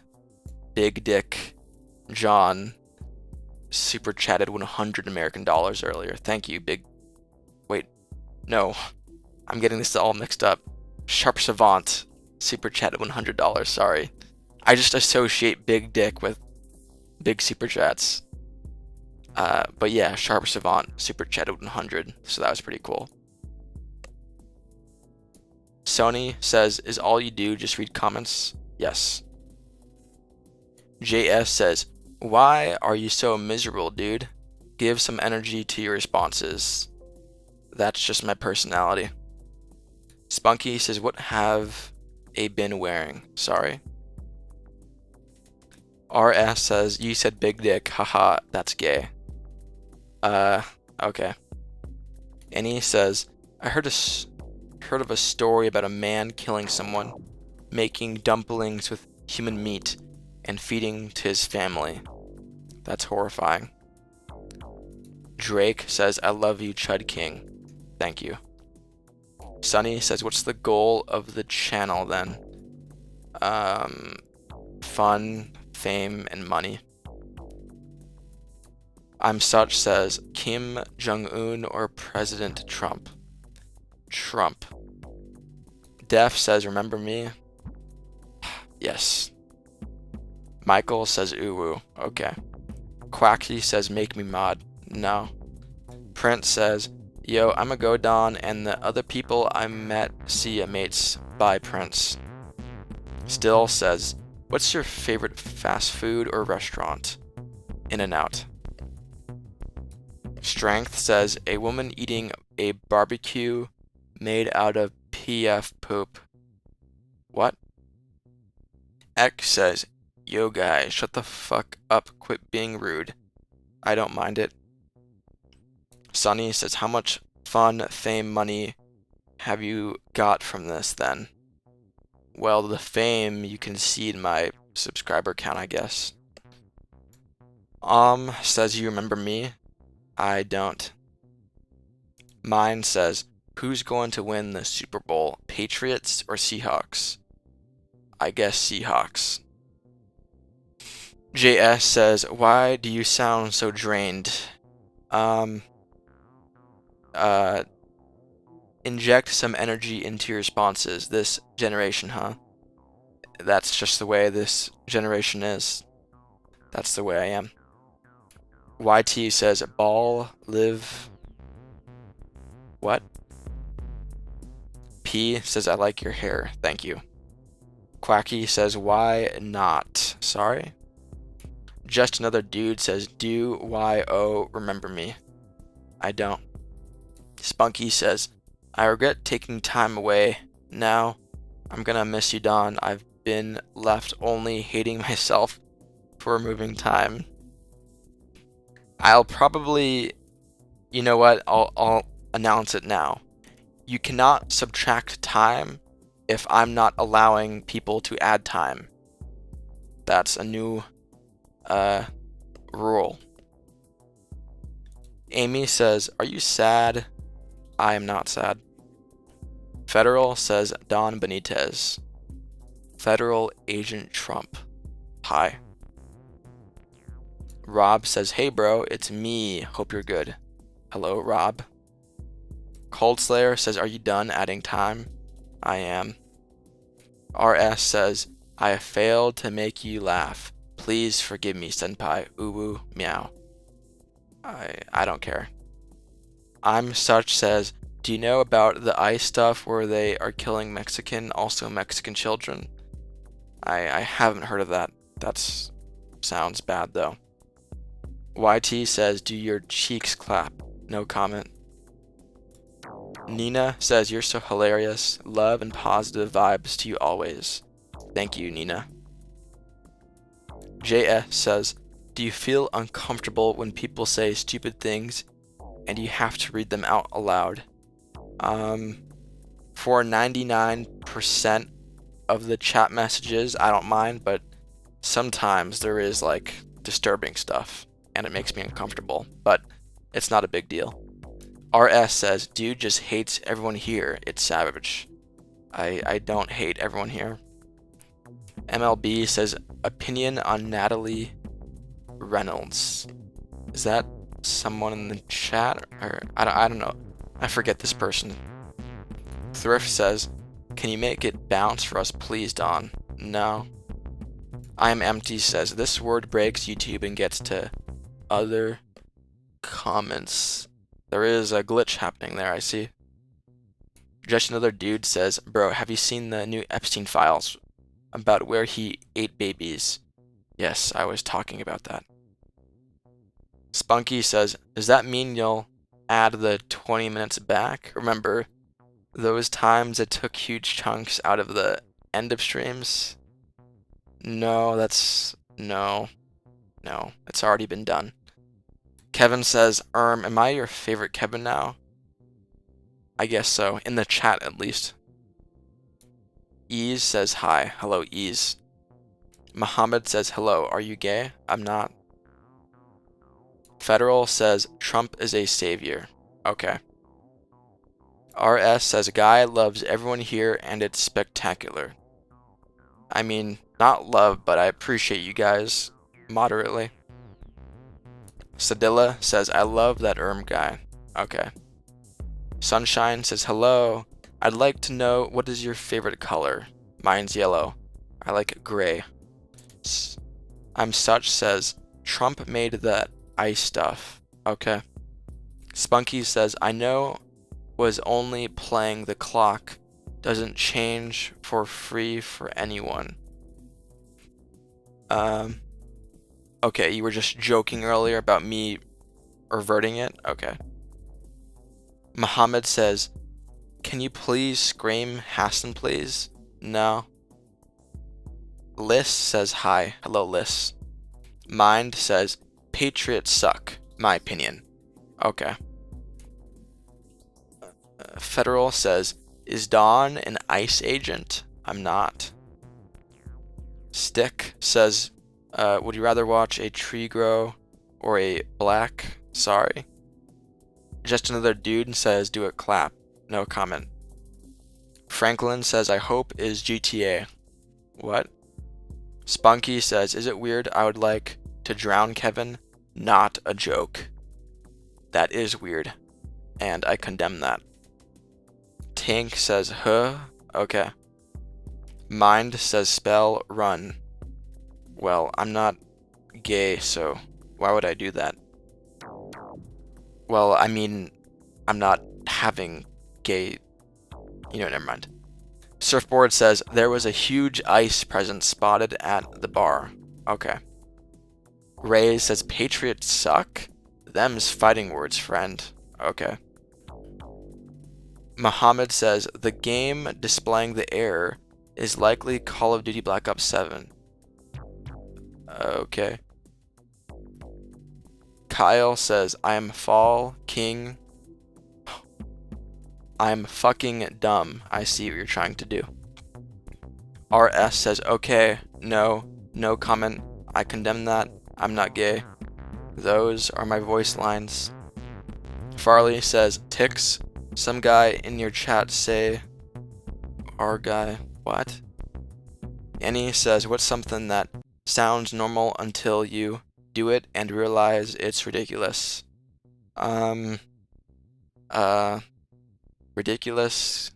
Big Dick John super chatted 100 American dollars earlier. Thank you, Big. Wait, no, I'm getting this all mixed up. Sharp Savant super chatted $100. Sorry, I just associate Big Dick with big super chats. But yeah, Sharp Savant super chatted 100, so that was pretty cool. Sony says, is all you do just read comments? Yes. JS says, why are you so miserable, dude? Give some energy to your responses. That's just my personality. Spunky says, what have I been wearing? Sorry. RS says, you said big dick, haha, that's gay. Okay. Annie says, I heard of a story about a man killing someone, making dumplings with human meat, and feeding to his family. That's horrifying. Drake says, I love you, Chud King. Thank you. Sunny says, what's the goal of the channel then? Fun, fame, and money. I'm Such says, Kim Jong-un or President Trump? Trump. Def says, remember me? Yes. Michael says, ooh, okay. Quacky says, make me mod. No. Prince says, yo, I'ma go Don and the other people I met, see ya mates. Bye, Prince. Still says, what's your favorite fast food or restaurant? In-N-Out. Strength says, a woman eating a barbecue made out of PF poop. What? X says, Yo guys, shut the fuck up, quit being rude. I don't mind it. Sunny says, how much fun, fame, money have you got from this then? Well, the fame you can see in my subscriber count, I guess. Says, you remember me? I don't. Mine says, who's going to win the Super Bowl, Patriots or Seahawks? I guess Seahawks. JS says, why do you sound so drained? Inject some energy into your responses. This generation, huh? That's just the way this generation is. That's the way I am. YT says, ball, live. What? P says, I like your hair. Thank you. Quacky says, why not? Sorry. Just another dude says, do YO remember me? I don't. Spunky says, I regret taking time away. Now, I'm gonna miss you, Don. I've been left only hating myself for removing time. I'll probably, you know what, I'll announce it now. You cannot subtract time if I'm not allowing people to add time. That's a new rule. Amy says, are you sad? I am not sad. Federal says, Don Benitez. Federal Agent Trump. Hi. Rob says, hey bro, it's me. Hope you're good. Hello, Rob. Cold Slayer says, are you done adding time? I am. RS says, I have failed to make you laugh. Please forgive me, senpai. Uwu, meow. I don't care. I'm Such says, do you know about the ICE stuff where they are killing also Mexican children? I haven't heard of that. That sounds bad though. YT says, do your cheeks clap? No comment. Nina says, you're so hilarious. Love and positive vibes to you always. Thank you, Nina. JS says, do you feel uncomfortable when people say stupid things and you have to read them out aloud? For 99% of the chat messages, I don't mind, but sometimes there is like disturbing stuff and it makes me uncomfortable, but it's not a big deal. RS says, dude just hates everyone here. It's savage. I don't hate everyone here. MLB says, opinion on Natalie Reynolds. Is that someone in the chat? Or I don't know. I forget this person. Thrift says, can you make it bounce for us, please, Don? No. I am empty says, this word breaks YouTube and gets to other comments. There is a glitch happening there, I see. Just another dude says, bro, have you seen the new Epstein files about where he ate babies? Yes, I was talking about that. Spunky says, does that mean you'll add the 20 minutes back? Remember those times it took huge chunks out of the end of streams? No, no, it's already been done. Kevin says, am I your favorite Kevin now? I guess so, in the chat at least. Ease says hi. Hello, Ease. Muhammad says, hello, are you gay? I'm not. Federal says, Trump is a savior. Okay. RS says, guy loves everyone here and it's spectacular. I mean, not love, but I appreciate you guys moderately. Sadilla says, I love that guy. Okay. Sunshine says, hello. I'd like to know, what is your favorite color? Mine's yellow. I like gray. I'm Such says, Trump made that ICE stuff. Okay. Spunky says, I know was only playing the clock. Doesn't change for free for anyone. Okay, you were just joking earlier about me reverting it? Okay. Muhammad says, can you please scream Hassan, please? No. Liss says hi. Hello, Liss. Mind says Patriots suck. My opinion. Okay. Federal says, is Dawn an ICE agent? I'm not. Stick says, would you rather watch a tree grow or a black? Sorry. Just Another Dude says, do it clap. No comment. Franklin says, I hope is GTA. What? Spunky says, is it weird I would like to drown Kevin? Not a joke. That is weird, and I condemn that. Tank says, huh? Okay. Mind says, spell run. Well, I'm not gay, so why would I do that? Well, I mean, I'm not having gay... never mind. Surfboard says, there was a huge ice present spotted at the bar. Okay. Ray says, Patriots suck? Them's fighting words, friend. Okay. Muhammad says, the game displaying the error is likely Call of Duty Black Ops 7. Okay. Kyle says, I am fall king. I'm fucking dumb. I see what you're trying to do. RS says, okay, no comment. I condemn that. I'm not gay. Those are my voice lines. Farley says, Tix, some guy in your chat say, our guy, what? Annie says, what's something that sounds normal until you do it and realize it's ridiculous? Ridiculous?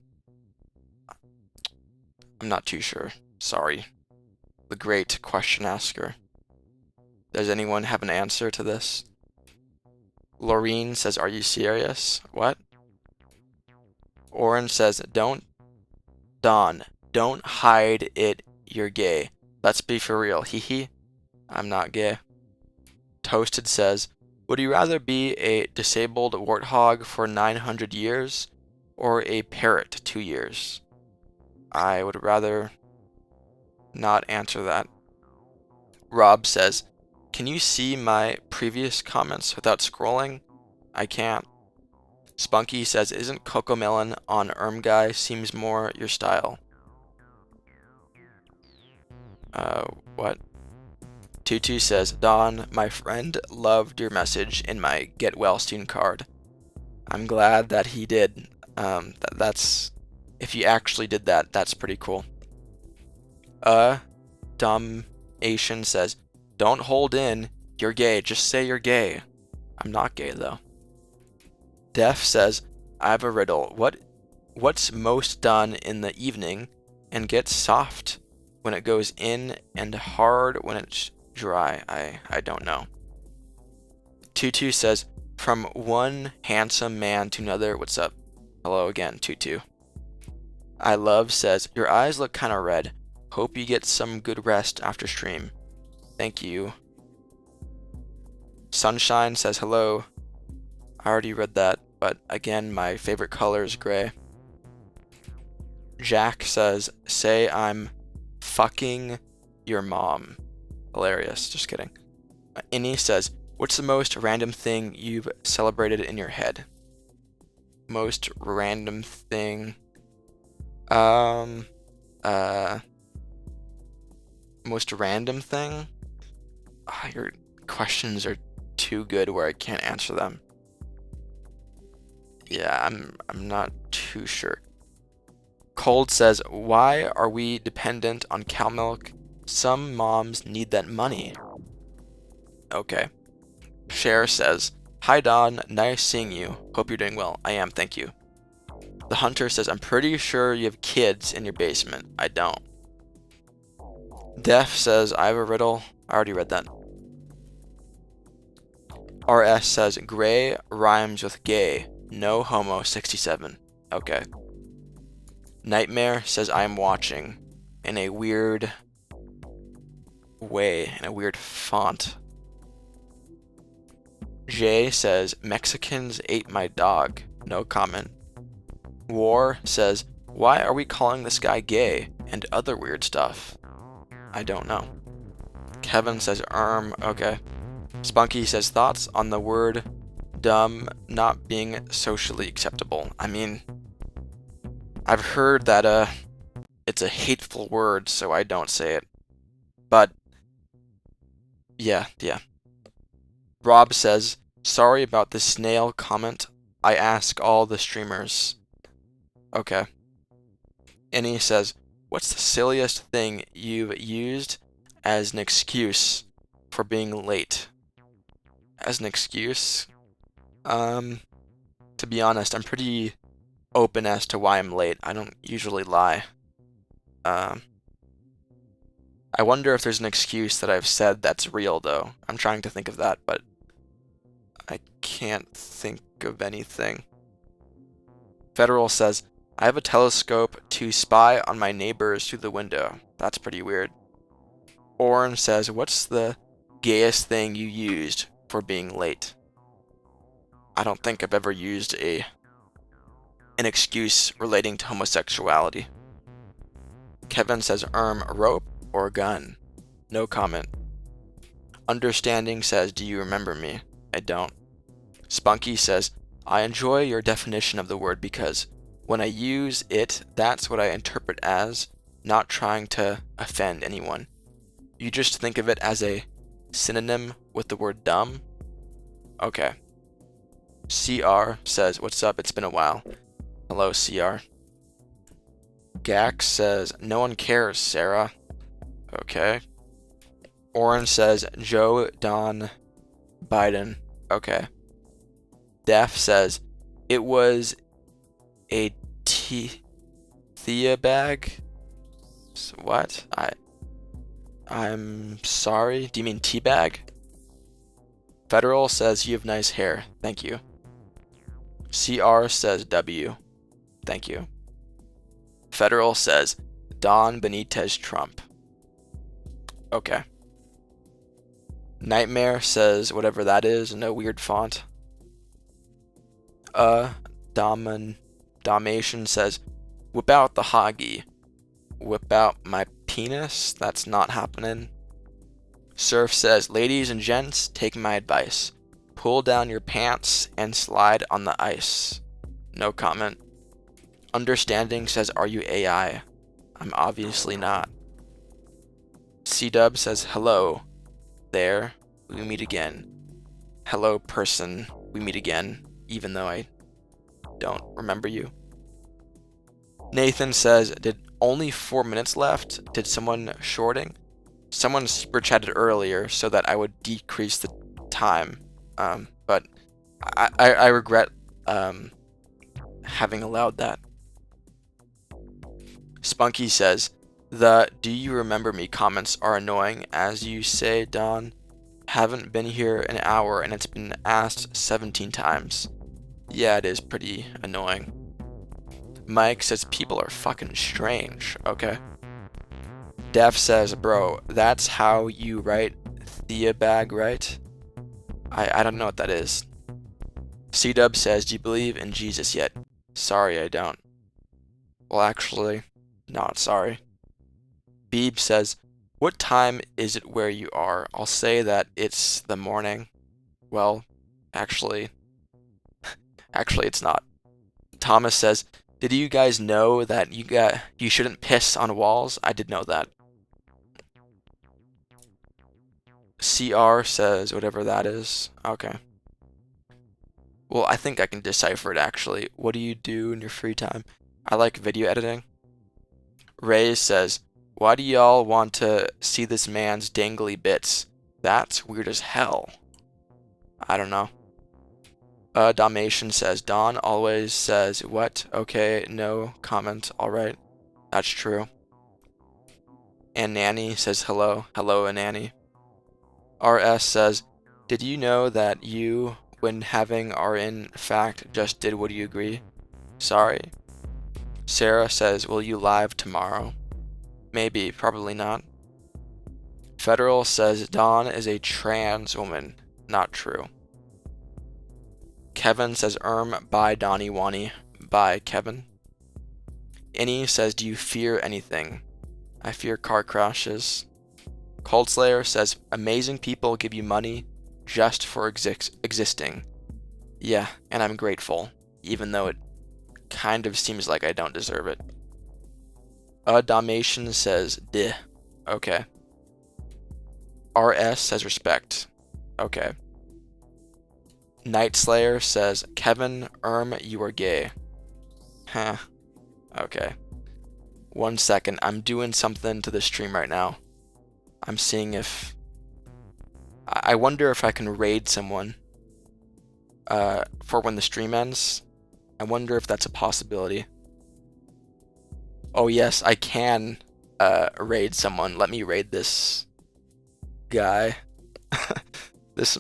I'm not too sure. Sorry. The great question asker. Does anyone have an answer to this? Laureen says, are you serious? What? Oren says, don't hide it, you're gay. Let's be for real, hee. I'm not gay. Toasted says, would you rather be a disabled warthog for 900 years or a parrot 2 years? I would rather not answer that. Rob says, can you see my previous comments without scrolling? I can't. Spunky says, isn't Cocomelon on Ermguy seems more your style? What? Tutu says, Don, my friend loved your message in my Get Well Soon card. I'm glad that he did. That's... If you actually did that, that's pretty cool. Domation says, don't hold in. You're gay. Just say you're gay. I'm not gay, though. Def says, I have a riddle. What's most done in the evening and gets soft when it goes in and hard when it's dry? I don't know. Tutu says, from one handsome man to another, what's up? Hello again, Tutu. I love says, your eyes look kind of red. Hope you get some good rest after stream. Thank you. Sunshine says, hello. I already read that, but again, my favorite color is gray. Jack says, say I'm fucking your mom. Hilarious, just kidding. Innie says, what's the most random thing you've celebrated in your head? Most random thing... most random thing? Your questions are too good where I can't answer them. Yeah, I'm not too sure. Cold says, why are we dependent on cow milk? Some moms need that money. Okay. Cher says, hi Don, nice seeing you. Hope you're doing well. I am, thank you. The Hunter says, I'm pretty sure you have kids in your basement. I don't. Def says, I have a riddle. I already read that. RS says, gray rhymes with gay. No homo 67. Okay. Nightmare says, I am watching. In a weird way. In a weird font. Jay says, Mexicans ate my dog. No comment. War says, why are we calling this guy gay? And other weird stuff. I don't know. Kevin says, okay. Spunky says, thoughts on the word dumb not being socially acceptable. I mean, I've heard that, it's a hateful word, so I don't say it. But, yeah. Rob says, sorry about the snail comment. I ask all the streamers. Okay. And he says, what's the silliest thing you've used as an excuse for being late? As an excuse? To be honest, I'm pretty open as to why I'm late. I don't usually lie. I wonder if there's an excuse that I've said that's real, though. I'm trying to think of that, but I can't think of anything. Federal says, I have a telescope to spy on my neighbors through the window. That's pretty weird. Oren says, what's the gayest thing you used for being late? I don't think I've ever used an excuse relating to homosexuality. Kevin says, rope or gun? No comment. Understanding says, do you remember me? I don't. Spunky says, I enjoy your definition of the word because when I use it, that's what I interpret as not trying to offend anyone. You just think of it as a synonym with the word dumb? Okay. CR says, what's up? It's been a while. Hello, CR. Gax says, no one cares, Sarah. Okay. Oren says, Joe Don Biden. Okay. Def says, it was a Thea bag? What? I'm sorry. Do you mean tea bag? Federal says, you have nice hair. Thank you. CR says, W. Thank you. Federal says, Don Benitez Trump. Okay. Nightmare says, whatever that is, no weird font. Domation says, whip out the hoggy. Whip out my penis? That's not happening. Surf says, ladies and gents, take my advice. Pull down your pants and slide on the ice. No comment. Understanding says, are you AI? I'm obviously not. C-Dub says, hello. There, we meet again. Hello, person, we meet again, even though I don't remember you. Nathan says, did only 4 minutes left? Did someone shorting? Someone super chatted earlier so that I would decrease the time. But I regret having allowed that. Spunky says, the do you remember me comments are annoying as you say, Don. Haven't been here an hour and it's been asked 17 times. Yeah, it is pretty annoying. Mike says people are fucking strange. Okay. Def says, bro, that's how you write Thea bag, right? I don't know what that is. C-Dub says, do you believe in Jesus yet? Sorry, I don't. Well, actually, not sorry. Beeb says, what time is it where you are? I'll say that it's the morning. Well, actually it's not. Thomas says, did you guys know that you shouldn't piss on walls? I did know that. CR says, whatever that is. Okay. Well, I think I can decipher it actually. What do you do in your free time? I like video editing. Ray says, why do y'all want to see this man's dangly bits? That's weird as hell. I don't know. Domation says, Don always says, what? Okay, no comment, alright. That's true. And Nanny says, hello. Hello, Nanny. RS says, did you know that you, when having in fact, just did what you agree? Sorry. Sarah says, will you live tomorrow? Maybe, probably not. Federal says, Dawn is a trans woman. Not true. Kevin says, bye Donnie Wani. Bye, Kevin. Innie says, do you fear anything? I fear car crashes. Cold Slayer says, amazing people give you money just for existing. Yeah, and I'm grateful, even though it kind of seems like I don't deserve it. Dalmatian says, "Dih." Okay. RS says respect. Okay. Night Slayer says, Kevin, you are gay. Huh. Okay. 1 second. I'm doing something to the stream right now. I'm seeing if... I wonder if I can raid someone for when the stream ends. I wonder if that's a possibility. Oh yes, I can raid someone. Let me raid this guy. This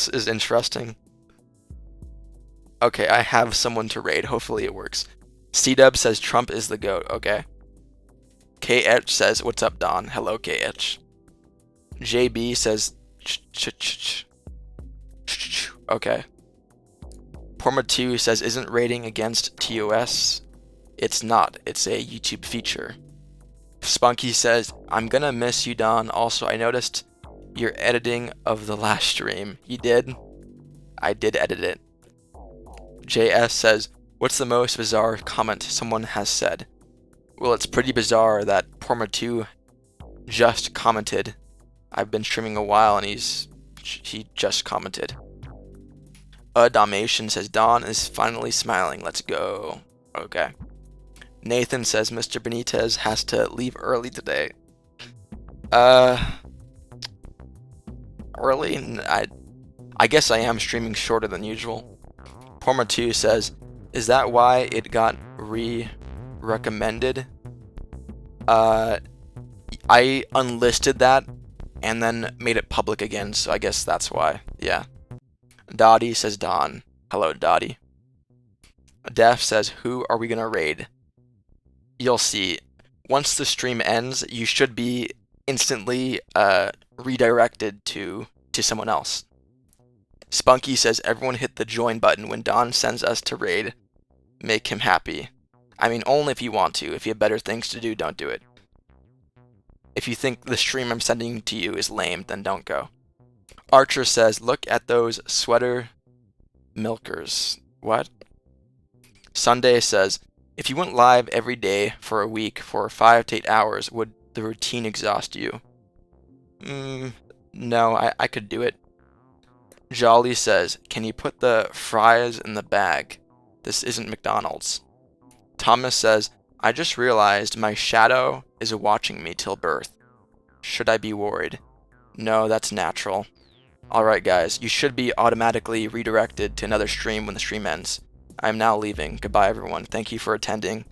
is interesting. Okay, I have someone to raid. Hopefully it works. C-Dub says Trump is the GOAT. Okay. KH says, what's up, Don? Hello, KH. JB says, okay. Porma2 says, isn't raiding against TOS? It's not. It's a YouTube feature. Spunky says, I'm gonna miss you, Don. Also, I noticed your editing of the last stream. You did? I did edit it. JS says, what's the most bizarre comment someone has said? Well, it's pretty bizarre that Porma2 just commented. I've been streaming a while and he just commented. Dalmatian says, Don is finally smiling. Let's go. Okay. Nathan says, Mr. Benitez has to leave early today. Early? I guess I am streaming shorter than usual. Porma2 says, is that why it got recommended? I unlisted that and then made it public again, so I guess that's why. Yeah. Dottie says Don. Hello, Dottie. Def says, who are we gonna raid? You'll see. Once the stream ends, you should be instantly redirected to someone else. Spunky says, everyone hit the join button when Don sends us to raid. Make him happy. I mean, only if you want to. If you have better things to do, don't do it. If you think the stream I'm sending to you is lame, then don't go. Archer says, look at those sweater milkers. What? Sunday says, if you went live every day for a week for 5 to 8 hours, would the routine exhaust you? No, I could do it. Jolly says, can you put the fries in the bag? This isn't McDonald's. Thomas says, I just realized my shadow is watching me till birth. Should I be worried? No, that's natural. Alright guys, you should be automatically redirected to another stream when the stream ends. I am now leaving. Goodbye everyone. Thank you for attending.